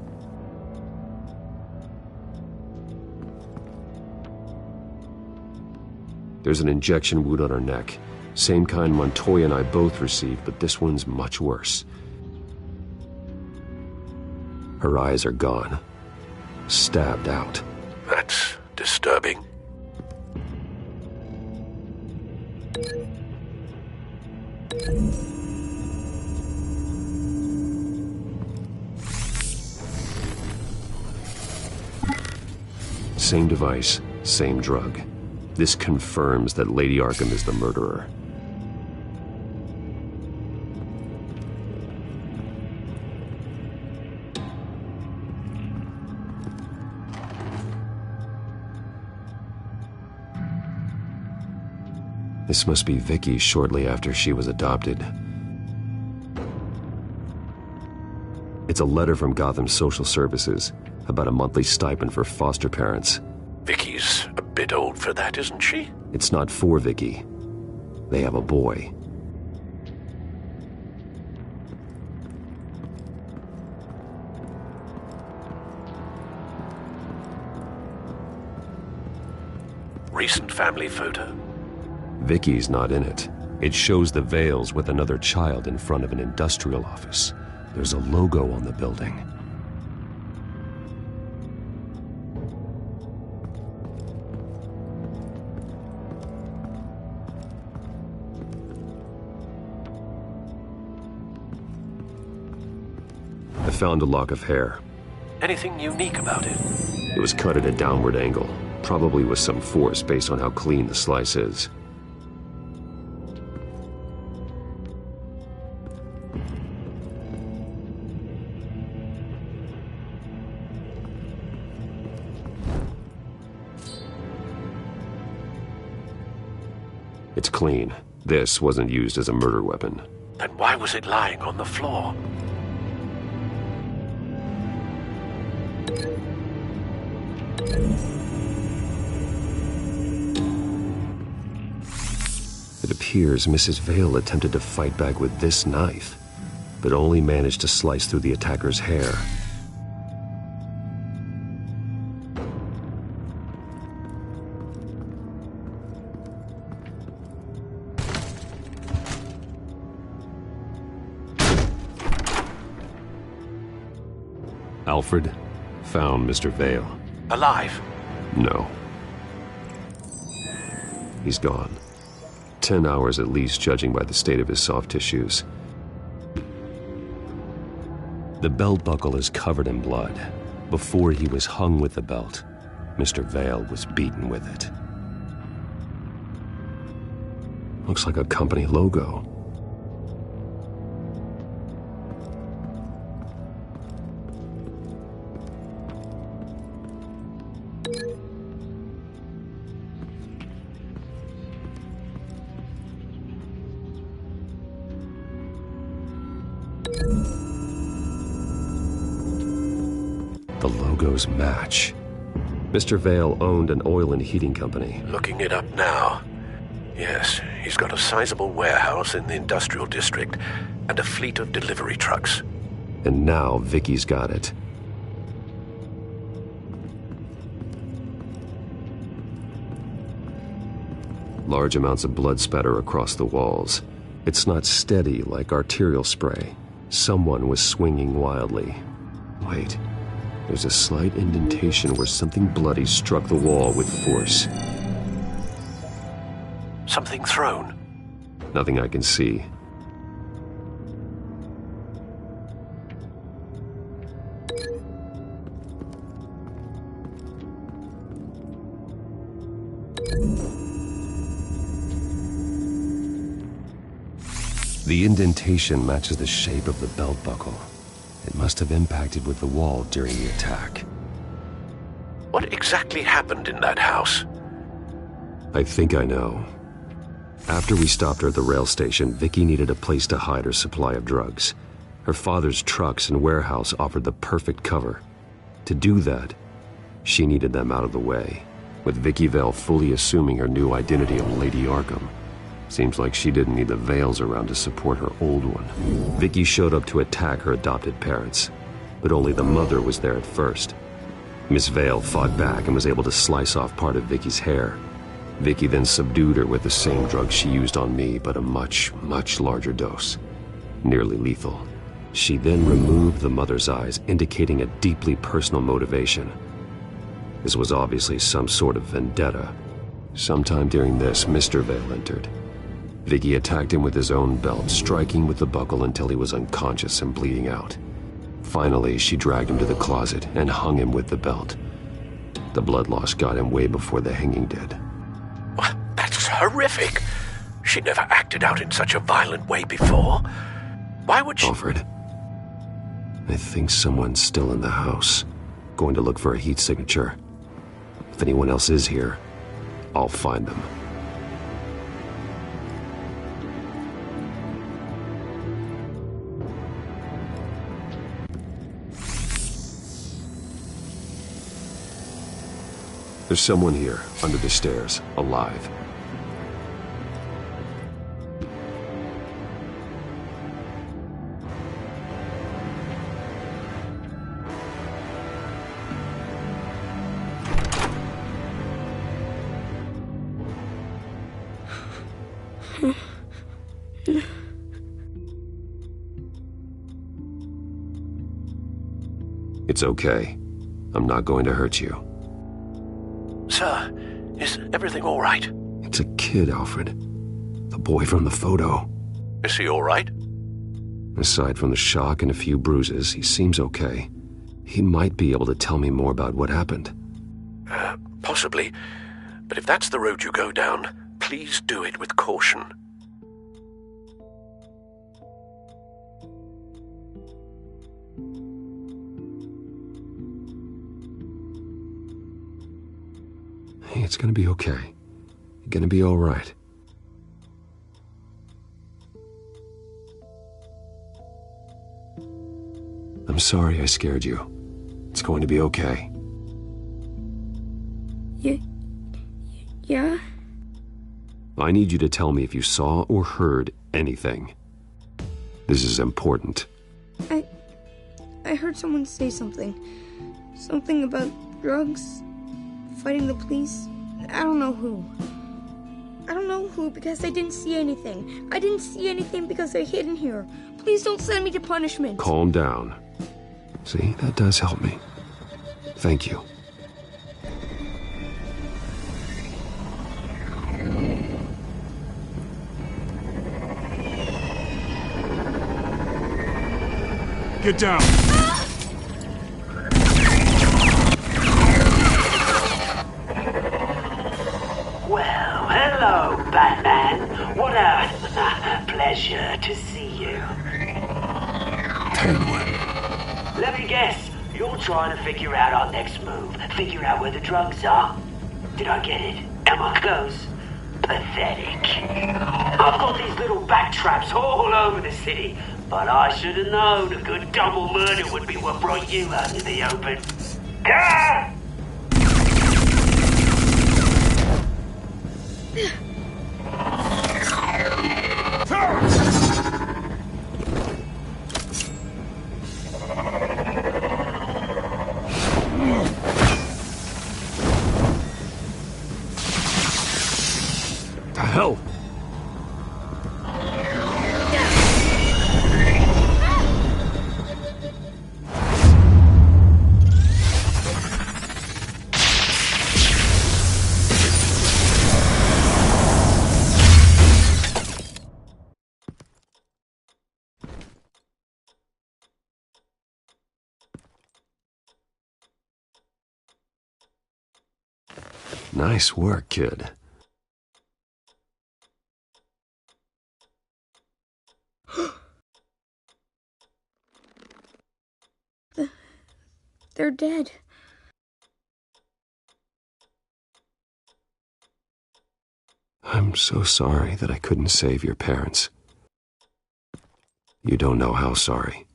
There's an injection wound on her neck. Same kind Montoya and I both received, but this one's much worse. Her eyes are gone. Stabbed out. That's disturbing. Same device, same drug. This confirms that Lady Arkham is the murderer. This must be Vicky shortly after she was adopted. It's a letter from Gotham Social Services about a monthly stipend for foster parents. Vicky's a bit old for that, isn't she? It's not for Vicky. They have a boy. Recent family photo? Vicky's not in it. It shows the Vales with another child in front of an industrial office. There's a logo on the building. I found a lock of hair. Anything unique about it? It was cut at a downward angle, probably with some force based on how clean the slice is. It's clean. This wasn't used as a murder weapon. Then why was it lying on the floor? It appears Mrs. Vale attempted to fight back with this knife, but only managed to slice through the attacker's hair. Alfred found Mr. Vale. Alive? No. He's gone. 10 hours at least, judging by the state of his soft tissues. The belt buckle is covered in blood. Before he was hung with the belt, Mr. Vale was beaten with it. Looks like a company logo. The logos match. Mr. Vale owned an oil and heating company. Looking it up now. Yes, he's got a sizable warehouse in the industrial district and a fleet of delivery trucks. And now Vicky's got it. Large amounts of blood spatter across the walls. It's not steady like arterial spray. Someone was swinging wildly. Wait. There's a slight indentation where something bloody struck the wall with force. Something thrown? Nothing I can see. The indentation matches the shape of the belt buckle. It must have impacted with the wall during the attack. What exactly happened in that house? I think I know. After we stopped her at the rail station, Vicky needed a place to hide her supply of drugs. Her father's trucks and warehouse offered the perfect cover. To do that, she needed them out of the way, with Vicky Vale fully assuming her new identity of Lady Arkham. Seems like she didn't need the veils around to support her old one. Vicky showed up to attack her adopted parents, but only the mother was there at first. Miss Vale fought back and was able to slice off part of Vicky's hair. Vicky then subdued her with the same drug she used on me, but a much, much larger dose. Nearly lethal. She then removed the mother's eyes, indicating a deeply personal motivation. This was obviously some sort of vendetta. Sometime during this, Mr. Vale entered. Vicky attacked him with his own belt, striking with the buckle until he was unconscious and bleeding out. Finally, she dragged him to the closet and hung him with the belt. The blood loss got him way before the hanging did. That's horrific. She never acted out in such a violent way before. Why would she... Alfred, I think someone's still in the house. Going to look for a heat signature. If anyone else is here, I'll find them. There's someone here, under the stairs, alive. It's okay. I'm not going to hurt you. Sir, is everything all right? It's a kid, Alfred. The boy from the photo. Is he all right? Aside from the shock and a few bruises, he seems okay. He might be able to tell me more about what happened. Possibly. But if that's the road you go down, please do it with caution. Hey, it's gonna be okay. You're gonna be all right. I'm sorry I scared you. It's going to be okay. Yeah? I need you to tell me if you saw or heard anything. This is important. I heard someone say something. Something about drugs, fighting the police. I don't know who. I don't know who because I didn't see anything. I didn't see anything because they're hidden here. Please don't send me to punishment. Calm down. See, that does help me. Thank you. Get down! Well, hello, Batman. What a pleasure to see you. Let me guess, you're trying to figure out our next move. Figure out where the drugs are. Did I get it? Am I close? Pathetic. I've got these little bat traps all over the city, but I should have known a good double murder would be what brought you out into the open. Ah! The hell? Nice work, kid. They're dead. I'm so sorry that I couldn't save your parents. You don't know how sorry.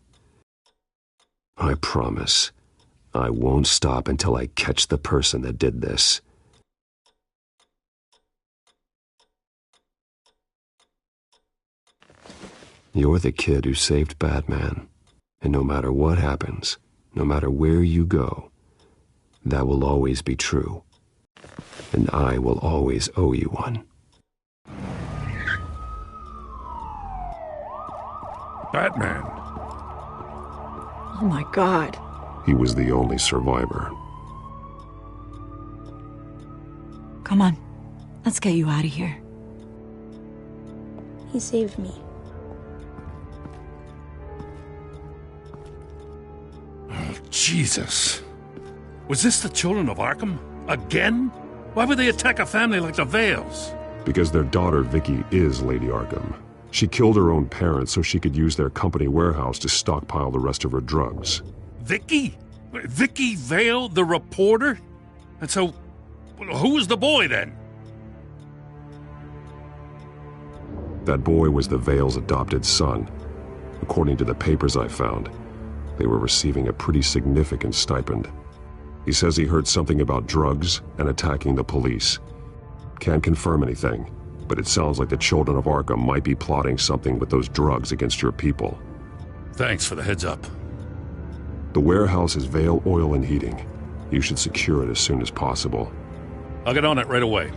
I promise, I won't stop until I catch the person that did this. You're the kid who saved Batman, and no matter what happens, no matter where you go, that will always be true, and I will always owe you one. Batman. Oh my God. He was the only survivor. Come on, let's get you out of here. He saved me. Oh, Jesus. Was this the children of Arkham? Again? Why would they attack a family like the Vales? Because their daughter, Vicky, is Lady Arkham. She killed her own parents so she could use their company warehouse to stockpile the rest of her drugs. Vicky? Vicky Vale, the reporter? And so, who was the boy then? That boy was the Vale's adopted son. According to the papers I found, they were receiving a pretty significant stipend. He says he heard something about drugs and attacking the police. Can't confirm anything, but it sounds like the children of Arkham might be plotting something with those drugs against your people. Thanks for the heads up. The warehouse is Vale Oil and Heating. You should secure it as soon as possible. I'll get on it right away.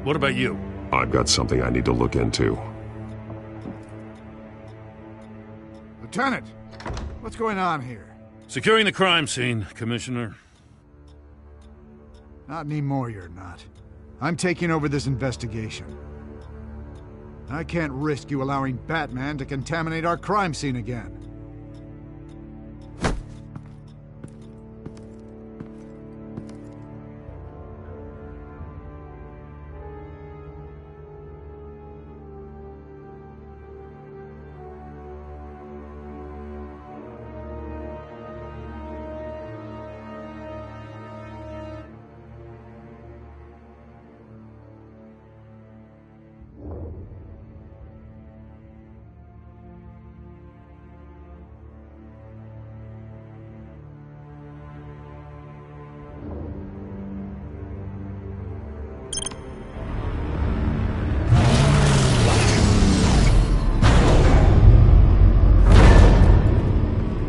What about you? I've got something I need to look into. Lieutenant, what's going on here? Securing the crime scene, Commissioner. Not anymore, you're not. I'm taking over this investigation. I can't risk you allowing Batman to contaminate our crime scene again.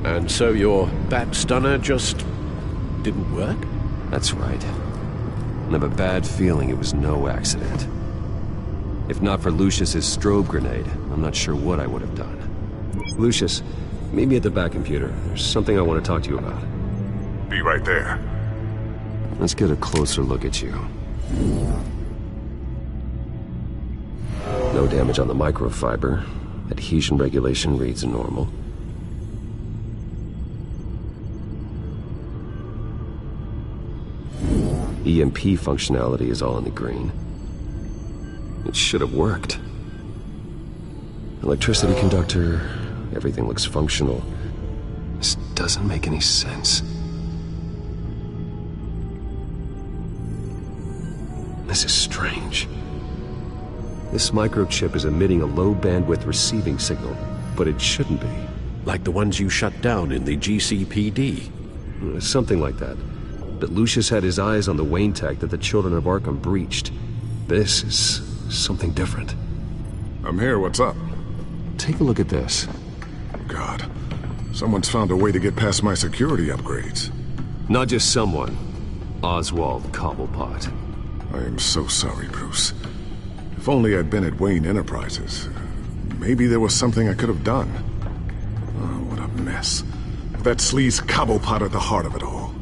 And so your bat stunner just didn't work? That's right. I have a bad feeling it was no accident. If not for Lucius's strobe grenade, I'm not sure what I would have done. Lucius, meet me at the back computer. There's something I want to talk to you about. Be right there. Let's get a closer look at you. No damage on the microfiber. Adhesion regulation reads normal. EMP functionality is all in the green. It should have worked. Electricity conductor, everything looks functional. This doesn't make any sense. This is strange. This microchip is emitting a low-bandwidth receiving signal, but it shouldn't be. Like the ones you shut down in the GCPD? Something like that. But Lucius had his eyes on the Wayne tech that the children of Arkham breached. This is something different. I'm here, what's up? Take a look at this. God, someone's found a way to get past my security upgrades. Not just someone. Oswald Cobblepot. I am so sorry, Bruce. If only I'd been at Wayne Enterprises. Maybe there was something I could have done. Oh, what a mess. That sleaze Cobblepot at the heart of it all.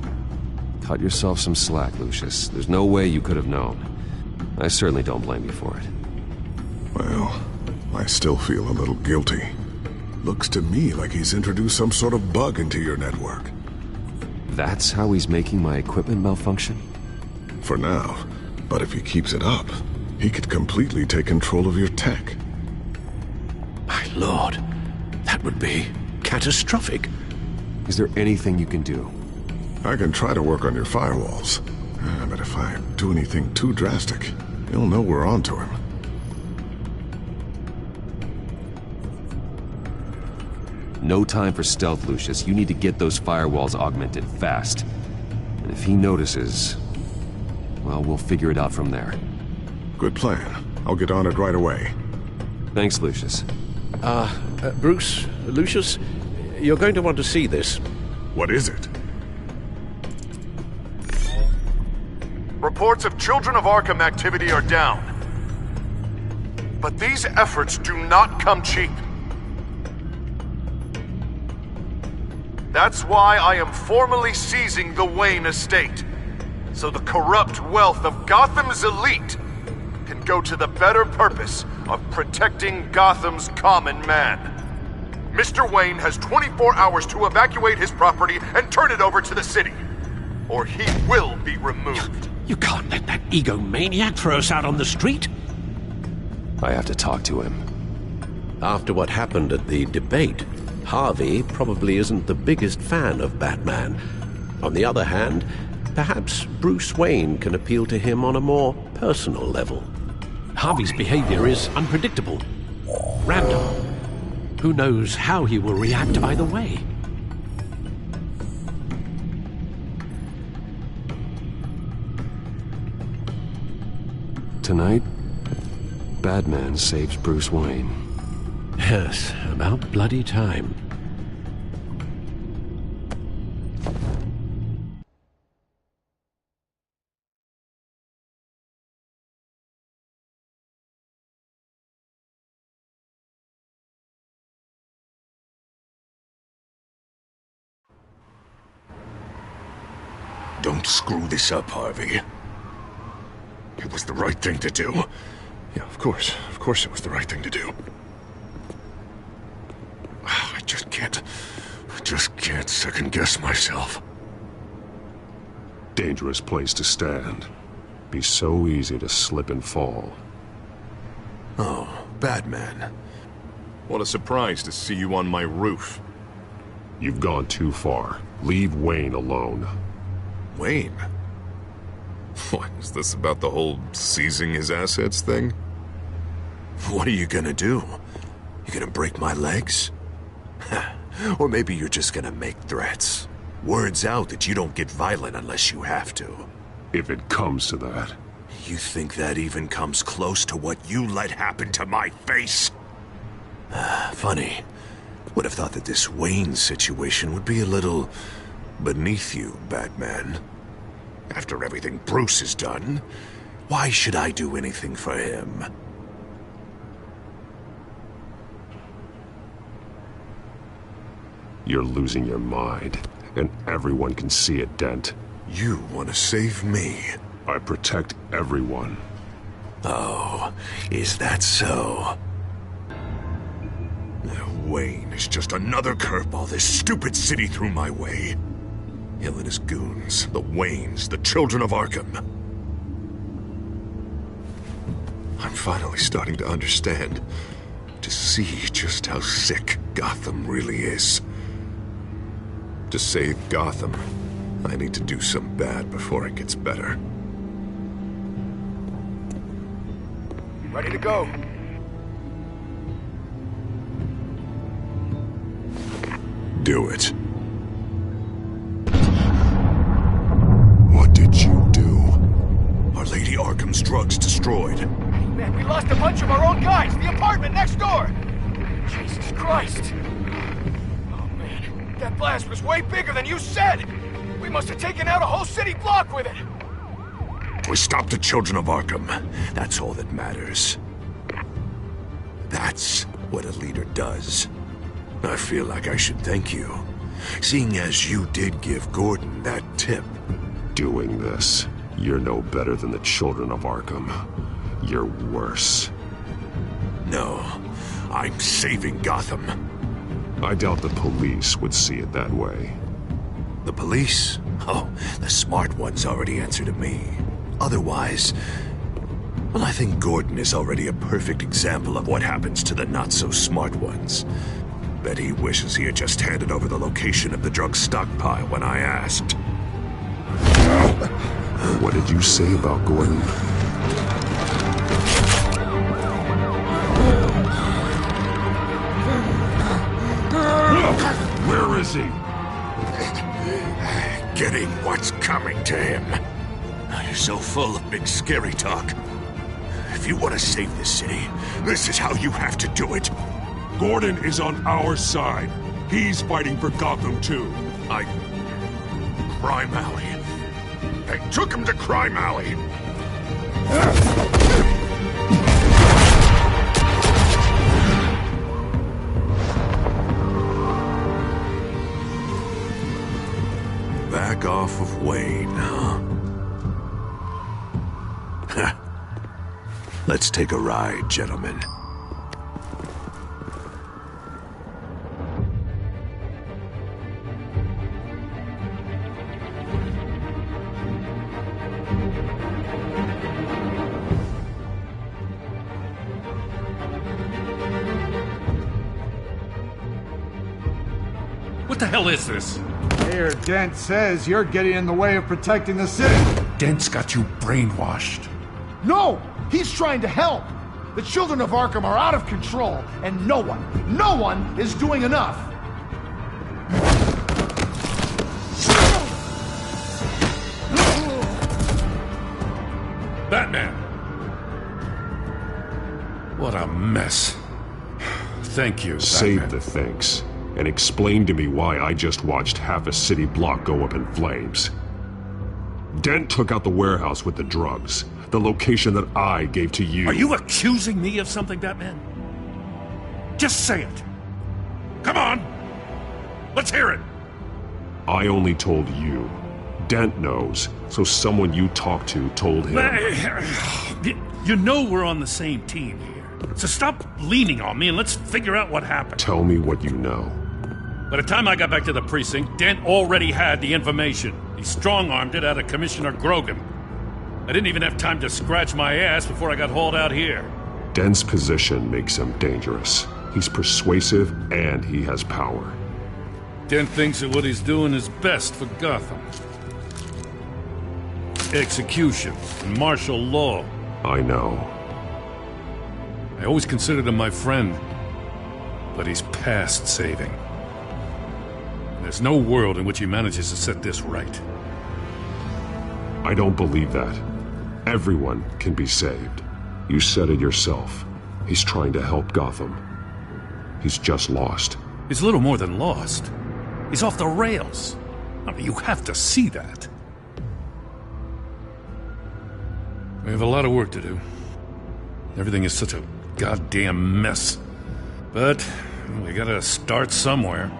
Cut yourself some slack, Lucius. There's no way you could have known. I certainly don't blame you for it. Well, I still feel a little guilty. Looks to me like he's introduced some sort of bug into your network. That's how he's making my equipment malfunction? For now. But if he keeps it up, he could completely take control of your tech. My lord, that would be catastrophic. Is there anything you can do? I can try to work on your firewalls. But if I do anything too drastic, he'll know we're onto him. No time for stealth, Lucius. You need to get those firewalls augmented fast. And if he notices, well, we'll figure it out from there. Good plan. I'll get on it right away. Thanks, Lucius. Bruce, Lucius, you're going to want to see this. What is it? Reports of Children of Arkham activity are down. But these efforts do not come cheap. That's why I am formally seizing the Wayne estate, so the corrupt wealth of Gotham's elite can go to the better purpose of protecting Gotham's common man. Mr. Wayne has 24 hours to evacuate his property and turn it over to the city, or he will be removed. You can't let that egomaniac throw us out on the street. I have to talk to him. After what happened at the debate, Harvey probably isn't the biggest fan of Batman. On the other hand, perhaps Bruce Wayne can appeal to him on a more personal level. Harvey's behavior is unpredictable, random. Who knows how he will react either way? Tonight, Batman saves Bruce Wayne. Yes, about bloody time. Don't screw this up, Harvey. It was the right thing to do. Yeah, of course it was the right thing to do. I just can't second-guess myself. Dangerous place to stand. Be so easy to slip and fall. Oh, Batman. What a surprise to see you on my roof. You've gone too far. Leave Wayne alone. Wayne? What, is this about the whole seizing his assets thing? What are you gonna do? You gonna break my legs? Or maybe you're just gonna make threats. Words out that you don't get violent unless you have to. If it comes to that. You think that even comes close to what you let happen to my face? Funny. Would have thought that this Wayne situation would be a little beneath you, Batman. After everything Bruce has done, why should I do anything for him? You're losing your mind, and everyone can see it, Dent. You want to save me? I protect everyone. Oh, is that so? Wayne is just another curveball this stupid city threw my way. Him and his goons, the Waynes, the Children of Arkham. I'm finally starting to understand, to see just how sick Gotham really is. To save Gotham, I need to do some bad before it gets better. Ready to go. Do it. What did you do? Our Lady Arkham's drugs destroyed. Man, we lost a bunch of our own guys. The apartment next door. Jesus Christ. Oh, man. That blast was way bigger than you said. We must have taken out a whole city block with it. We stopped the Children of Arkham. That's all that matters. That's what a leader does. I feel like I should thank you, seeing as you did give Gordon that tip. Doing this, you're no better than the Children of Arkham. You're worse. No, I'm saving Gotham. I doubt the police would see it that way. The police? Oh, the smart ones already answer to me. Otherwise, well, I think Gordon is already a perfect example of what happens to the not-so-smart ones. Bet he wishes he had just handed over the location of the drug stockpile when I asked. What did you say about Gordon? Where is he? Getting what's coming to him. You're so full of big scary talk. If you want to save this city, this is how you have to do it. Gordon is on our side. He's fighting for Gotham, too. Crime Alley. They took him to Crime Alley. Back off of Wayne, huh? Let's take a ride, gentlemen. What the hell is this? Mayor Dent says you're getting in the way of protecting the city. Dent's got you brainwashed. No! He's trying to help! The children of Arkham are out of control, and no one is doing enough! Batman! What a mess. Thank you, Save Batman. the thanks, and explain to me why I just watched half a city block go up in flames. Dent took out the warehouse with the drugs, the location that I gave to you. Are you accusing me of something, Batman? Just say it. Come on! Let's hear it! I only told you. Dent knows, so someone you talked to told him. You know we're on the same team here. So stop leaning on me and let's figure out what happened. Tell me what you know. By the time I got back to the precinct, Dent already had the information. He strong-armed it out of Commissioner Grogan. I didn't even have time to scratch my ass before I got hauled out here. Dent's position makes him dangerous. He's persuasive and he has power. Dent thinks that what he's doing is best for Gotham. Execution and martial law. I know. I always considered him my friend, but he's past saving. There's no world in which he manages to set this right. I don't believe that. Everyone can be saved. You said it yourself. He's trying to help Gotham. He's just lost. He's little more than lost. He's off the rails. I mean, you have to see that. We have a lot of work to do. Everything is such a goddamn mess. But we gotta start somewhere.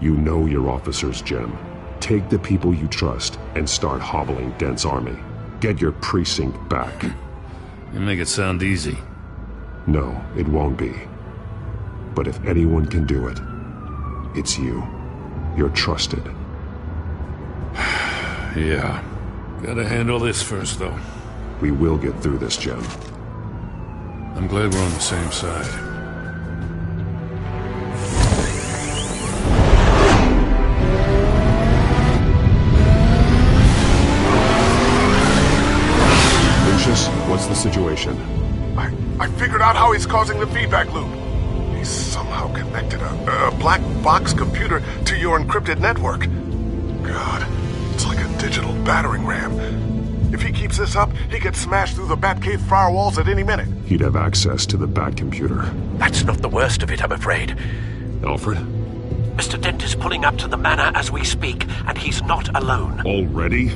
You know your officers, Jim. Take the people you trust and start hobbling Dent's army. Get your precinct back. You make it sound easy. No, it won't be. But if anyone can do it, it's you. You're trusted. Yeah. Gotta handle this first, though. We will get through this, Jim. I'm glad we're on the same side. What's the situation? I figured out how he's causing the feedback loop. He's somehow connected a black box computer to your encrypted network. God, it's like a digital battering ram. If he keeps this up, he could smash through the Batcave firewalls at any minute. He'd have access to the Bat computer. That's not the worst of it, I'm afraid. Alfred? Mr. Dent is pulling up to the manor as we speak, and he's not alone. Already?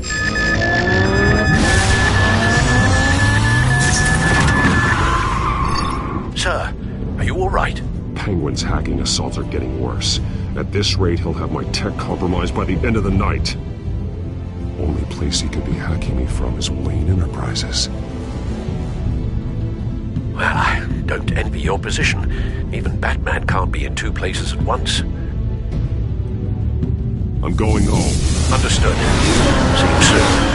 Sir, are you all right? Penguin's hacking assaults are getting worse. At this rate, he'll have my tech compromised by the end of the night. Only place he could be hacking me from is Wayne Enterprises. Well, I don't envy your position. Even Batman can't be in two places at once. I'm going home. Understood. See you soon.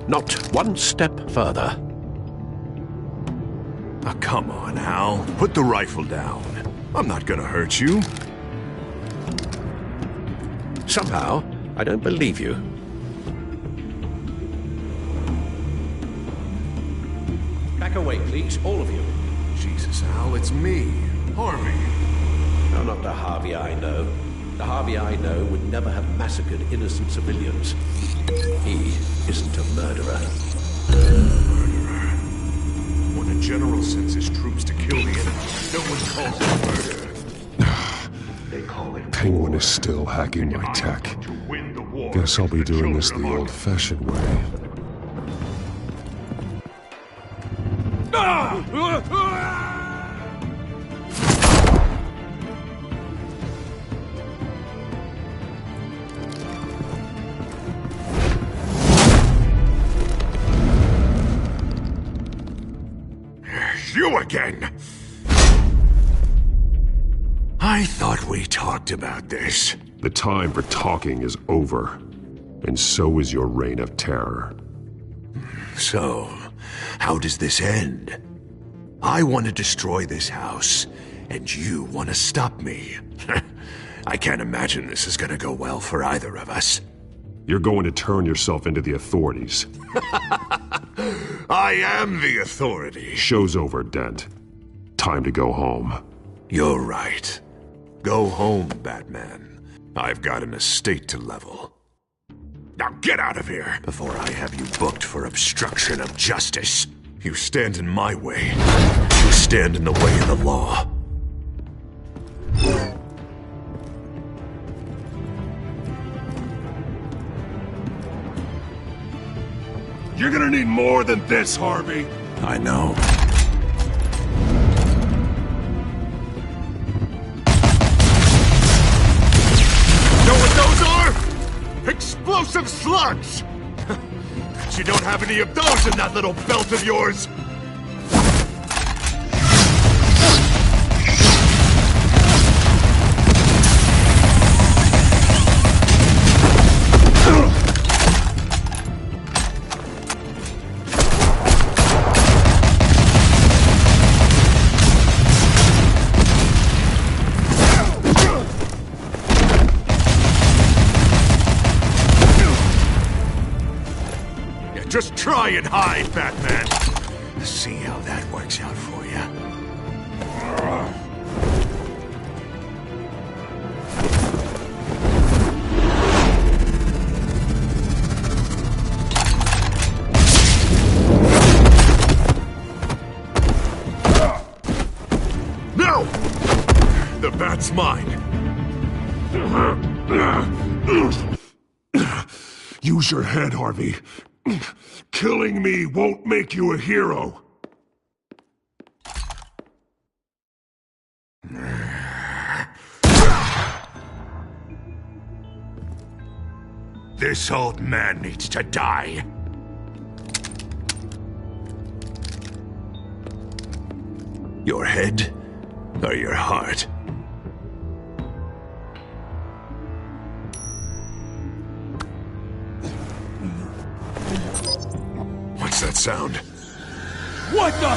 Not one step further. Oh, come on, Hal. Put the rifle down. I'm not gonna hurt you. Somehow, I don't believe you. Back away, please, all of you. Jesus, Hal, it's me, Harvey. No, not the Harvey I know. The Harvey I know would never have massacred innocent civilians. He isn't a murderer. Murderer? When a general sends his troops to kill the enemy, no one calls it murder. They call it Penguin is still hacking my tech. Guess I'll be doing this the old-fashioned way. You again! I thought we talked about this. The time for talking is over, and so is your reign of terror. So, how does this end? I want to destroy this house, and you want to stop me. I can't imagine this is going to go well for either of us. You're going to turn yourself into the authorities. I am the authority. Show's over, Dent. Time to go home. You're right. Go home, Batman. I've got an estate to level. Now get out of here before I have you booked for obstruction of justice. You stand in my way. You stand in the way of the law. You're gonna need more than this, Harvey. I know. Know what those are? Explosive slugs! Bet you don't have any of those in that little belt of yours! Just try and hide, Batman. See how that works out for you. No! The bat's mine. Use your head, Harvey. Killing me won't make you a hero. This old man needs to die. Your head or your heart? What's that sound? What the?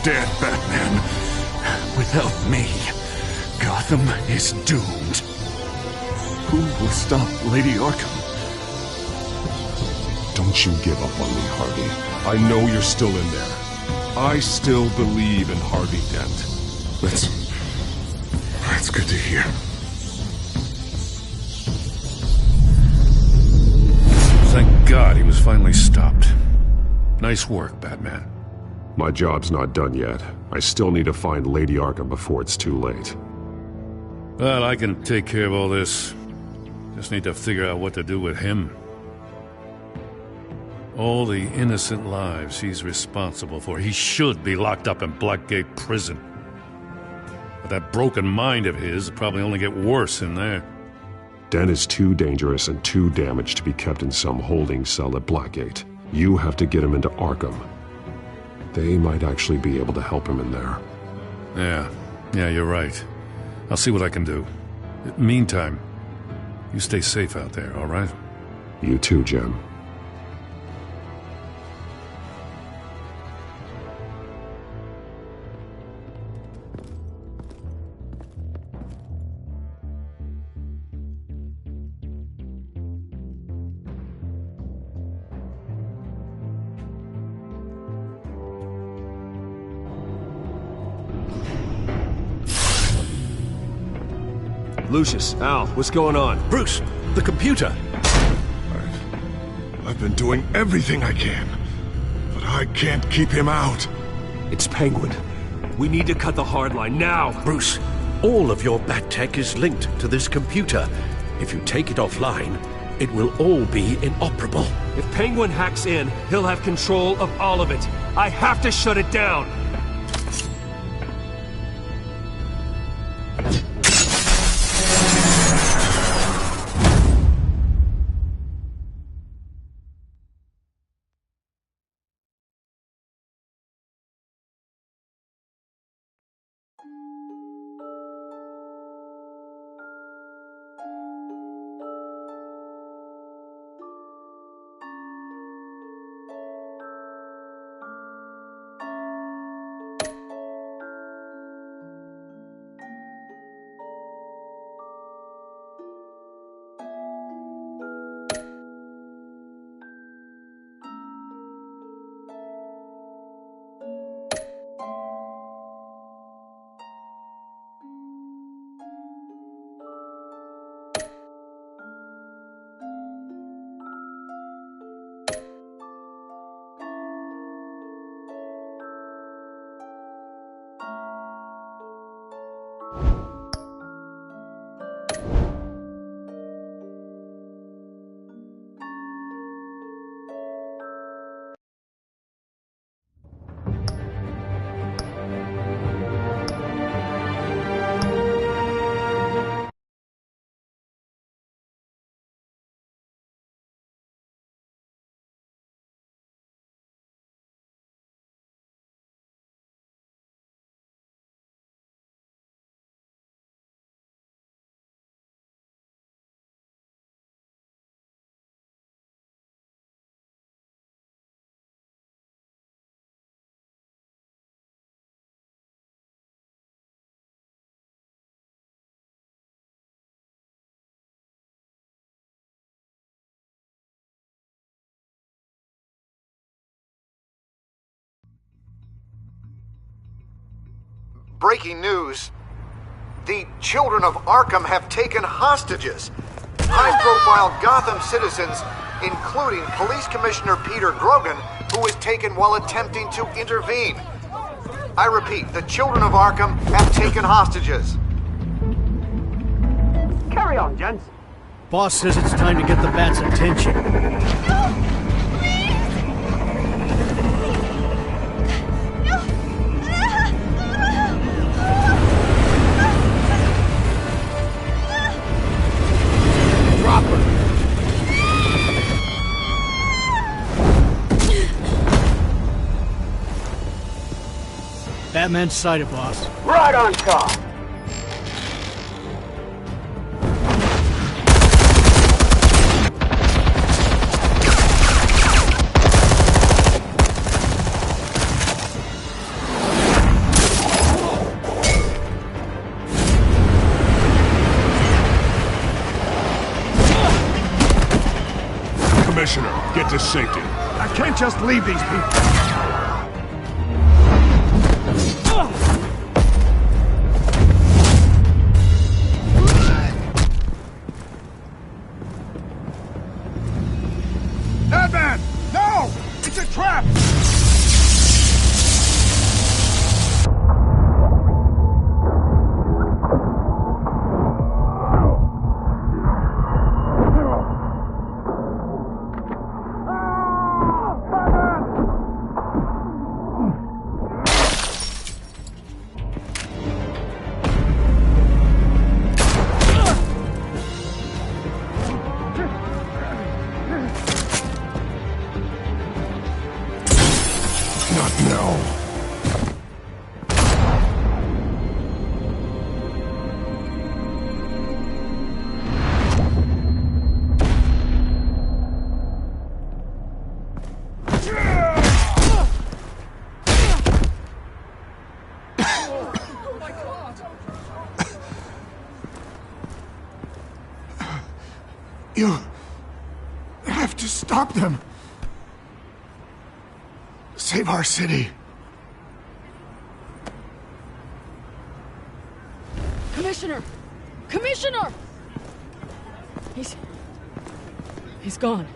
dead, Batman. Without me, Gotham is doomed. Who will stop Lady Arkham? Don't you give up on me, Harvey. I know you're still in there. I still believe in Harvey Dent. That's good to hear. Thank God he was finally stopped. Nice work, Batman. My job's not done yet. I still need to find Lady Arkham before it's too late. Well, I can take care of all this. Just need to figure out what to do with him. All the innocent lives he's responsible for. He should be locked up in Blackgate Prison. But that broken mind of his will probably only get worse in there. Dent is too dangerous and too damaged to be kept in some holding cell at Blackgate. You have to get him into Arkham. They might actually be able to help him in there. Yeah, you're right. I'll see what I can do. Meantime, you stay safe out there, all right? You too, Jim. Lucius, Al, what's going on? Bruce, the computer! I've been doing everything I can, but I can't keep him out. It's Penguin. We need to cut the hard line now. Bruce, all of your bat tech is linked to this computer. If you take it offline, it will all be inoperable. If Penguin hacks in, he'll have control of all of it. I have to shut it down. Breaking news. The children of Arkham have taken hostages. High-profile Gotham citizens, including Police Commissioner Peter Grogan, who was taken while attempting to intervene. I repeat, the children of Arkham have taken hostages. Carry on, gents. Boss says it's time to get the Bat's attention. Batman's sighted, boss. Right on top. Commissioner, get to safety. I can't just leave these people. Madman! No! It's a trap! You have to stop them. Save our city. Commissioner! Commissioner! He's gone.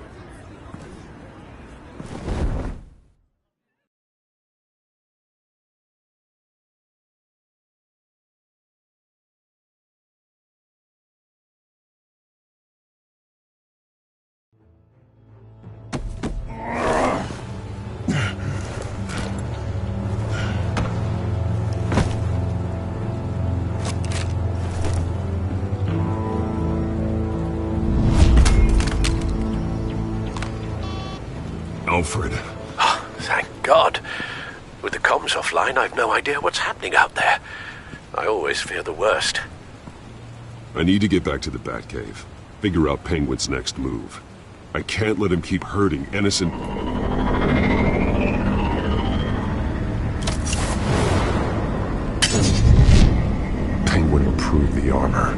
Alfred. Oh, thank God. With the comms offline, I've no idea what's happening out there. I always fear the worst. I need to get back to the Batcave. Figure out Penguin's next move. I can't let him keep hurting innocent... Penguin improved the armor.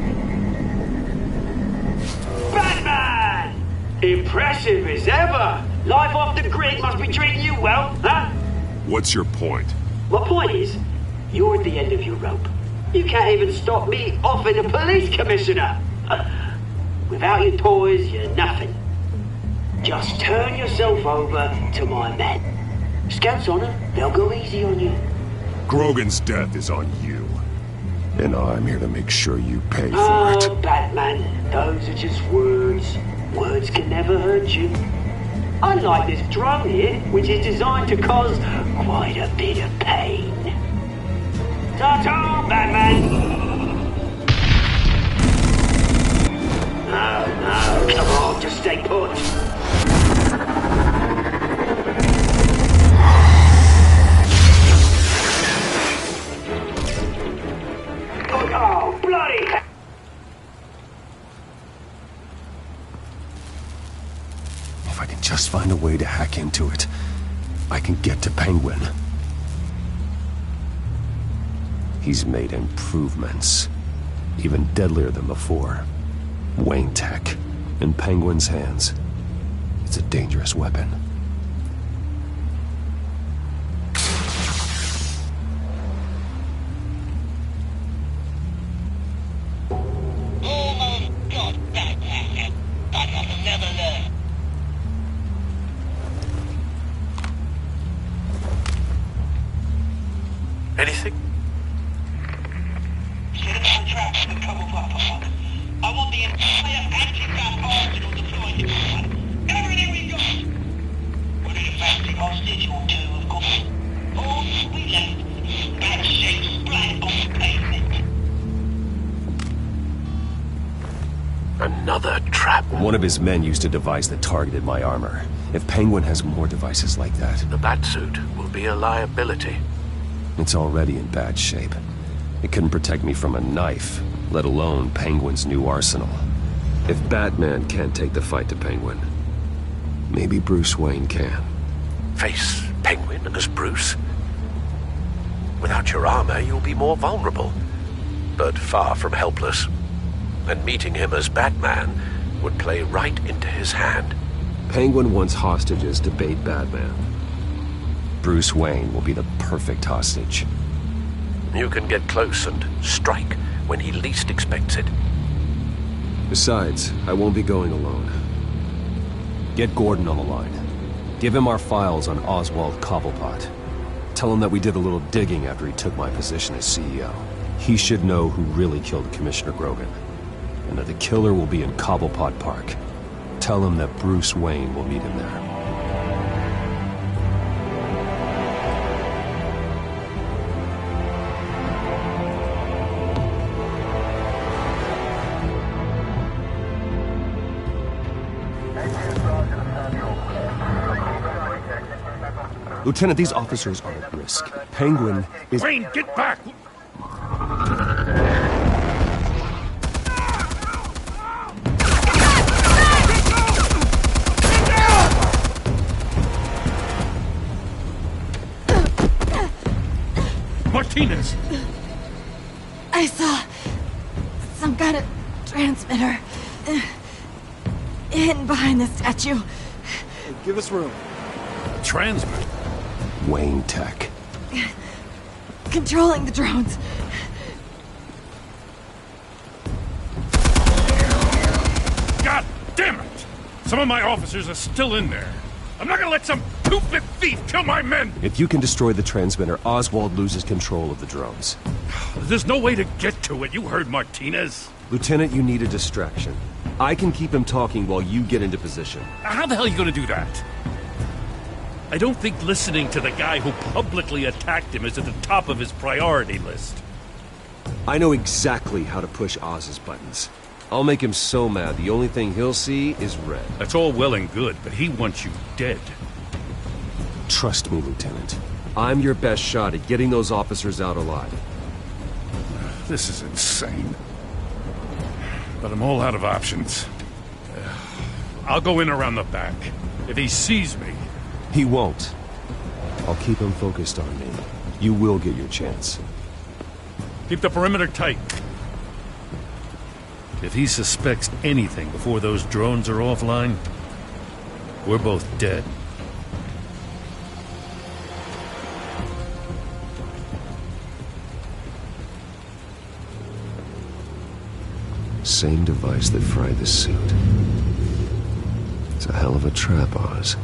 Batman! Impressive as ever! Life off the grid must be treating you well, huh? What's your point? My point is, you're at the end of your rope. You can't even stop me offing a police commissioner. Without your toys, you're nothing. Just turn yourself over to my men. Scouts on them, they'll go easy on you. Grogan's death is on you. And I'm here to make sure you pay for it. Oh, Batman, those are just words. Words can never hurt you. Unlike this drum here, which is designed to cause quite a bit of pain. Ta-ta, Batman! No, come on, just stay put. Oh, bloody hell! If I can just find a way to hack into it, I can get to Penguin. He's made improvements, even deadlier than before. Wayne Tech, in Penguin's hands. It's a dangerous weapon. Anything? I want the entire anti-gas arsenal deployed. Everything we got! We're in a factory hostage or two, of course. All we left, bad shape splat on the pavement. Another trap. One of his men used a device that targeted my armor. If Penguin has more devices like that... The Batsuit will be a liability. It's already in bad shape. It couldn't protect me from a knife, let alone Penguin's new arsenal. If Batman can't take the fight to Penguin, maybe Bruce Wayne can. Face Penguin as Bruce? Without your armor, you'll be more vulnerable, but far from helpless. And meeting him as Batman would play right into his hand. Penguin wants hostages to bait Batman. Bruce Wayne will be the perfect hostage. You can get close and strike when he least expects it. Besides, I won't be going alone. Get Gordon on the line. Give him our files on Oswald Cobblepot. Tell him that we did a little digging after he took my position as CEO. He should know who really killed Commissioner Grogan, and that the killer will be in Cobblepot Park. Tell him that Bruce Wayne will meet him there. Lieutenant, these officers are at risk. Penguin is... Wayne, get back! Martinez! I saw some kind of transmitter hidden behind the statue. Hey, give us room. Transmitter? Wayne Tech. Controlling the drones. God damn it! Some of my officers are still in there. I'm not gonna let some two-bit thief kill my men! If you can destroy the transmitter, Oswald loses control of the drones. There's no way to get to it. You heard Martinez. Lieutenant, you need a distraction. I can keep him talking while you get into position. How the hell are you gonna do that? I don't think listening to the guy who publicly attacked him is at the top of his priority list. I know exactly how to push Oz's buttons. I'll make him so mad, the only thing he'll see is red. That's all well and good, but he wants you dead. Trust me, Lieutenant. I'm your best shot at getting those officers out alive. This is insane. But I'm all out of options. I'll go in around the back. If he sees me... He won't. I'll keep him focused on me. You will get your chance. Keep the perimeter tight. If he suspects anything before those drones are offline, we're both dead. Same device that fried the suit. It's a hell of a trap, Oz.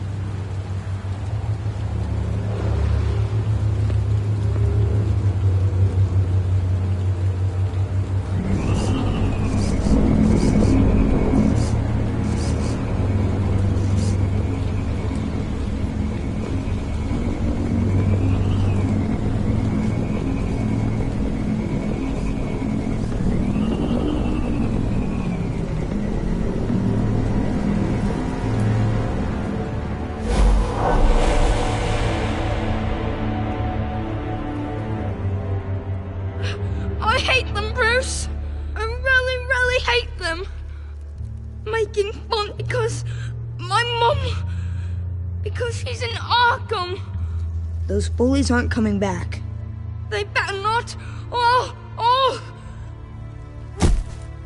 I hate them, Bruce. I really, really hate them. Making fun because my mum... because she's in Arkham. Those bullies aren't coming back. They better not. Oh!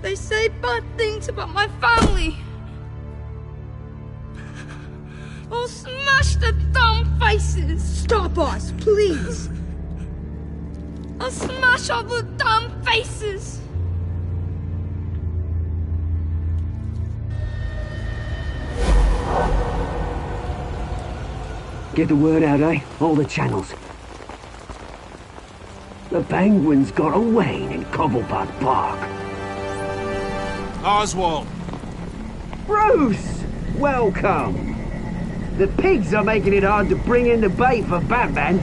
They say bad things about my family. I'll smash the dumb faces. Stop us, please. I'll smash all the damn faces! Get the word out, eh? All the channels. The Penguin's got a Wayne in Cobblepot Park. Oswald! Bruce! Welcome! The pigs are making it hard to bring in the bait for Batman.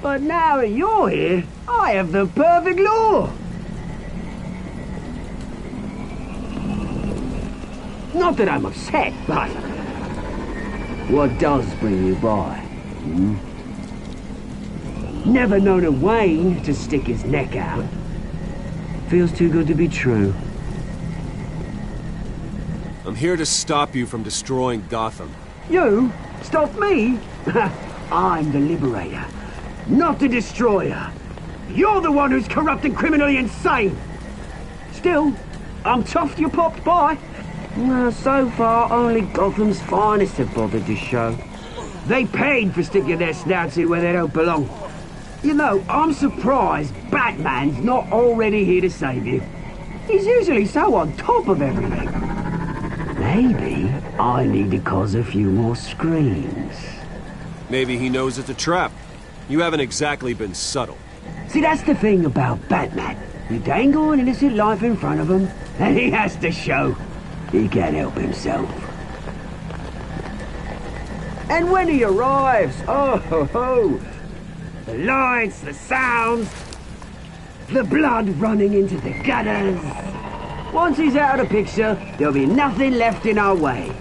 But now that you're here, I have the perfect lure! Not that I'm upset, but... what does bring you by? Never known a Wayne to stick his neck out. Feels too good to be true. I'm here to stop you from destroying Gotham. You? Stop me? I'm the Liberator, not the Destroyer. You're the one who's corrupt and criminally insane. Still, I'm tough you popped by. Well, so far, only Gotham's finest have bothered to show. They paid for sticking their snouts in where they don't belong. You know, I'm surprised Batman's not already here to save you. He's usually so on top of everything. Maybe I need to cause a few more screams. Maybe he knows it's a trap. You haven't exactly been subtle. See, that's the thing about Batman. You dangle an innocent life in front of him, and he has to show he can't help himself. And when he arrives, oh ho ho! The lights, the sounds, the blood running into the gutters. Once he's out of the picture, there'll be nothing left in our way.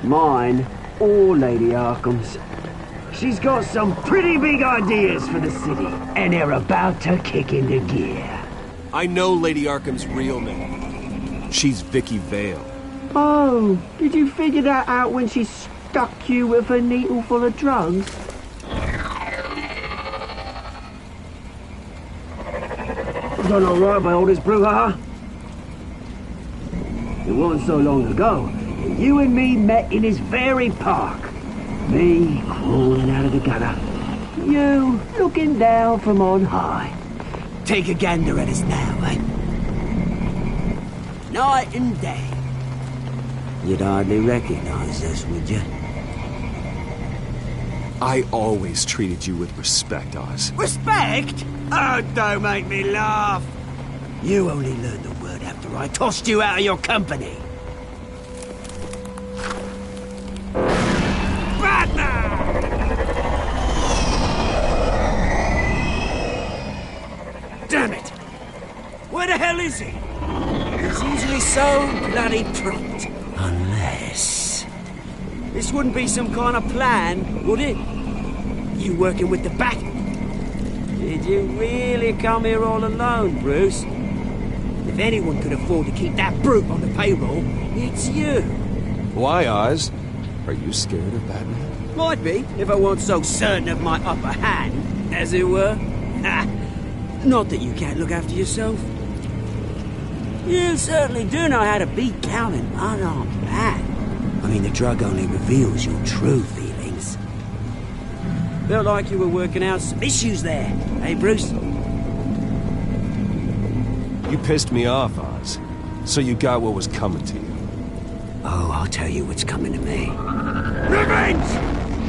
Mine or Lady Arkham's. She's got some pretty big ideas for the city, and they're about to kick into gear. I know Lady Arkham's real name. She's Vicky Vale. Oh, did you figure that out when she stuck you with a needle full of drugs? Done all right by all this brouhaha. It wasn't so long ago that you and me met in this very park. Me crawling out of the gutter. You looking down from on high. Take a gander at us now, eh? Night and day. You'd hardly recognize us, would you? I always treated you with respect, Oz. Respect? Oh, don't make me laugh. You only learned the word after I tossed you out of your company. Damn it! Where the hell is he? He's usually so bloody prompt. Unless... This wouldn't be some kind of plan, would it? You working with the Bat? Did you really come here all alone, Bruce? If anyone could afford to keep that brute on the payroll, it's you. Why, Oz? Are you scared of Batman? Might be, if I weren't so certain of my upper hand, as it were. Ha! Not that you can't look after yourself. You certainly do know how to beat down an unarmed man. I mean, the drug only reveals your true feelings. Felt like you were working out some issues there, eh, Bruce? You pissed me off, Oz. So you got what was coming to you. Oh, I'll tell you what's coming to me. Revenge!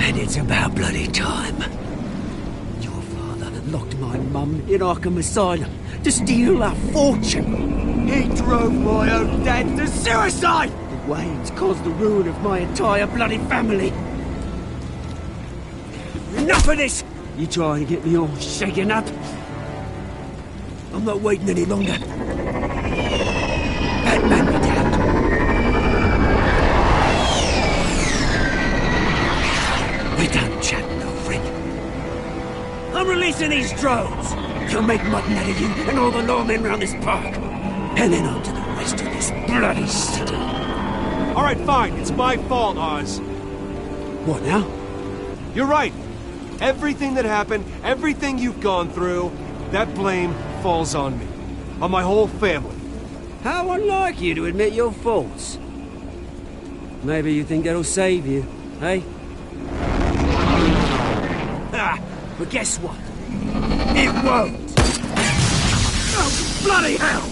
And it's about bloody time. Your father locked my mum in Arkham Asylum to steal our fortune. He drove my own dad to suicide! The Waynes caused the ruin of my entire bloody family. Enough of this! You trying to get me all shaken up? I'm not waiting any longer. Batman me down. We're done chatting, old friend. I'm releasing these drones. You'll make mutton out of you and all the lawmen around this park. And then on to the rest of this bloody city. All right, fine. It's my fault, Oz. What now? You're right. Everything that happened, everything you've gone through, that blame falls on me. On my whole family. How unlike you to admit your faults. Maybe you think that'll save you, eh? Ah, but guess what? It won't! Oh, bloody hell!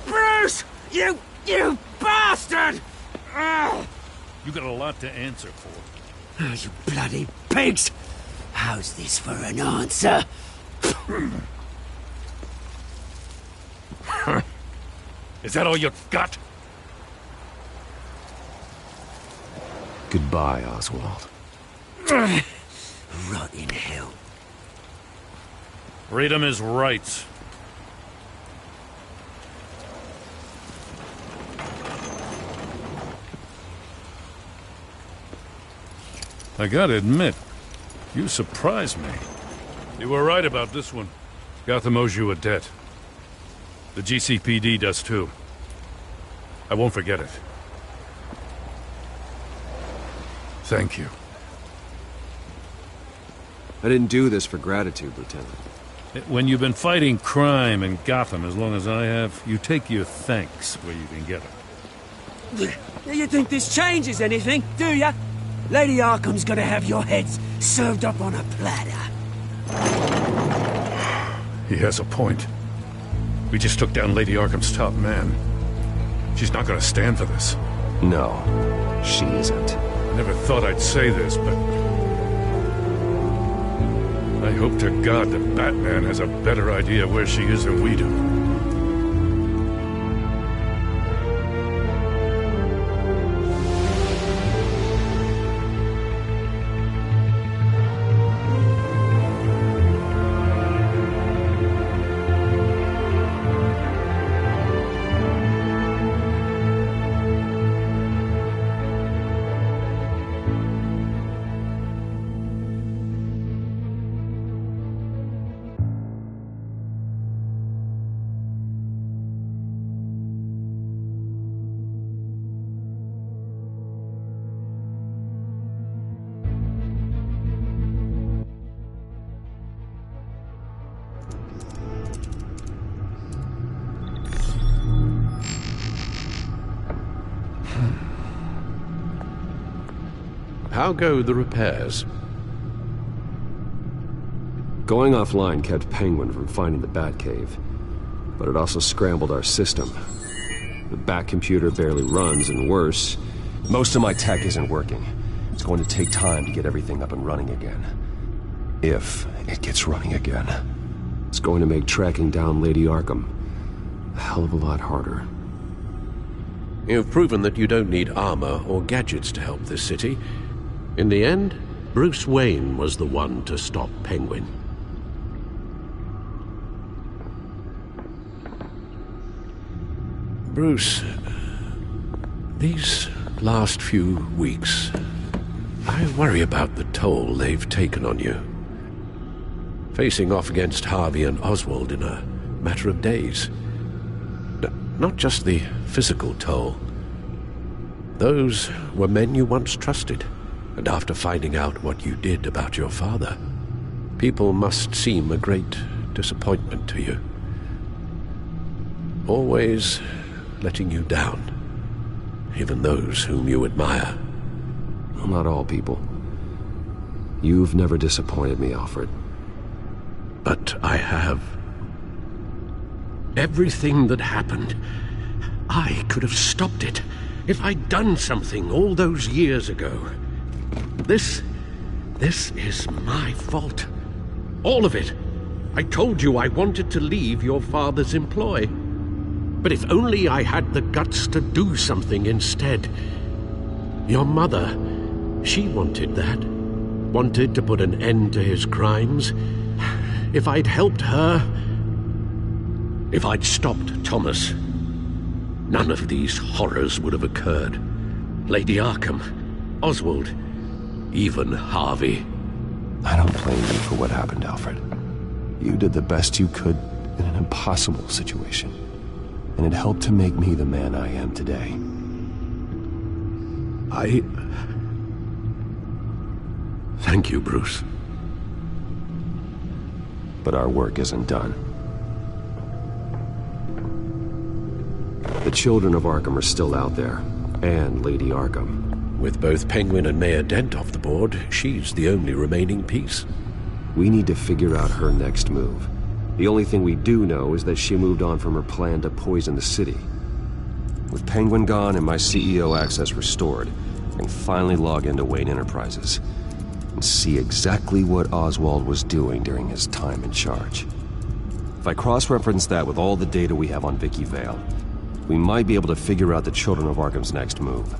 Bruce! You bastard! You got a lot to answer for. Oh, you bloody pigs! How's this for an answer? Is that all you got? Goodbye, Oswald. Rot in hell. Read him his rights. I gotta admit, you surprised me. You were right about this one. Gotham owes you a debt. The GCPD does too. I won't forget it. Thank you. I didn't do this for gratitude, Lieutenant. When you've been fighting crime in Gotham as long as I have, you take your thanks where you can get them. You think this changes anything, do ya? Lady Arkham's gonna have your heads served up on a platter. He has a point. We just took down Lady Arkham's top man. She's not gonna stand for this. No, she isn't. I never thought I'd say this, but I hope to God that Batman has a better idea where she is than we do. How go the repairs? Going offline kept Penguin from finding the Batcave, but it also scrambled our system. The Bat computer barely runs, and worse, most of my tech isn't working. It's going to take time to get everything up and running again. If it gets running again. It's going to make tracking down Lady Arkham a hell of a lot harder. You've proven that you don't need armor or gadgets to help this city. In the end, Bruce Wayne was the one to stop Penguin. Bruce, these last few weeks, I worry about the toll they've taken on you. Facing off against Harvey and Oswald in a matter of days. Not just the physical toll. Those were men you once trusted. And after finding out what you did about your father, people must seem a great disappointment to you. Always letting you down, even those whom you admire. Well, not all people. You've never disappointed me, Alfred. But I have. Everything that happened, I could have stopped it if I'd done something all those years ago. This is my fault. All of it. I told you I wanted to leave your father's employ. But if only I had the guts to do something instead. Your mother, she wanted that. Wanted to put an end to his crimes. If I'd helped her, if I'd stopped Thomas, none of these horrors would have occurred. Lady Arkham, Oswald, even Harvey. I don't blame you for what happened, Alfred. You did the best you could in an impossible situation. And it helped to make me the man I am today. Thank you, Bruce. But our work isn't done. The children of Arkham are still out there, and Lady Arkham. With both Penguin and Mayor Dent off the board, she's the only remaining piece. We need to figure out her next move. The only thing we do know is that she moved on from her plan to poison the city. With Penguin gone and my CEO access restored, I can finally log into Wayne Enterprises and see exactly what Oswald was doing during his time in charge. If I cross-reference that with all the data we have on Vicky Vale, we might be able to figure out the Children of Arkham's next move.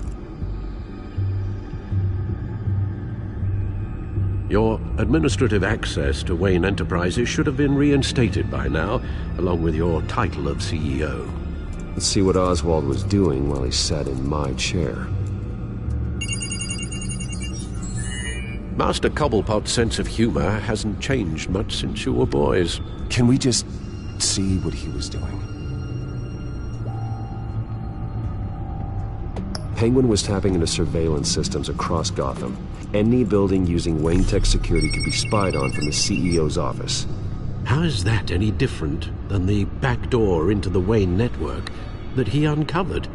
Your administrative access to Wayne Enterprises should have been reinstated by now, along with your title of CEO. Let's see what Oswald was doing while he sat in my chair. Master Cobblepot's sense of humor hasn't changed much since you were boys. Can we just see what he was doing? Penguin was tapping into surveillance systems across Gotham. Any building using Wayne Tech security could be spied on from the CEO's office. How is that any different than the back door into the Wayne network that he uncovered?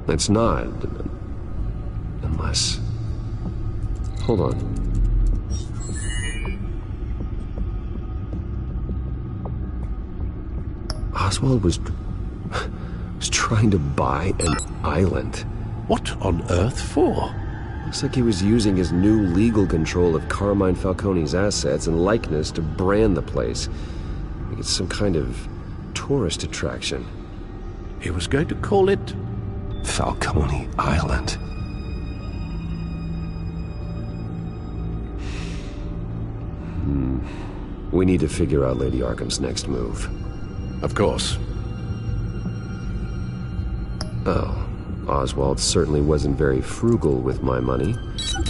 That's not. Unless... Hold on. Oswald was trying to buy an island. What on earth for? Looks like he was using his new legal control of Carmine Falcone's assets and likeness to brand the place. Like it's some kind of tourist attraction. He was going to call it... Falcone Island. We need to figure out Lady Arkham's next move. Of course. Oh, Oswald certainly wasn't very frugal with my money.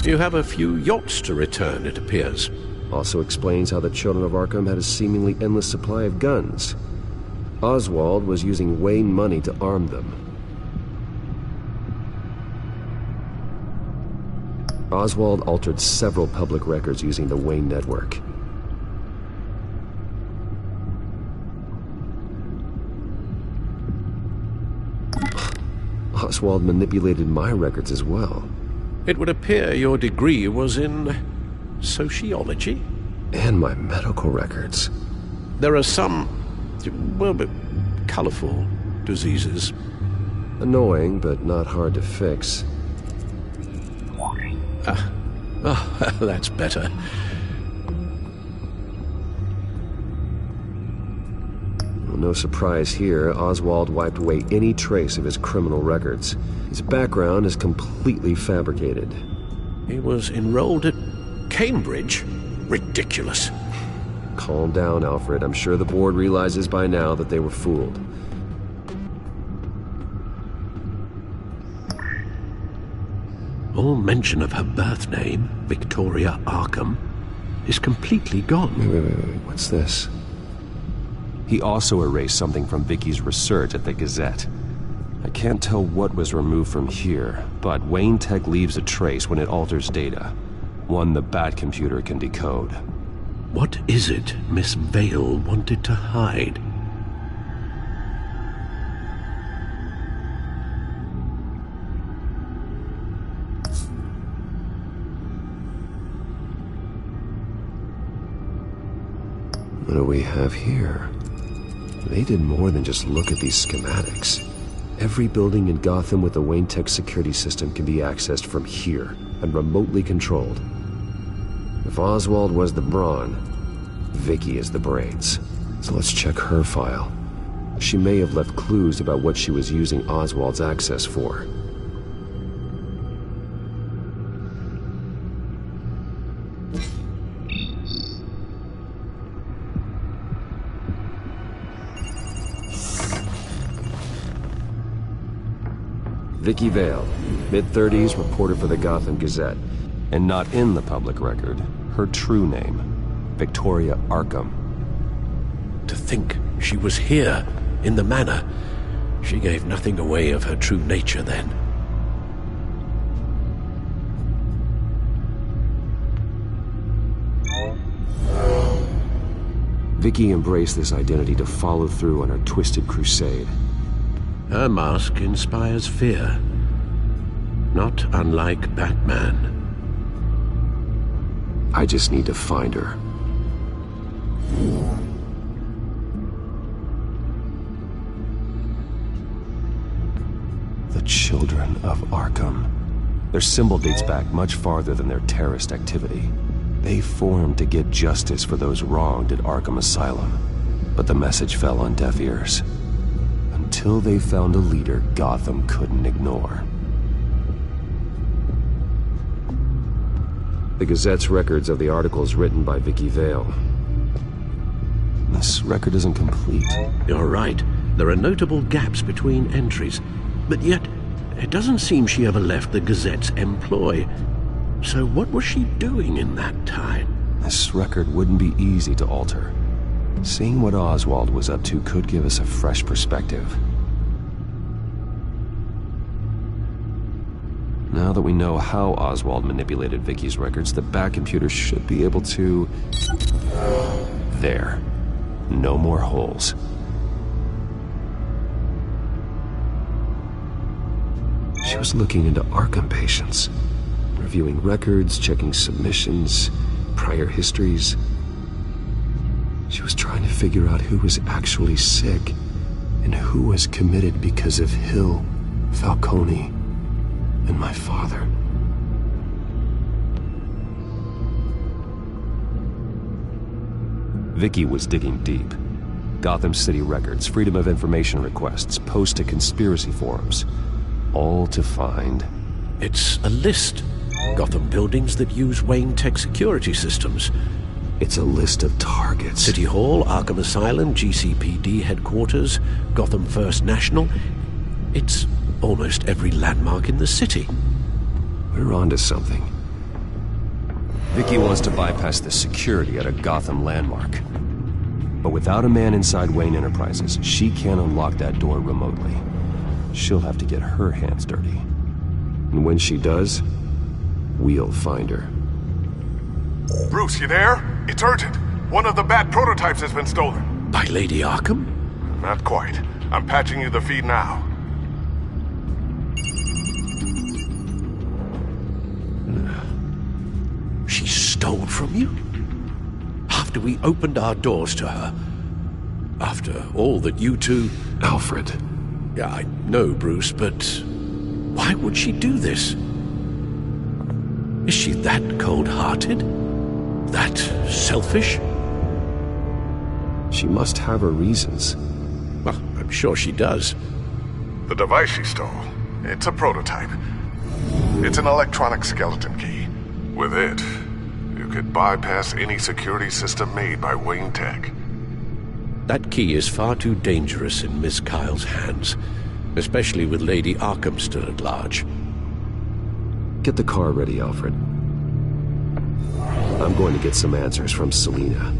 You have a few yachts to return, it appears. Also explains how the Children of Arkham had a seemingly endless supply of guns. Oswald was using Wayne money to arm them. Oswald altered several public records using the Wayne network. Oswald manipulated my records as well. It would appear your degree was in... sociology? And my medical records. There are some... well, but colorful diseases. Annoying, but not hard to fix. Oh, that's better. Well, no surprise here, Oswald wiped away any trace of his criminal records. His background is completely fabricated. He was enrolled at Cambridge? Ridiculous. Calm down, Alfred. I'm sure the board realizes by now that they were fooled. All mention of her birth name, Victoria Arkham, is completely gone. Wait. What's this? He also erased something from Vicky's research at the Gazette. I can't tell what was removed from here, but Wayne Tech leaves a trace when it alters data. One the Bat computer can decode. What is it Miss Vale wanted to hide? What do we have here? They did more than just look at these schematics. Every building in Gotham with the Wayne Tech security system can be accessed from here and remotely controlled. If Oswald was the brawn, Vicky is the brains. So let's check her file. She may have left clues about what she was using Oswald's access for. Vicky Vale, mid-30s, reporter for the Gotham Gazette. And not in the public record, her true name, Victoria Arkham. To think she was here, in the manor. She gave nothing away of her true nature then. Vicky embraced this identity to follow through on her twisted crusade. Her mask inspires fear, not unlike Batman. I just need to find her. The Children of Arkham. Their symbol dates back much farther than their terrorist activity. They formed to get justice for those wronged at Arkham Asylum. But the message fell on deaf ears. Until they found a leader Gotham couldn't ignore. The Gazette's records of the articles written by Vicky Vale. This record isn't complete. You're right. There are notable gaps between entries. But yet, it doesn't seem she ever left the Gazette's employ. So what was she doing in that time? This record wouldn't be easy to alter. Seeing what Oswald was up to could give us a fresh perspective. Now that we know how Oswald manipulated Vicky's records, the back computer should be able to... There. No more holes. She was looking into Arkham patients, reviewing records, checking submissions, prior histories. She was trying to figure out who was actually sick and who was committed because of Hill, Falcone, and my father. Vicky was digging deep. Gotham City records, Freedom of Information requests, posts to conspiracy forums. All to find... It's a list. Gotham buildings that use Wayne Tech security systems. It's a list of targets. City Hall, Arkham Asylum, GCPD headquarters, Gotham First National. It's almost every landmark in the city. We're onto something. Vicky wants to bypass the security at a Gotham landmark. But without a man inside Wayne Enterprises, she can't unlock that door remotely. She'll have to get her hands dirty. And when she does, we'll find her. Bruce, you there? It's urgent. One of the Bat prototypes has been stolen. By Lady Arkham? Not quite. I'm patching you the feed now. She stole from you? After we opened our doors to her? After all that you two... Alfred. Yeah, I know, Bruce, but why would she do this? Is she that cold-hearted? That selfish? She must have her reasons. Well, I'm sure she does. The device she stole, it's a prototype. It's an electronic skeleton key. With it, you could bypass any security system made by Wayne Tech. That key is far too dangerous in Miss Kyle's hands, especially with Lady Arkham still at large. Get the car ready, Alfred. I'm going to get some answers from Selina.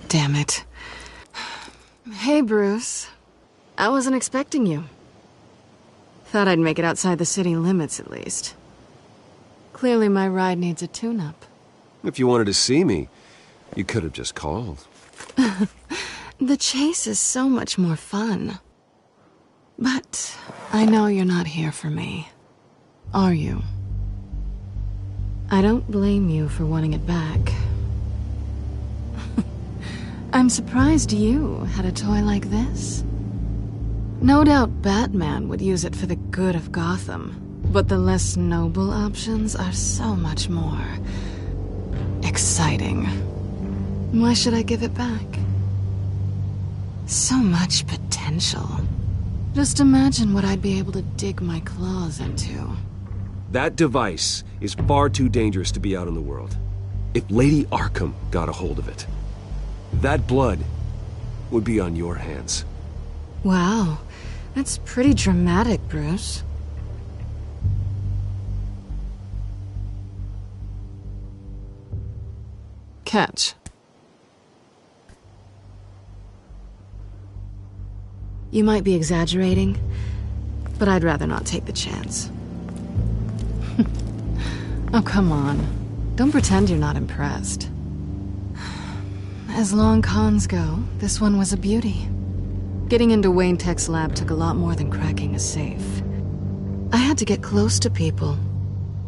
Damn it. Hey, Bruce. I wasn't expecting you. Thought I'd make it outside the city limits, at least. Clearly my ride needs a tune-up. If you wanted to see me, you could have just called. The chase is so much more fun. But I know you're not here for me. Are you? I don't blame you for wanting it back. I'm surprised you had a toy like this. No doubt Batman would use it for the good of Gotham, but the less noble options are so much more exciting. Why should I give it back? So much potential. Just imagine what I'd be able to dig my claws into. That device is far too dangerous to be out in the world. If Lady Arkham got a hold of it, that blood would be on your hands. Wow, that's pretty dramatic, Bruce. Catch. You might be exaggerating, but I'd rather not take the chance. Oh, come on. Don't pretend you're not impressed. As long cons go, this one was a beauty. Getting into Wayne Tech's lab took a lot more than cracking a safe. I had to get close to people.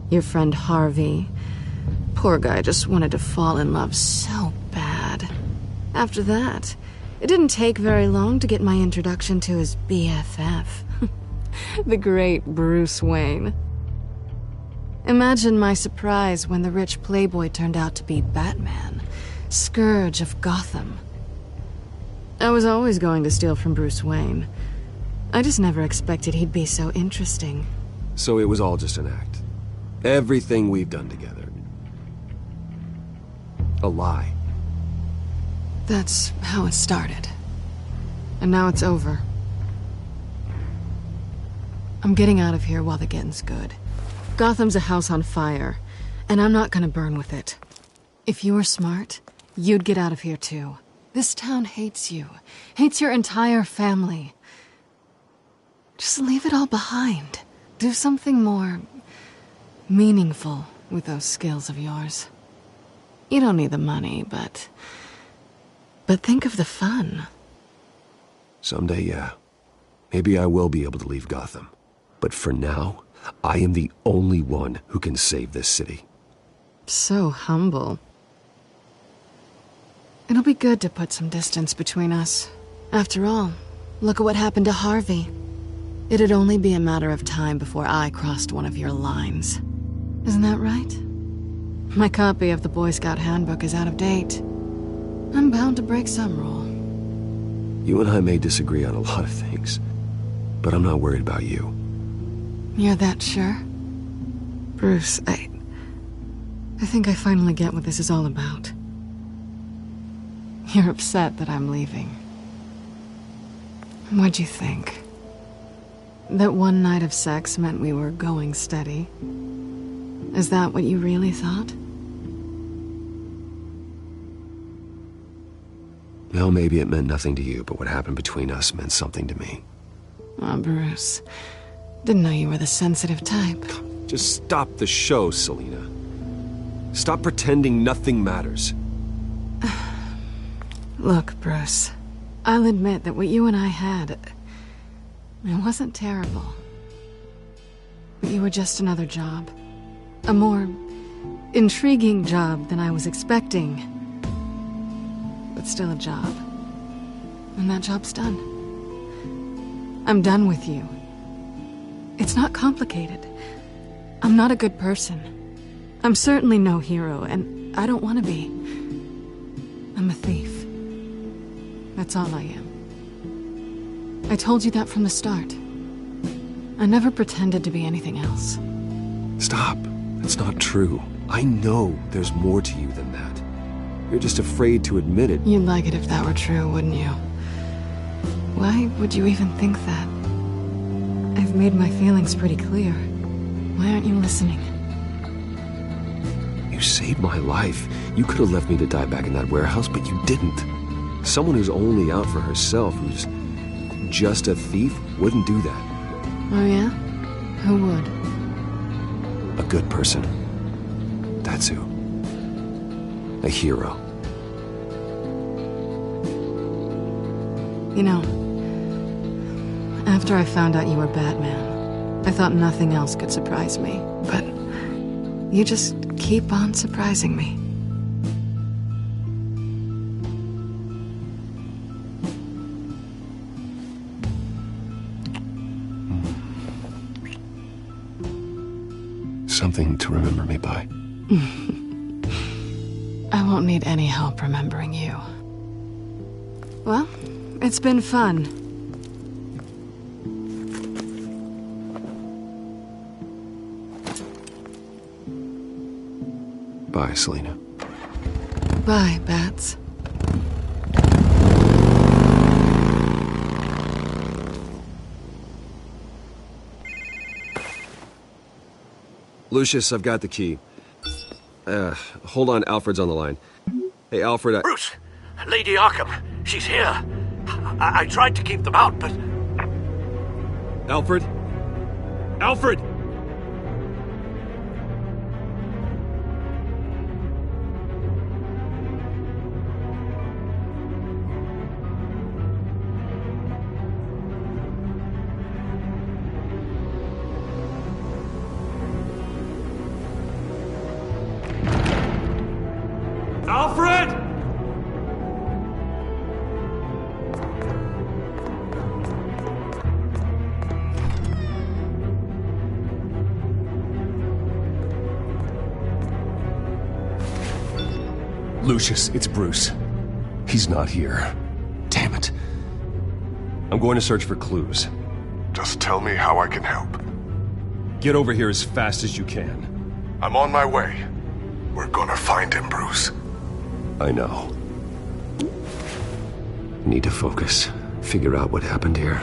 Your friend Harvey, Poor guy just wanted to fall in love so bad. After that, it didn't take very long to get my introduction to his BFF. The great Bruce Wayne. Imagine my surprise when the rich playboy turned out to be Batman, Scourge of Gotham. I was always going to steal from Bruce Wayne. I just never expected he'd be so interesting. So it was all just an act. Everything we've done together. A lie. That's how it started. And now it's over. I'm getting out of here while the getting's good. Gotham's a house on fire, and I'm not gonna burn with it. If you were smart, you'd get out of here too. This town hates you. Hates your entire family. Just leave it all behind. Do something more meaningful with those skills of yours. You don't need the money, but think of the fun. Someday, yeah. Maybe I will be able to leave Gotham. But for now, I am the only one who can save this city. So humble. It'll be good to put some distance between us. After all, look at what happened to Harvey. It'd only be a matter of time before I crossed one of your lines. Isn't that right? My copy of the Boy Scout Handbook is out of date. I'm bound to break some rule. You and I may disagree on a lot of things, but I'm not worried about you. You're that sure? Bruce, I think I finally get what this is all about. You're upset that I'm leaving. What'd you think? That one night of sex meant we were going steady? Is that what you really thought? Well, maybe it meant nothing to you, but what happened between us meant something to me. Oh, Bruce. Didn't know you were the sensitive type. Just stop the show, Selina. Stop pretending nothing matters. Look, Bruce. I'll admit that what you and I had... it wasn't terrible. But you were just another job. A more intriguing job than I was expecting. But still a job. And that job's done. I'm done with you. It's not complicated. I'm not a good person. I'm certainly no hero, and I don't want to be. I'm a thief. That's all I am. I told you that from the start. I never pretended to be anything else. Stop. That's not true. I know there's more to you than that. You're just afraid to admit it. You'd like it if that were true, wouldn't you? Why would you even think that? I've made my feelings pretty clear. Why aren't you listening? You saved my life. You could have left me to die back in that warehouse, but you didn't. Someone who's only out for herself, who's just a thief, wouldn't do that. Oh yeah? Who would? A good person. That's who. A hero. You know, after I found out you were Batman, I thought nothing else could surprise me. But you just keep on surprising me. Something to remember me by. I won't need any help remembering you. Well, it's been fun. Bye, Selina. Bye, Bats. Lucius, I've got the key. Hold on, Alfred's on the line. Hey, Alfred, Bruce! Lady Arkham, she's here. I tried to keep them out, but... Alfred? Alfred! Lucius, it's Bruce. He's not here. Damn it. I'm going to search for clues. Just tell me how I can help. Get over here as fast as you can. I'm on my way. We're gonna find him, Bruce. I know. I need to focus. Figure out what happened here.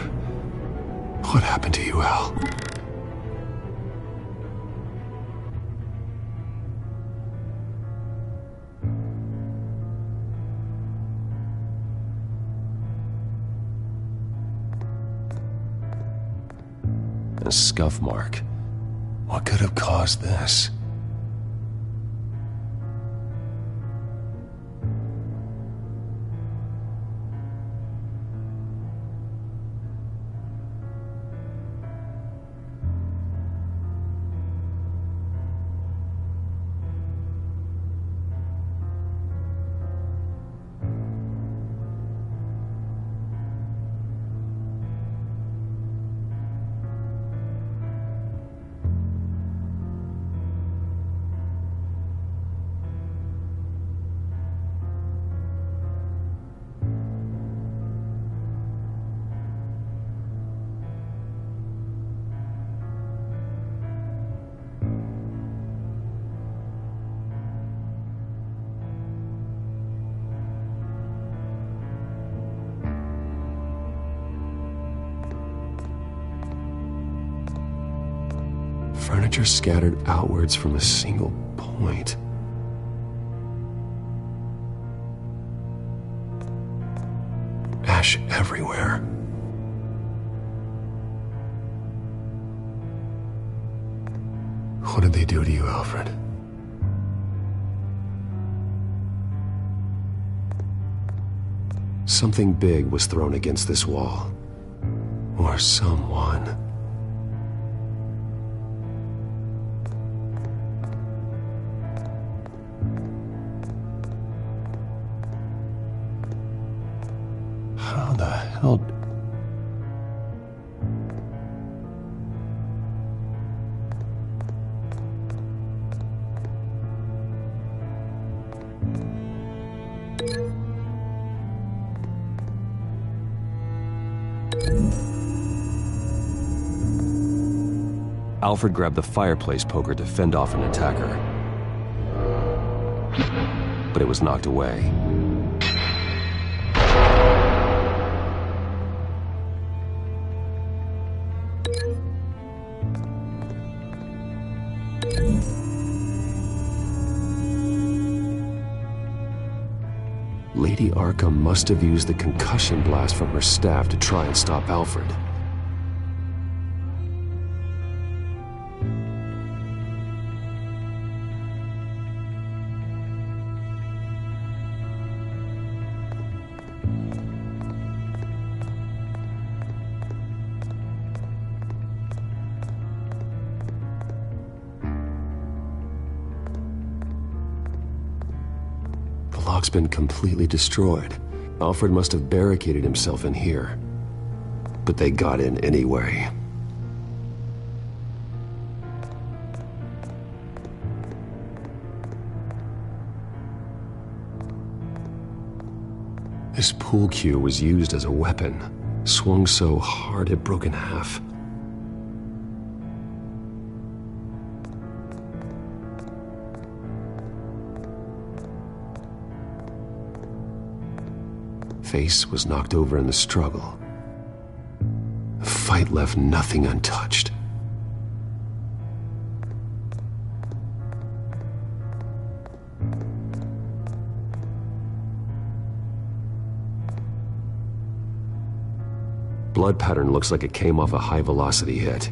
What happened to you, Al? A scuff mark. What could have caused this? Furniture scattered outwards from a single point. Ash everywhere. What did they do to you, Alfred? Something big was thrown against this wall. Or someone. How the hell... Alfred grabbed the fireplace poker to fend off an attacker. But it was knocked away. Lady Arkham must have used the concussion blast from her staff to try and stop Alfred. The lock's been completely destroyed. Alfred must have barricaded himself in here. But they got in anyway. This pool cue was used as a weapon, swung so hard it broke in half. Face was knocked over in the struggle. The fight left nothing untouched. Blood pattern looks like it came off a high-velocity hit.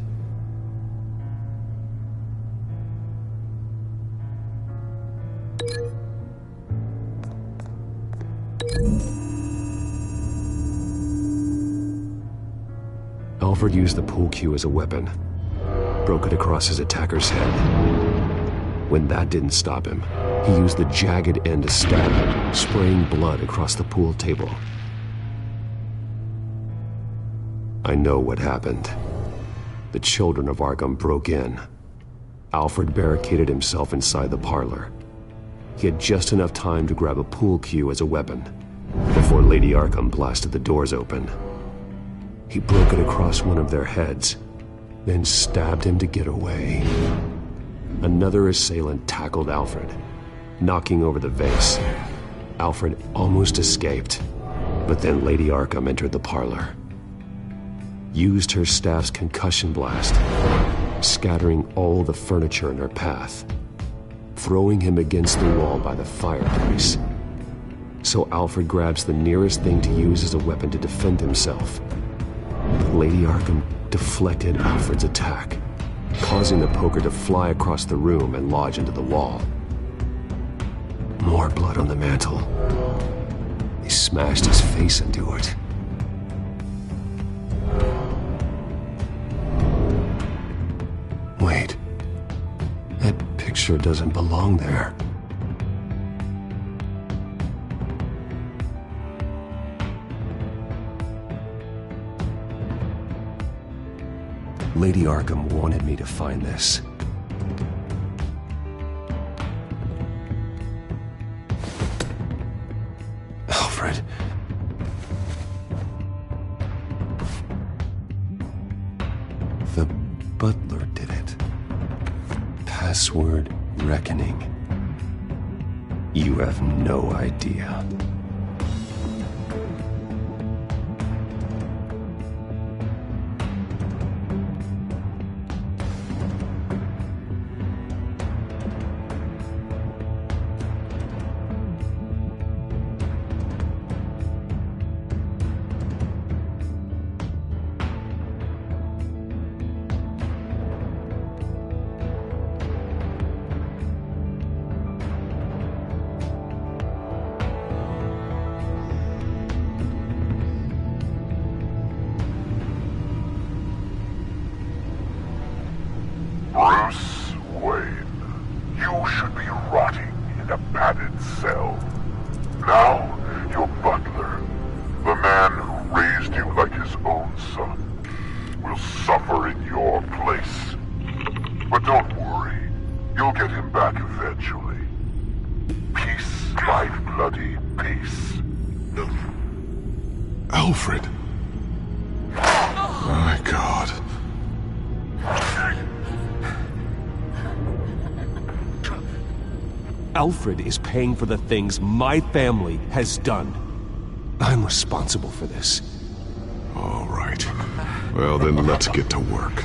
Alfred used the pool cue as a weapon. Broke it across his attacker's head. When that didn't stop him, he used the jagged end to stab him, spraying blood across the pool table. I know what happened. The children of Arkham broke in. Alfred barricaded himself inside the parlor. He had just enough time to grab a pool cue as a weapon before Lady Arkham blasted the doors open. He broke it across one of their heads, then stabbed him to get away. Another assailant tackled Alfred, knocking over the vase. Alfred almost escaped, but then Lady Arkham entered the parlor, used her staff's concussion blast, scattering all the furniture in her path, throwing him against the wall by the fireplace. So Alfred grabs the nearest thing to use as a weapon to defend himself. Lady Arkham deflected Alfred's attack, causing the poker to fly across the room and lodge into the wall. More blood on the mantel. He smashed his face into it. Wait. That picture doesn't belong there. Lady Arkham wanted me to find this. Alfred. The butler did it. Password reckoning. You have no idea. Bruce Wayne, you should be rotting in a padded cell. Now, your butler, the man who raised you like his own son, will suffer in your place. But don't worry, you'll get him back eventually. Peace, life, bloody peace. Alfred. My God. Alfred is paying for the things my family has done. I'm responsible for this. All right. Well, then let's get to work.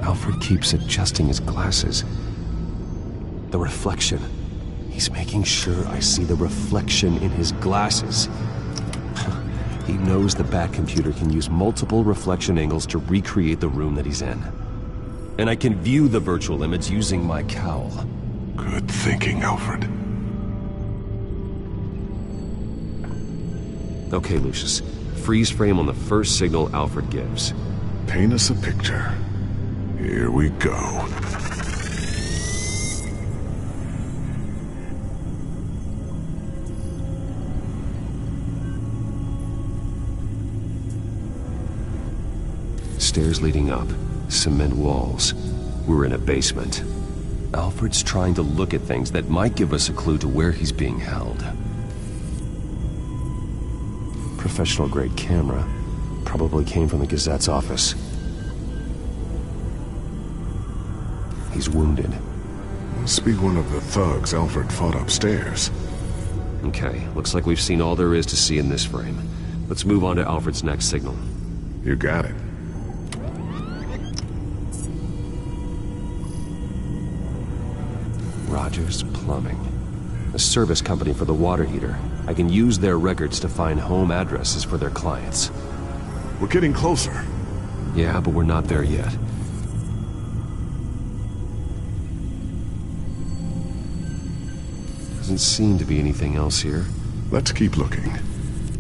Alfred keeps adjusting his glasses. The reflection. He's making sure I see the reflection in his glasses. He knows the Batcomputer can use multiple reflection angles to recreate the room that he's in. And I can view the virtual image using my cowl. Good thinking, Alfred. Okay, Lucius. Freeze frame on the first signal Alfred gives. Paint us a picture. Here we go. Stairs leading up. Cement walls. We're in a basement. Alfred's trying to look at things that might give us a clue to where he's being held. Professional-grade camera. Probably came from the Gazette's office. He's wounded. Must be one of the thugs Alfred fought upstairs. Okay, looks like we've seen all there is to see in this frame. Let's move on to Alfred's next signal. You got it. Rogers Plumbing. A service company for the water heater. I can use their records to find home addresses for their clients. We're getting closer. Yeah, but we're not there yet. Doesn't seem to be anything else here. Let's keep looking.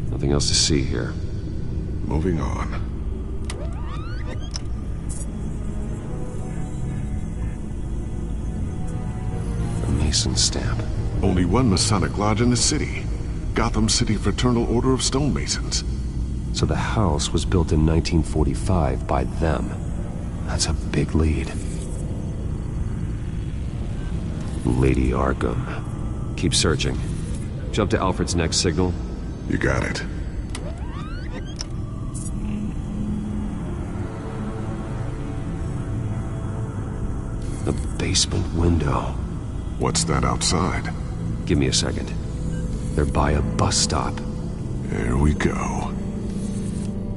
Nothing else to see here. Moving on. Mason stamp. Only one Masonic lodge in the city. Gotham City Fraternal Order of Stonemasons. So the house was built in 1945 by them. That's a big lead. Lady Arkham. Keep searching. Jump to Alfred's next signal. You got it. The basement window. What's that outside? Give me a second. They're by a bus stop. There we go.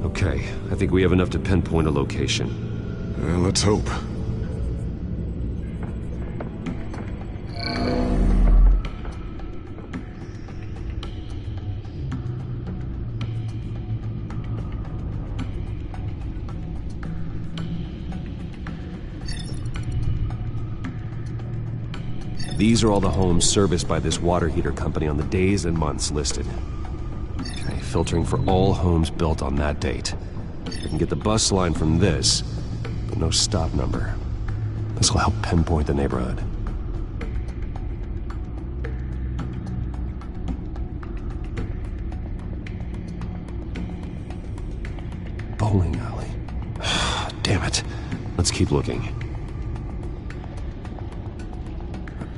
Okay, I think we have enough to pinpoint a location. Let's hope. These are all the homes serviced by this water heater company on the days and months listed. Okay, filtering for all homes built on that date. I can get the bus line from this, but no stop number. This will help pinpoint the neighborhood. Bowling alley. Damn it. Let's keep looking.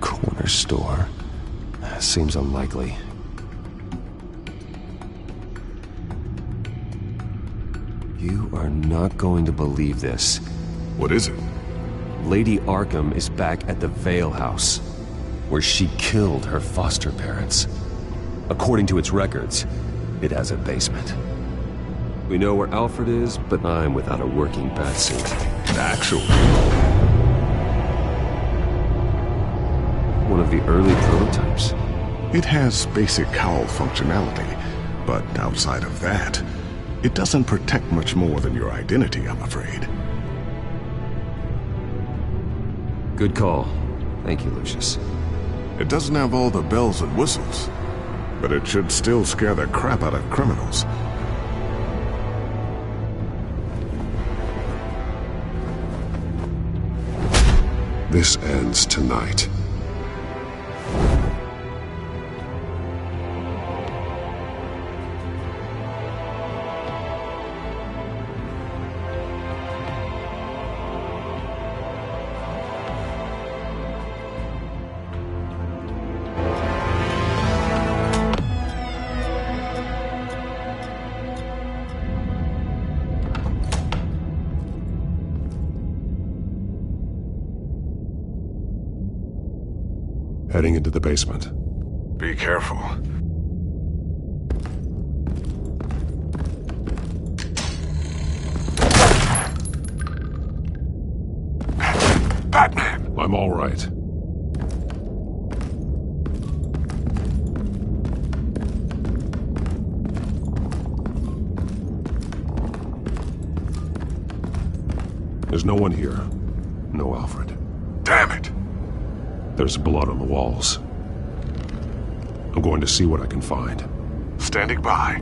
Corner store. Seems unlikely. You are not going to believe this. What is it? Lady Arkham is back at the Vale House, where she killed her foster parents. According to its records, it has a basement. We know where Alfred is, but I'm without a working batsuit. Actually. One of the early prototypes. It has basic cowl functionality, but outside of that, it doesn't protect much more than your identity, I'm afraid. Good call. Thank you, Lucius. It doesn't have all the bells and whistles, but it should still scare the crap out of criminals. This ends tonight. Heading into the basement. Be careful. Batman! I'm all right. There's no one here. No Alfred. Damn it! There's blood on the walls. I'm going to see what I can find. Standing by.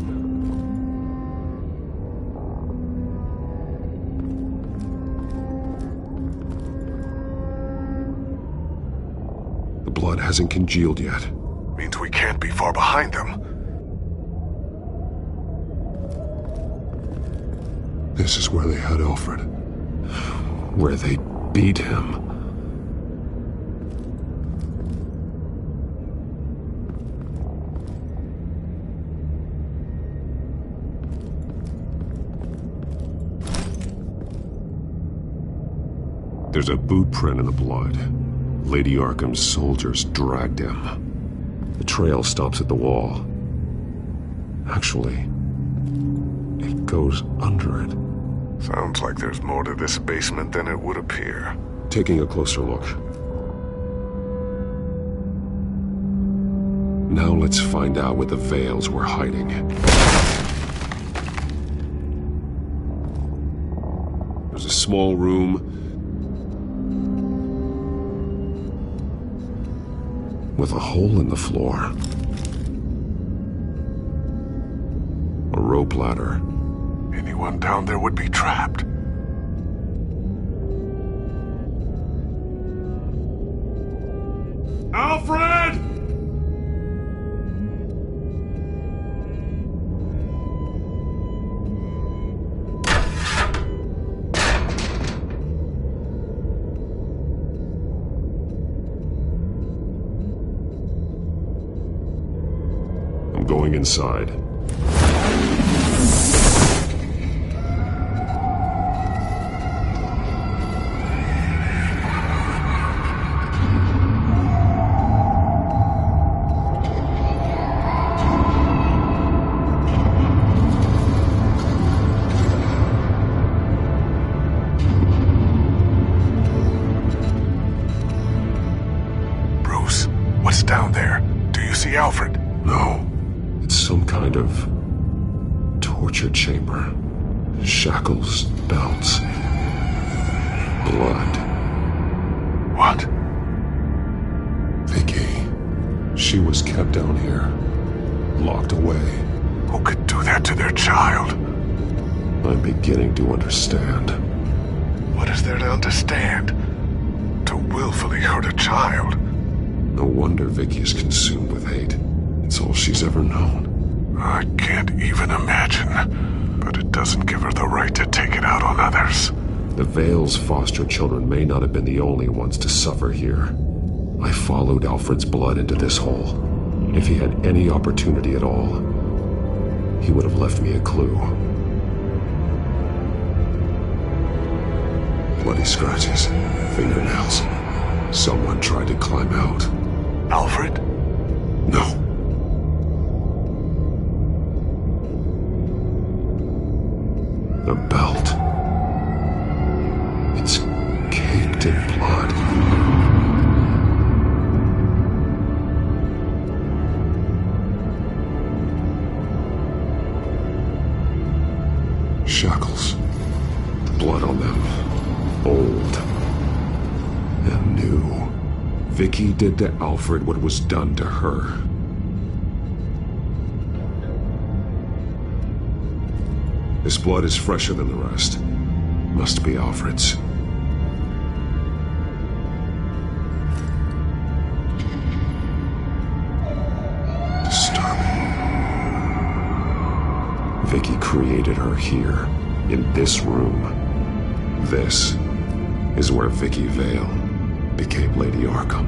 The blood hasn't congealed yet. Means we can't be far behind them. This is where they had Alfred. Where they beat him. There's a boot print in the blood. Lady Arkham's soldiers dragged him. The trail stops at the wall. Actually, it goes under it. Sounds like there's more to this basement than it would appear. Taking a closer look. Now let's find out where the Vales were hiding. There's a small room with a hole in the floor. A rope ladder. Anyone down there would be trapped. Alfred! I'm going inside. Bruce, what's down there? Do you see Alfred? No. It's some kind of torture chamber. Shackles, belts, blood. What? Vicky. She was kept down here, locked away. Who could do that to their child? I'm beginning to understand. What is there to understand? To willfully hurt a child? No wonder Vicky is consumed with hate. It's all she's ever known. I can't even imagine. But it doesn't give her the right to take it out on others. The Vale's foster children may not have been the only ones to suffer here. I followed Alfred's blood into this hole. If he had any opportunity at all, he would have left me a clue. Bloody scratches, fingernails. Someone tried to climb out. Alfred? No. The belt. It's caked in blood. Shackles. Blood on them. Old. And new. Vicky did to Alfred what was done to her. This blood is fresher than the rest. Must be Alfred's. Disturbing. Vicky created her here, in this room. This is where Vicky Vale became Lady Arkham.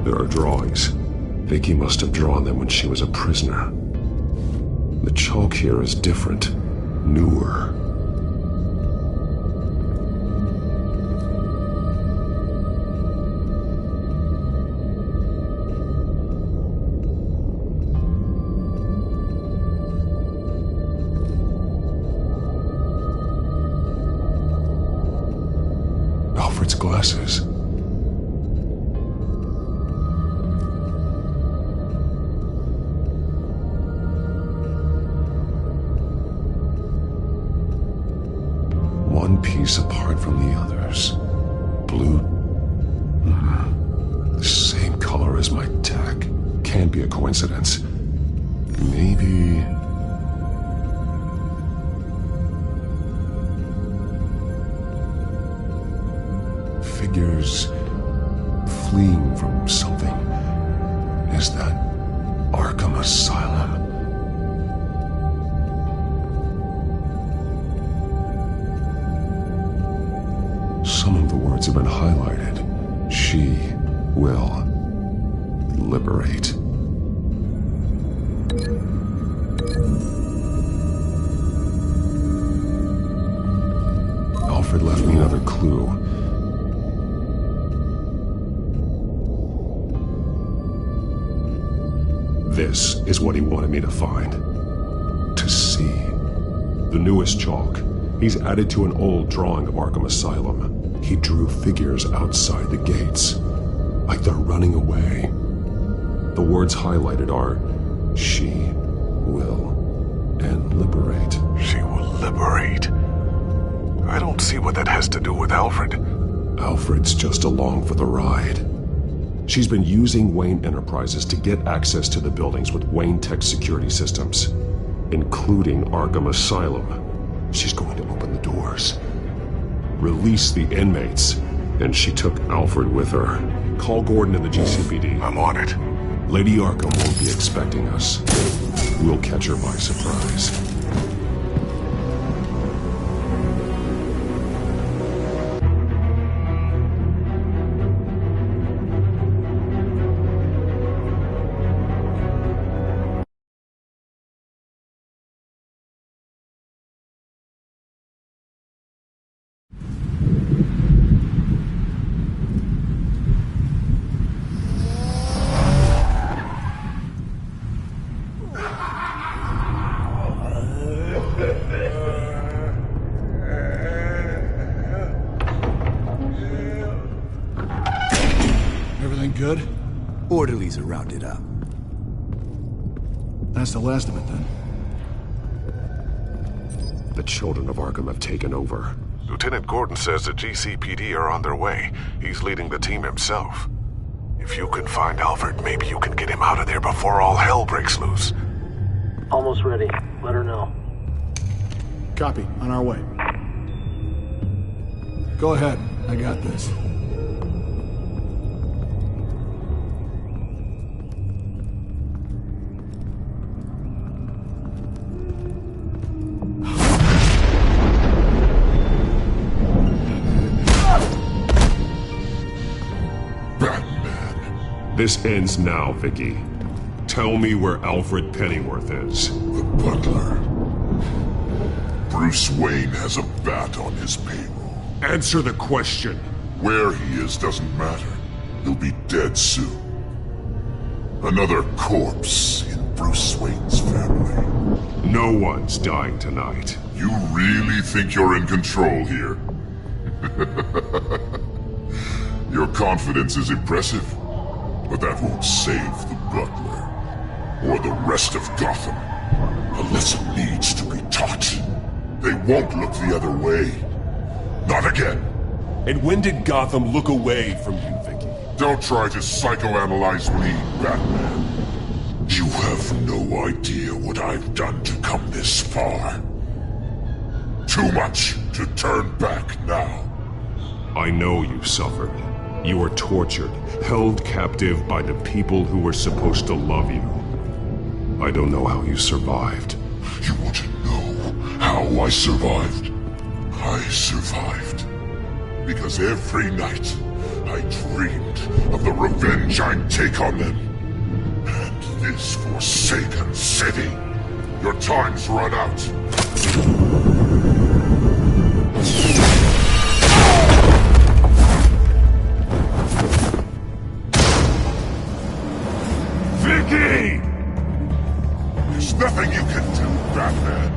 There are drawings. Vicky must have drawn them when she was a prisoner. The chalk here is different, newer. Alfred's glasses. One piece apart from the others. Blue. The same color as my tech. Can't be a coincidence. Maybe... Figures fleeing from something. Is that Arkham Asylum? Some of the words have been highlighted. She will liberate. Alfred left me another clue. This is what he wanted me to find. To see. The newest chalk. He's added to an old drawing of Arkham Asylum. He drew figures outside the gates. Like they're running away. The words highlighted are, she will, and liberate. She will liberate? I don't see what that has to do with Alfred. Alfred's just along for the ride. She's been using Wayne Enterprises to get access to the buildings with Wayne Tech security systems, including Arkham Asylum. She's going to open the doors, release the inmates, and she took Alfred with her. Call Gordon and the GCPD. I'm on it. Lady Arkham won't be expecting us. We'll catch her by surprise. Everything good? Orderlies are rounded up. That's the last of it, then. The children of Arkham have taken over. Lieutenant Gordon says the GCPD are on their way. He's leading the team himself. If you can find Alfred, maybe you can get him out of there before all hell breaks loose. Almost ready. Let her know. Copy. On our way. Go ahead. I got this. This ends now, Vicky. Tell me where Alfred Pennyworth is. The butler. Bruce Wayne has a bat on his payroll. Answer the question. Where he is doesn't matter. He'll be dead soon. Another corpse in Bruce Wayne's family. No one's dying tonight. You really think you're in control here? Your confidence is impressive. But that won't save the butler, or the rest of Gotham. A lesson needs to be taught. They won't look the other way. Not again. And when did Gotham look away from you, Vicky? Don't try to psychoanalyze me, Batman. You have no idea what I've done to come this far. Too much to turn back now. I know you suffered. You were tortured, held captive by the people who were supposed to love you. I don't know how you survived. You want to know how I survived? I survived because every night I dreamed of the revenge I'd take on them. And this forsaken city. Your time's run out. Vicky! There's nothing you can do, Batman.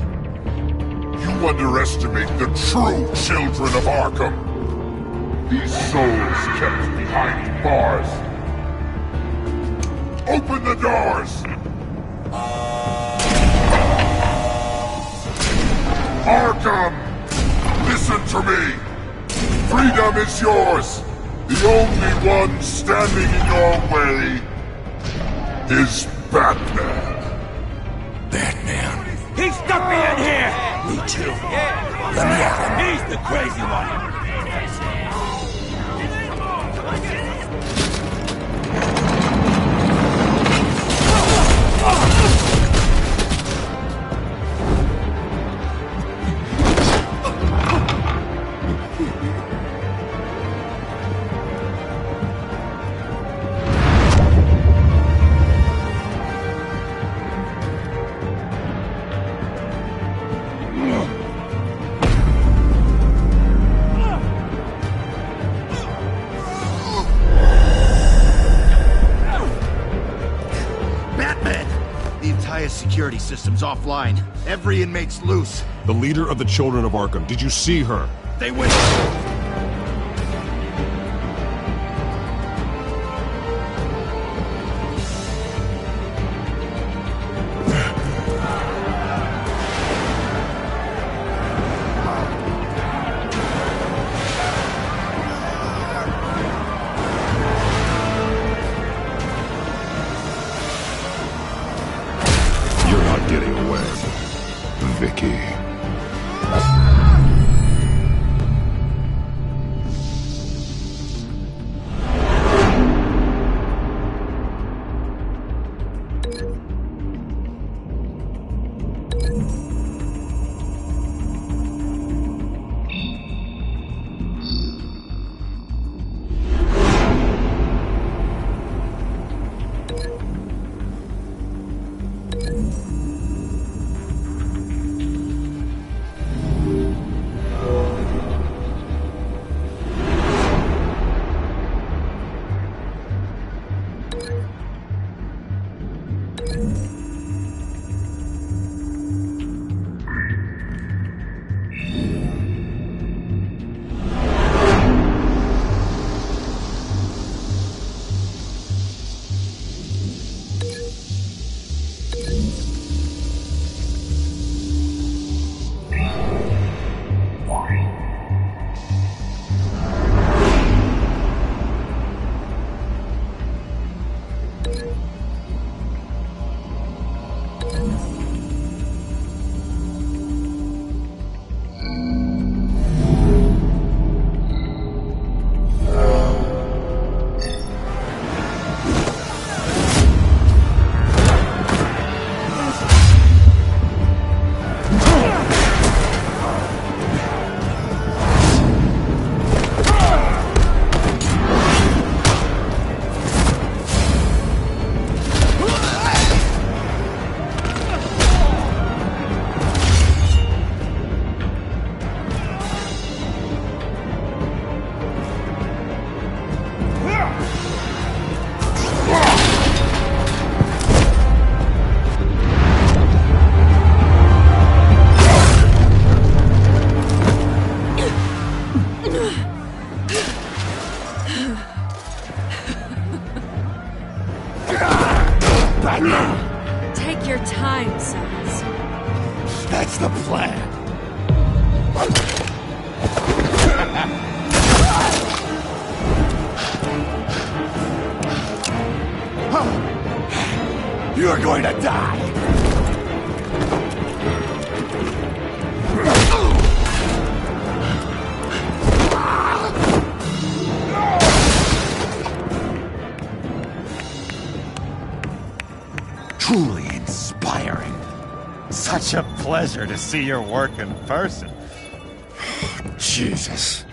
You underestimate the true children of Arkham. These souls kept behind bars. Open the doors! Arkham! Listen to me! Freedom is yours! The only one standing in your way is Batman. Batman. He stuck me in here! Me too. Let me at him. He's the crazy one. Security system's offline. Every inmate's loose. The leader of the Children of Arkham, did you see her? They went... time, sons. That's the plan. You're going to die! Truly inspiring. Such a pleasure to see your work in person. Jesus.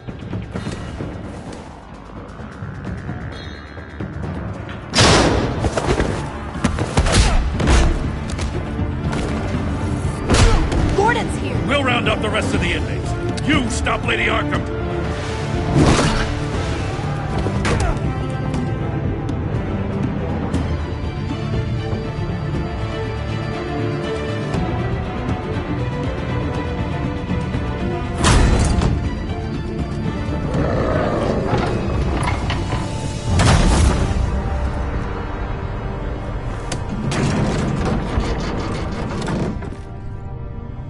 Gordon's here. We'll round up the rest of the inmates. You stop Lady Arkham.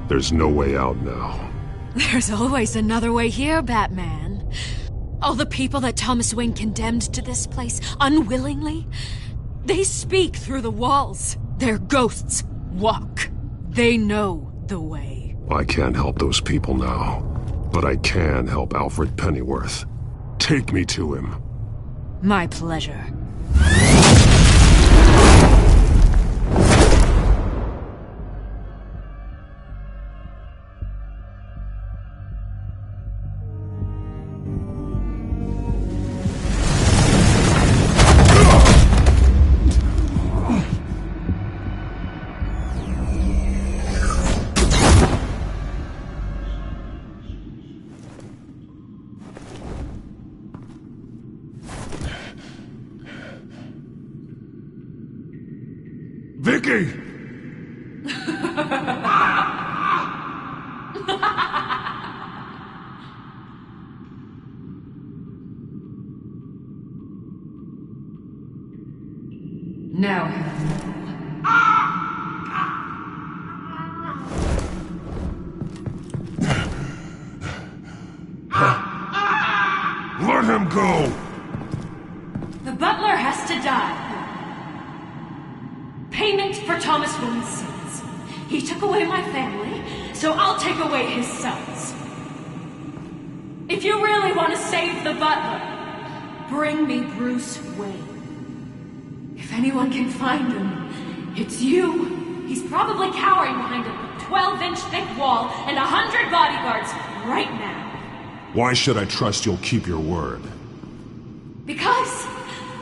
There's no way out now. There's always another way here, Batman. All the people that Thomas Wayne condemned to this place unwillingly, they speak through the walls. Their ghosts walk. They know the way. I can't help those people now, but I can help Alfred Pennyworth. Take me to him. My pleasure. Vicky! Now. Let him go! The butler has to die. Payment for Thomas Wayne's sins. He took away my family, so I'll take away his sons. If you really want to save the butler, bring me Bruce Wayne. If anyone can find him, it's you. He's probably cowering behind a 12-inch thick wall and 100 bodyguards right now. Why should I trust you'll keep your word? Because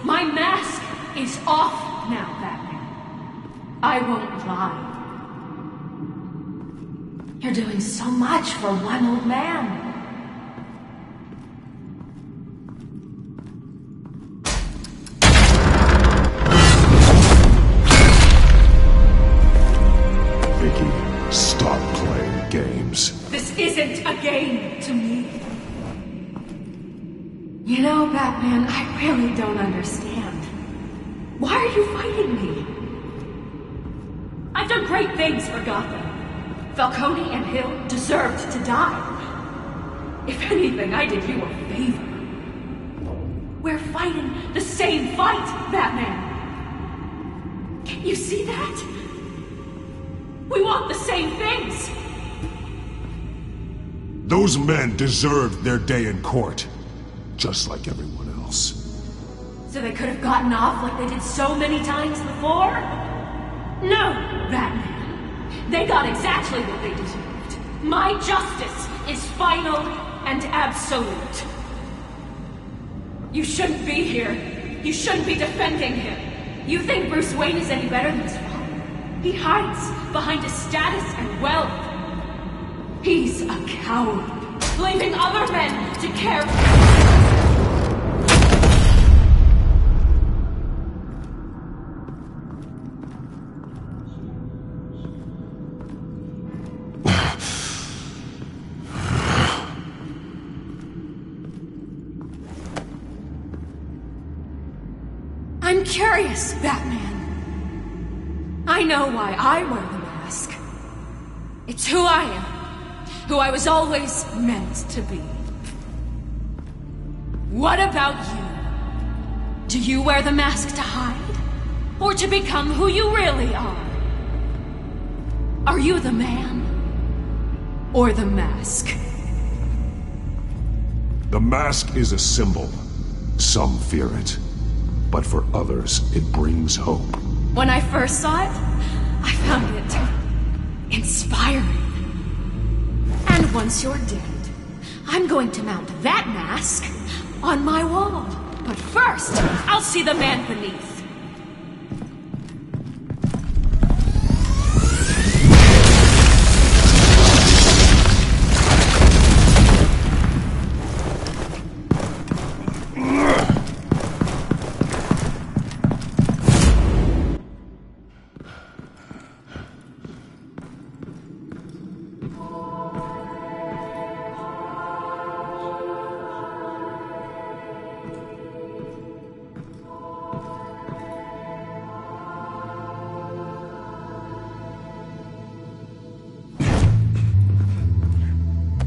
my mask is off now, Batman. I won't lie. You're doing so much for one old man. Vicky, stop playing games. This isn't a game to me. You know, Batman, I really don't understand. Why are you fighting me? I've done great things for Gotham. Falcone and Hill deserved to die. If anything, I did you a favor. We're fighting the same fight, Batman. Can't you see that? We want the same things. Those men deserved their day in court, just like everyone else. So they could have gotten off like they did so many times before? No, Batman. They got exactly what they deserved. My justice is final and absolute. You shouldn't be here. You shouldn't be defending him. You think Bruce Wayne is any better than his father? He hides behind his status and wealth. He's a coward, leaving other men to care for. I'm curious, Batman. I know why I wear the mask. It's who I am. Who I was always meant to be. What about you? Do you wear the mask to hide? Or to become who you really are? Are you the man? Or the mask? The mask is a symbol. Some fear it. But for others, it brings hope. When I first saw it, I found it inspiring. And once you're dead, I'm going to mount that mask on my wall. But first, I'll see the man beneath.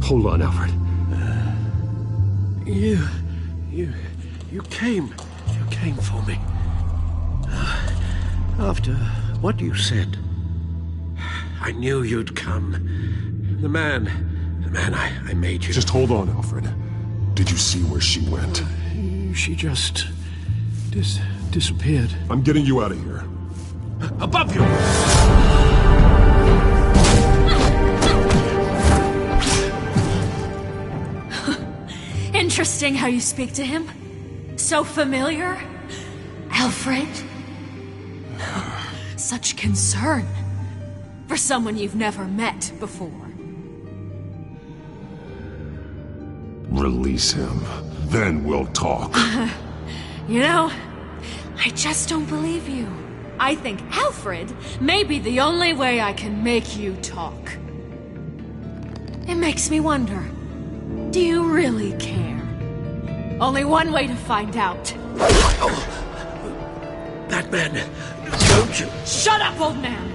Hold on, Alfred. You came for me. After what you said, I knew you'd come. The man I made you. Just hold on, Alfred. Did you see where she went? She just disappeared. I'm getting you out of here. Above you! Interesting how you speak to him. So familiar. Alfred. Such concern for someone you've never met before. Release him. Then we'll talk. You know, I just don't believe you. I think Alfred may be the only way I can make you talk. It makes me wonder, do you really care? Only one way to find out. That man, don't you? Shut up, old man!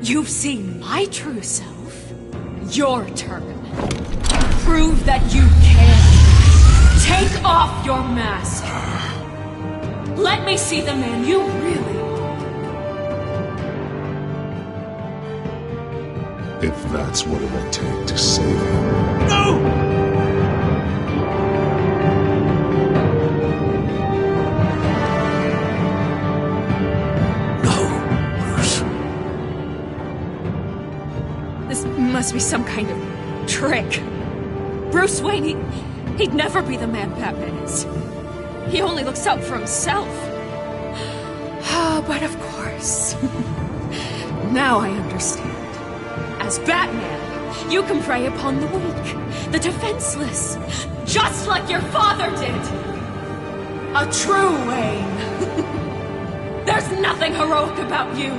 You've seen my true self. Your turn. Prove that you care. Take off your mask. Let me see the man you really are. If that's what it'll take to save him. No! Must be some kind of trick. Bruce Wayne, he'd never be the man Batman is. He only looks out for himself. But of course. Now I understand. As Batman, you can prey upon the weak, the defenseless, just like your father did. A true Wayne. There's nothing heroic about you.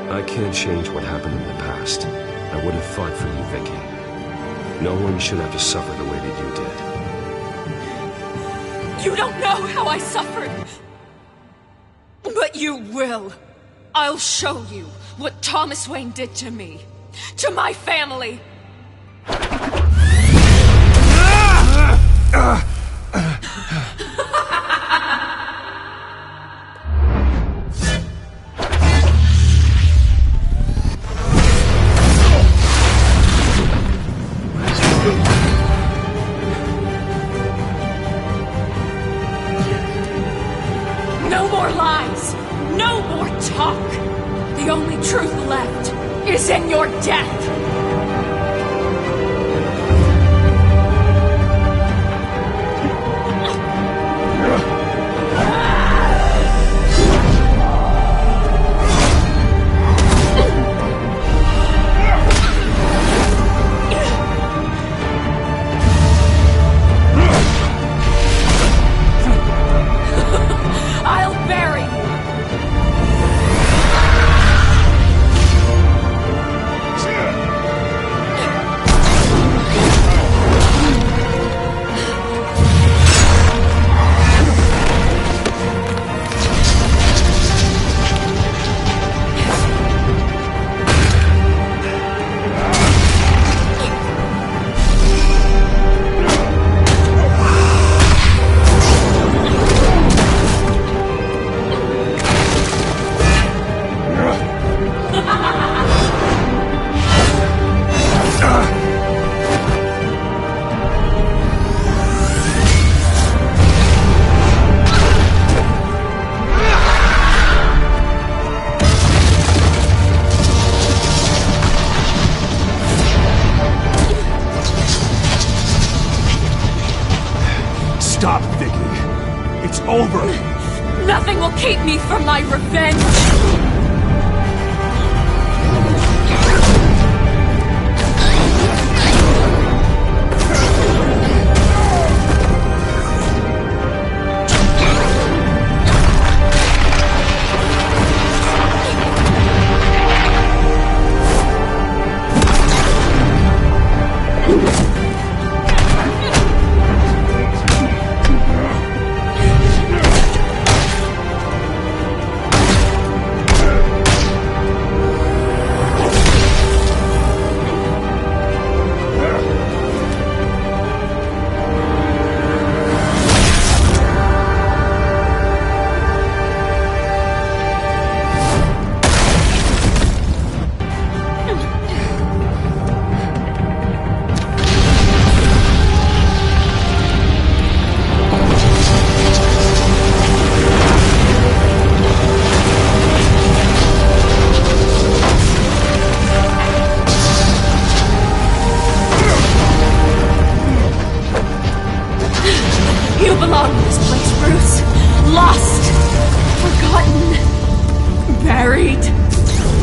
I can't change what happened in the past. I would have fought for you, Vicky. No one should have to suffer the way that you did. You don't know how I suffered. But you will. I'll show you what Thomas Wayne did to me. To my family. No more lies! No more talk! The only truth left is in your death! Stop, Vicky. It's over. Nothing will keep me from my revenge! You belong in this place, Bruce. Lost, forgotten, buried.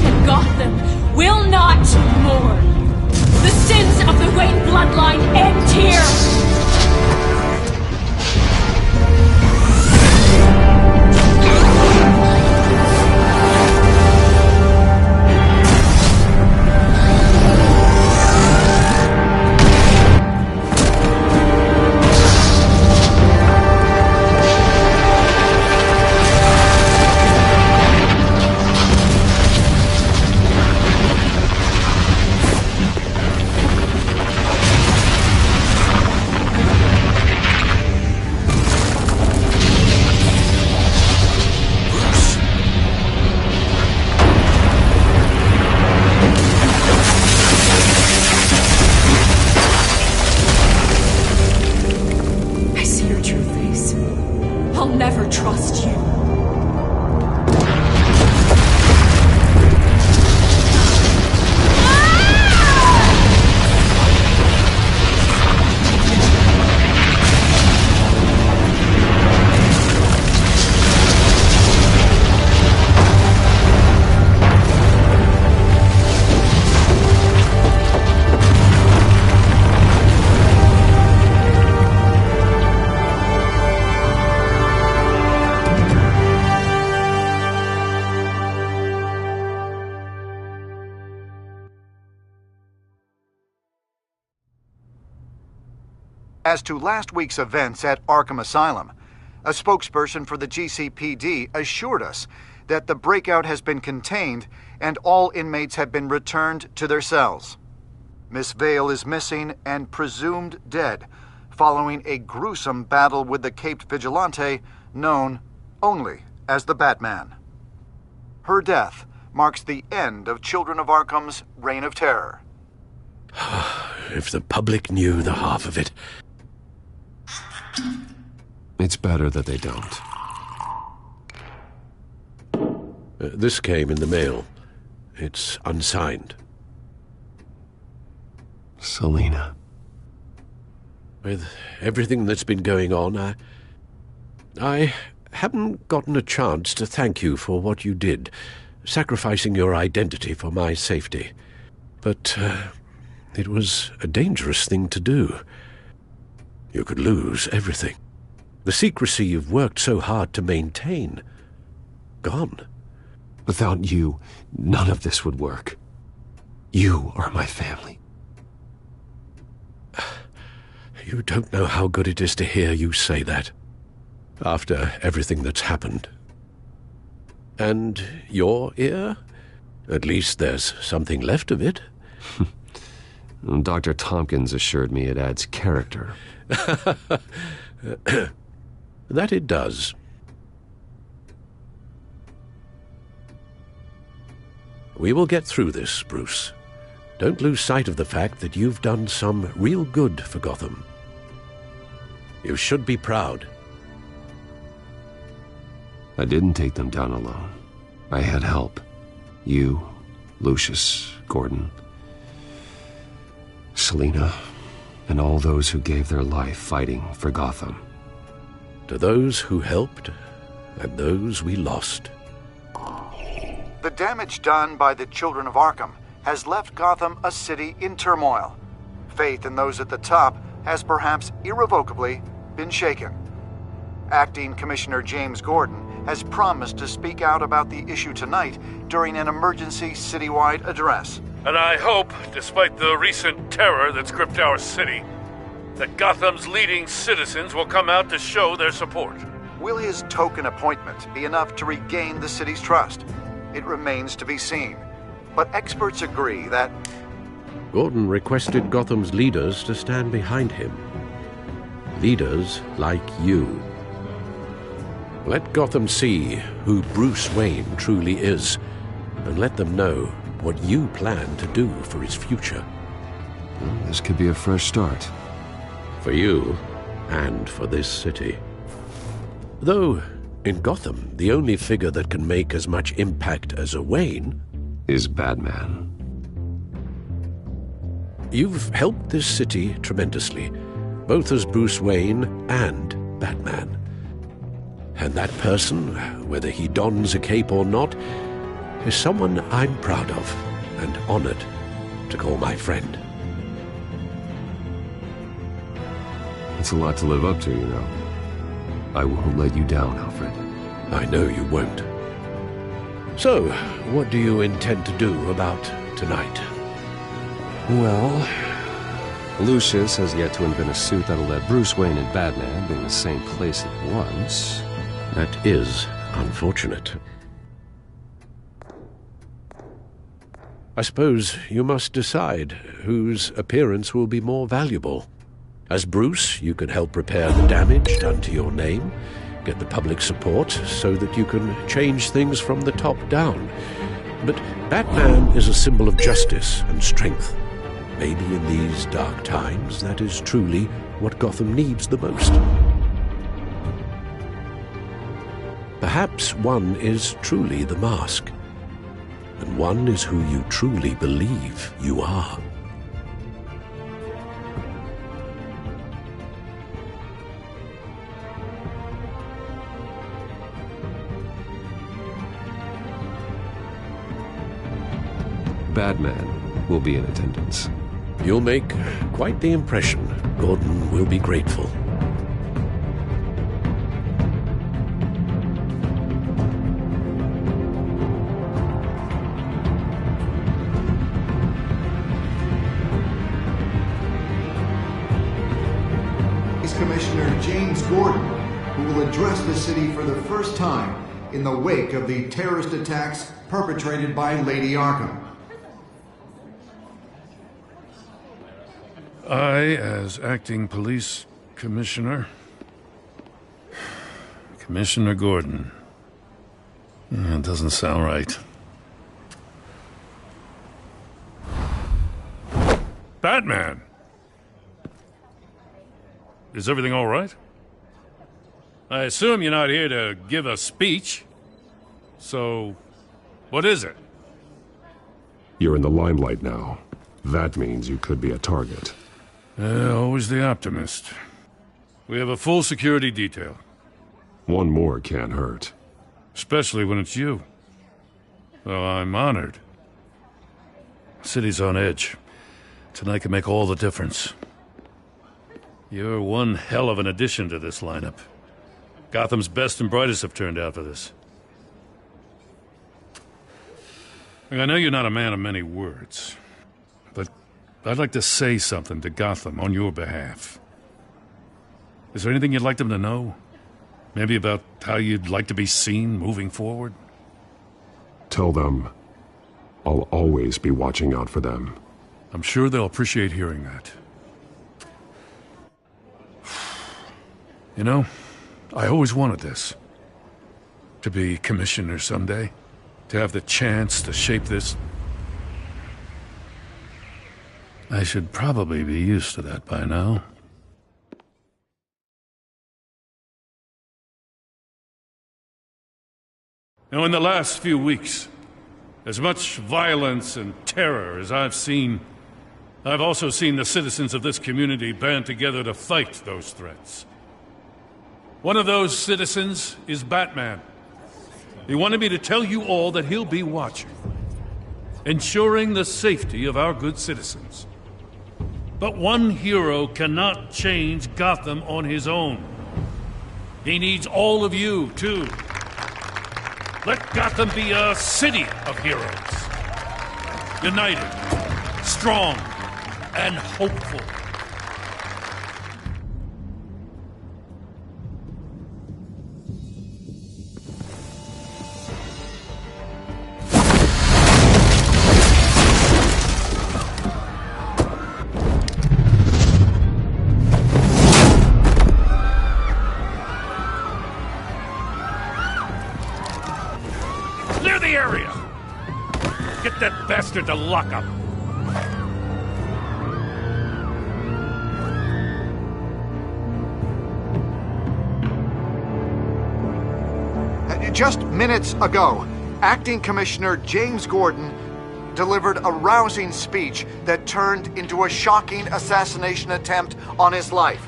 And Gotham will not mourn. The sins of the Wayne bloodline end here. I'll never trust you. As to last week's events at Arkham Asylum, a spokesperson for the GCPD assured us that the breakout has been contained and all inmates have been returned to their cells. Miss Vale is missing and presumed dead following a gruesome battle with the caped vigilante known only as the Batman. Her death marks the end of Children of Arkham's reign of terror. If the public knew the half of it. It's better that they don't. This came in the mail. It's unsigned. Selina. With everything that's been going on, I haven't gotten a chance to thank you for what you did, sacrificing your identity for my safety. But it was a dangerous thing to do. You could lose everything. The secrecy you've worked so hard to maintain. Gone. Without you, none of this would work. You are my family. You don't know how good it is to hear you say that. After everything that's happened. And your ear? At least there's something left of it. Dr. Tompkins assured me it adds character. That it does. We will get through this, Bruce. Don't lose sight of the fact that you've done some real good for Gotham. You should be proud. I didn't take them down alone. I had help. You, Lucius, Gordon, Selina, and all those who gave their life fighting for Gotham. to those who helped and those we lost. The damage done by the Children of Arkham has left Gotham a city in turmoil. Faith in those at the top has perhaps irrevocably been shaken. Acting Commissioner James Gordon has promised to speak out about the issue tonight during an emergency citywide address. And I hope, despite the recent terror that's gripped our city, that Gotham's leading citizens will come out to show their support. Will his token appointment be enough to regain the city's trust? It remains to be seen. But experts agree that Gordon requested Gotham's leaders to stand behind him. Leaders like you. Let Gotham see who Bruce Wayne truly is, and let them know what you plan to do for his future. Well, this could be a fresh start. For you, and for this city. Though, in Gotham, the only figure that can make as much impact as a Wayne is Batman. You've helped this city tremendously, both as Bruce Wayne and Batman. And that person, whether he dons a cape or not, is someone I'm proud of and honored to call my friend. It's a lot to live up to, you know. I won't let you down, Alfred. I know you won't. So, what do you intend to do about tonight? Well, Lucius has yet to invent a suit that'll let Bruce Wayne and Batman be in the same place at once. That is unfortunate. I suppose you must decide whose appearance will be more valuable. As Bruce, you can help repair the damage done to your name, get the public support so that you can change things from the top down. But Batman is a symbol of justice and strength. Maybe in these dark times, that is truly what Gotham needs the most. Perhaps one is truly the mask, and one is who you truly believe you are. Batman will be in attendance. You'll make quite the impression. Gordon will be grateful. Commissioner James Gordon, who will address the city for the first time in the wake of the terrorist attacks perpetrated by Lady Arkham. I, as acting police commissioner... Commissioner Gordon. It doesn't sound right. Batman! Is everything all right? I assume you're not here to give a speech. So, what is it? You're in the limelight now. That means you could be a target. Always the optimist. We have a full security detail. One more can't hurt. Especially when it's you. Well, I'm honored. City's on edge. Tonight can make all the difference. You're one hell of an addition to this lineup. Gotham's best and brightest have turned out for this. I know you're not a man of many words, but I'd like to say something to Gotham on your behalf. Is there anything you'd like them to know? Maybe about how you'd like to be seen moving forward? Tell them I'll always be watching out for them. I'm sure they'll appreciate hearing that. You know, I always wanted this. To be commissioner someday. To have the chance to shape this. I should probably be used to that by now. Now, in the last few weeks, as much violence and terror as I've seen, I've also seen the citizens of this community band together to fight those threats. One of those citizens is Batman. He wanted me to tell you all that he'll be watching, ensuring the safety of our good citizens. But one hero cannot change Gotham on his own. He needs all of you, too. Let Gotham be a city of heroes. United, strong, and hopeful. Clear the area! Get that bastard to lock up! Just minutes ago, Acting Commissioner James Gordon delivered a rousing speech that turned into a shocking assassination attempt on his life.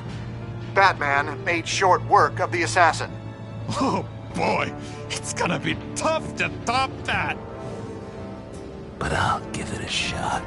Batman made short work of the assassin. Oh boy, it's gonna be tough to top that. But I'll give it a shot.